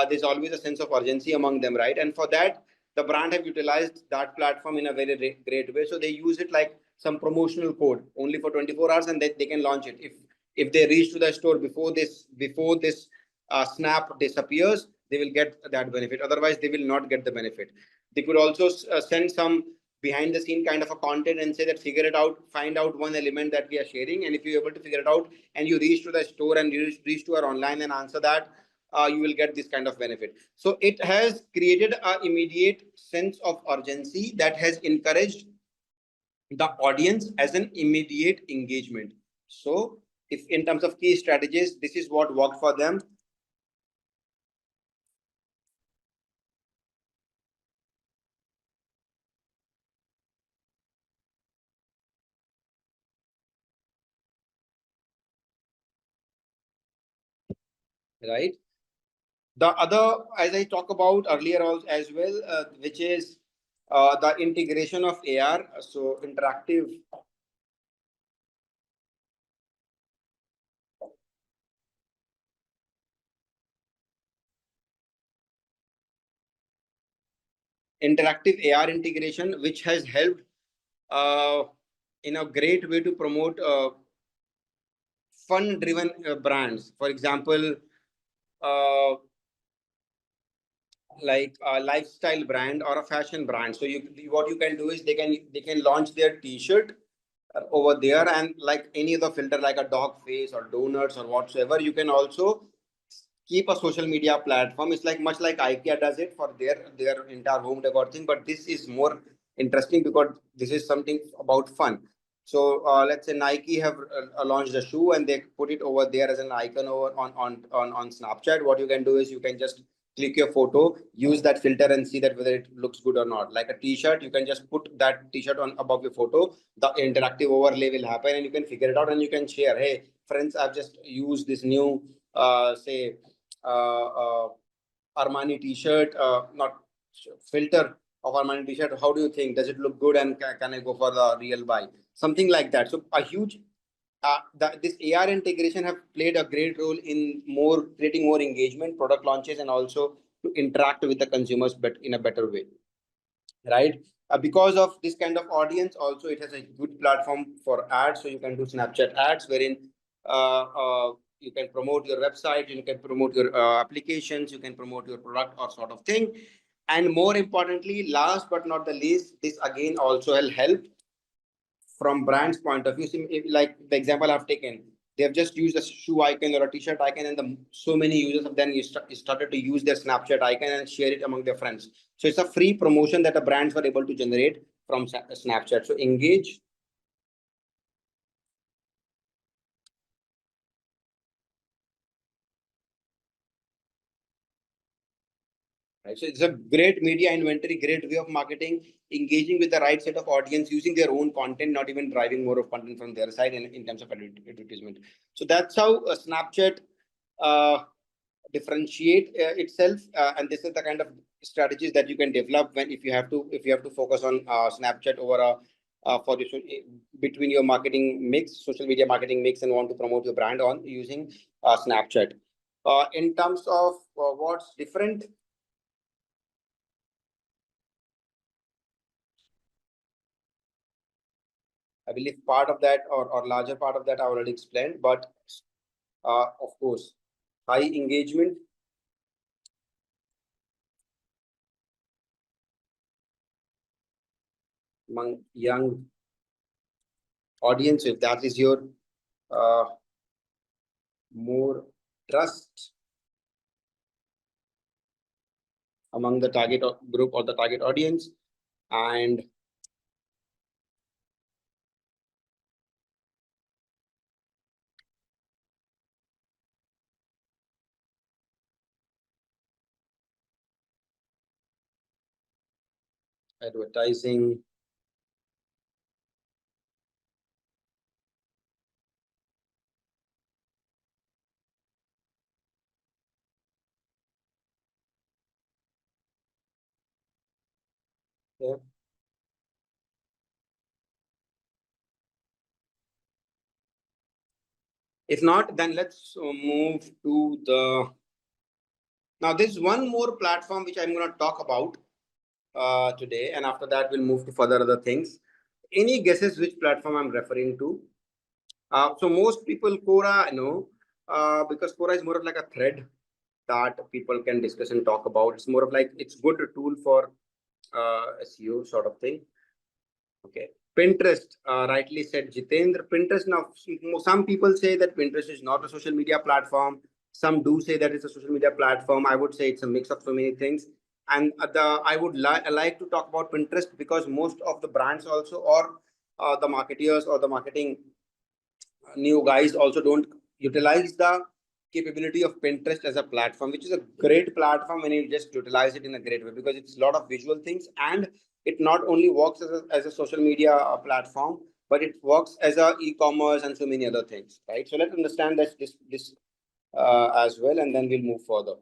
There's always a sense of urgency among them, right? And for that, the brand have utilized that platform in a very great way. So they use it like some promotional code only for 24 hours, and they can launch it. If they reach to the store before this snap disappears, they will get that benefit. Otherwise, they will not get the benefit. They could also send some behind the scene kind of a content and say that figure it out, find out one element that we are sharing, and if you're able to figure it out and you reach to the store and you reach to our online and answer that, you will get this kind of benefit. So it has created an immediate sense of urgency that has encouraged the audience as an immediate engagement. So if in terms of key strategies, this is what worked for them. Right. The other, as I talked about earlier as well, which is the integration of AR, so interactive AR integration, which has helped uh, in a great way to promote fun-driven brands. For example, uh, like a lifestyle brand or a fashion brand. So what you can do is they can launch their T-shirt over there, and like any other filter, like a dog face or donuts or whatsoever, you can also keep a social media platform. It's like much like IKEA does it for their entire home decor thing, but this is more interesting because this is something about fun. So let's say Nike have launched a shoe and they put it over there as an icon over on Snapchat. What you can do is you can just click your photo, use that filter and see that whether it looks good or not. Like a t-shirt, you can just put that t-shirt on above your photo, the interactive overlay will happen and you can figure it out and you can share, hey friends, I've just used this new say Armani t-shirt, not filter of Armani t-shirt. How do you think? Does it look good? And can I go for the real buy? Something like that. So a huge this AR integration have played a great role in creating more engagement, product launches, and also to interact with the consumers, but in a better way, right? Because of this kind of audience, also it has a good platform for ads. So you can do Snapchat ads, wherein you can promote your website, you can promote your applications, you can promote your product or sort of thing. And more importantly, last but not the least, this again also will help from brand's point of view. Like the example I've taken, they have just used a shoe icon or a t-shirt icon, and so many users have then started to use their Snapchat icon and share it among their friends. So it's a free promotion that the brands were able to generate from Snapchat. So engage. Right. So it's a great media inventory, great way of marketing, engaging with the right set of audience, using their own content, not even driving more of content from their side in terms of advertisement. So that's how Snapchat uh, differentiate itself, and this is the kind of strategies that you can develop when if you have to focus on Snapchat over a for the between your marketing mix, social media marketing mix, and want to promote your brand on using Snapchat. In terms of what's different, I believe part of that or larger part of that I already explained, but of course, high engagement among young audience, if that is your more trust among the target group or the target audience. And advertising. Yeah. If not, then let's move to the. Now, there's one more platform which I'm going to talk about today, and after that, we'll move to further other things. Any guesses which platform I'm referring to? So most people Quora know because Quora is more of like a thread that people can discuss and talk about. It's more of like it's good tool for SEO sort of thing. Okay. Pinterest, rightly said Jitendra. Pinterest now, some people say that Pinterest is not a social media platform. Some do say that it's a social media platform. I would say it's a mix of so many things. And I would like to talk about Pinterest because most of the brands also, or the marketeers or the marketing new guys also don't utilize the capability of Pinterest as a platform, which is a great platform when you just utilize it in a great way because it's a lot of visual things and it not only works as a social media platform, but it works as a e-commerce and so many other things, right? So let's understand that this as well, and then we'll move further.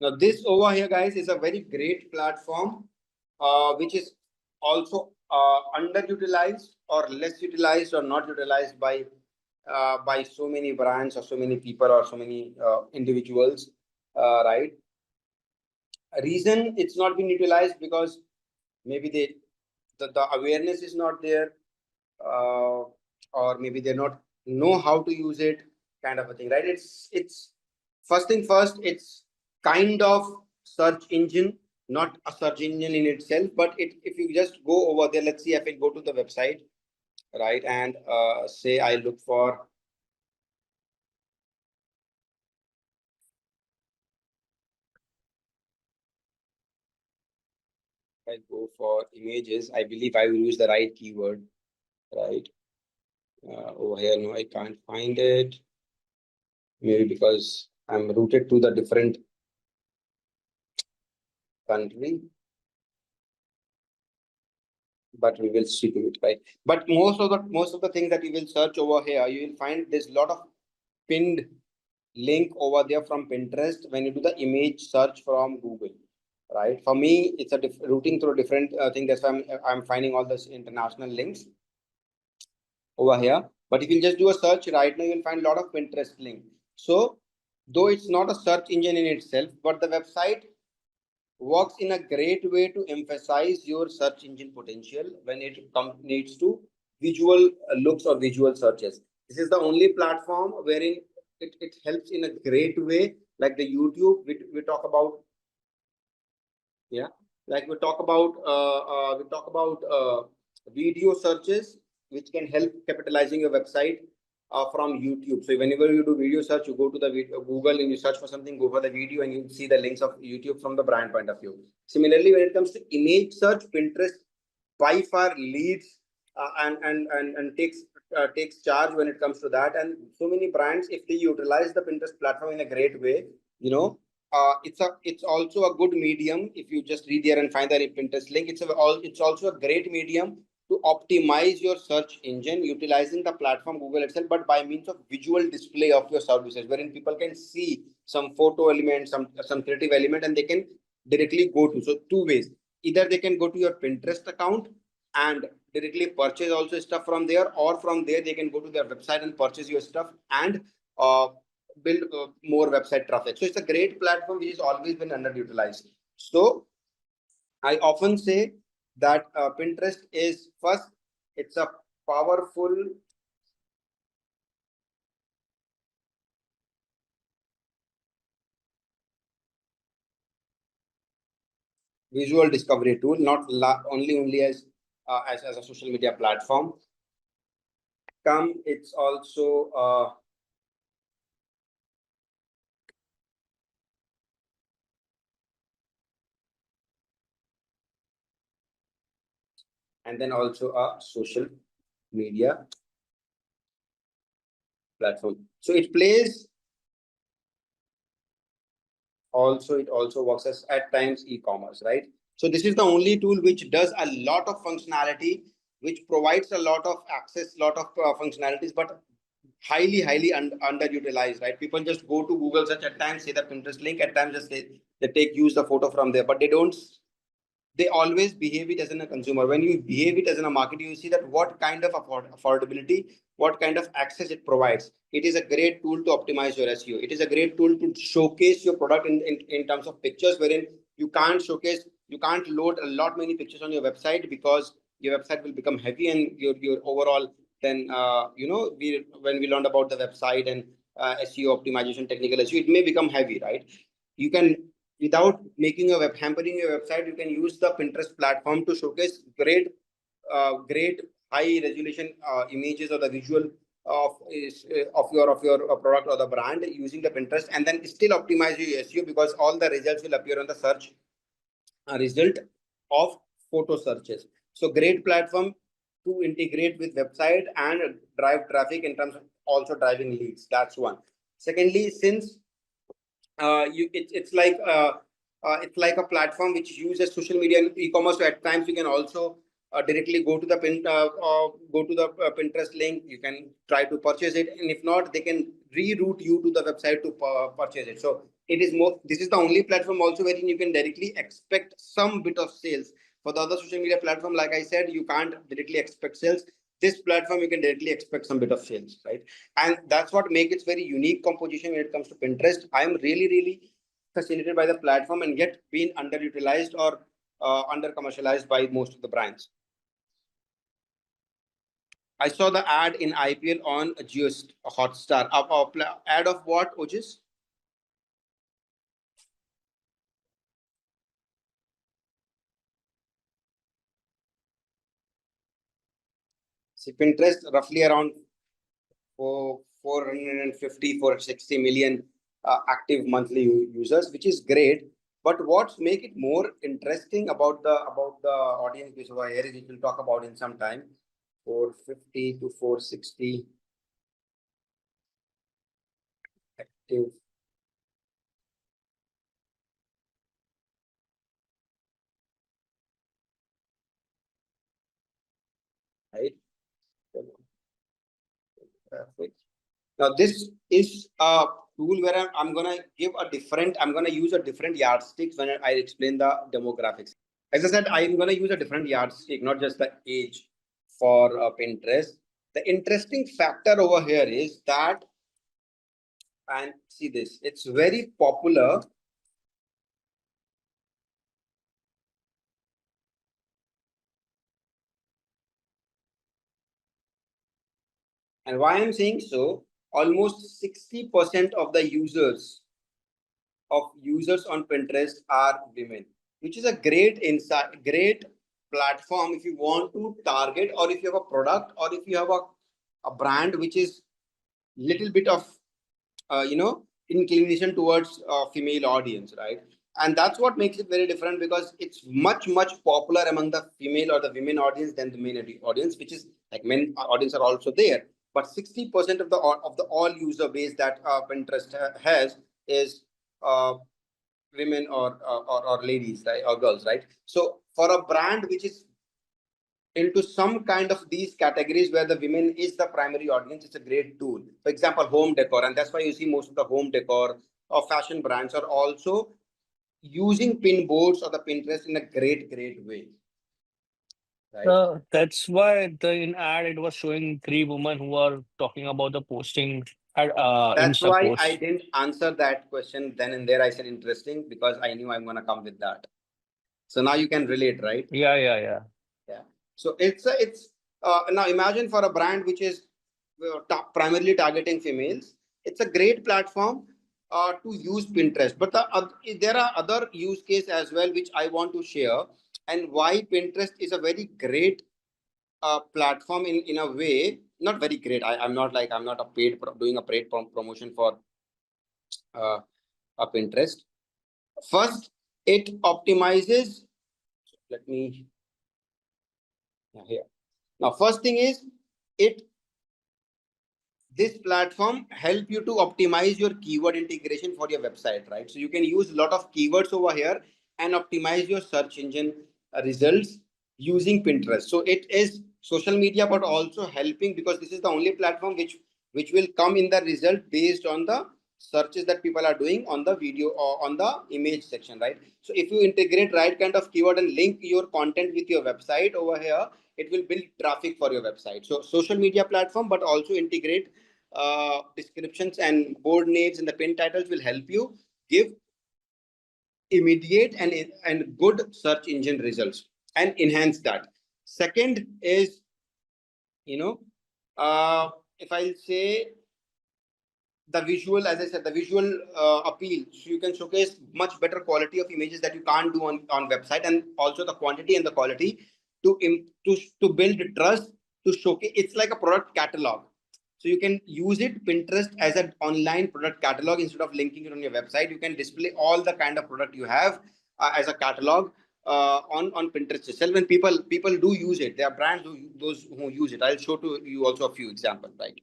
Now, this over here, guys, is a very great platform, which is also underutilized or less utilized or not utilized by so many brands or so many people or so many individuals, right? A reason it's not been utilized because maybe the awareness is not there, or maybe they not know how to use it, kind of a thing, right? It's first thing first, it's kind of search engine, not a search engine in itself, but if you just go over there, let's see if I go to the website, right, and say I look for I go for images, I believe I will use the right keyword, right? Over here, no, I can't find it. Maybe because I'm rooted to the different country, but we will see to it, right? But most of the things that you will search over here, you will find there's a lot of pinned link over there from Pinterest when you do the image search from Google, right? For me, it's a routing through a different thing. That's why I'm finding all this international links over here. But if you just do a search right now, you'll find a lot of Pinterest link. So though it's not a search engine in itself, but the website works in a great way to emphasize your search engine potential when it needs to visual looks or visual searches. This is the only platform wherein it helps in a great way, like the YouTube we talk about. Yeah, like we talk about video searches which can help capitalizing your website from YouTube. So whenever you do video search, you go to the Google and you search for something, go for the video, and you see the links of YouTube from the brand point of view. Similarly, when it comes to image search, Pinterest by far leads and takes charge when it comes to that. And so many brands, if they utilize the Pinterest platform in a great way, you know, it's also a good medium. If you just read there and find the Pinterest link, it's also a great medium to optimize your search engine utilizing the platform Google itself, but by means of visual display of your services, wherein people can see some photo element, some creative element, and they can directly go to. So two ways: either they can go to your Pinterest account and directly purchase also stuff from there, or from there they can go to their website and purchase your stuff and build more website traffic. So it's a great platform which has always been underutilized. So I often say that Pinterest is first, it's a powerful visual discovery tool, not only as a social media platform. It's also and then also a social media platform. So it plays also, it also works as at times e-commerce, right? So this is the only tool which does a lot of functionality, which provides a lot of access, lot of functionalities, but highly underutilized, right? People just go to Google search, at times say the Pinterest link, at times just they use the photo from there, but they always behave it as in a consumer. When you behave it as in a market, you see that what kind of affordability, what kind of access it provides. It is a great tool to optimize your SEO. It is a great tool to showcase your product in terms of pictures, wherein you can't load a lot many pictures on your website, because your website will become heavy, and your overall then when we learned about the website and SEO optimization, technical SEO, it may become heavy, right? You can, without making hampering your website, you can use the Pinterest platform to showcase great high resolution images or the visual of your product or the brand using the Pinterest, and then still optimize your SEO, because all the results will appear on the search result of photo searches. So great platform to integrate with website and drive traffic in terms of also driving leads. That's one. Secondly, since it's like a platform which uses social media and e-commerce. So at times you can also directly go to the Pinterest link. You can try to purchase it, and if not, they can reroute you to the website to purchase it. So it is more. This is the only platform also wherein you can directly expect some bit of sales. For the other social media platform, like I said, you can't directly expect sales. This platform, you can directly expect some bit of sales, right? And that's what makes it very unique composition when it comes to Pinterest. I'm really fascinated by the platform, and yet being underutilized or under commercialized by most of the brands. I saw the ad in IPL on Jio Hotstar. Ad of what, Ojis? See, Pinterest roughly around 450, 460 million active monthly users, which is great. But what's make it more interesting about the audience base over here is, it will talk about in some time, 450 to 460 active. Right. Now this is a tool where I'm gonna use a different yardstick when I explain the demographics. As I said, I'm gonna use a different yardstick, not just the age for Pinterest. The interesting factor over here is that, and see this, it's very popular. And why I'm saying so, almost 60% of the users on Pinterest are women, which is a great insight, great platform if you want to target, or if you have a product, or if you have a brand which is little bit of inclination towards female audience, right? And that's what makes it very different, because it's much popular among the female or the women audience than the men audience, which is like men audience are also there, but 60% of the all user base that Pinterest has is women or ladies, right, or girls, right? So for a brand which is into some kind of these categories where the women is the primary audience, it's a great tool. For example, home decor, and that's why you see most of the home decor or fashion brands are also using pin boards or the Pinterest in a great way. Right. That's why in ad it was showing three women who are talking about the posting at That's Insta why I post. didn't answer that question then and there. I said interesting because I knew I'm gonna come with that. So now you can relate, right? Yeah. Yeah. So it's now imagine for a brand which is primarily targeting females. It's a great platform. to use Pinterest. But there are other use case as well which I want to share, and why Pinterest is a very great platform in a way. Not very great. I'm not a paid doing a paid promotion for a Pinterest. First, it optimizes. Let me here. Now, first thing is it this platform help you to optimize your keyword integration for your website, right? So you can use a lot of keywords over here and optimize your search engine results using Pinterest. So it is social media, but also helping, because this is the only platform which will come in the result based on the searches that people are doing on the video or on the image section, right? So if you integrate right kind of keyword and link your content with your website over here, it will build traffic for your website. So social media platform, but also integrate descriptions and board names and the pin titles will help you give immediate and good search engine results and enhance that. Second is, if I'll say the visual, as I said, the visual appeal. So you can showcase much better quality of images that you can't do on website, and also the quantity and the quality to build trust, to showcase. It's like a product catalog. So you can use it Pinterest as an online product catalog. Instead of linking it on your website, you can display all the kind of product you have as a catalog on Pinterest itself. And people do use it. There are brands those who use it. I'll show to you also a few examples, right?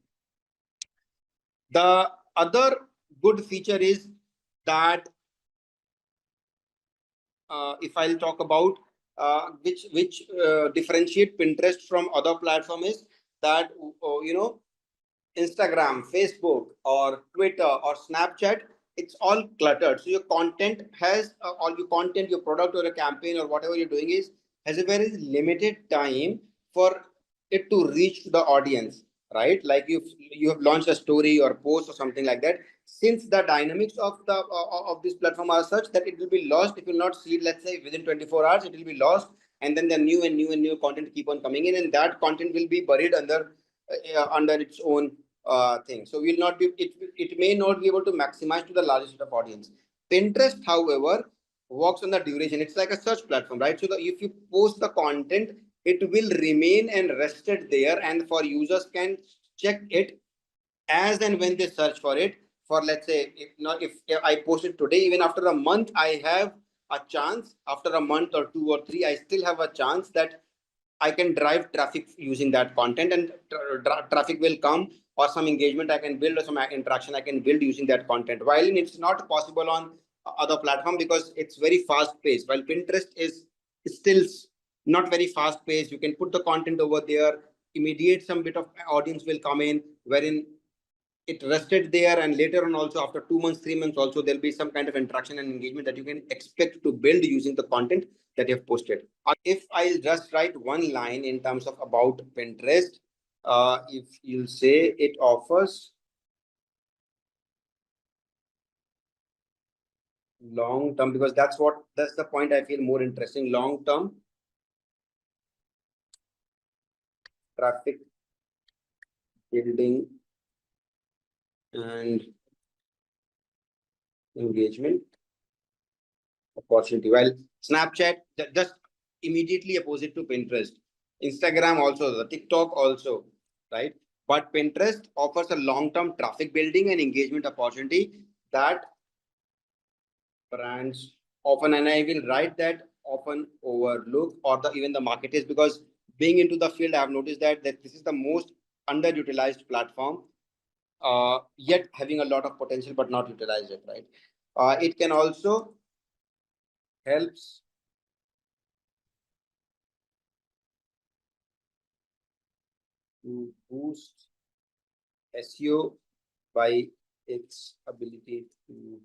The other good feature is that if I'll talk about which differentiate Pinterest from other platform is that Instagram, Facebook, or Twitter, or Snapchat, it's all cluttered. So your content has all your content, your product or a campaign or whatever you're doing has a very limited time for it to reach to the audience, right? Like you have launched a story or post or something like that. Since the dynamics of this platform are such that it will be lost if you will not see it, let's say within 24 hours, it will be lost, and then the new content keep on coming in, and that content will be buried under its own thing. So we'll not be it may not be able to maximize to the largest set of audience. Pinterest, however, works on the duration. It's like a search platform, right? So if you post the content, it will remain and rested there, and for users can check it as and when they search for it. For, let's say, if I post it today, even after a month, I have a chance. After a month or 2 or 3, I still have a chance that I can drive traffic using that content, and traffic will come, or some engagement I can build, or some interaction I can build using that content. While it's not possible on other platform because it's very fast paced. While Pinterest is still not very fast paced, you can put the content over there, immediate some bit of audience will come in, wherein it rested there, and later on also after 2 months, 3 months also, there'll be some kind of interaction and engagement that you can expect to build using the content that you have posted. If I'll just write one line in terms of about Pinterest, if you'll say it offers long term, because that's the point I feel more interesting, long term traffic building and engagement opportunity. While Snapchat just immediately opposite to Pinterest, Instagram also, the TikTok also, right? But Pinterest offers a long-term traffic building and engagement opportunity that brands often, and I will write that, often overlook, or even the marketers, because being into the field, I have noticed that this is the most underutilized platform, yet having a lot of potential but not utilized it, right? It can also helps to boost SEO by its ability to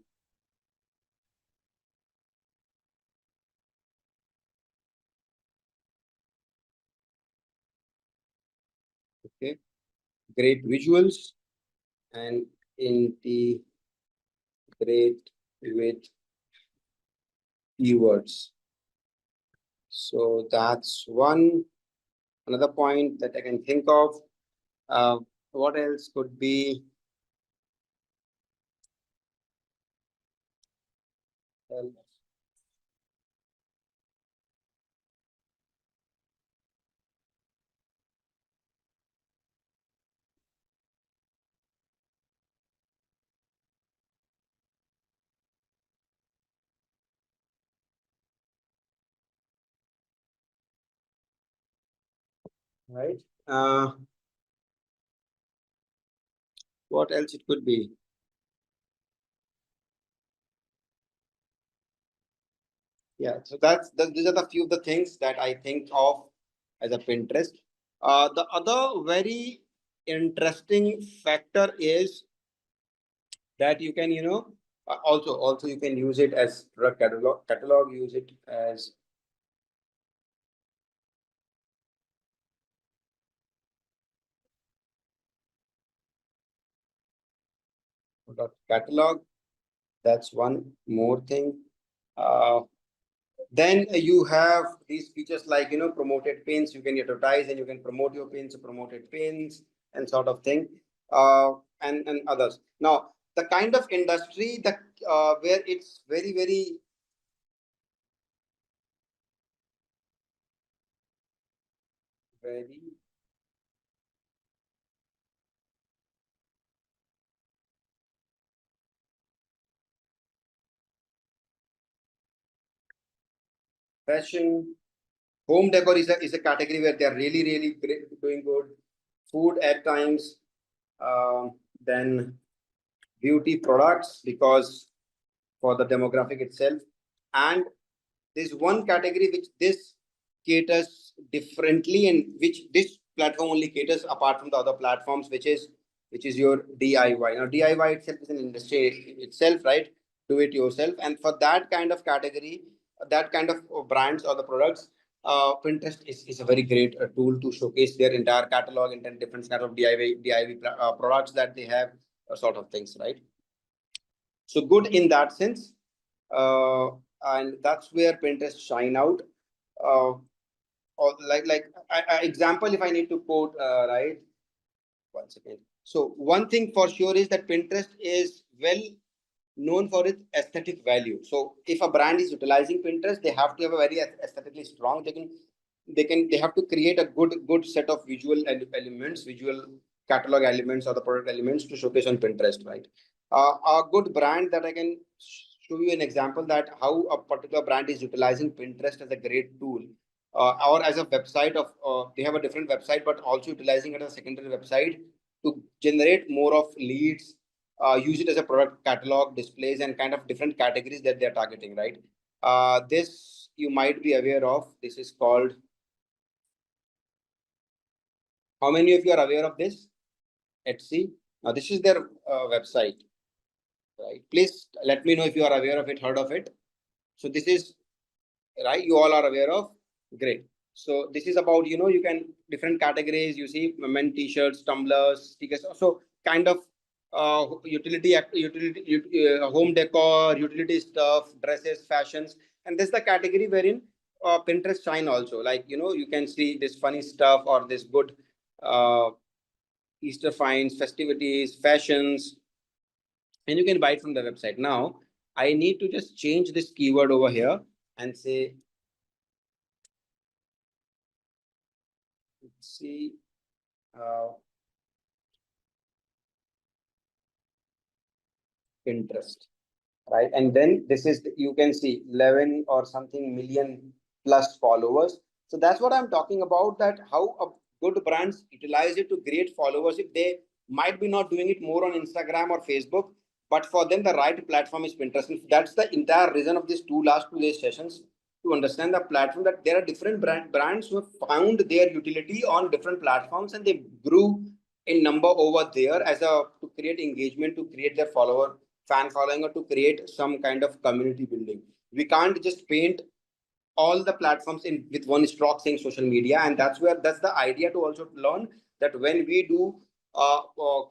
great visuals and integrate with keywords. So that's another point that I can think of. What else could be? else? Right. What else it could be? Yeah, so these are the few of the things that I think of as a Pinterest. The other very interesting factor is that you can, also you can use it as product catalog, use it as product catalog. That's one more thing. Uh, Then you have these features like, promoted pins. You can advertise and you can promote your pins, promoted pins, and sort of thing, and others. Now, the kind of industry that where it's very, very very fashion, home decor is a category where they're really, really great, doing good. Food at times, then beauty products because for the demographic itself, and there's one category which this caters differently and which this platform only caters apart from the other platforms, which is your DIY. Now DIY itself is an industry itself, right? Do it yourself, and for that kind of category, that kind of brands or the products, Pinterest is a very great tool to showcase their entire catalog and then different kind of DIY products that they have, sort of things, right? So good in that sense, uh, and that's where Pinterest shine out. Uh, or example, if I need to quote, right, one second. So one thing for sure is that Pinterest is well known for its aesthetic value. So if a brand is utilizing Pinterest, they have to have a very aesthetically strong. They have to create a good set of visual elements, visual catalog elements or the product elements to showcase on Pinterest, right? A good brand that I can show you an example that how a particular brand is utilizing Pinterest as a great tool, or as a website of, they have a different website but also utilizing it as a secondary website to generate more of leads, use it as a product catalog displays and kind of different categories that they're targeting, right? This you might be aware of. This is called, how many of you are aware of this? Etsy. Now this is their website, right? Please let me know if you are aware of it, heard of it. So this is, right, you all are aware of. Great. So this is about, you can different categories. You see men t-shirts, tumblers, stickers. So kind of home decor, utility stuff, dresses, fashions, and this is the category wherein Pinterest shine also. Like, you can see this funny stuff or this good uh, Easter finds, festivities, fashions, and you can buy it from the website. Now, I need to just change this keyword over here and say, see, Pinterest, right? And then this is, you can see 11 or something million plus followers. So that's what I'm talking about, that how a good brands utilize it to create followers. If they might be not doing it more on Instagram or Facebook, but for them, the right platform is Pinterest. And that's the entire reason of these last 2 days sessions, to understand the platform, that there are different brands who have found their utility on different platforms and they grew in number over there as a, to create engagement, to create their fan following, or to create some kind of community building. We can't just paint all the platforms in with one stroke saying social media, and that's the idea, to also learn that when we do a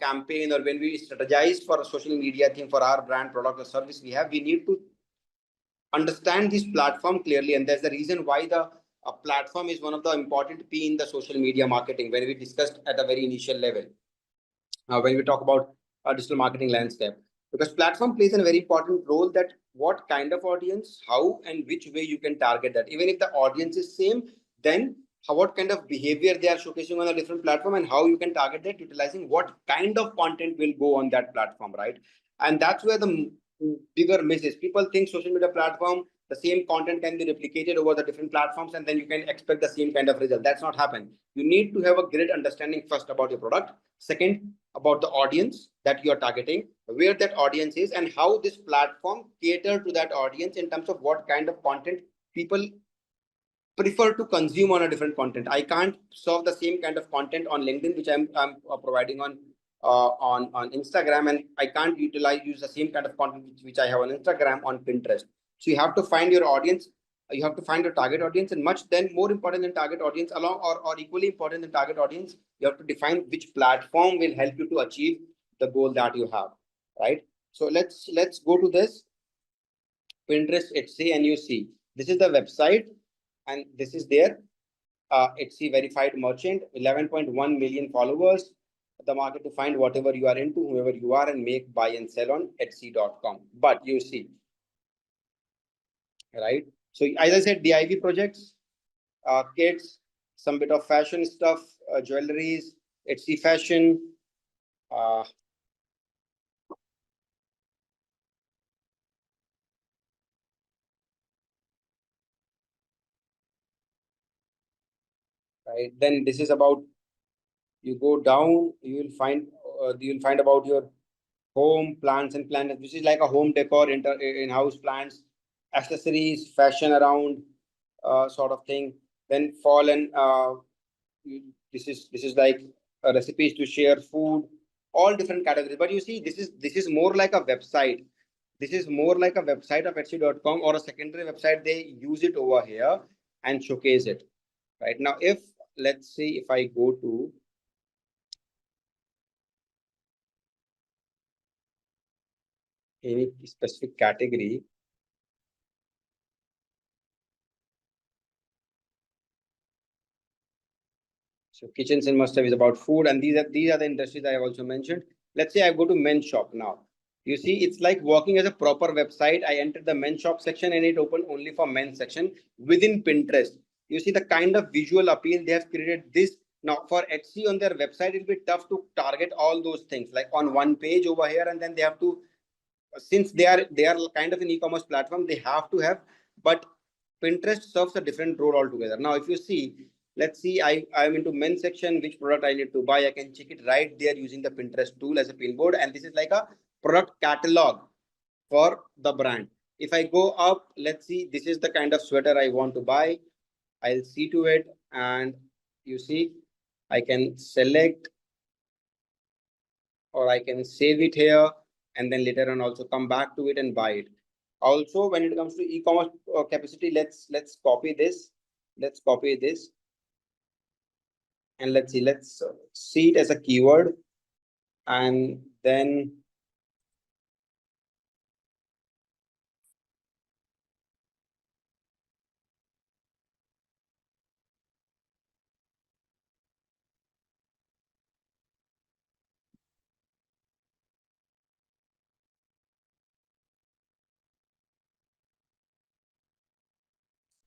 campaign or when we strategize for a social media thing for our brand, product or service we need to understand this platform clearly, and that's the reason why the platform is one of the important P in the social media marketing, when we discussed at a very initial level, when we talk about digital marketing landscape, because platform plays a very important role, that what kind of audience, how and which way you can target that. Even if the audience is same, then what kind of behavior they are showcasing on a different platform, and how you can target that utilizing what kind of content will go on that platform, right? And that's where the bigger miss is. People think social media platform, the same content can be replicated over the different platforms, and then you can expect the same kind of result. That's not happen. You need to have a great understanding first about your product. Second, about the audience that you are targeting, where that audience is, and how this platform cater to that audience in terms of what kind of content people prefer to consume on a different content. I can't serve the same kind of content on LinkedIn, which I'm providing on Instagram, and I can't use the same kind of content which I have on Instagram on Pinterest. So you have to find your audience, you have to find your target audience, and much then more important than target audience, along or equally important than target audience, you have to define which platform will help you to achieve the goal that you have, right? So let's go to this Pinterest HC, and you see this is the website, and this is their HC verified merchant, 11.1 million followers. The market to find whatever you are into, whoever you are, and make, buy, and sell on Etsy.com. But you see, right? So as I said, DIY projects, kits, some bit of fashion stuff, jewelries, Etsy fashion. Right. Then this is about, you go down, you will find about your home plants and plants. This is like a home decor, in-house plants, accessories, fashion around, sort of thing. Then fall and this is like recipes to share, food, all different categories. But you see, this is more like a website. This is more like a website of Etsy.com or a secondary website. They use it over here and showcase it. Right now, if let's see, if I go to any specific category, so kitchens and must have is about food, and these are the industries I have also mentioned. Let's say I go to men's shop now. You see, it's like working as a proper website. I entered the men's shop section, and it opened only for men's section within Pinterest. You see the kind of visual appeal they have created. This now for Etsy on their website, it'll be tough to target all those things like on one page over here, and then they have to, since they are kind of an e-commerce platform, they have to have, but Pinterest serves a different role altogether. Now, if you see, let's see, I'm into men's section, which product I need to buy, I can check it right there using the Pinterest tool as a pinboard, and this is like a product catalog for the brand. If I go up, let's see, this is the kind of sweater I want to buy. I'll see to it, and you see, I can select, or I can save it here, and then later on also come back to it and buy it. Also, when it comes to e-commerce capacity, let's copy this. Let's copy this, and let's see it as a keyword, and then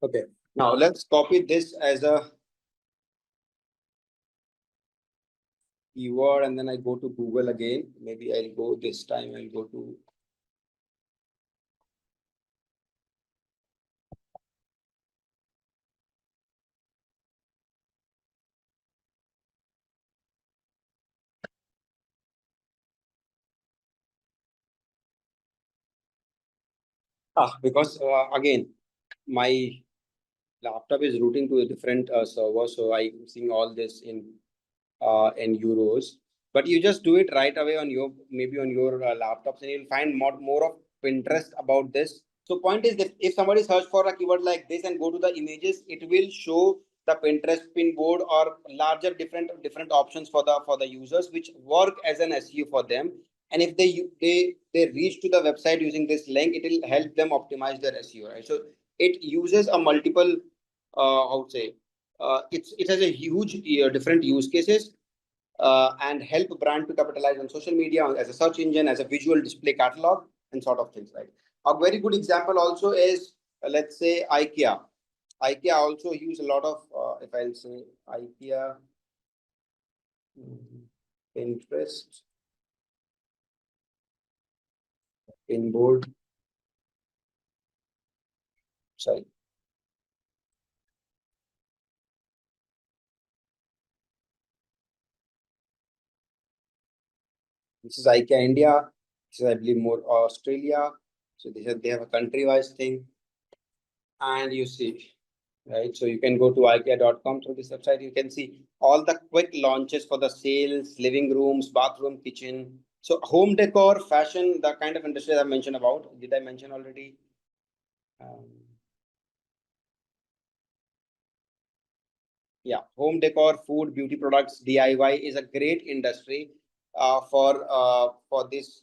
okay. Now let's copy this as a keyword, and then I go to Google again. Maybe I'll go this time. I'll go to because again, my laptop is routing to a different server, so I'm seeing all this in euros. But you just do it right away on your, maybe on your laptops, and you'll find more of Pinterest about this. So point is that if somebody search for a keyword like this and go to the images, it will show the Pinterest pinboard or larger different options for the users, which work as an SEO for them. And if they reach to the website using this link, it will help them optimize their SEO, right? So it uses a multiple, I would say, it has a huge different use cases, and help brand to capitalize on social media as a search engine, as a visual display catalog, and sort of things, right? A very good example also is, let's say, IKEA. IKEA also use a lot of, if I'll say IKEA, Pinterest, Pinboard, sorry. This is IKEA India. This is, I believe, more Australia. So they have a country-wise thing. And you see, right? So you can go to IKEA.com through this website. You can see all the quick launches for the sales, living rooms, bathroom, kitchen. So home decor, fashion, the kind of industry I mentioned about. Did I mention already? Yeah, home decor, food, beauty products, DIY is a great industry for this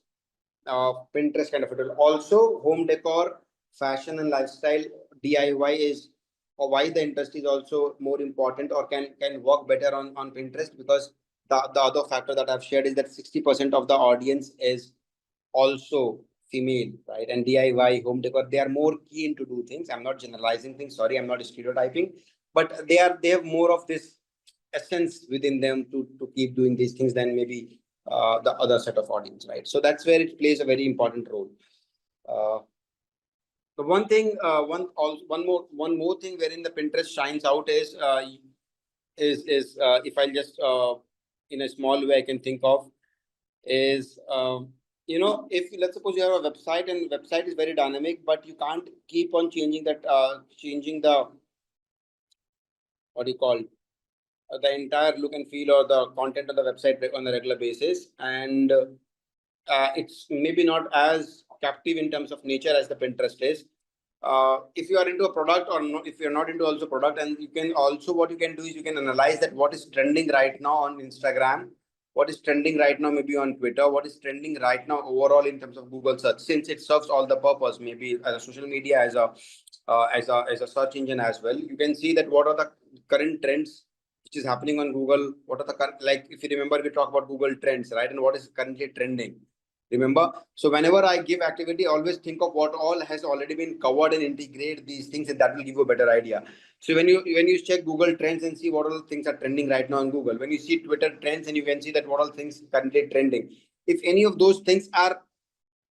Pinterest kind of a tool. Also, home decor, fashion and lifestyle, DIY is why the industry is also more important or can work better on Pinterest, because the other factor that I've shared is that 60% of the audience is also female, right? And DIY, home decor, they are more keen to do things. I'm not generalizing things. Sorry, I'm not stereotyping, but they have more of this essence within them to keep doing these things than maybe the other set of audience, right? So that's where it plays a very important role. The one thing, one more thing wherein the Pinterest shines out is if I just in a small way I can think of is if let's suppose you have a website and website is very dynamic, but you can't keep on changing that changing the what do you call the entire look and feel or the content of the website on a regular basis, and it's maybe not as captive in terms of nature as the Pinterest is. If you are into a product or not, if you're not into also product, and you can also, what you can do is you can analyze that what is trending right now on Instagram, what is trending right now maybe on Twitter, what is trending right now overall in terms of Google search, since it serves all the purpose, maybe as a social media, as a search engine as well. You can see that what are the current trends which is happening on Google. What are the like, if you remember, we talk about Google Trends, right? And what is currently trending. Remember? So whenever I give activity, always think of what all has already been covered and integrate these things, and that will give you a better idea. So when you check Google Trends and see what all things are trending right now on Google, when you see Twitter Trends and you can see that what all things currently trending, if any of those things are,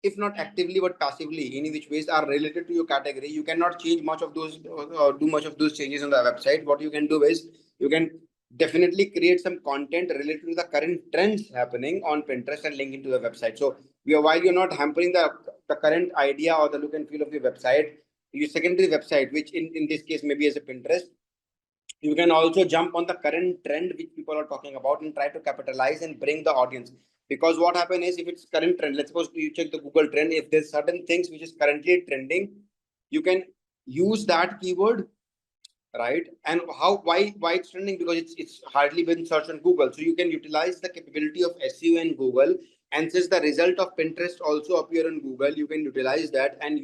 if not actively but passively, in which ways are related to your category, you cannot change much of those do much of those changes on the website. What you can do is you can definitely create some content related to the current trends happening on Pinterest and link into the website. So while you're not hampering the current idea or the look and feel of your website, your secondary website, which in this case maybe as a Pinterest, you can also jump on the current trend which people are talking about and try to capitalize and bring the audience. Because what happens is, if it's current trend, let's suppose you check the Google trend, if there's certain things which is currently trending, you can use that keyword, right? And why it's trending? Because it's hardly been searched on Google. So you can utilize the capability of SEO in Google, and since the result of Pinterest also appear on Google, you can utilize that and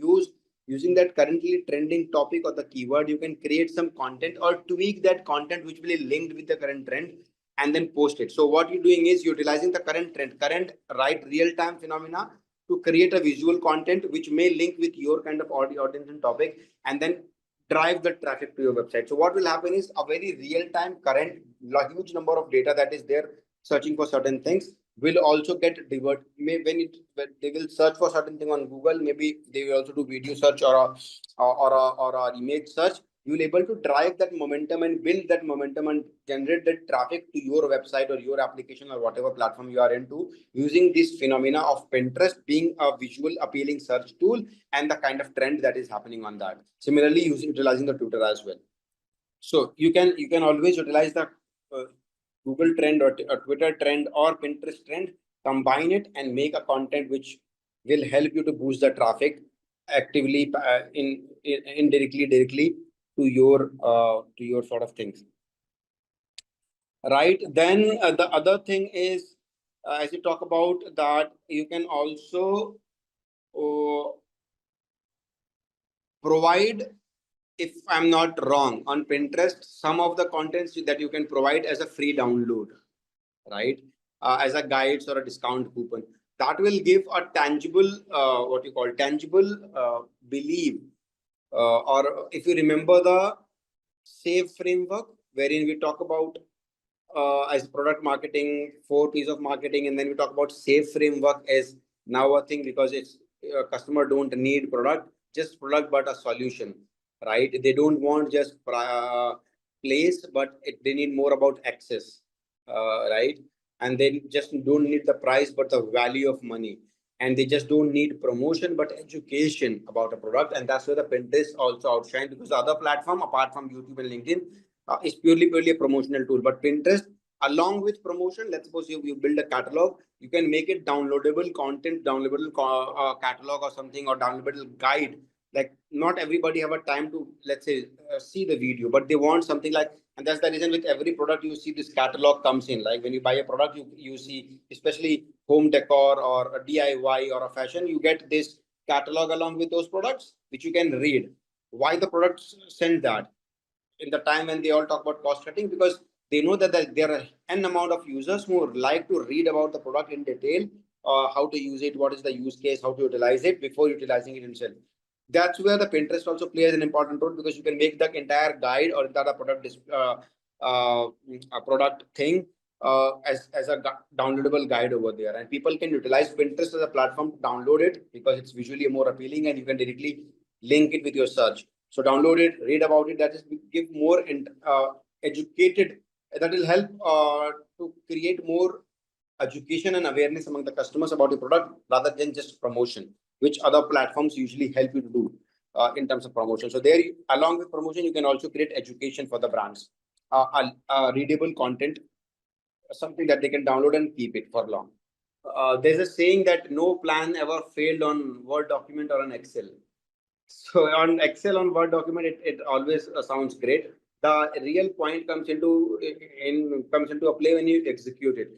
using that currently trending topic or the keyword, you can create some content or tweak that content which will be linked with the current trend and then post it. So what you're doing is utilizing the current trend, current right real-time phenomena to create a visual content which may link with your kind of audience and topic, and then drive the traffic to your website. So what will happen is a very real-time current huge number of data that is there searching for certain things will also get diverted. When they will search for certain thing on Google, maybe they will also do video search or image search. You will able to drive that momentum and build that momentum and generate that traffic to your website or your application or whatever platform you are into, using this phenomena of Pinterest being a visual appealing search tool and the kind of trend that is happening on that. Similarly, utilizing the Twitter as well. So you can always utilize the Google trend or Twitter trend or Pinterest trend, combine it and make a content which will help you to boost the traffic actively indirectly directly to your sort of things, right? Then the other thing is, as you talk about that, you can also provide, if I'm not wrong, on Pinterest, some of the contents that you can provide as a free download, right? As a guides or a discount coupon. that will give a tangible, what you call tangible belief. Or if you remember the SAVE framework, wherein we talk about as product marketing, 4 P's of marketing, and then we talk about SAVE framework as now a thing because it's customer don't need product, just product, but a solution, right? They don't want just place, but they need more about access, right? And they just don't need the price, but the value of money. And they just don't need promotion, but education about a product. And that's where the Pinterest also outshine, because the other platform, apart from YouTube and LinkedIn, is purely a promotional tool. But Pinterest, along with promotion, let's suppose you build a catalog, you can make it downloadable content, downloadable catalog or something, or downloadable guide. Like not everybody have a time to, let's say, see the video, but they want something like, and that's the reason with every product you see this catalog comes in. Like when you buy a product, you see, especially home decor or a DIY or a fashion, you get this catalog along with those products, which you can read. Why the products send that? In the time when they all talk about cost cutting, because they know that there are an amount of users who like to read about the product in detail, how to use it, what is the use case, how to utilize it before utilizing it himself. That's where the Pinterest also plays an important role, because you can make the entire guide or that a product thing as a downloadable guide over there, and people can utilize Pinterest as a platform to download it because it's visually more appealing and you can directly link it with your search. So download it, read about it. That is give more educated. That will help to create more education and awareness among the customers about your product rather than just promotion, which other platforms usually help you to do in terms of promotion. So there, along with promotion, you can also create education for the brands, readable content, something that they can download and keep it for long. There's a saying that no plan ever failed on Word document or an Excel. So on Excel, on Word document, it always sounds great. The real point comes into a play when you execute it.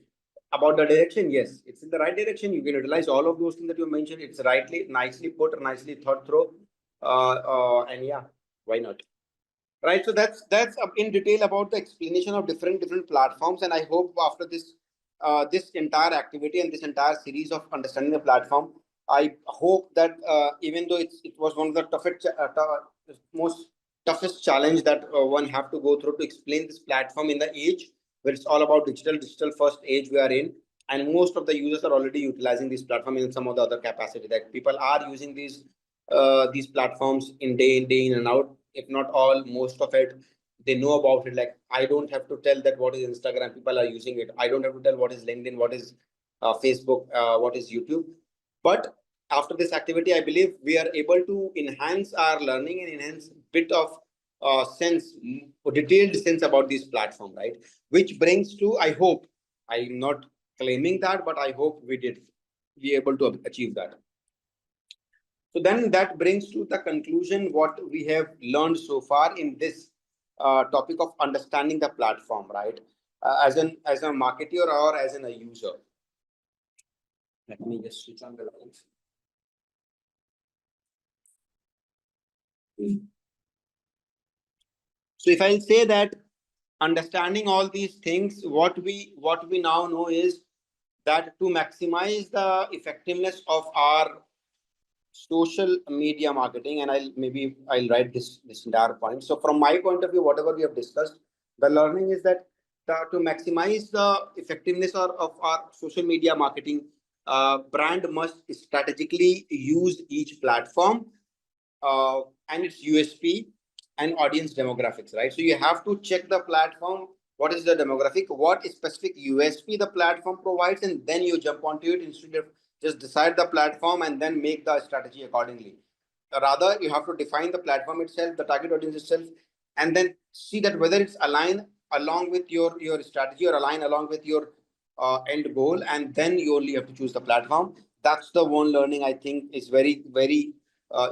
About the direction, yes, it's in the right direction. You can utilize all of those things that you mentioned. It's nicely put, or nicely thought through, and yeah, why not? Right. So that's in detail about the explanation of different platforms, and I hope after this this entire activity and this entire series of understanding the platform, I hope that even though it was one of the most toughest challenge that one have to go through to explain this platform in the age where it's all about digital first age we are in, and most of the users are already utilizing this platform in some of the other capacity, that people are using these platforms in day in and out, if not all, most of it. They know about it. Like I don't have to tell that what is Instagram, people are using it. I don't have to tell what is LinkedIn, what is Facebook, what is YouTube. But after this activity, I believe we are able to enhance our learning and enhance bit of sense, detailed sense about this platform, right? Which brings to, I hope, I'm not claiming that, but I hope we did be able to achieve that. So then that brings to the conclusion what we have learned so far in this topic of understanding the platform, right? As a marketer or as a user. Let me just switch on the lines. So if I say that understanding all these things, what we now know is that to maximize the effectiveness of our social media marketing, and I'll write this entire point. So from my point of view, whatever we have discussed, the learning is that to maximize the effectiveness of our social media marketing, brand must strategically use each platform and its USP and audience demographics, right? So you have to check the platform, what is the demographic, what specific USP the platform provides, and then you jump onto it instead of just decide the platform and then make the strategy accordingly. Rather, you have to define the platform itself, the target audience itself, and then see that whether it's aligned along with your strategy or align along with your end goal, and then you only have to choose the platform. That's the one learning I think is very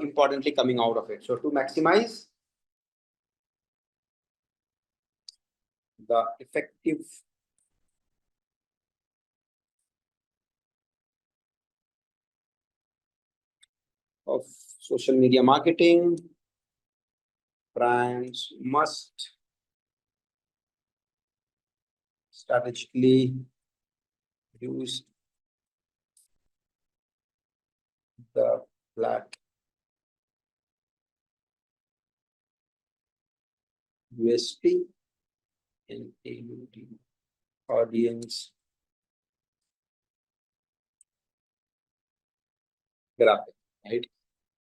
importantly coming out of it. So to maximize the effective of social media marketing, brands must strategically use the flat USP and AUD audience graphic, right?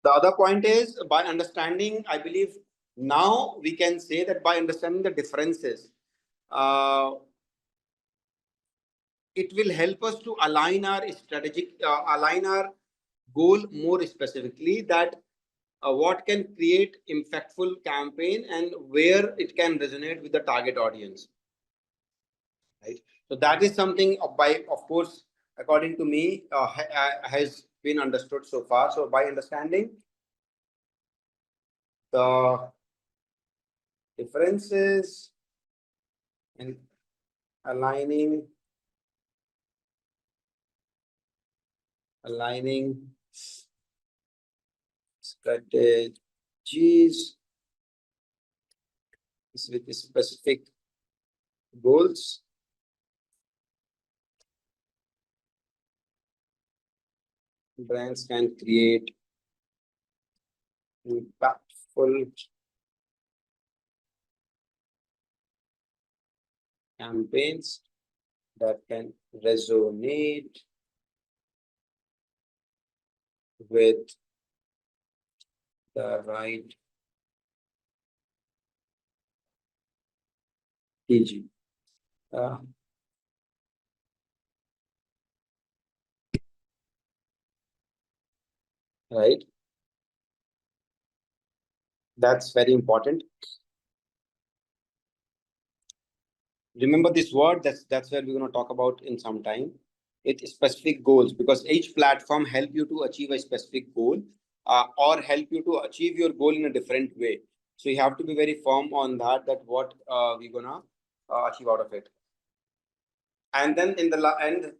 The other point is by understanding, I believe now we can say that by understanding the differences, it will help us to align our align our goal more specifically, that what can create impactful campaign and where it can resonate with the target audience, right? So that is something of course, according to me, has been understood so far. So by understanding the differences and aligning strategies with specific goals, brands can create impactful campaigns that can resonate with the right TG. Right. That's very important. Remember this word. That's where we're going to talk about in some time. It's specific goals, because each platform help you to achieve a specific goal, or help you to achieve your goal in a different way. So you have to be very firm on that. That what we're gonna achieve out of it. And then in the end,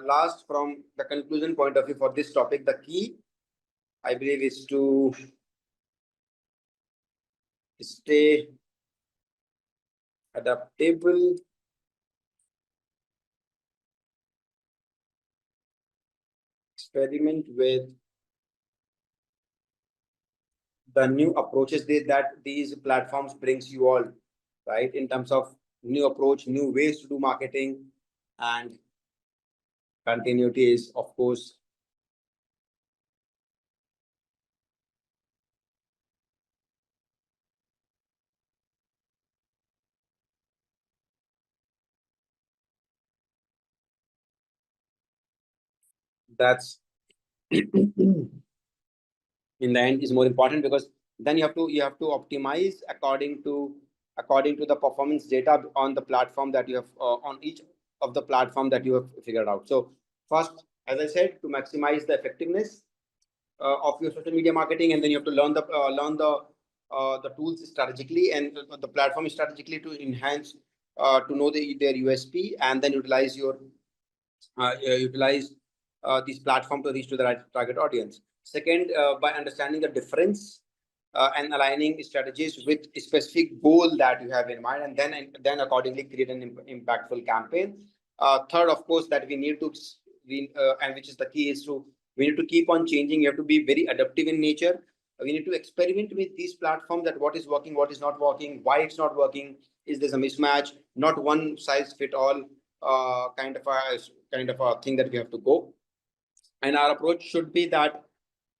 last, from the conclusion point of view for this topic, the key, I believe, is to stay adaptable, experiment with the new approaches that these platforms brings you all, right? In terms of new approach, new ways to do marketing, and continuity is, of course, that's in the end is more important, because then you have to optimize according to the performance data on the platform that you have, on each of the platform that you have figured out. So first, as I said, to maximize the effectiveness of your social media marketing, and then you have to learn the tools strategically and the platform strategically to enhance, to know their USP, and then utilize these platform to reach to the right target audience. Second, by understanding the difference and aligning strategies with a specific goal that you have in mind, and then accordingly create an impactful campaign. Third, of course, that we need to, and which is the key, is to we need to keep on changing. You have to be very adaptive in nature. We need to experiment with these platforms, that what is working, what is not working, why it's not working, is there a mismatch, not one size fit all kind of a thing that we have to go. And our approach should be that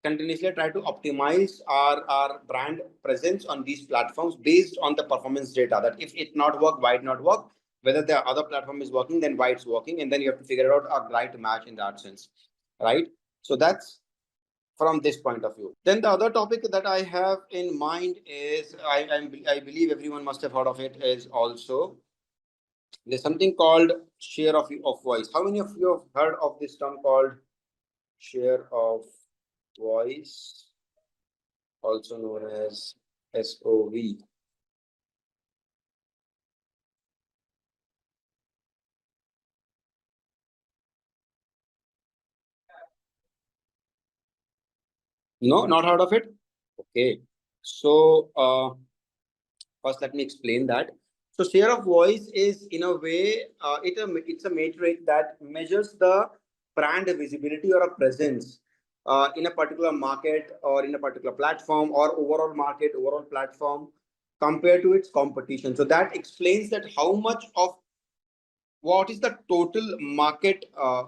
continuously try to optimize our brand presence on these platforms based on the performance data, that if it not work, why it not work, whether the other platform is working, then why it's working, and then you have to figure out a right match in that sense, right? So that's from this point of view. Then the other topic that I have in mind is, I believe everyone must have heard of it, is also there's something called share of voice. How many of you have heard of this term called share of voice, also known as SOV? No, not heard of it? Okay. So first, let me explain that. So share of voice is, in a way, it's a metric that measures the brand visibility or a presence in a particular market or in a particular platform or overall market, overall platform compared to its competition. So that explains that how much of what is the total market uh,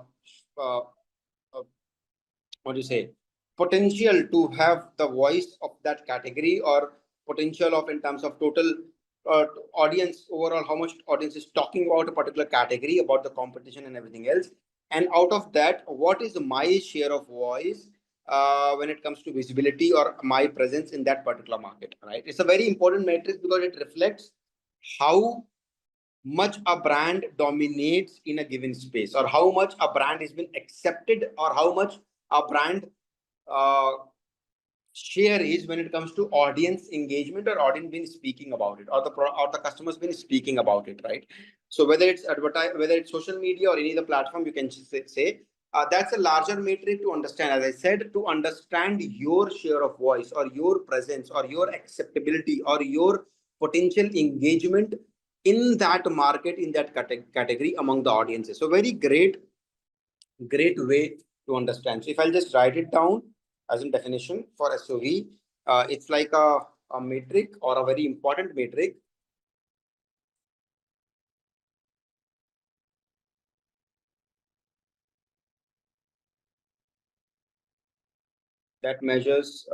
what do you say, potential to have the voice of that category, or potential of in terms of total audience overall, how much audience is talking about a particular category, about the competition and everything else. And out of that, what is my share of voice when it comes to visibility or my presence in that particular market, right? It's a very important metric because it reflects how much a brand dominates in a given space, or how much a brand has been accepted, or how much a brand uh, share is when it comes to audience engagement, or audience been speaking about it, or the customers been speaking about it, right? So whether it's whether it's social media or any other platform, you can say that's a larger metric to understand. As I said, to understand your share of voice, or your presence, or your acceptability, or your potential engagement in that market, in that category among the audiences. So very great way to understand. So if I'll just write it down as a definition for SOV, it's like a metric, or a very important metric that measures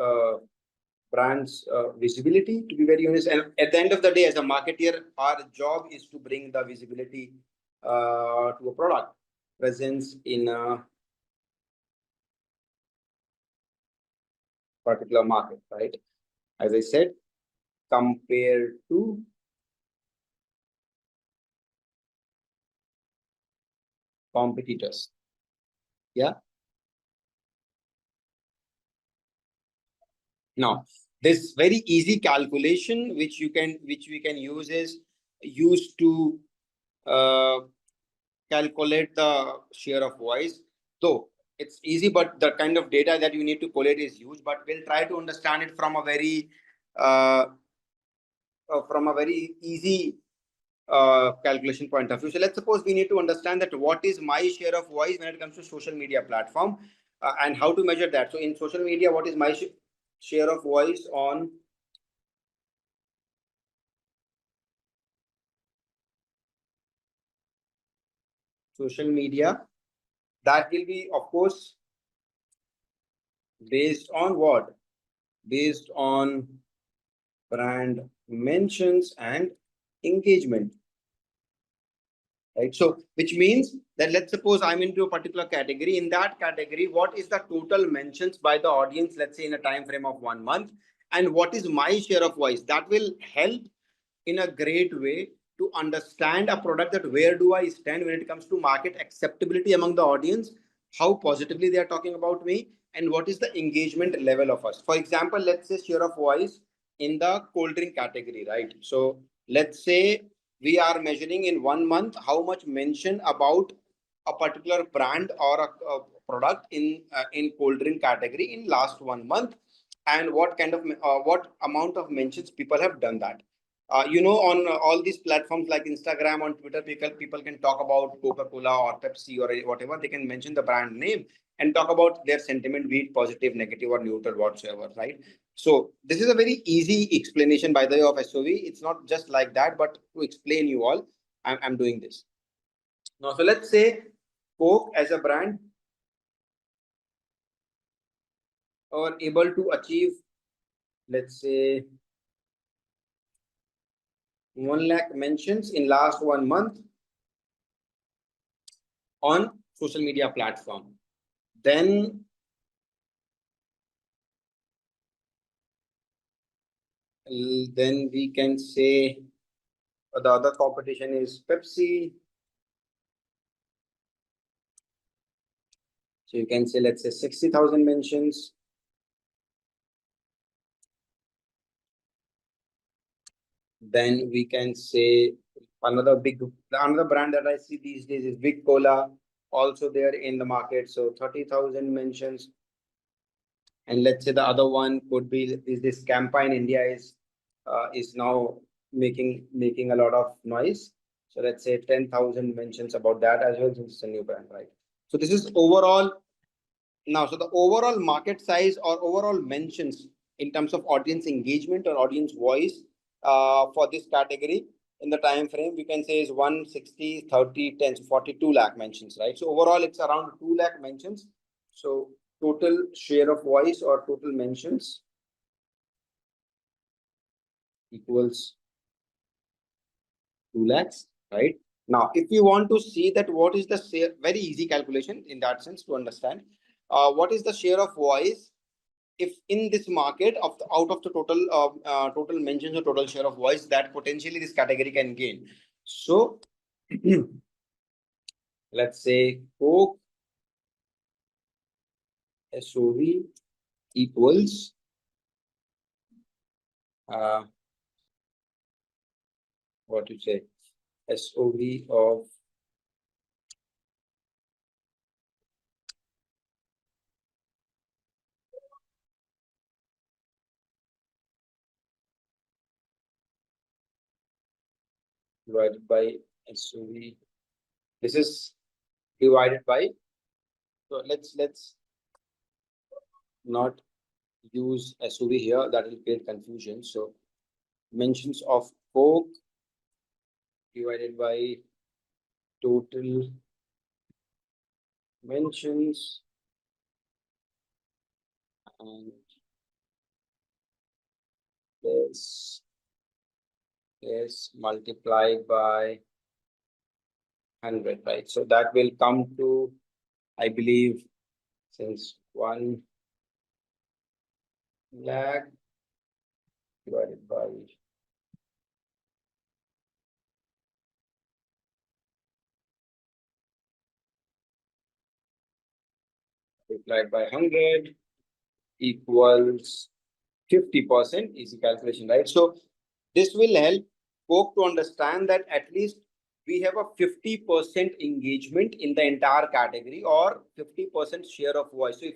brands visibility, to be very honest. And at the end of the day, as a marketer, our job is to bring the visibility to a product, presence in a particular market, right? As I said, compared to competitors. Yeah. Now, this very easy calculation which we can use is used to uh, calculate the share of voice. Though it's easy, but the kind of data that you need to collate is huge. But we'll try to understand it uh, from a very easy calculation point of view. So let's suppose we need to understand that what is my share of voice when it comes to social media platform, and how to measure that. So in social media, what is my share of voice on social media? That will be, of course, based on what? Based on brand mentions and engagement, right? So which means that let's suppose I'm into a particular category. In that category, what is the total mentions by the audience, let's say in a time frame of 1 month, and what is my share of voice? That will help in a great way to understand a product, that where do I stand when it comes to market acceptability among the audience, how positively they are talking about me, and what is the engagement level of us. For example, let's say share of voice in the cold drink category, right? So let's say we are measuring in 1 month how much mention about a particular brand or a product in cold drink category in last 1 month, and what kind of what amount of mentions people have done that. On all these platforms like Instagram, on Twitter, people can talk about Coca-Cola or Pepsi or whatever. They can mention the brand name and talk about their sentiment, be it positive, negative, or neutral, whatsoever, right? So this is a very easy explanation, by the way, of SOV. It's not just like that, but to explain you all, I'm doing this. Now, so let's say Coke as a brand are able to achieve, let's say, 1 lakh mentions in last 1 month on social media platform. Then we can say the other competition is Pepsi. So you can say, let's say 60,000 mentions. Then we can say another brand that I see these days is Big Cola, also there in the market. So 30,000 mentions. And let's say the other one could be is this Campa in India is now making a lot of noise. So let's say 10,000 mentions about that as well, since it's a new brand, right? So this is overall Now, so the overall market size or overall mentions in terms of audience engagement or audience voice for this category in the time frame, we can say is 160, 30, 10, so 42 lakh mentions, right? So overall, it's around 2 lakh mentions. So total share of voice or total mentions equals 2 lakhs, right? Now, if you want to see that what is the share, very easy calculation in that sense to understand what is the share of voice if in this market of the, out of the total mentions or total share of voice that potentially this category can gain. So let's say Coke SOV equals what you say SOV of divided by SOV. This is divided by, so let's not use SOV here, that will create confusion. So mentions of Coke divided by total mentions and this is multiplied by 100, right? So that will come to, I believe, since 1 lakh divided by multiplied by 100 equals 50%, easy calculation, right? So this will help Coke to understand that at least we have a 50% engagement in the entire category or 50% share of voice. So if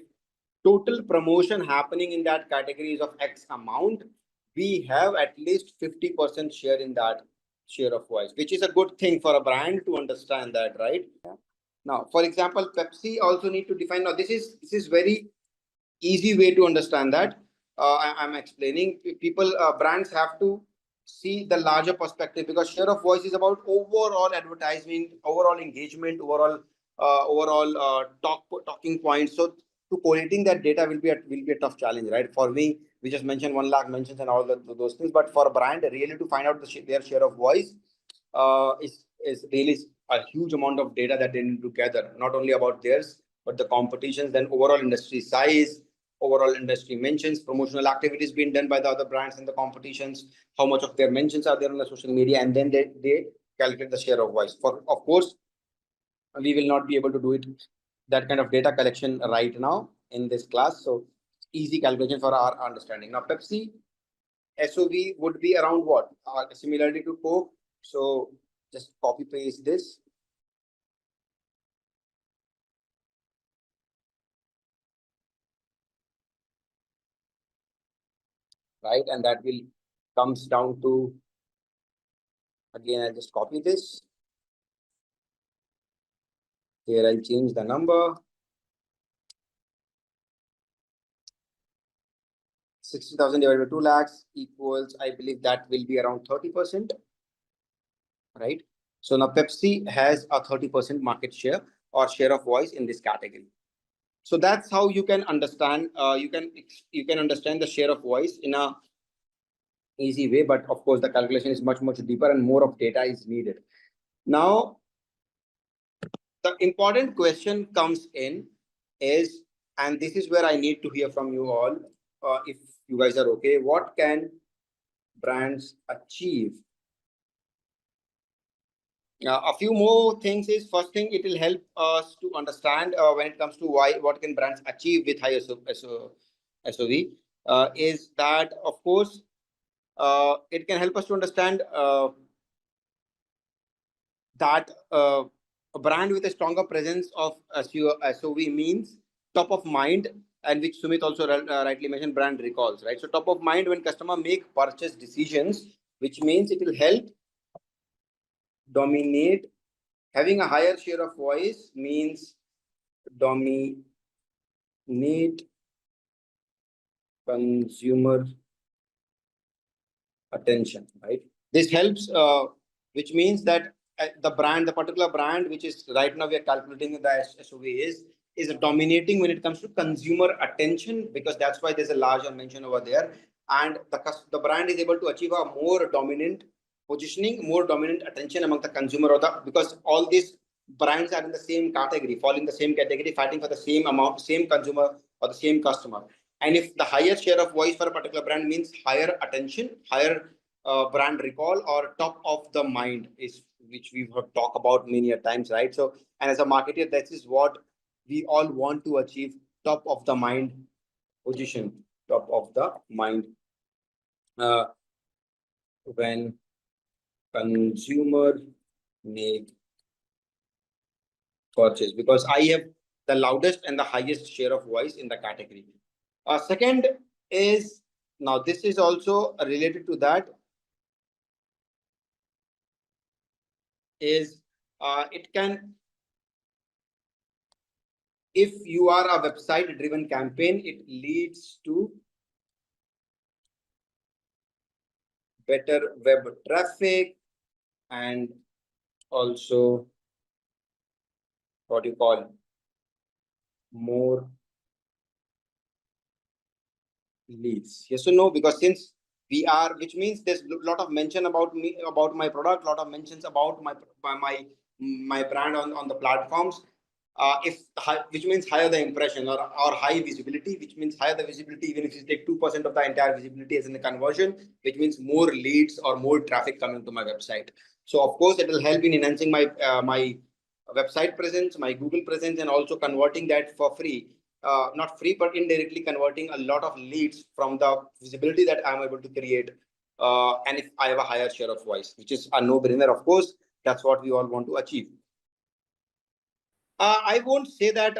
total promotion happening in that category is of X amount, we have at least 50% share in that share of voice, which is a good thing for a brand to understand that, right? Now, for example, Pepsi also need to define. Now, this is very easy way to understand that. I'm explaining. People, brands have to see the larger perspective because share of voice is about overall advertising, overall engagement, overall talking points. So to collating that data will be a tough challenge, right? For me, we just mentioned 1 lakh mentions and all those things, but for a brand really to find out their share of voice is really a huge amount of data that they need to gather, not only about theirs but the competitions, then overall industry size, overall industry mentions, promotional activities being done by the other brands in the competitions, how much of their mentions are there on the social media, and then they calculate the share of voice. For of course, we will not be able to do it that kind of data collection right now in this class. So easy calculation for our understanding. Now Pepsi SOV would be around what? Similarly to Coke. So just copy paste this. Right, and that will comes down to, again I'll just copy this here, I'll change the number 60,000 divided by 2 lakhs equals, I believe that will be around 30%, right? So now Pepsi has a 30% market share or share of voice in this category. So that's how you can understand, you can understand the share of voice in a easy way, but of course the calculation is much deeper and more of data is needed. Now the important question comes in is, and this is where I need to hear from you all, if you guys are okay, what can brands achieve? A few more things is, first thing, it will help us to understand when it comes to what can brands achieve with high SOV, is that of course it can help us to understand that a brand with a stronger presence of SOV means top of mind, and which Sumit also rightly mentioned, brand recalls, right? So top of mind when customer make purchase decisions, which means it will help dominate. Having a higher share of voice means dominate need consumer attention, right? This helps, which means that the particular brand, which is right now we are calculating the SOV is dominating when it comes to consumer attention, because that's why there's a larger mention over there. And the brand is able to achieve a more dominant positioning, more dominant attention among the consumer, or the because all these brands are in the same category, falling the same category, fighting for the same amount, same consumer or the same customer. And if the higher share of voice for a particular brand means higher attention, higher brand recall, or top of the mind, is which we've talked about many a times, right? So, and as a marketer, that is what we all want to achieve: top of the mind position, top of the mind. When consumer make purchase, because I have the loudest and the highest share of voice in the category. Second is, now this is also related to that, is it can, if you are a website driven campaign, it leads to better web traffic, and also what you call more leads. Yes or no? Because since we are, which means there's a lot of mention about me, about my product, lot of mentions about my brand on the platforms. If high, which means higher the impression, or high visibility, which means higher the visibility, even if you take 2% of the entire visibility as in the conversion, which means more leads or more traffic coming to my website. So of course it will help in enhancing my website presence, my Google presence, and also converting that for free, not free, but indirectly converting a lot of leads from the visibility that I'm able to create. And if I have a higher share of voice, which is a no-brainer, of course, that's what we all want to achieve. I won't say that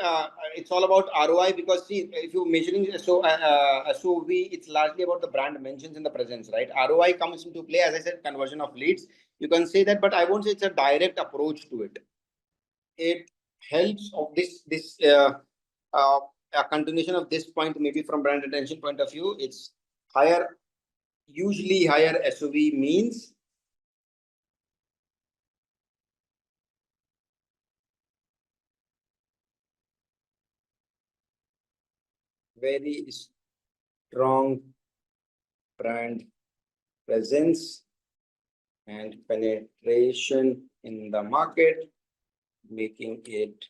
it's all about ROI, because see, if you're measuring SOV, it's largely about the brand mentions and the presence, right? ROI comes into play, as I said, conversion of leads. You can say that, but I won't say it's a direct approach to it. It helps of a continuation of this point, maybe from brand attention point of view. It's higher, usually higher SOV means very strong brand presence and penetration in the market, making it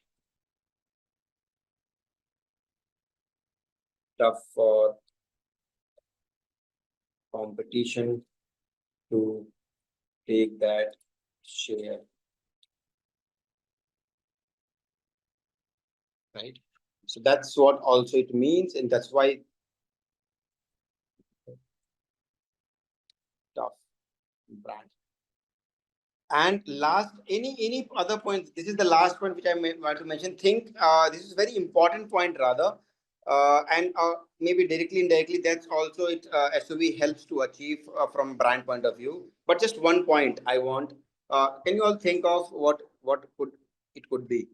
tough for competition to take that share, right? So that's what also it means, and that's why tough brand. And last, any other points? This is the last point which I want to mention. Think this is very important point rather, and maybe directly, indirectly, that's also it. SOV helps to achieve from brand point of view. But just one point I want. Can you all think of what could it could be?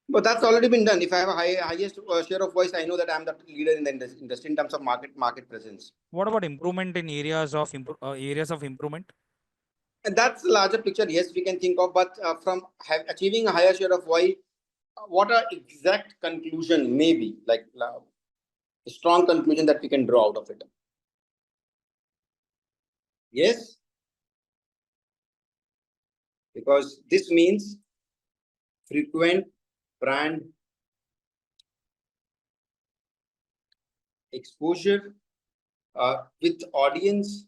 But that's already been done. If I have a highest share of voice, I know that I'm the leader in the industry in terms of market presence. What about improvement in areas of improvement? And that's the larger picture. Yes, we can think of, but from achieving a higher share of voice, what are exact conclusion, maybe like a strong conclusion that we can draw out of it? Yes, because this means frequent brand exposure with audience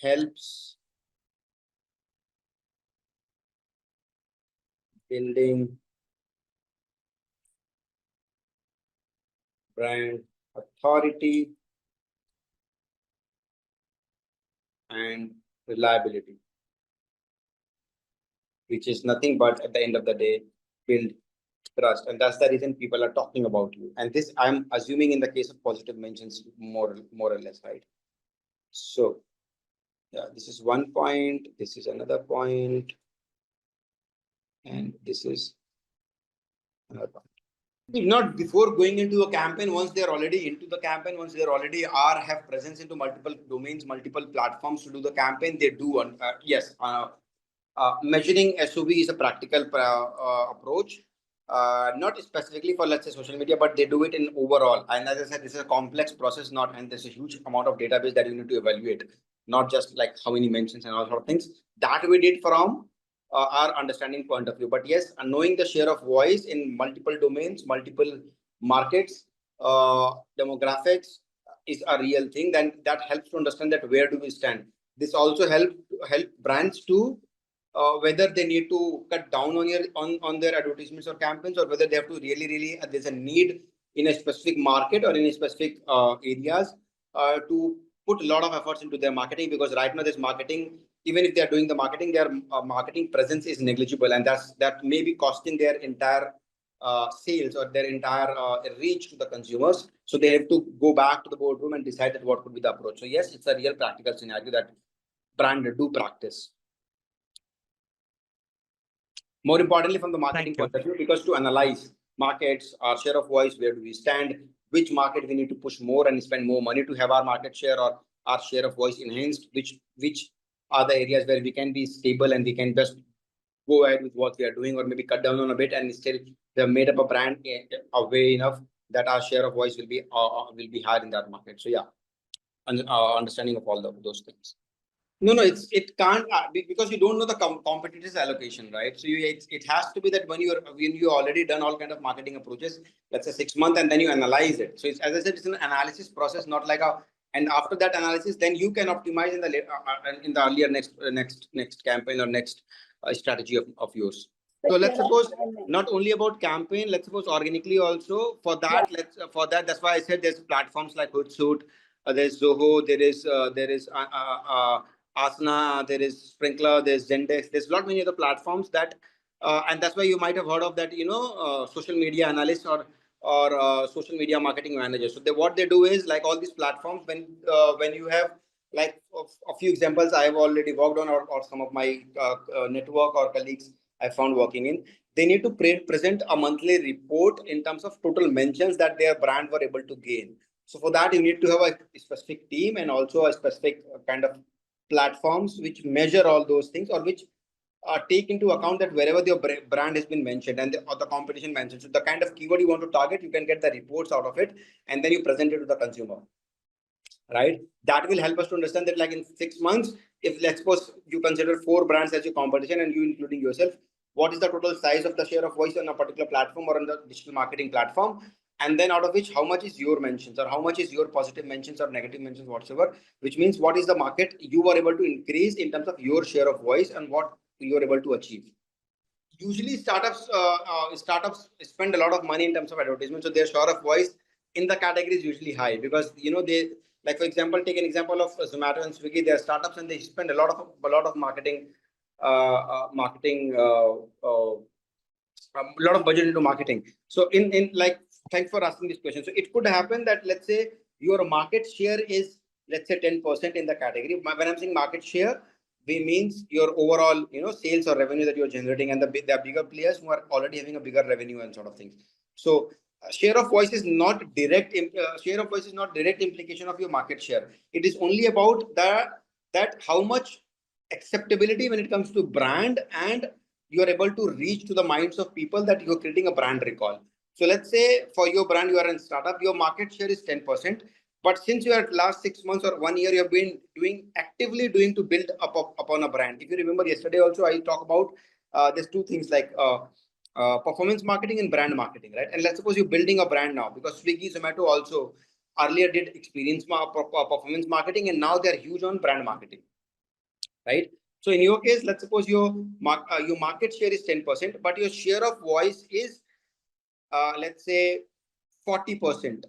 helps building brand authority and reliability, which is nothing but at the end of the day, build trust. And that's the reason people are talking about you. And this, I'm assuming in the case of positive mentions, more or less, right? So yeah, this is one point, this is another point, and this is If not before going into a campaign, once they're already into the campaign, once they're already have presence into multiple domains, multiple platforms to do the campaign, they do. Yes, measuring SOV is a practical approach, not specifically for, let's say, social media, but they do it in overall. And as I said, this is a complex process, and there's a huge amount of database that you need to evaluate, not just like how many mentions and all sort of things. That we did from our understanding point of view. But yes, knowing the share of voice in multiple domains, multiple markets, demographics is a real thing. Then that helps to understand that where do we stand. This also help brands to whether they need to cut down on their advertisements or campaigns, or whether they have to really there's a need in a specific market or in a specific areas to put a lot of efforts into their marketing, because right now this marketing, even if they are doing the marketing, their marketing presence is negligible, and that may be costing their entire sales or their entire reach to the consumers. So they have to go back to the boardroom and decide that what could be the approach. So yes, it's a real practical scenario that brand do practice. More importantly, from the marketing point of view, because to analyze markets, our share of voice, where do we stand, which market we need to push more and spend more money to have our market share or our share of voice enhanced, which are the areas where we can be stable and we can just go ahead with what we are doing, or maybe cut down on a bit and still we have made up a brand a way enough that our share of voice will be higher in that market. So yeah, understanding of all those things. No, it can't because you don't know the competitors' allocation, right? So it has to be that when you already done all kind of marketing approaches, let's say 6 months, and then you analyze it. So it's, as I said, it's an analysis process, not like and after that analysis, then you can optimize in the earlier next campaign or next strategy of yours. So let's suppose not only about campaign, let's suppose organically also. For that, that's why I said there's platforms like Hootsuite, there's Zoho, there is Asana, there is Sprinkler, there's Zendesk, there's a lot many other platforms that, and that's why you might have heard of that, social media analysts or social media marketing managers. So what they do is, like all these platforms, when you have like a few examples I have already worked on, or some of my network or colleagues I found working in, they need to present a monthly report in terms of total mentions that their brand were able to gain. So for that, you need to have a specific team and also a specific kind of platforms which measure all those things, or which take into account that wherever your brand has been mentioned and the competition mentioned, so the kind of keyword you want to target, you can get the reports out of it, and then you present it to the consumer, right? That will help us to understand that, like in 6 months, if let's suppose you consider 4 brands as your competition and you including yourself, what is the total size of the share of voice on a particular platform or on the digital marketing platform? And then out of which, how much is your mentions, or how much is your positive mentions or negative mentions whatsoever, which means what is the market you were able to increase in terms of your share of voice and what you are able to achieve. Usually startups spend a lot of money in terms of advertisement, so their share of voice in the category is usually high, because they, like, for example, take an example of Zomato and Swiggy. They are startups and they spend a lot of marketing a lot of budget into marketing. So in like, thanks for asking this question. So it could happen that, let's say, your market share is, let's say, 10% in the category. When I'm saying market share, we means your overall sales or revenue that you're generating, and the bigger players who are already having a bigger revenue and sort of things. So share of voice is not direct implication of your market share. It is only about that how much acceptability when it comes to brand, and you are able to reach to the minds of people, that you're creating a brand recall. So let's say for your brand, you are in startup, your market share is 10%. But since you are last 6 months or 1 year, you have been actively doing to build upon a brand. If you remember yesterday also, I talked about there's 2 things like performance marketing and brand marketing, right? And let's suppose you're building a brand now, because Swiggy, Zomato also earlier did experience performance marketing, and now they're huge on brand marketing, right? So in your case, let's suppose your market share is 10%, but your share of voice is let's say 40%,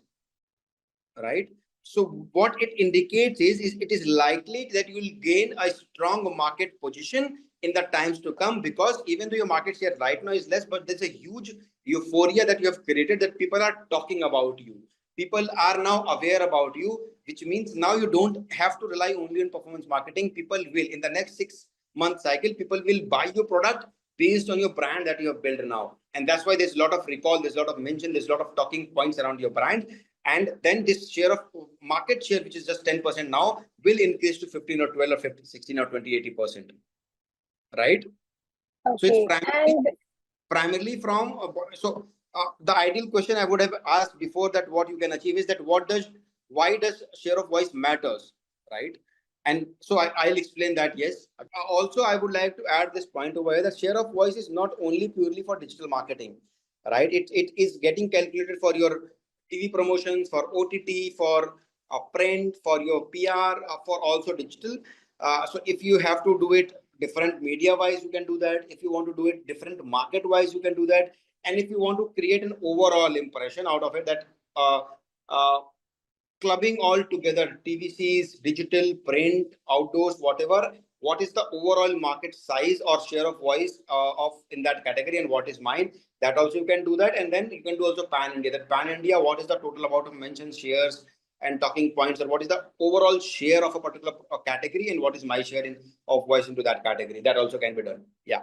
right? So what it indicates is it is likely that you will gain a strong market position in the times to come, because even though your market share right now is less, but there's a huge euphoria that you have created, that people are talking about you. People are now aware about you, which means now you don't have to rely only on performance marketing. People will, in the next 6-month cycle, people will buy your product based on your brand that you have built now. And that's why there's a lot of recall, there's a lot of mention, there's a lot of talking points around your brand. And then this share of market share, which is just 10% now, will increase to 15 or 12 or 15, 16 or 20, 80%. Right? So it's primarily from, the ideal question I would have asked before that what you can achieve is that why does share of voice matters, right? And so I'll explain that. Yes. Also, I would like to add this point over here that share of voice is not only purely for digital marketing, right? It is getting calculated for your TV promotions, for OTT, for print, for your PR, for also digital. So if you have to do it different media wise, you can do that. If you want to do it different market wise, you can do that. And if you want to create an overall impression out of it, that clubbing all together, TVCs, digital, print, outdoors, whatever, what is the overall market size or share of voice of in that category, and what is mine, that also you can do that. And then you can do also pan India, that pan India, what is the total amount of mentioned shares and talking points, or what is the overall share of a particular category, and what is my share in of voice into that category, that also can be done. Yeah.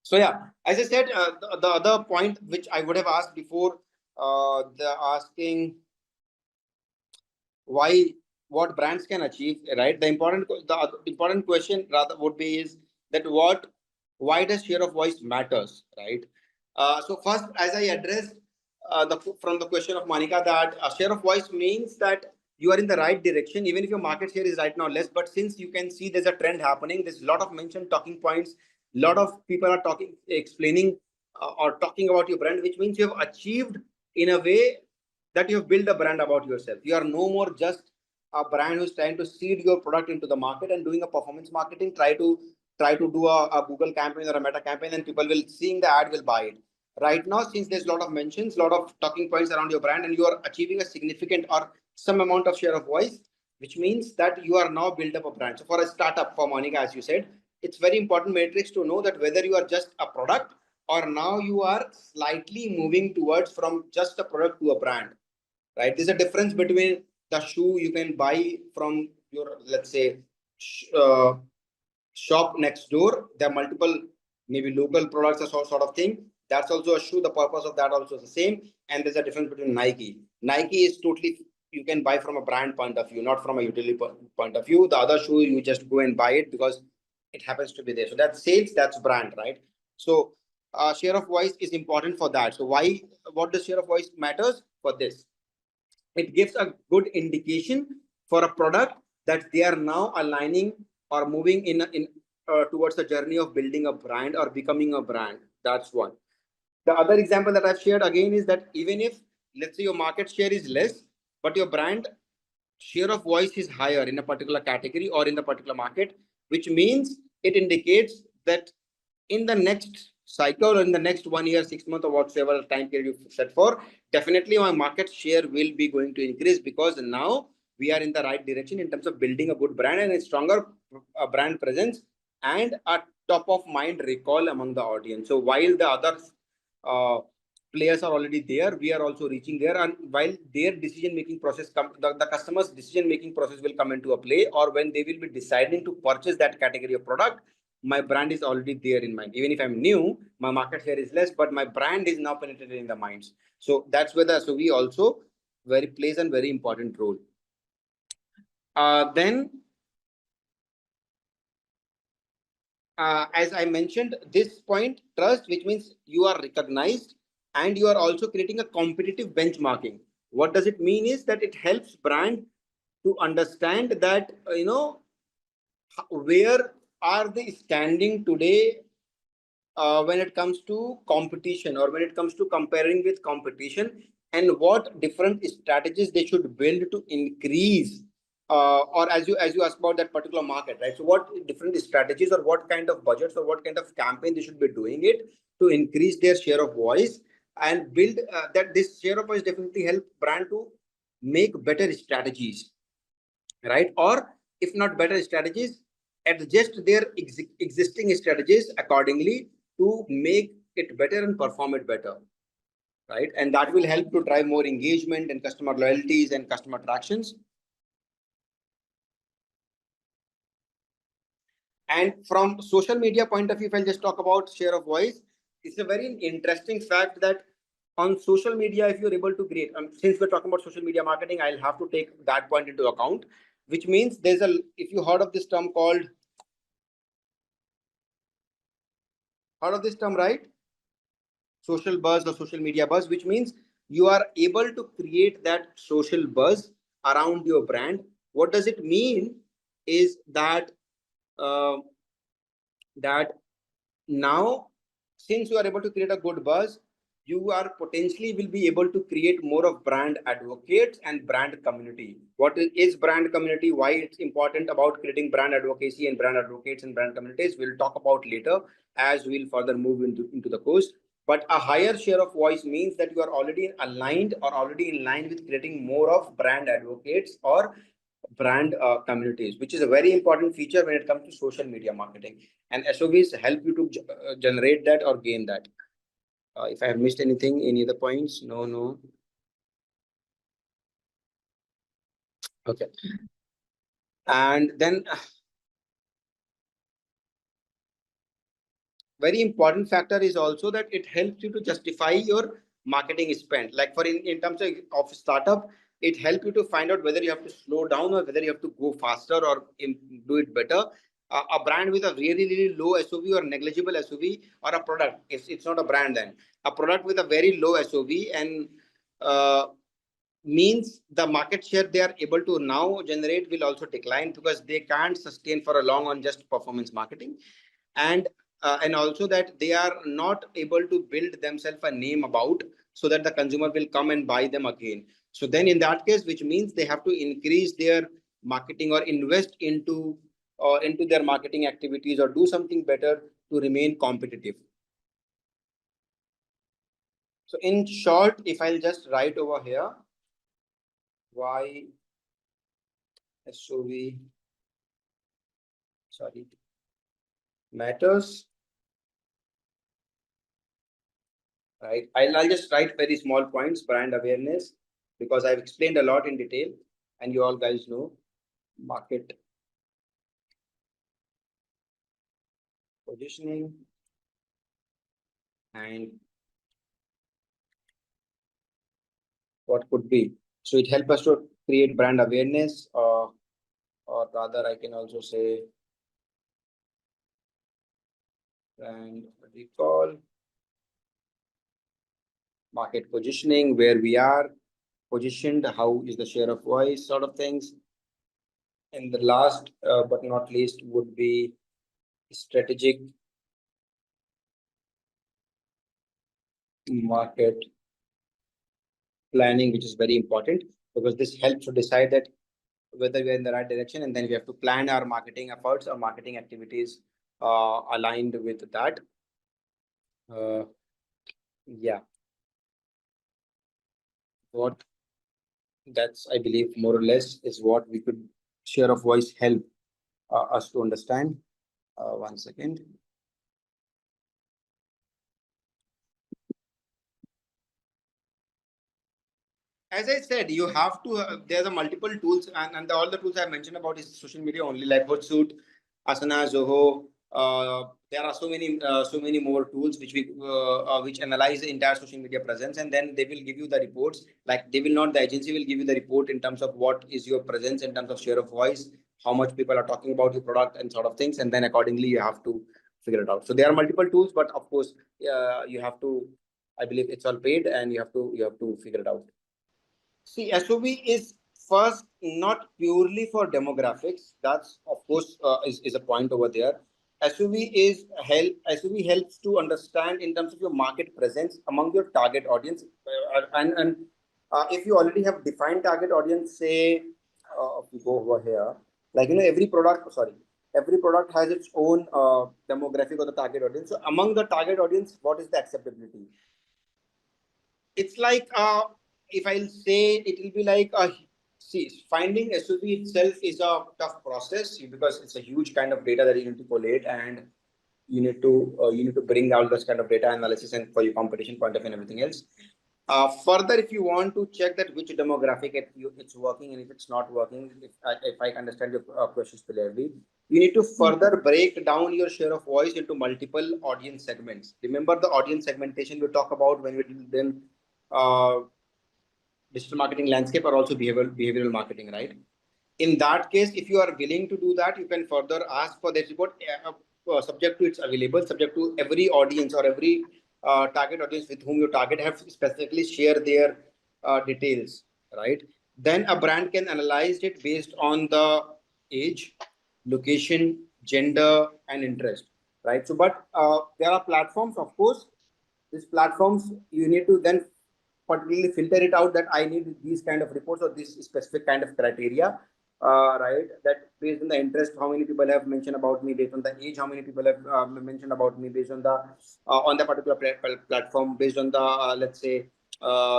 So yeah, as I said, the other point which I would have asked before, the asking why, what brands can achieve, right? The important question rather would be is that why does share of voice matters, right? So first, as I addressed from the question of Monica, that a share of voice means that you are in the right direction, even if your market share is right now less. But since you can see there's a trend happening, there's a lot of mentioned talking points, a lot of people are talking, explaining or talking about your brand, which means you have achieved in a way that you have built a brand about yourself. You are no more just a brand who's trying to seed your product into the market and doing a performance marketing, try to do a Google campaign or a Meta campaign, and people will seeing the ad will buy it. Right now, since there's a lot of mentions, a lot of talking points around your brand, and you are achieving a significant or some amount of share of voice, which means that you are now built up a brand. So for a startup, for Monica, as you said, it's very important matrix to know that whether you are just a product or now you are slightly moving towards from just a product to a brand, right? There's a difference between the shoe you can buy from your, let's say, shop next door. There are multiple, maybe local products or sort of thing. That's also a shoe. The purpose of that also is the same. And there's a difference between Nike. Nike is totally, you can buy from a brand point of view, not from a utility point of view. The other shoe, you just go and buy it because it happens to be there. So that's sales, that's brand, right? So share of voice is important for that. So what does share of voice matters for this? It gives a good indication for a product that they are now aligning or moving in towards the journey of building a brand or becoming a brand. That's one. The other example that I've shared again is that even if, let's say, your market share is less, but your brand share of voice is higher in a particular category or in the particular market, which means it indicates that in the next cycle or in the next 1 year, 6 months, or whatever time period you set for, definitely my market share will be going to increase, because now we are in the right direction in terms of building a good brand and a stronger brand presence and a top of mind recall among the audience. So while the other players are already there, we are also reaching there, and while their decision making process the customer's decision making process will come into a play, or when they will be deciding to purchase that category of product, my brand is already there in mind. Even if I'm new, my market share is less, but my brand is now penetrated in the minds. So that's where so we also plays a very important role. Then as I mentioned, this point, trust, which means you are recognized and you are also creating a competitive benchmarking. What does it mean is that it helps brand to understand that, where are they standing today when it comes to competition, or when it comes to comparing with competition, and what different strategies they should build to increase or as you asked about that particular market, right? So what different strategies or what kind of budgets or what kind of campaign they should be doing it to increase their share of voice and build that this share of voice definitely help brand to make better strategies, right? Or if not better strategies, adjust their existing strategies accordingly to make it better and perform it better, right? And that will help to drive more engagement and customer loyalties and customer attractions. And from social media point of view, if I'll just talk about share of voice, it's a very interesting fact that on social media, if you're able to create, since we're talking about social media marketing, I'll have to take that point into account, which means there's if you heard of this term called, right? Social buzz or social media buzz, which means you are able to create that social buzz around your brand. What does it mean is that uh, that now, since you are able to create a good buzz, you are potentially will be able to create more of brand advocates and brand community. What is brand community? Why it's important about creating brand advocacy and brand advocates and brand communities? We'll talk about later as we'll further move into the course. But a higher share of voice means that you are already aligned or already in line with creating more of brand advocates or brand communities, which is a very important feature when it comes to social media marketing. And SOVs help you to generate that or gain that. If I have missed anything, any other points? No. Okay. And then very important factor is also that it helps you to justify your marketing spend. Like for in terms of startup, it helps you to find out whether you have to slow down or whether you have to go faster or do it better. A brand with a really low SOV or negligible SOV, or a product, it's not a brand then. A product with a very low SOV and means the market share they are able to now generate will also decline because they can't sustain for a long on just performance marketing. And also that they are not able to build themselves a name about, so that the consumer will come and buy them again. So then in that case, which means they have to increase their marketing or invest into their marketing activities or do something better to remain competitive. So in short, if I'll just write over here, why SOV matters, right? I'll just write very small points. Brand awareness, because I've explained a lot in detail and you all guys know. Market positioning and what could be. So it helps us to create brand awareness, or rather I can also say brand recall, market positioning, where we are positioned, how is the share of voice, sort of things. And the last but not least would be strategic market planning, which is very important because this helps to decide that whether we are in the right direction, and then we have to plan our marketing efforts or marketing activities aligned with that. Yeah, what that's, I believe, more or less is what we could share of voice help us to understand. 1 second. As I said, you have to, there's a multiple tools, and all the tools I mentioned about is social media only, like Hootsuite, Asana, Zoho. There are so many more tools which analyze the entire social media presence, and then they will give you the reports. Like they will not, the agency will give you the report in terms of what is your presence in terms of share of voice, how much people are talking about your product and sort of things, and then accordingly you have to figure it out. So there are multiple tools, but of course you have to, I believe it's all paid, and you have to figure it out. See, SOV is first not purely for demographics. That's of course is a point over there. SOV helps to understand in terms of your market presence among your target audience, and if you already have defined target audience, say if you go over here, like every product has its own demographic or the target audience. So among the target audience, what is the acceptability? It's like if I'll say, it will be like see, finding SOV itself is a tough process because it's a huge kind of data that you need to collate, and you need to bring out this kind of data analysis and for your competition point of view and everything else. Further, if you want to check that which demographic it's working and if it's not working, if I understand your questions clearly, you need to further break down your share of voice into multiple audience segments. Remember the audience segmentation we talk about when we then digital marketing landscape or also behavioral marketing, right? In that case, if you are willing to do that, you can further ask for this report subject to it's available, subject to every audience or every target audience with whom you target have specifically share their details, right? Then a brand can analyze it based on the age, location, gender, and interest, right? So, but there are platforms, of course. These platforms you need to then particularly filter it out that I need these kind of reports or this specific kind of criteria, right? That based on the interest, how many people have mentioned about me, based on the age, how many people have mentioned about me, based on the particular platform, based on the let's say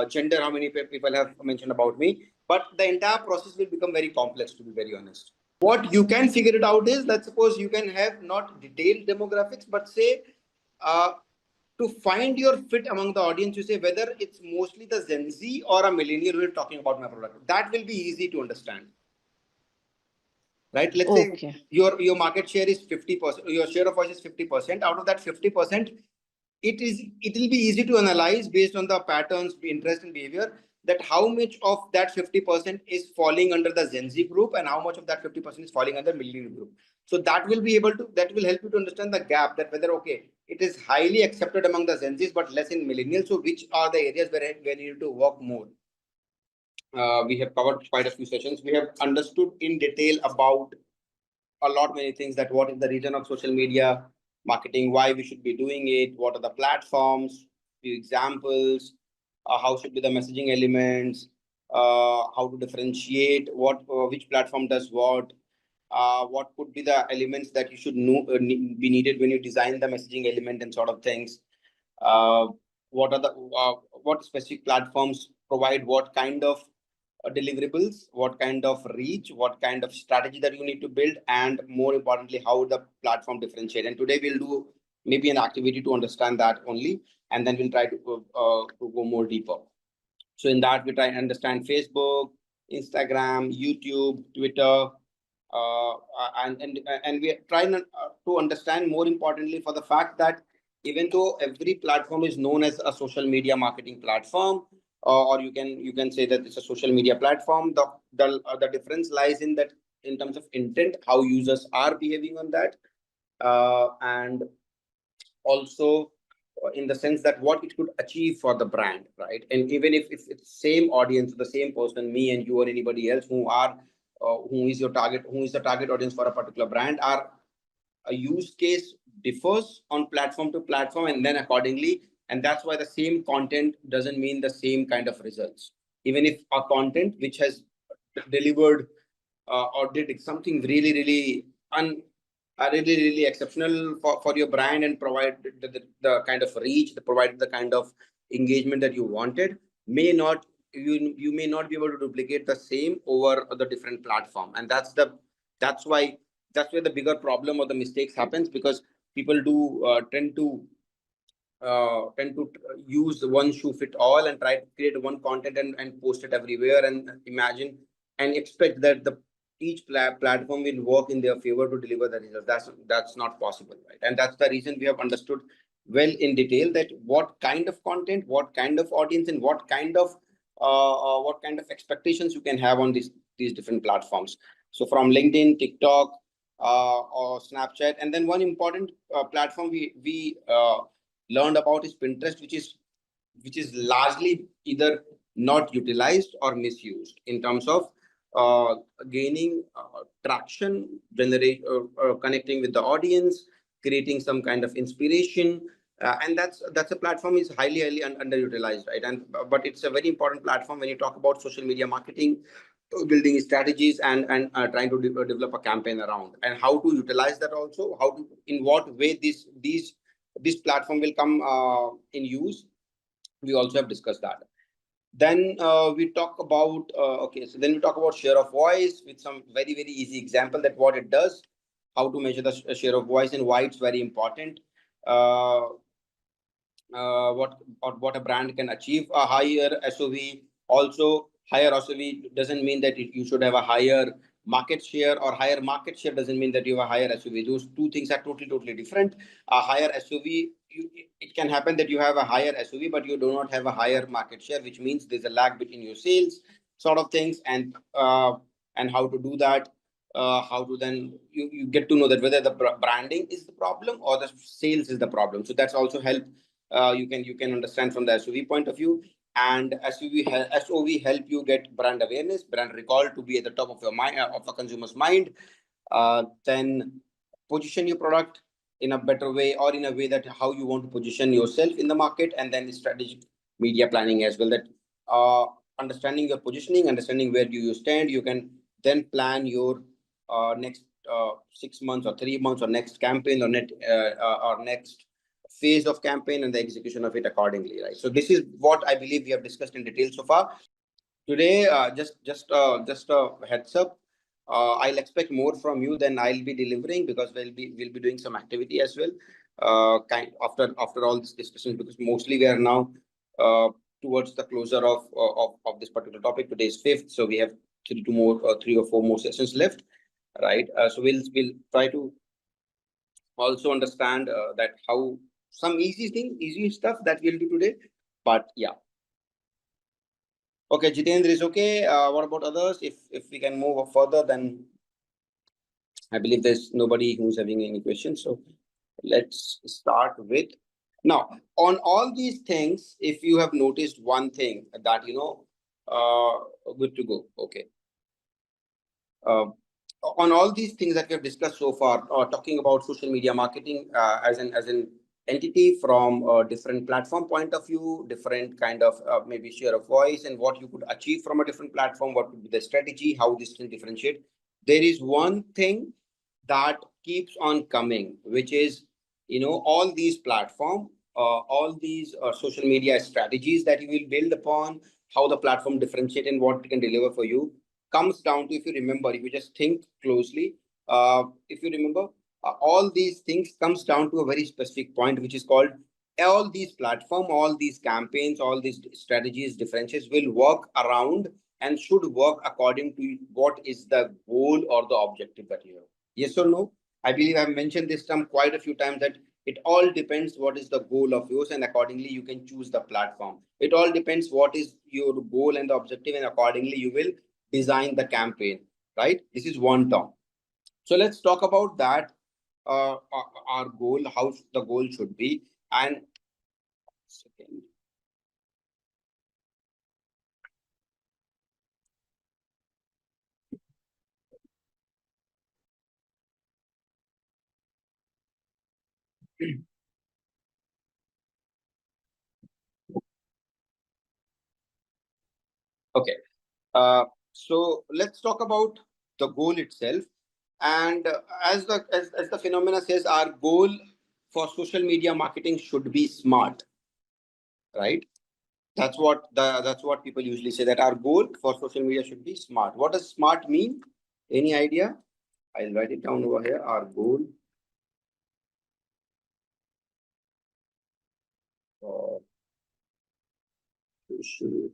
gender, how many people have mentioned about me. But the entire process will become very complex, to be very honest. What you can figure it out is that suppose you can have not detailed demographics, but say to find your fit among the audience, you say whether it's mostly the Gen Z or a millennial who is talking about my product. That will be easy to understand, right? Let's say your market share is 50%, your share of voice is 50%. Out of that 50%, it will be easy to analyze based on the patterns, interest, and behavior that how much of that 50% is falling under the Gen Z group and how much of that 50% is falling under millennial group. So that will help you to understand the gap, that whether it is highly accepted among the Gen Zs but less in millennials. So which are the areas where you need to work more? We have covered quite a few sessions. We have understood in detail about many things, that what is the region of social media marketing, why we should be doing it, what are the platforms, few examples, how should be the messaging elements, how to differentiate which platform does what could be the elements that you should know be needed when you design the messaging element and sort of things. What are the what specific platforms provide what kind of deliverables, what kind of reach, what kind of strategy that you need to build, and more importantly, how the platform differentiate. And today we'll do maybe an activity to understand that only, and then we'll try to go more deeper. So in that, we try and understand Facebook, Instagram, YouTube, Twitter, and we try to understand more importantly for the fact that even though every platform is known as a social media marketing platform, or you can say that it's a social media platform, the difference lies in that in terms of intent, how users are behaving on that, and also in the sense that what it could achieve for the brand, right? And even if it's same audience, the same person, me and you or anybody else who is the target audience for a particular brand, our a use case differs on platform to platform, and then accordingly, and that's why the same content doesn't mean the same kind of results. Even if a content which has delivered or did something really exceptional for your brand and provide the kind of reach, provided the kind of engagement that you wanted, you may not be able to duplicate the same over the different platform. And that's where the bigger problem or the mistakes happens, because people do tend to use one shoe fit all and try to create one content and post it everywhere and imagine and expect that each platform will work in their favor to deliver the results. That's not possible, right? And that's the reason we have understood well in detail that what kind of content, what kind of audience, and what kind of expectations you can have on these different platforms. So from LinkedIn, TikTok, or Snapchat, and then one important platform we learned about is Pinterest, which is largely either not utilized or misused in terms of gaining traction, connecting with the audience, creating some kind of inspiration, and that's a platform is highly underutilized, right? But it's a very important platform when you talk about social media marketing, building strategies, and trying to develop a campaign around, and how to utilize that also, in what way this platform will come in use. We also have discussed that. Then we talk about then we talk about share of voice with some very easy example that what it does, how to measure the share of voice and why it's very important. what a brand can achieve a higher SOV. Also, higher SOV doesn't mean that you should have a higher market share, or higher market share doesn't mean that you have a higher SOV. Those two things are totally different. A higher SOV, it can happen that you have a higher SOV, but you do not have a higher market share, which means there's a lag between your sales, sort of things, and how to do that. How to then you get to know that whether the branding is the problem or the sales is the problem. So that's also help. You can understand from the SOV point of view, and SOV help you get brand awareness, brand recall to be at the top of your mind, of the consumer's mind. Then position your product in a better way, or in a way that how you want to position yourself in the market, and then the strategic media planning as well. That understanding your positioning, understanding where do you stand, you can then plan your next 6 months or 3 months or next campaign or next phase of campaign, and the execution of it accordingly, right? So this is what I believe we have discussed in detail so far today. Just a heads up, I'll expect more from you than I'll be delivering, because we'll be doing some activity as well after all this discussion, because mostly we are now towards the closure of this particular topic. Today is 5th, so we have 3 or 4 more sessions left, right? So we'll try to also understand that how some easy stuff that we'll do today. But yeah, okay, Jitendra is okay. What about others? If we can move further, then I believe there's nobody who's having any questions. So let's start with now. On all these things, if you have noticed one thing that good to go. Okay. On all these things that we have discussed so far, talking about social media marketing as an entity from a different platform point of view, different kind of maybe share of voice, and what you could achieve from a different platform, what would be the strategy, how this can differentiate. There is one thing that keeps on coming, which is, all these platform, all these social media strategies that you will build upon, how the platform differentiate and what it can deliver for you, comes down to, if you just think closely, if you remember, all these things comes down to a very specific point, which is called, all these platform, all these campaigns, all these strategies, differentials will work around and should work according to what is the goal or the objective that you have. Yes or no? I believe I've mentioned this term quite a few times, that it all depends what is the goal of yours, and accordingly you can choose the platform. It all depends what is your goal and the objective, and accordingly you will design the campaign, right? This is one term. So let's talk about that, our goal, how the goal should be. And second, okay. So let's talk about the goal itself. And as the phenomena says, our goal for social media marketing should be smart, right? That's what people usually say, that our goal for social media should be smart. What does smart mean? Any idea? I'll write it down over here. Our goal for social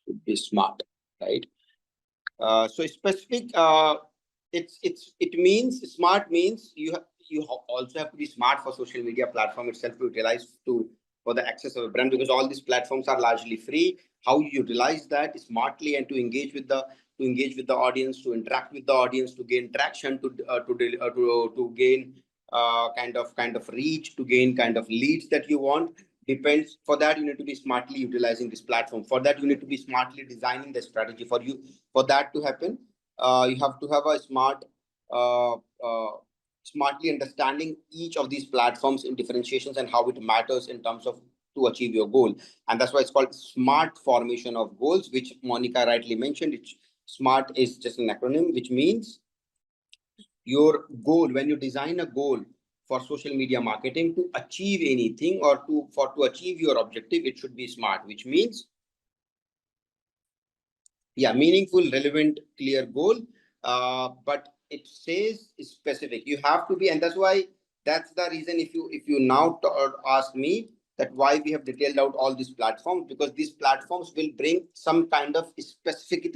should be smart, right? So specific, it means, smart means you also have to be smart for social media platform itself to utilize for the access of a brand, because all these platforms are largely free. How you utilize that smartly and to engage with the audience, to interact with the audience, to gain traction, to gain kind of reach, to gain kind of leads that you want, depends. For that, you need to be smartly utilizing this platform. For that, you need to be smartly designing the strategy. For that to happen, you have to have a smartly understanding each of these platforms in differentiations and how it matters in terms of to achieve your goal. And that's why it's called smart formation of goals, which Monica rightly mentioned. Smart is just an acronym, which means your goal, when you design a goal for social media marketing to achieve anything, or to achieve your objective, it should be smart, which means, yeah, meaningful, relevant, clear goal. But it says specific. You have to be, and that's the reason. If you now ask me that why we have detailed out all these platforms, because these platforms will bring some kind of specific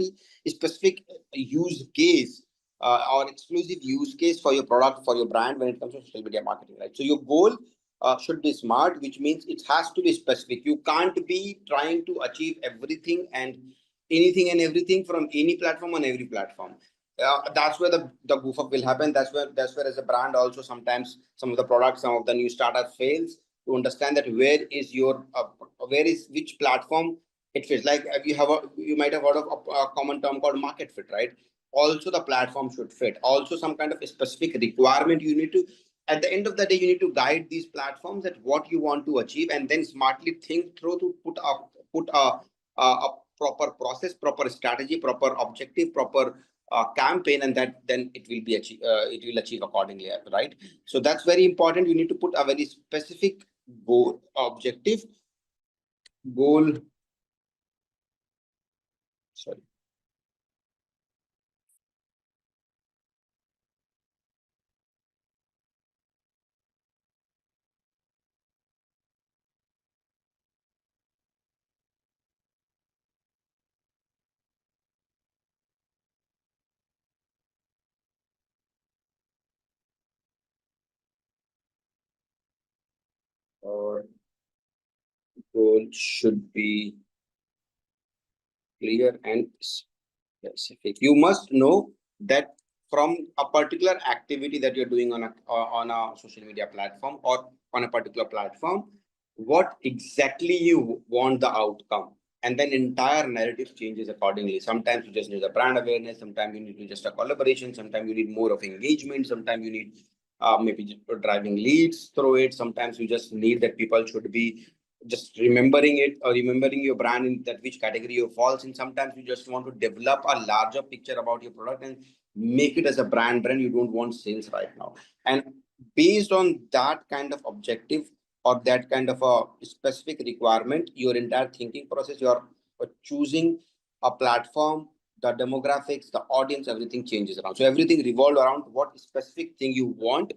use case or exclusive use case for your product, for your brand when it comes to social media marketing, right? So your goal should be smart, which means it has to be specific. You can't be trying to achieve everything and anything and everything from any platform on every platform. That's where the goof up will happen. That's where as a brand also sometimes some of the products, some of the new startup fails to understand that where is which platform it fits. Like you might have heard of a common term called market fit, right? Also the platform should fit. Also some kind of a specific requirement you need to, at the end of the day, you need to guide these platforms at what you want to achieve, and then smartly think through to put a proper process, proper strategy, proper objective, proper campaign, and that then it will achieve accordingly, right? So that's very important. You need to put a very specific goal. Sorry. Or goal should be clear and specific. You must know that from a particular activity that you're doing on a social media platform or on a particular platform, what exactly you want the outcome, and then entire narrative changes accordingly. Sometimes you just need a brand awareness, sometimes you need just a collaboration, sometimes you need more of engagement, sometimes you need maybe just driving leads through it. Sometimes you just need that people should be just remembering it or remembering your brand in that which category you falls in. Sometimes you just want to develop a larger picture about your product and make it as a brand. You don't want sales right now, and based on that kind of objective or that kind of a specific requirement, your entire thinking process, you're choosing a platform, the demographics, the audience, everything changes around. So everything revolves around what specific thing you want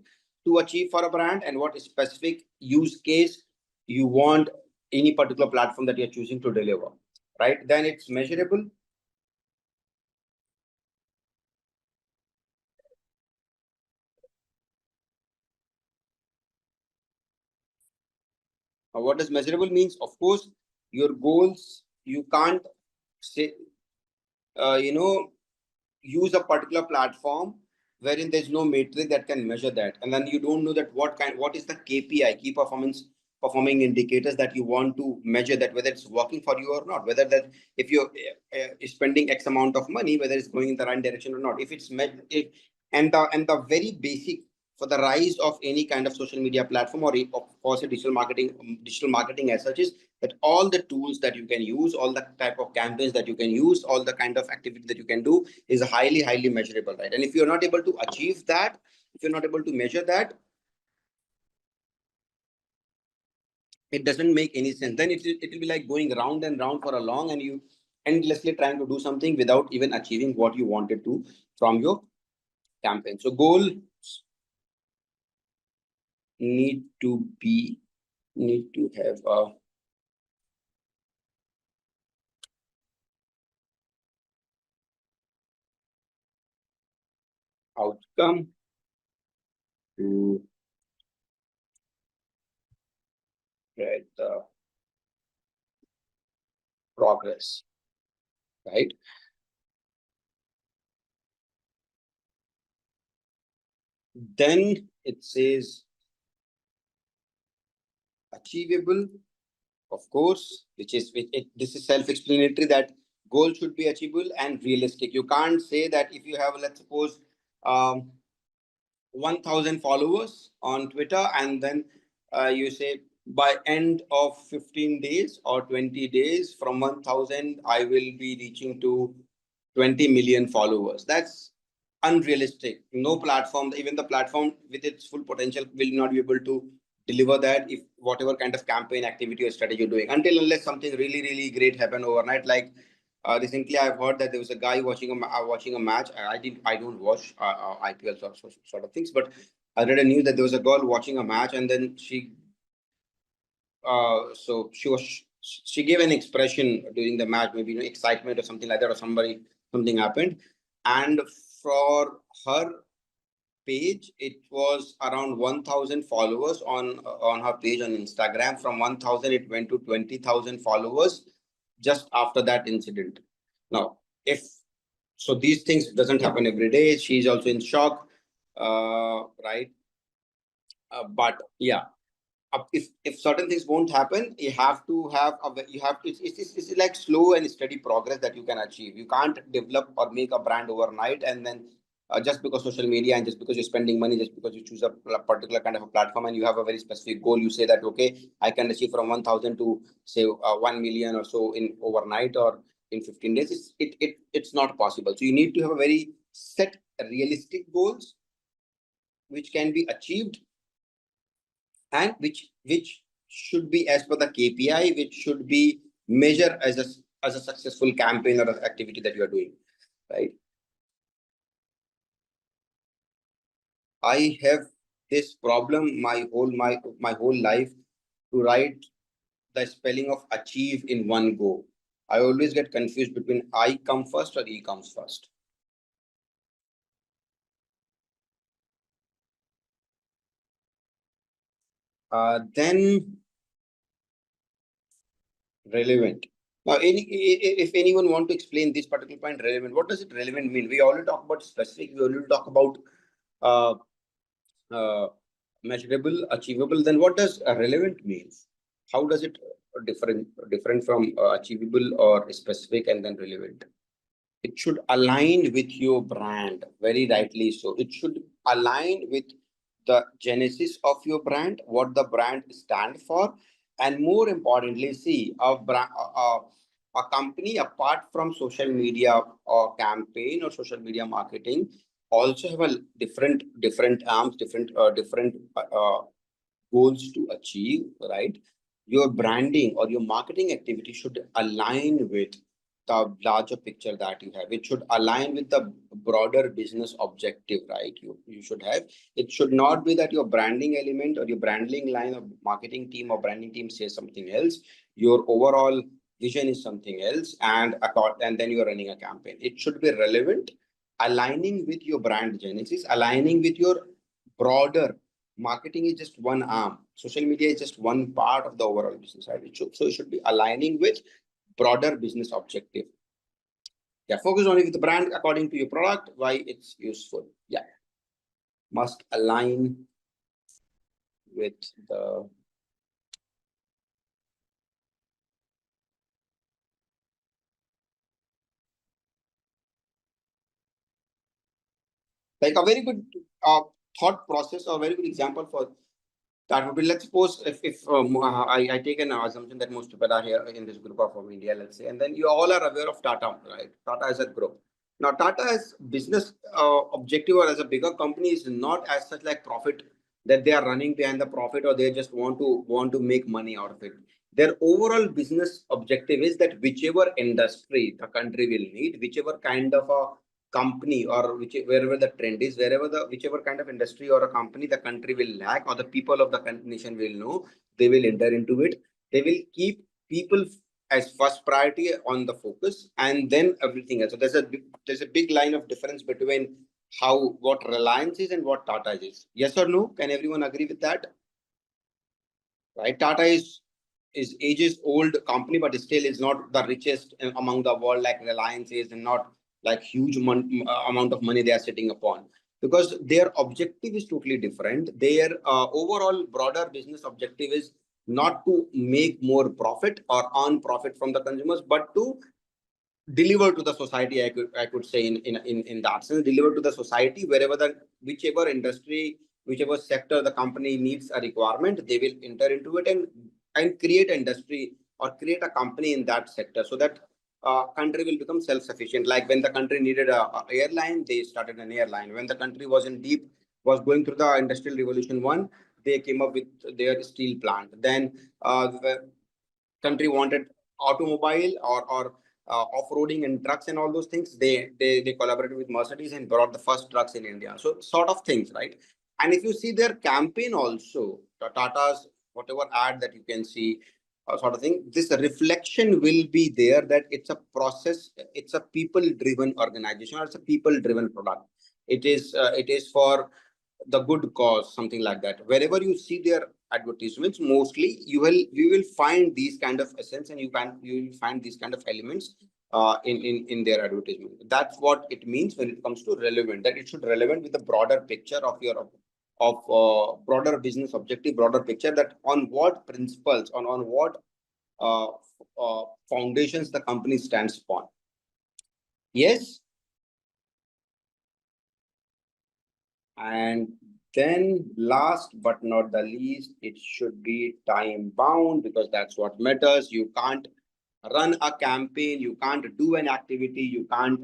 to achieve for a brand and what specific use case you want any particular platform that you're choosing to deliver, right? Then it's measurable. What does measurable means? Of course, your goals, you can't say, use a particular platform wherein there's no metric that can measure that, and then you don't know that what is the KPI, key performing indicators that you want to measure, that whether it's working for you or not, whether that if you're spending X amount of money, whether it's going in the right direction or not, if it's and the very basic for the rise of any kind of social media platform or of course digital marketing as such is that all the tools that you can use, all the type of campaigns that you can use, all the kind of activity that you can do is highly measurable, right? And if you're not able to achieve that, if you're not able to measure that, it doesn't make any sense. Then it will be like going round and round for a long, and you endlessly trying to do something without even achieving what you wanted to from your campaign. So goals need to have a outcome to track the progress, right? Then it says achievable, of course, this is self-explanatory that goal should be achievable and realistic. You can't say that if you have, let's suppose, 1,000 followers on Twitter, and then you say by end of 15 days or 20 days from 1,000, I will be reaching to 20 million followers. That's unrealistic. No platform, even the platform with its full potential, will not be able to deliver that if whatever kind of campaign activity or strategy you're doing, until unless something really great happen overnight, like Recently, I've heard that there was a guy watching a match. I don't watch IPL sort of things, but I read a news that there was a girl watching a match, and then so she gave an expression during the match, maybe excitement or something like that, or something happened, and for her page, it was around 1,000 followers on her page on Instagram. From 1,000, it went to 20,000 followers just after that incident. Now, if so, these things doesn't happen every day. She's also in shock, right? But yeah, if certain things won't happen, you have to have it's like slow and steady progress that you can achieve. You can't develop or make a brand overnight, and then just because social media and just because you're spending money, just because you choose a particular kind of a platform and you have a very specific goal, you say that okay, I can achieve from 1,000 to say 1 million or so in overnight or in 15 days. It's not possible. So you need to have a very set realistic goals which can be achieved, and which should be as per the KPI, which should be measured as a successful campaign or activity that you are doing, right? I have this problem my whole life to write the spelling of achieve in one go. I always get confused between I come first or E comes first. Then relevant. Now, if anyone want to explain this particular point, relevant, what does it relevant mean? We already talk about specific. We already talk about uh, measurable, achievable. Then what does relevant means? How does it different from achievable or specific and then relevant? It should align with your brand, very rightly so. It should align with the genesis of your brand, what the brand stands for, and more importantly, see a company apart from social media or campaign or social media marketing also have a different arms, different goals to achieve, right? Your branding or your marketing activity should align with the larger picture that you have. It should align with the broader business objective, right? You should have. It should not be that your branding element or your branding line or marketing team or branding team says something else. Your overall vision is something else, and then you are running a campaign. It should be relevant, aligning with your brand genesis, aligning with your broader. Marketing is just one arm. Social media is just one part of the overall business, right? So it should be aligning with broader business objective. Yeah, focus only with the brand according to your product, why it's useful. Yeah, must align with the like a very good thought process or very good example for that would be, let's suppose if I take an assumption that most people are here in this group of from India, let's say, and then you all are aware of Tata, right? Tata as a group. Now, Tata as business objective or as a bigger company is not as such like profit, that they are running behind the profit or they just want to make money out of it. Their overall business objective is that whichever industry the country will need, whichever kind of a company or wherever the trend is, whichever kind of industry or a company the country will lack or the people of the nation will know, they will enter into it. They will keep people as first priority on the focus, and then everything else. So there's a big line of difference between what Reliance is and what Tata is. Yes or no? Can everyone agree with that? Right? Tata is ages old company, but still is not the richest among the world like Reliance is, and not like huge amount of money they are sitting upon, because their objective is totally different. Their overall broader business objective is not to make more profit or earn profit from the consumers, but to deliver to the society. I could say in that sense, deliver to the society wherever whichever industry, whichever sector the company needs a requirement, they will enter into it and create industry or create a company in that sector, so that country will become self-sufficient. Like when the country needed a airline, they started an airline. When the country was going through the industrial revolution one, they came up with their steel plant. Then the country wanted automobile or off-roading and trucks and all those things. They collaborated with Mercedes and brought the first trucks in India. So sort of things, right? And if you see their campaign also, Tata's whatever ad that you can see, sort of thing, this reflection will be there that it's a process, it's a people-driven organization, or it's a people-driven product. It is for the good cause, something like that. Wherever you see their advertisements, mostly you will find these kind of essence, and you will find these kind of elements in their advertisement. That's what it means when it comes to relevant, that it should relevant with the broader picture of your broader business objective, broader picture, that on what principles, on what foundations the company stands upon. Yes. And then last but not the least, it should be time bound, because that's what matters. You can't run a campaign, you can't do an activity, you can't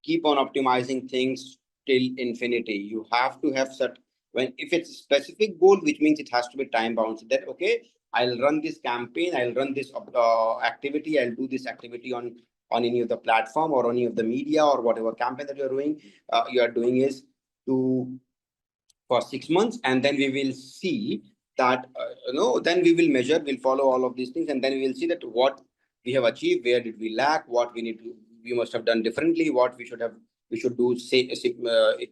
keep on optimizing things till infinity. You have to have set, when if it's a specific goal, which means it has to be time bound. So that, okay, I'll run this campaign, I'll run this activity, I'll do this activity on any of the platform or any of the media or whatever campaign that you are doing is to for 6 months, and then we will see that then we will measure, we'll follow all of these things, and then we will see that what we have achieved, where did we lack, what we must have done differently, what we should do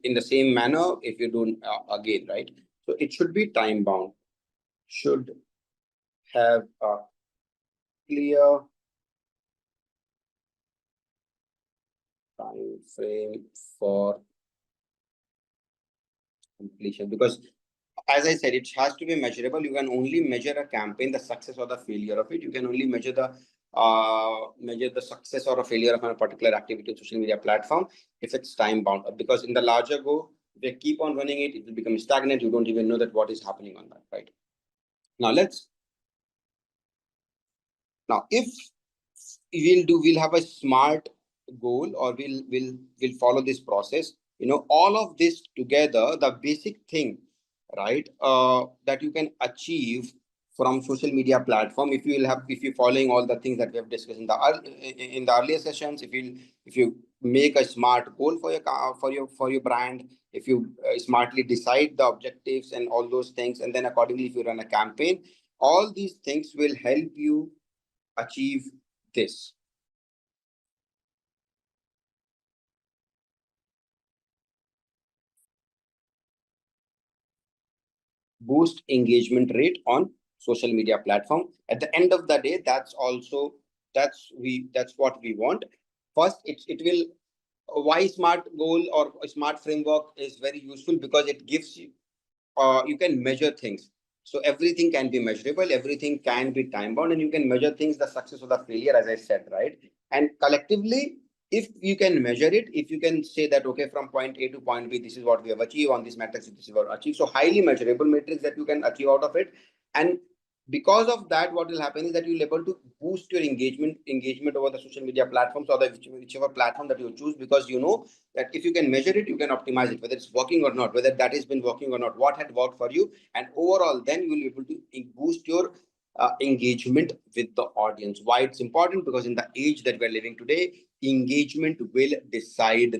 in the same manner if you do again, right? So it should be time bound, should have a clear time frame for completion, because as I said, it has to be measurable. You can only measure a campaign, the success or the failure of it. You can only measure the success or a failure of a particular activity on social media platform if it's time bound. Because in the larger go, if they keep on running it, it will become stagnant. You don't even know that what is happening on that, right? Now, if we'll have a smart goal, or we'll follow this process. All of this together, the basic thing, right, that you can achieve from social media platform, if you're following all the things that we have discussed in the earlier sessions, if you make a smart goal for your brand, if you smartly decide the objectives and all those things, and then accordingly if you run a campaign, all these things will help you achieve this. Boost engagement rate on social media platform. At the end of the day, that's what we want. First, it will, why smart goal or a smart framework is very useful, because it gives you you can measure things. So everything can be measurable, everything can be time bound, and you can measure things, the success or the failure, as I said, right? And collectively, if you can measure it, if you can say that, okay, from point A to point B, this is what we have achieved on this matrix, this is what we achieved. So highly measurable metrics that you can achieve out of it. And because of that, what will happen is that you'll be able to boost your engagement over the social media platforms, or whichever platform that you choose, because you know that if you can measure it, you can optimize it, whether it's working or not, whether that has been working or not, what had worked for you, and overall, then you will be able to boost your engagement with the audience. Why it's important? Because in the age that we're living today, engagement will decide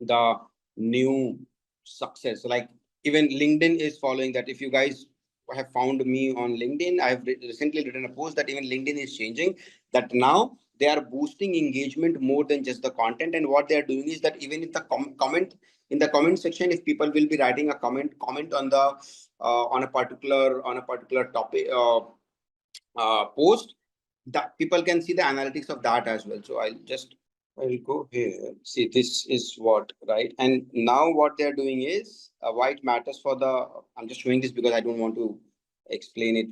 the new success. Like even LinkedIn is following that. If you guys have found me on LinkedIn, I have recently written a post that even LinkedIn is changing, that now they are boosting engagement more than just the content. And what they are doing is that even in the comment section, if people will be writing a comment on the on a particular topic post, that people can see the analytics of that as well. So I'll go here. See, this is what, right? And now what they're doing is why it matters for the, I'm just showing this because I don't want to explain it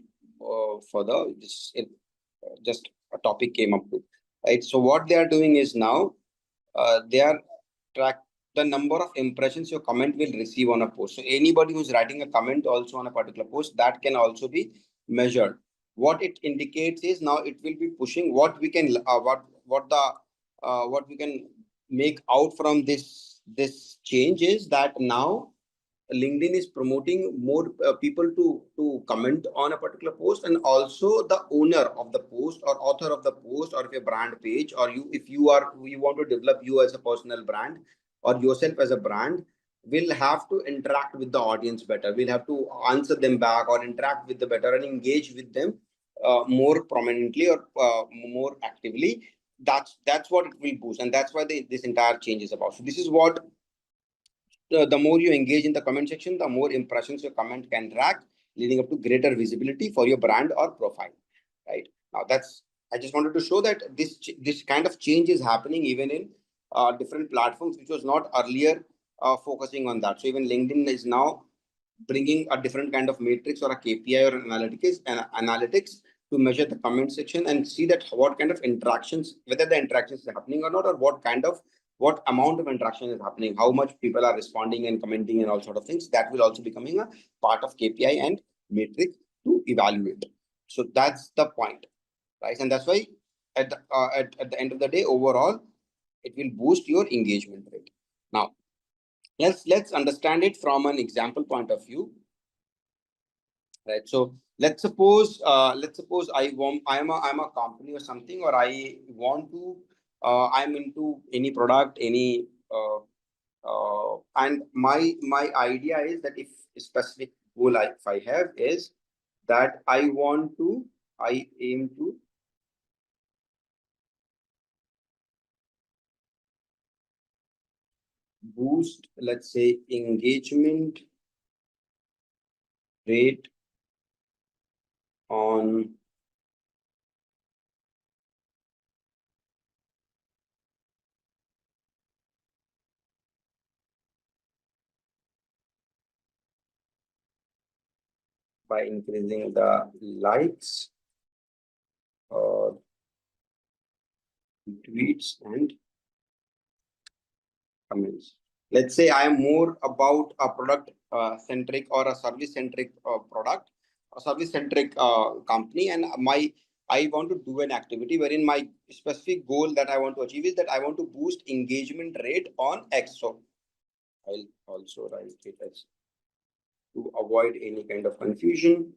further. Just a topic came up with, right? So what they are doing is now they are track the number of impressions your comment will receive on a post. So anybody who's writing a comment also on a particular post, that can also be measured. What it indicates is now it will be pushing what we can what we can make out from this change is that now LinkedIn is promoting more people to comment on a particular post, and also the owner of the post or author of the post, or if a brand page, or if you want to develop you as a personal brand or yourself as a brand, will have to interact with the audience better. We'll have to answer them back or interact with the better and engage with them more prominently or more actively. That's what it will boost, and that's why this entire change is about. So this is what the more you engage in the comment section, the more impressions your comment can track, leading up to greater visibility for your brand or profile. Right now, I just wanted to show that this kind of change is happening even in different platforms, which was not earlier focusing on that. So even LinkedIn is now bringing a different kind of matrix or a KPI or analytics to measure the comment section and see that what kind of interactions, whether the interactions is happening or not, or what amount of interaction is happening, how much people are responding and commenting and all sort of things. That will also becoming a part of KPI and metric to evaluate. So that's the point, right? And that's why at the end of the day, overall, it will boost your engagement rate. Now, let's understand it from an example point of view, right? So let's suppose I'm a company or something, or I want to I'm into any product, any and my idea is that if a specific goal if I have is that I aim to boost, let's say, engagement rate on by increasing the likes or tweets and comments. Let's say I am more about a product centric or a service centric product, a service centric company, and I want to do an activity wherein my specific goal that I want to achieve is that I want to boost engagement rate on X. So I'll also write it as to avoid any kind of confusion.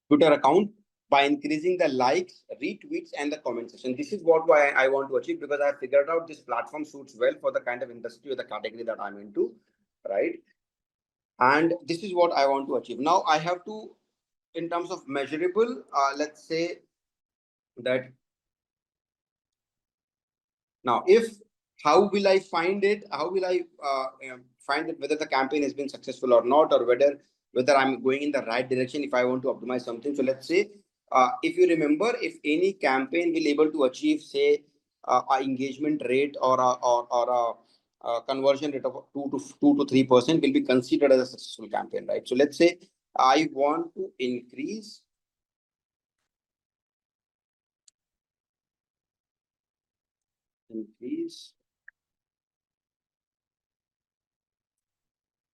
Twitter account by increasing the likes, retweets, and the comment section. This is what I want to achieve, because I figured out this platform suits well for the kind of industry or the category that I'm into, right? And this is what I want to achieve. Now I have to, in terms of measurable, let's say that now how will I find it? How will I find it whether the campaign has been successful or not, or whether I'm going in the right direction if I want to optimize something. So let's say, if you remember, if any campaign will able to achieve, say, a engagement rate or a conversion rate of 2 to 3% will be considered as a successful campaign, right? So let's say I want to increase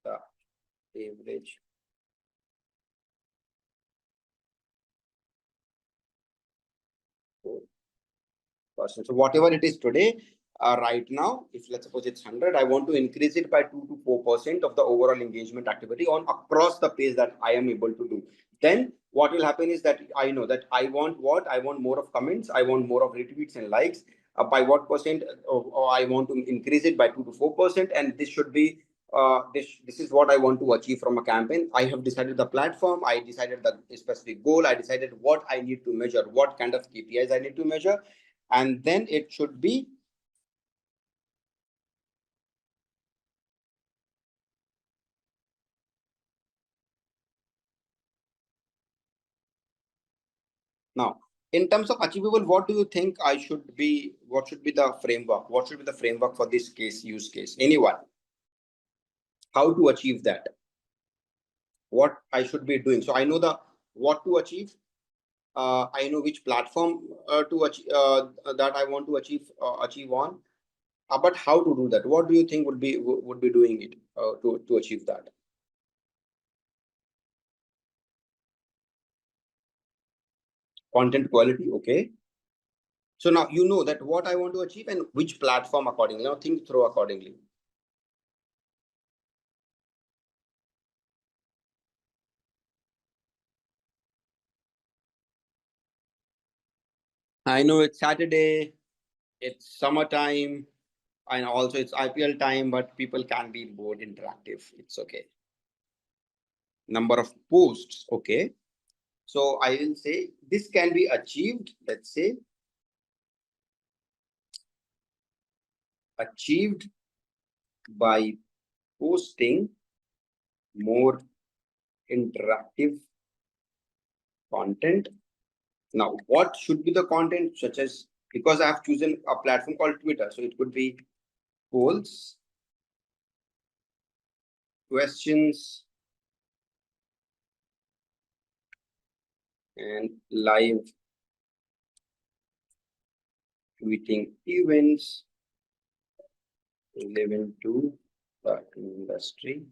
the average percent. So whatever it is today, right now, if let's suppose it's 100, I want to increase it by 2 to 4% of the overall engagement activity on across the page that I am able to do. Then what will happen is that I know that I want more of comments, I want more of retweets and likes. By what percent I want to increase it by 2 to 4%, and this should be this is what I want to achieve from a campaign. I have decided the platform, I decided the specific goal, I decided what I need to measure, what kind of KPIs I need to measure, and then it should be now. In terms of achievable, what do you think what should be the framework? What should be the framework for this use case? Anyone? How to achieve that? What I should be doing? So I know what to achieve. I know which platform to achieve that I want to achieve on. But how to do that? What do you think would be doing it to achieve that? Content quality, okay. So now you know that what I want to achieve and which platform accordingly. Now think through accordingly. I know it's Saturday, it's summertime, and also it's IPL time, but people can be more interactive. It's okay. Number of posts, okay. So I will say this can be achieved, let's say, achieved by posting more interactive content. Now, what should be the content? Such as, because I have chosen a platform called Twitter, so it could be polls, questions, and live tweeting events relevant to the industry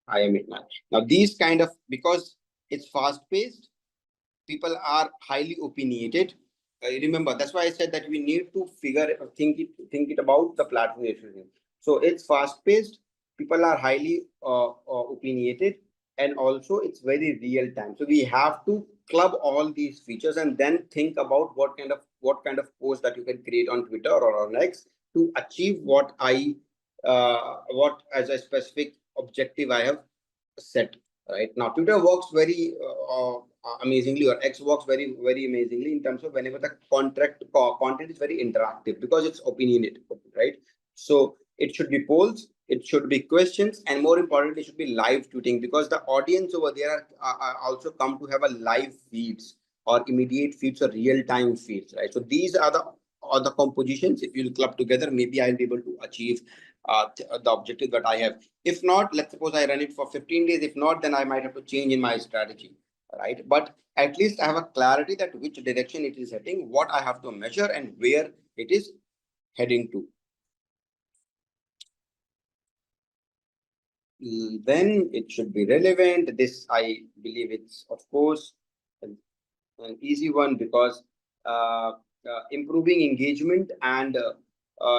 I am in. Now, these kind of, because it's fast paced, people are highly opinionated. Remember, that's why I said that we need to think it about the platform you're using. So it's fast paced. People are highly opinionated, and also it's very real time. So we have to club all these features and then think about what kind of post that you can create on Twitter or on X to achieve what as a specific objective I have set. Right now, Twitter works very amazingly, or X works very amazingly in terms of whenever the content is very interactive, because it's opinionated, right? So it should be polls, it should be questions, and more importantly, it should be live tweeting, because the audience over there are also come to have a live feeds or immediate feeds or real time feeds, right? So these are the compositions. If you club together, maybe I'll be able to achieve the objective that I have. If not, let's suppose I run it for 15 days. If not, then I might have to change in my strategy, right? But at least I have a clarity that which direction it is heading, what I have to measure, and where it is heading to. Then it should be relevant. This, I believe, it's of course an easy one, because improving engagement and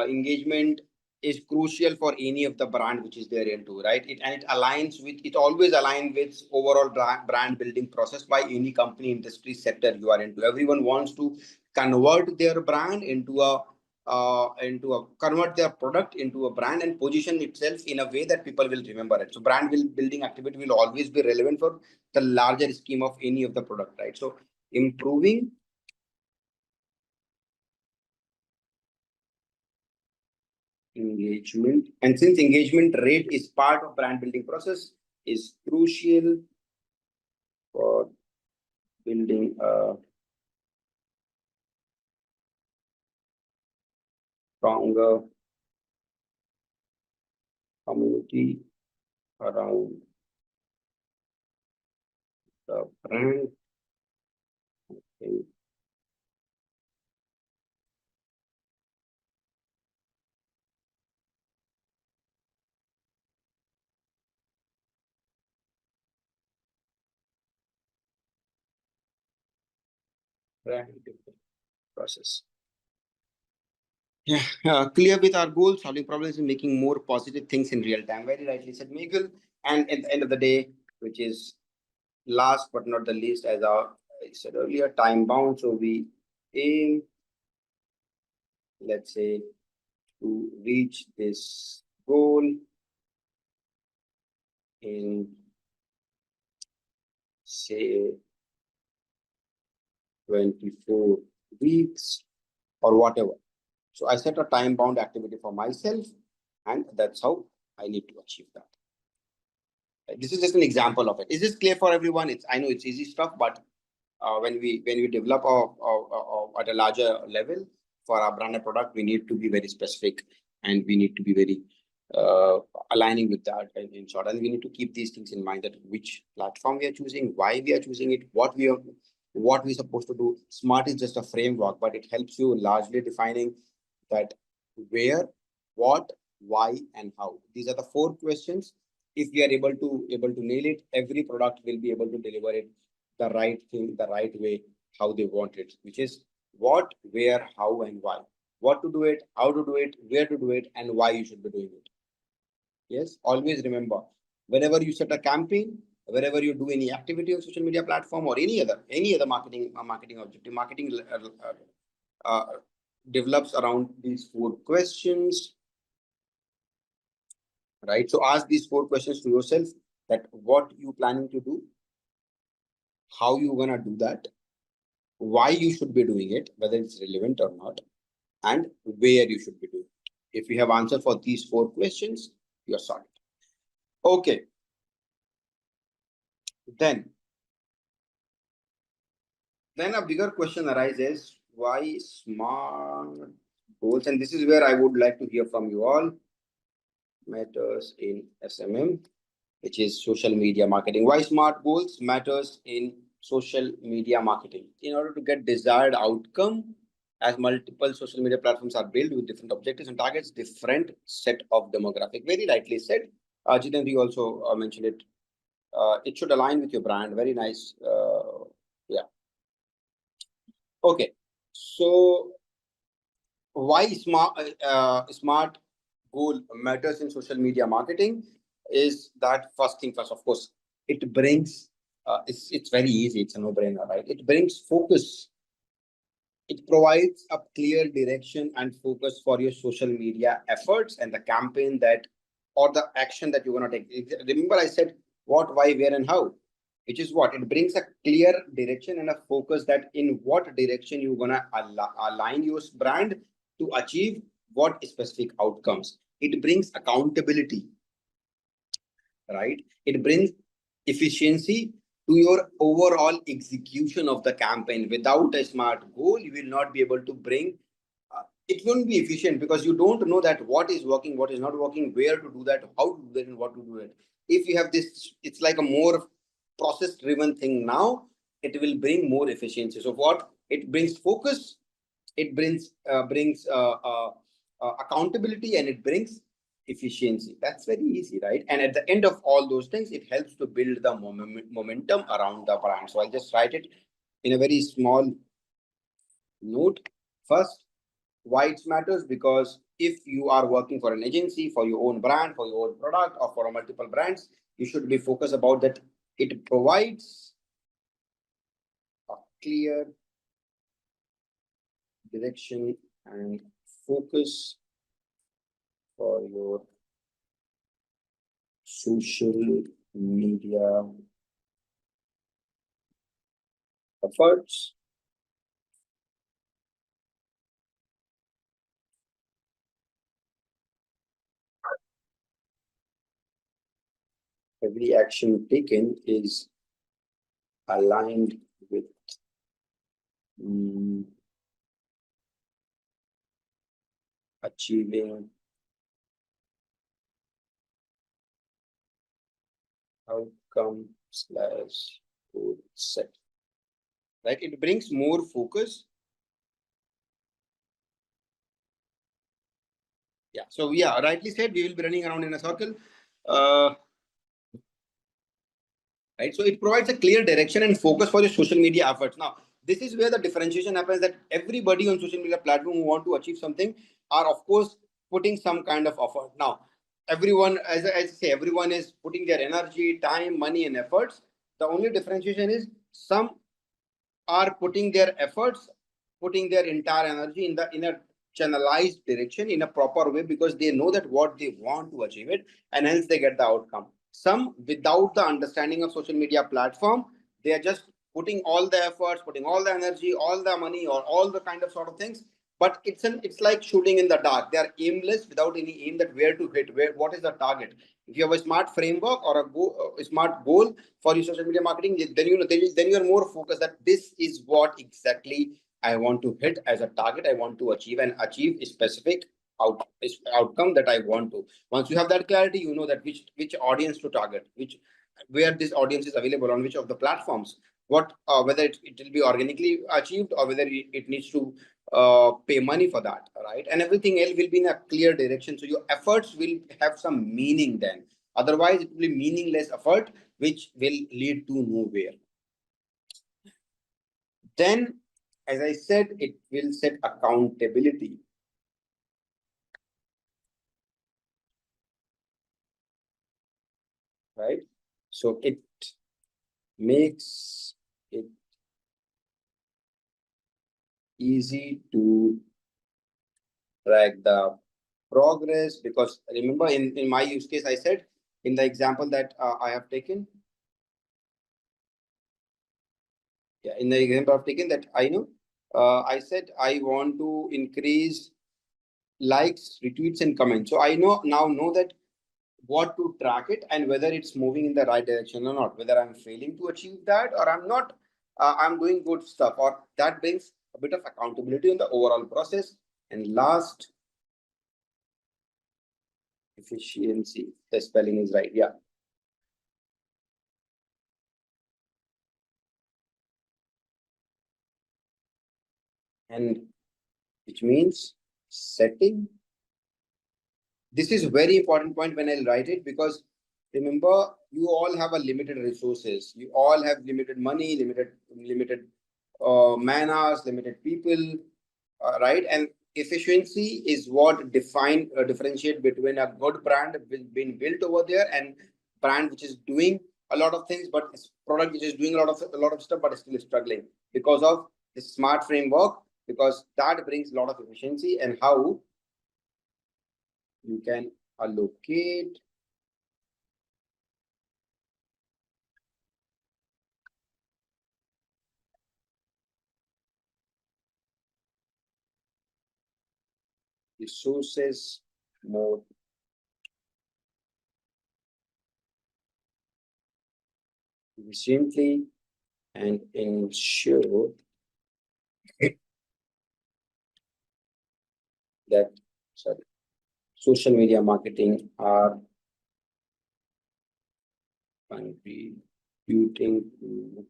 engagement is crucial for any of the brand which is there into, right? It aligns with, it always aligns with overall brand building process by any company, industry, sector you are into. Everyone wants to convert their brand into a convert their product into a brand and position itself in a way that people will remember it. So brand building activity will always be relevant for the larger scheme of any of the product, right? So improving engagement, and since engagement rate is part of brand building process, is crucial for building a stronger community around the brand. Okay. Brand building process. Yeah, clear with our goals, solving problems, and making more positive things in real time. Very rightly said, Miguel. And at the end of the day, which is last but not the least, as I said earlier, time bound. So we aim, let's say, to reach this goal in, say, 24 weeks or whatever. So I set a time bound activity for myself, and that's how I need to achieve that. This is just an example of it. Is this clear for everyone? I know it's easy stuff, but when we develop at a larger level for our branded product, we need to be very specific, and we need to be very aligning with that in short. And we need to keep these things in mind, that which platform we are choosing, why we are choosing it, what we're supposed to do. SMART is just a framework, but it helps you largely defining that where, what, why, and how. These are the 4 questions. If we are able to nail it, every product will be able to deliver it the right thing, the right way, how they want it, which is what, where, how, and why. What to do it, how to do it, where to do it, and why you should be doing it. Yes, always remember, whenever you set a campaign, wherever you do any activity on social media platform or any other marketing objective, develops around these 4 questions, right? So ask these 4 questions to yourself, that what you planning to do, how you gonna do that, why you should be doing it, whether it's relevant or not, and where you should be doing it. If you have answer for these 4 questions, you are sorted. Okay. Then a bigger question arises, why SMART goals? And this is where I would like to hear from you all. Matters in SMM, which is social media marketing. Why SMART goals matters in social media marketing? In order to get desired outcome, as multiple social media platforms are built with different objectives and targets, different set of demographic. Very rightly said. Jitendra, you also mentioned it. It should align with your brand. Very nice. Yeah. Okay. So why SMART goal matters in social media marketing is that first thing first, of course, it brings, it's very easy. It's a no-brainer, right? It brings focus. It provides a clear direction and focus for your social media efforts and the campaign that, or the action that you're going to take. Remember I said what, why, where, and how, which is what? It brings a clear direction and a focus that in what direction you're going to align your brand to achieve what specific outcomes. It brings accountability, right? It brings efficiency to your overall execution of the campaign. Without a SMART goal, you will not be able to bring, it won't be efficient because you don't know that what is working, what is not working, where to do that, how to do that, and what to do it. If you have this, it's like a more process driven thing now, it will bring more efficiency. So what? It brings focus, it brings accountability, and it brings efficiency. That's very easy, right? And at the end of all those things, it helps to build the momentum around the brand. So I'll just write it in a very small note. First, why it matters? Because if you are working for an agency, for your own brand, for your own product, or for multiple brands, you should be focused about that. It provides a clear direction and focus for your social media efforts. Every action taken is aligned with achieving outcome / goal set. Right? It brings more focus. Yeah. So yeah, rightly said, we will be running around in a circle. Right. So it provides a clear direction and focus for your social media efforts. Now, this is where the differentiation happens, that everybody on social media platform who want to achieve something are, of course, putting some kind of effort. Now, everyone, as I say, everyone is putting their energy, time, money, and efforts. The only differentiation is some are putting their efforts, putting their entire energy in a channelized direction in a proper way, because they know that what they want to achieve it, and hence they get the outcome. Some, without the understanding of social media platform, they are just putting all the efforts, putting all the energy, all the money, or all the kind of sort of things, but it's like shooting in the dark. They are aimless, without any aim that where to hit, what is the target. If you have a smart framework or a smart goal for your social media marketing, then then you are more focused that this is what exactly I want to hit as a target. I want to achieve a specific outcome that I want to. Once you have that clarity, you know that which audience to target, where this audience is available on which of the platforms, what whether it will be organically achieved or whether it needs to pay money for that, right? And everything else will be in a clear direction. So your efforts will have some meaning then. Otherwise, it will be meaningless effort, which will lead to nowhere. Then, as I said, it will set accountability. Right? So it makes it easy to track the progress, because remember in my use case, I said in the example that I have taken, in the example I've taken that I said I want to increase likes, retweets, and comments. So I know that what to track it and whether it's moving in the right direction or not, whether I'm failing to achieve that or I'm not, I'm doing good stuff, or that brings a bit of accountability in the overall process. And last, efficiency. The spelling is right. Yeah. And which means setting. This is very important point when I write it, because remember, you all have a limited resources. You all have limited money, limited man hours, limited people, right? And efficiency is what differentiate between a good brand being built over there and brand which is doing a lot of things, but it's product which is doing a lot of stuff but is still struggling because of the smart framework, because that brings a lot of efficiency. And how you can allocate resources more efficiently and ensure that social media marketing are contributing to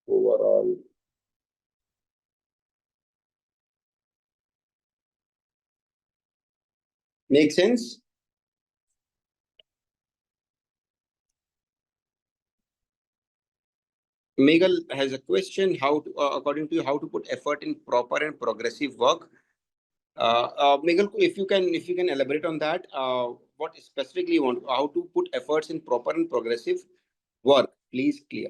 overall make sense. Megal has a question: how to, according to you, how to put effort in proper and progressive work? Megal, if you can elaborate on that, what specifically you want, how to put efforts in proper and progressive work, please clear.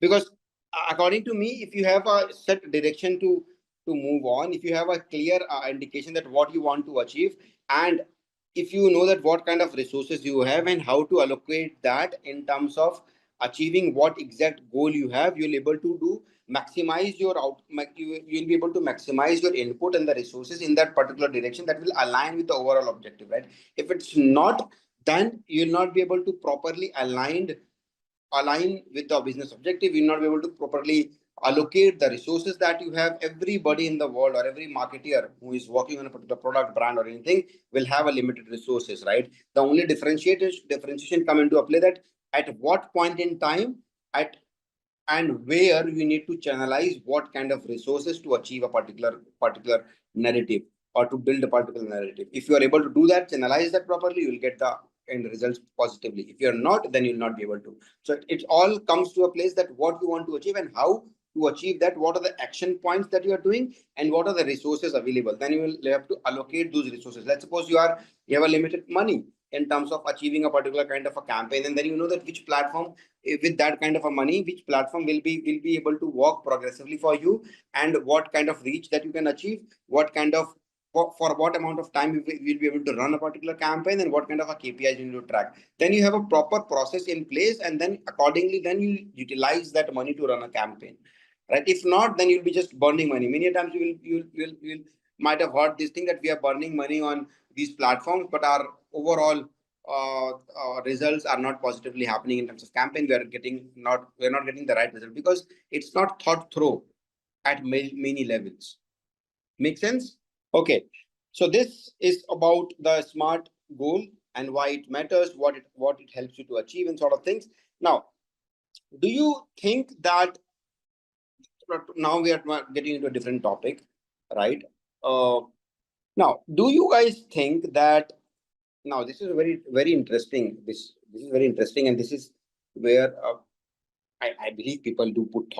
Because according to me, if you have a set direction to move on, if you have a clear indication that what you want to achieve, and if you know that what kind of resources you have and how to allocate that in terms of achieving what exact goal you have, you'll able to do maximize your you'll be able to maximize your input and the resources in that particular direction that will align with the overall objective, right? If it's not, then you'll not be able to properly align with the business objective. You'll not be able to properly allocate the resources that you have. Everybody in the world or every marketer who is working on a particular product, brand, or anything will have a limited resources, right? The only differentiation come into a play that at what point in time, at and where you need to channelize what kind of resources to achieve a particular narrative or to build a particular narrative. If you are able to do that, channelize that properly, you will get the end results positively. If you're not, then you'll not be able to. So it all comes to a place that what you want to achieve and how to achieve that, what are the action points that you are doing and what are the resources available. Then you will have to allocate those resources. Let's suppose you have a limited money in terms of achieving a particular kind of a campaign, and then you know that which platform, with that kind of a money, which platform will be able to work progressively for you, and what kind of reach that you can achieve, what kind of for what amount of time you will be able to run a particular campaign, and what kind of a KPIs you need to track. Then you have a proper process in place, and then accordingly, then you utilize that money to run a campaign, right? If not, then you'll be just burning money. Many times you might have heard this thing that we are burning money on these platforms, but our overall results are not positively happening in terms of campaign. We're not getting the right result because it's not thought through at many levels. Make sense? Okay, so this is about the SMART goal and why it matters, what it helps you to achieve, and sort of things. Now, do you think that now we are getting into a different topic, right? Now, do you guys think that now this is very interesting. This is very interesting, and this is where I believe people do put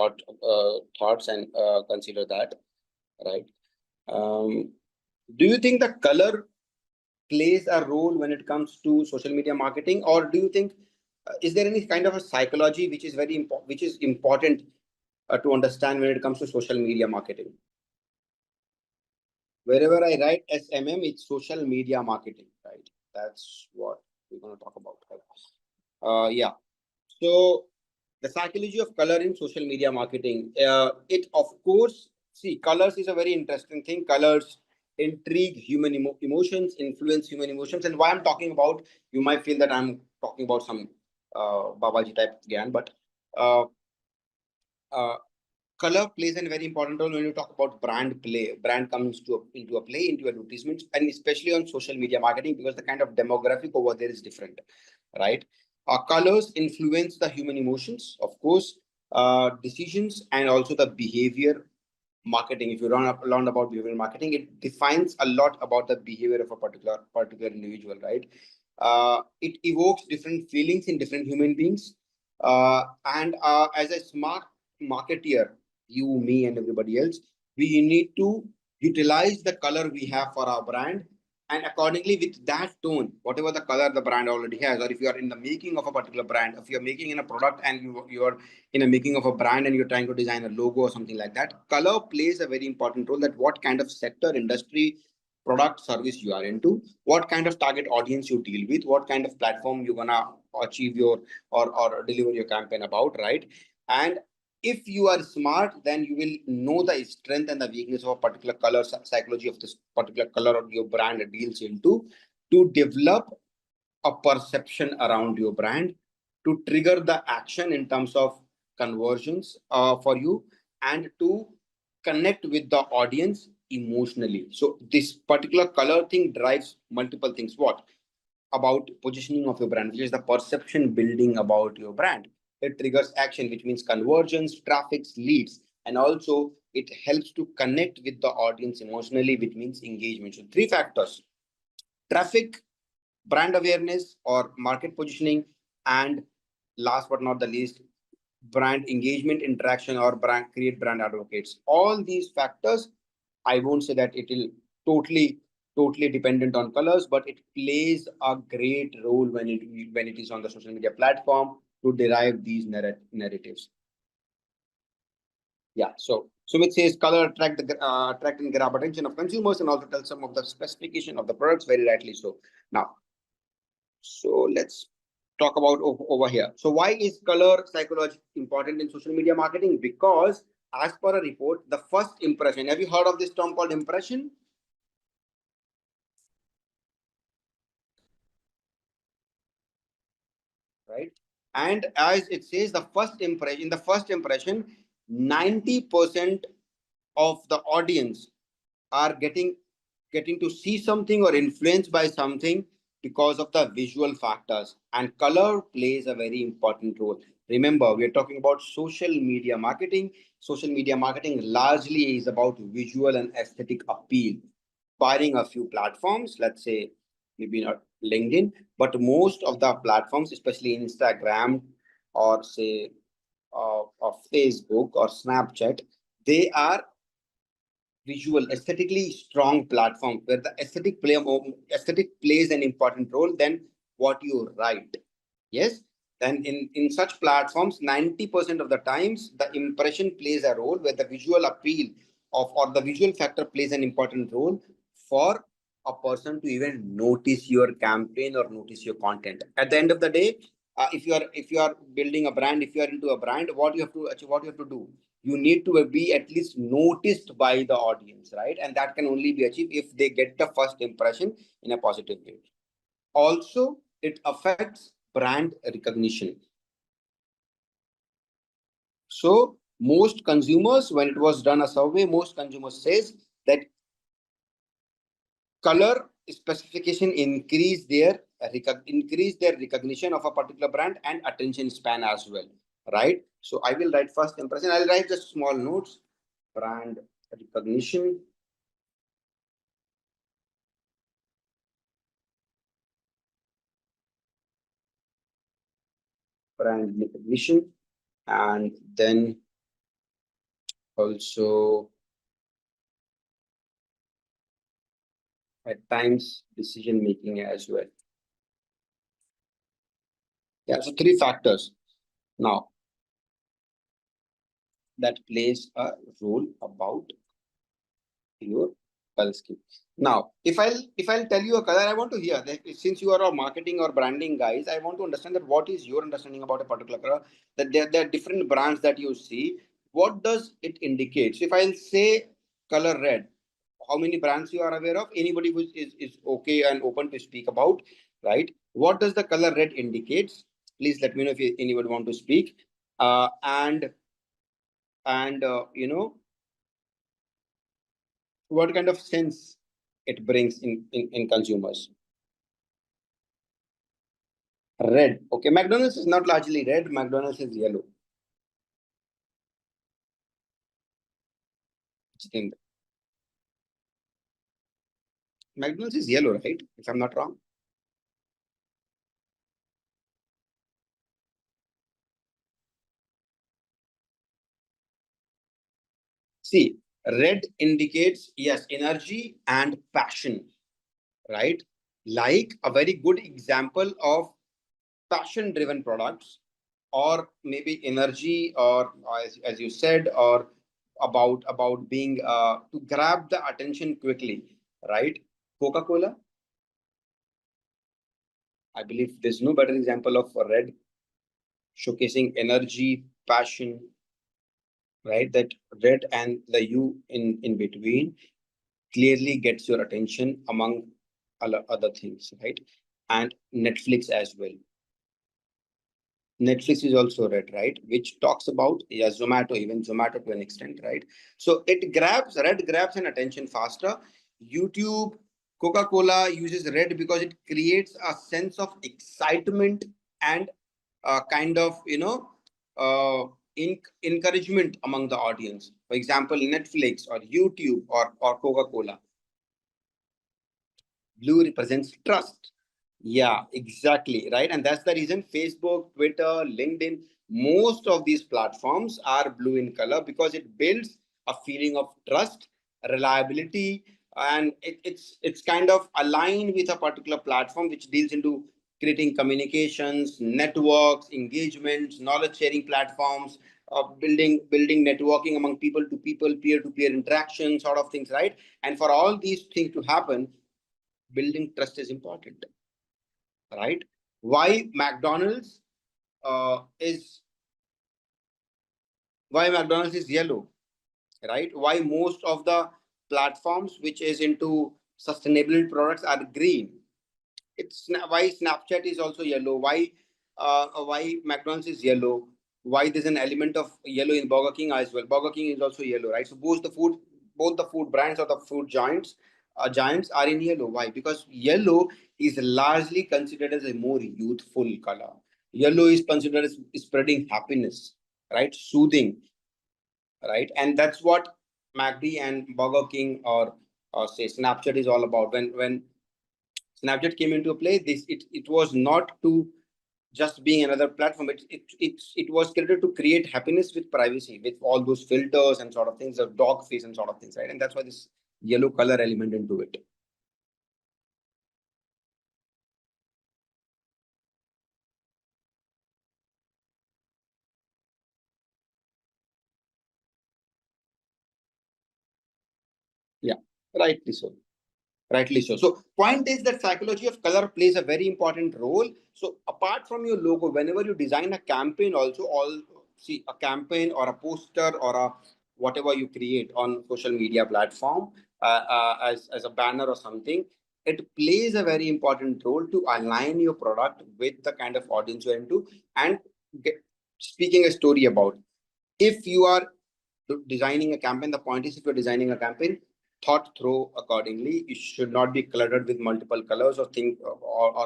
thoughts and consider that, right? Do you think the color plays a role when it comes to social media marketing, or do you think is there any kind of a psychology which is very important, which is important to understand when it comes to social media marketing? Wherever I write SMM, it's social media marketing, right? That's what we're going to talk about. Yeah. So the psychology of color in social media marketing. It of course, see, colors is a very interesting thing. Colors intrigue human emotions, influence human emotions. And why I'm talking about, you might feel that I'm talking about some Babaji type gyan, but uh, uh, color plays a very important role when you talk about brand play. Brand comes into a play, into advertisements, and especially on social media marketing, because the kind of demographic over there is different, right? Colors influence the human emotions, of course, decisions, and also the behavior marketing. If you learn about behavioral marketing, it defines a lot about the behavior of a particular individual, right? It evokes different feelings in different human beings, and as a smart marketeer, you, me, and everybody else, we need to utilize the color we have for our brand, and accordingly with that tone, whatever the color the brand already has, or if you are in the making of a particular brand, if you are making in a product and you are in a making of a brand and you're trying to design a logo or something like that, color plays a very important role. That what kind of sector, industry, product, service you are into, what kind of target audience you deal with, what kind of platform you're gonna achieve your or deliver your campaign about, right? And if you are smart, then you will know the strength and the weakness of a particular color, psychology of this particular color or your brand deals into, to develop a perception around your brand, to trigger the action in terms of conversions for you, and to connect with the audience emotionally. So this particular color thing drives multiple things. What? About positioning of your brand, which is the perception building about your brand. It triggers action, which means conversions, traffics, leads, and also it helps to connect with the audience emotionally, which means engagement. So three factors: traffic, brand awareness or market positioning, and last but not the least, brand engagement, interaction, or create brand advocates. All these factors, I won't say that it will totally dependent on colors, but it plays a great role when it is on the social media platform to derive these narratives. Yeah. So Sumit says color attract and grab attention of consumers, and also tell some of the specification of the products, very rightly so. Now, so let's talk about over here. So why is color psychology important in social media marketing? Because as per a report, the first impression, have you heard of this term called impression? Right? And as it says, the first impression, 90% of the audience are getting to see something or influenced by something because of the visual factors, and color plays a very important role. Remember, we are talking about social media marketing. Social media marketing largely is about visual and aesthetic appeal, barring a few platforms, let's say maybe not LinkedIn, but most of the platforms, especially Instagram or say or Facebook or Snapchat, they are visual, aesthetically strong platform where the aesthetic plays an important role than what you write. Yes. Then in such platforms, 90% of the times the impression plays a role, where the visual appeal of or the visual factor plays an important role for a person to even notice your campaign or notice your content. At the end of the day, if you are building a brand, if you are into a brand, what you have to achieve, what you have to do, you need to be at least noticed by the audience, right? And that can only be achieved if they get the first impression in a positive way. Also, it affects brand recognition. So most consumers, when it was done a survey, most consumers says that color specification increase their recognition of a particular brand and attention span as well, right? So I will write first impression. I'll write just small notes: brand recognition, and then also at times decision making as well. Yeah, so 3 factors now that plays a role about your color scheme. Now, if I'll tell you a color, I want to hear that since you are a marketing or branding guys, I want to understand that what is your understanding about a particular color, that there are different brands that you see. What does it indicate? So if I'll say color red, how many brands you are aware of? Anybody who is okay and open to speak about, right? What does the color red indicates? Please let me know if anybody want to speak. And you know, what kind of sense it brings in consumers. Red. Okay, McDonald's is not largely red. McDonald's is yellow. McDonald's is yellow, right? If I'm not wrong. See, red indicates, yes, energy and passion, right? Like a very good example of passion driven products, or maybe energy, or as you said, or about being to grab the attention quickly, right? Coca-Cola, I believe there's no better example of red showcasing energy, passion, right? That red and the U in between clearly gets your attention among other things, right? And Netflix as well. Netflix is also red, right? Which talks about, yeah, Zomato, even Zomato to an extent, right? So red grabs an attention faster. YouTube, Coca-Cola uses red because it creates a sense of excitement and kind of, encouragement among the audience. For example, Netflix or YouTube or Coca-Cola. Blue represents trust. Yeah, exactly. Right. And that's the reason Facebook, Twitter, LinkedIn, most of these platforms are blue in color because it builds a feeling of trust, reliability, and it's kind of aligned with a particular platform which deals into creating communications, networks, engagements, knowledge sharing platforms, building networking among people to people, peer-to-peer interaction sort of things, right? And for all these things to happen, building trust is important, right? Why McDonald's is why McDonald's is yellow, right? Why most of the platforms which is into sustainable products are green. It's why Snapchat is also yellow. Why McDonald's is yellow. Why there's an element of yellow in Burger King as well. Burger King is also yellow, right? So both the food brands or the food giants are in yellow. Why? Because yellow is largely considered as a more youthful color. Yellow is considered as spreading happiness, right? Soothing, right? And that's what McD and Burger King or say Snapchat is all about. When Snapchat came into play, it was not to just being another platform. It was created to create happiness with privacy, with all those filters and sort of things, of dog face and sort of things, right? And that's why this yellow color element into it. Yeah, rightly so. Rightly so. So point is that psychology of color plays a very important role. So apart from your logo, whenever you design a campaign, also see a campaign or a poster or a whatever you create on social media platform as a banner or something, it plays a very important role to align your product with the kind of audience you're into and speaking a story about. If you are designing a campaign, the point is if you're designing a campaign, thought through accordingly. It should not be cluttered with multiple colors or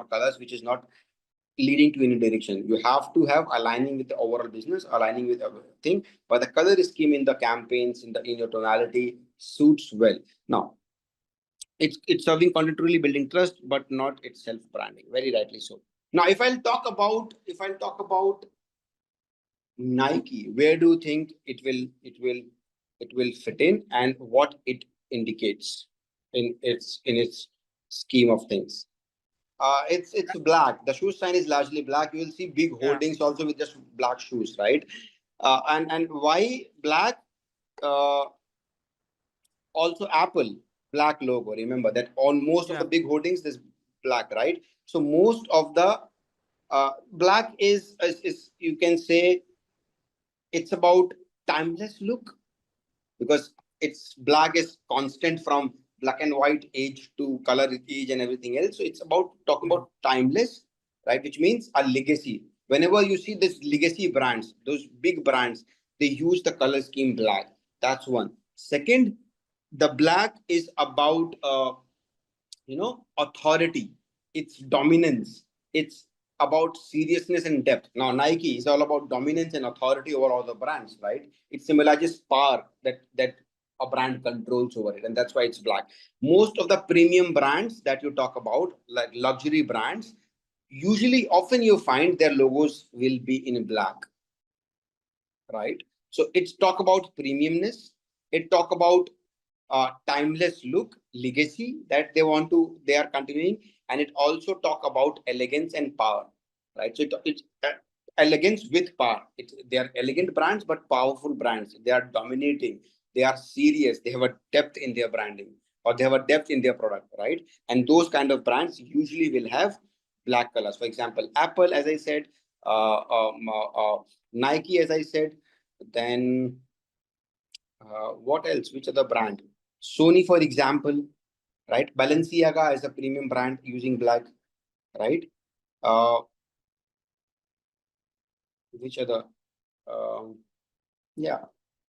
colors which is not leading to any direction. You have to have aligning with the overall business, aligning with everything, but the color scheme in the campaigns in your tonality suits well. Now it's serving content, really building trust, but not itself branding. Very rightly so. Now if I'll talk about Nike, where do you think it will fit in, and what it indicates in its scheme of things. It's black. The shoe sign is largely black. You will see big holdings also with just black shoes, right? And why black? Also Apple, black logo. Remember that on most of the big holdings there's black, right? So most of the black is you can say it's about timeless look, because it's black is constant from black and white age to color age and everything else. So it's about talking about timeless, right? Which means a legacy. Whenever you see this legacy brands, those big brands, they use the color scheme black. That's one. Second, the black is about authority. It's dominance. It's about seriousness and depth. Now Nike is all about dominance and authority over all the brands, right? It symbolizes power that a brand controls over it, and that's why it's black. Most of the premium brands that you talk about, like luxury brands, usually often you find their logos will be in black, right? So it's talk about premiumness. It talk about timeless look, legacy that they are continuing, and it also talk about elegance and power, right? So it's elegance with power. They are elegant brands but powerful brands. They are dominating. They are serious. They have a depth in their branding, or they have a depth in their product, right? And those kind of brands usually will have black colors. For example, Apple, as I said, Nike, as I said, then what else? Which other brand? Sony, for example, right? Balenciaga is a premium brand using black, right? Which other? Yeah,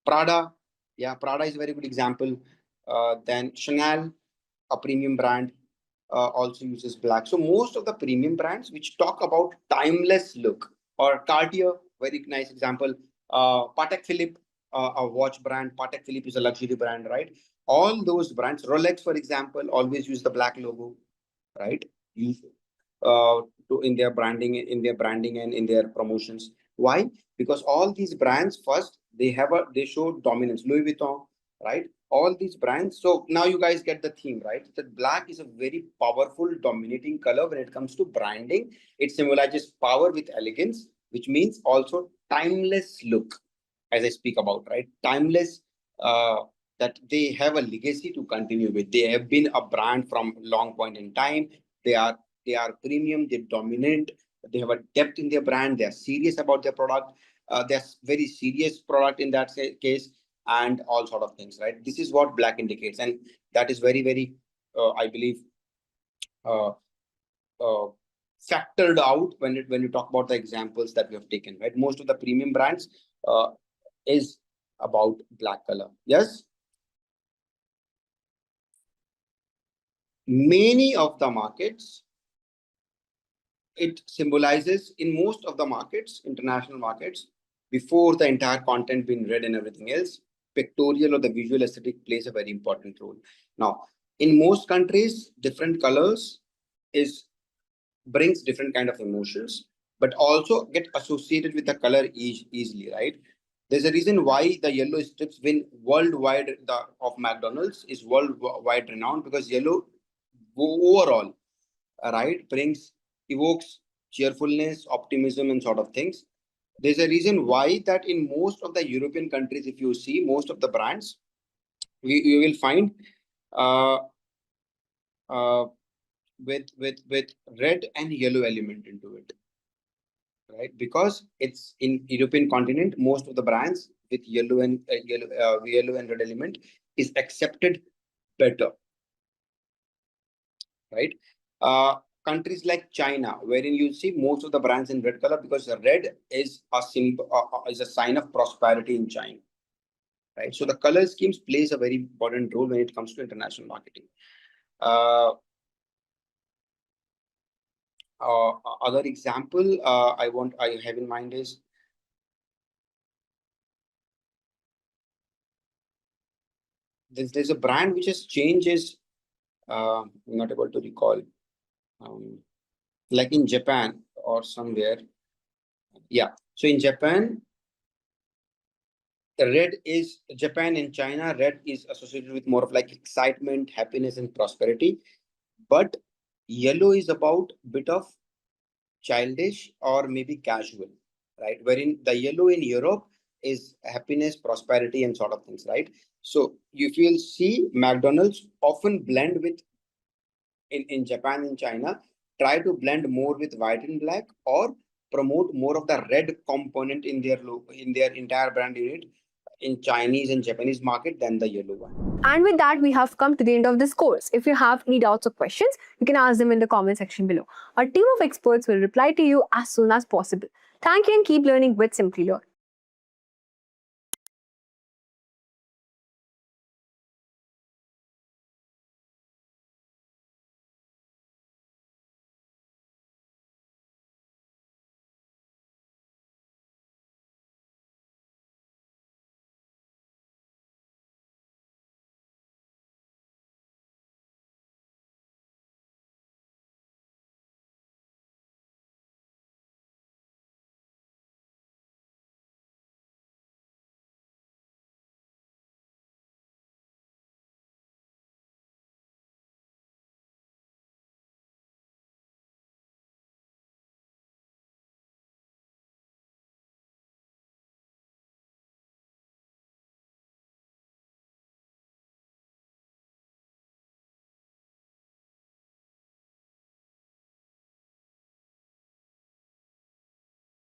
Prada. Yeah, Prada is a very good example. Then Chanel, a premium brand, also uses black. So most of the premium brands which talk about timeless look, or Cartier, very nice example. Patek Philippe, a watch brand. Patek Philippe is a luxury brand, right? All those brands, Rolex, for example, always use the black logo, right? Use in their branding and in their promotions. Why? Because all these brands, first they show dominance. Louis Vuitton, right? All these brands. So now you guys get the theme, right? That black is a very powerful, dominating color when it comes to branding. It symbolizes power with elegance, which means also timeless look, as I speak about, right? Timeless, that they have a legacy to continue with. They have been a brand from long point in time. They are premium, they're dominant, they have a depth in their brand, they're serious about their product, they're very serious product in that case, and all sort of things, right? This is what black indicates, and that is very, very, I believe, uh, uh, factored out when you talk about the examples that we have taken, right? Most of the premium brands is about black color. Yes. Many of the markets, it symbolizes in most of the markets, international markets, before the entire content being read and everything else, pictorial or the visual aesthetic plays a very important role. Now, in most countries, different colors brings different kind of emotions, but also get associated with the color easily, right? There's a reason why the yellow strips win worldwide. Of McDonald's is worldwide renowned, because yellow overall, right, evokes cheerfulness, optimism, and sort of things. There's a reason why that in most of the European countries, if you see most of the brands, you will find uh, uh, with red and yellow element into it, right? Because it's in European continent, most of the brands with yellow and yellow and red element is accepted better, right? Countries like China, wherein you see most of the brands in red color, because the red is a symbol, is a sign of prosperity in China, right? So the color schemes plays a very important role when it comes to international marketing. Other example I have in mind is there's a brand which has changes. I'm not able to recall. Like in Japan or somewhere. Yeah. So in Japan, red is Japan and China. Red is associated with more of like excitement, happiness, and prosperity. but yellow is about bit of childish or maybe casual, right? Wherein the yellow in Europe is happiness, prosperity, and sort of things, right? So if you'll see, McDonald's often blend with in Japan and China, try to blend more with white and black or promote more of the red component in their in their entire brand unit in Chinese and Japanese market than the yellow one. And with that, we have come to the end of this course. If you have any doubts or questions, you can ask them in the comment section below. Our team of experts will reply to you as soon as possible. Thank you and keep learning with Simplilearn.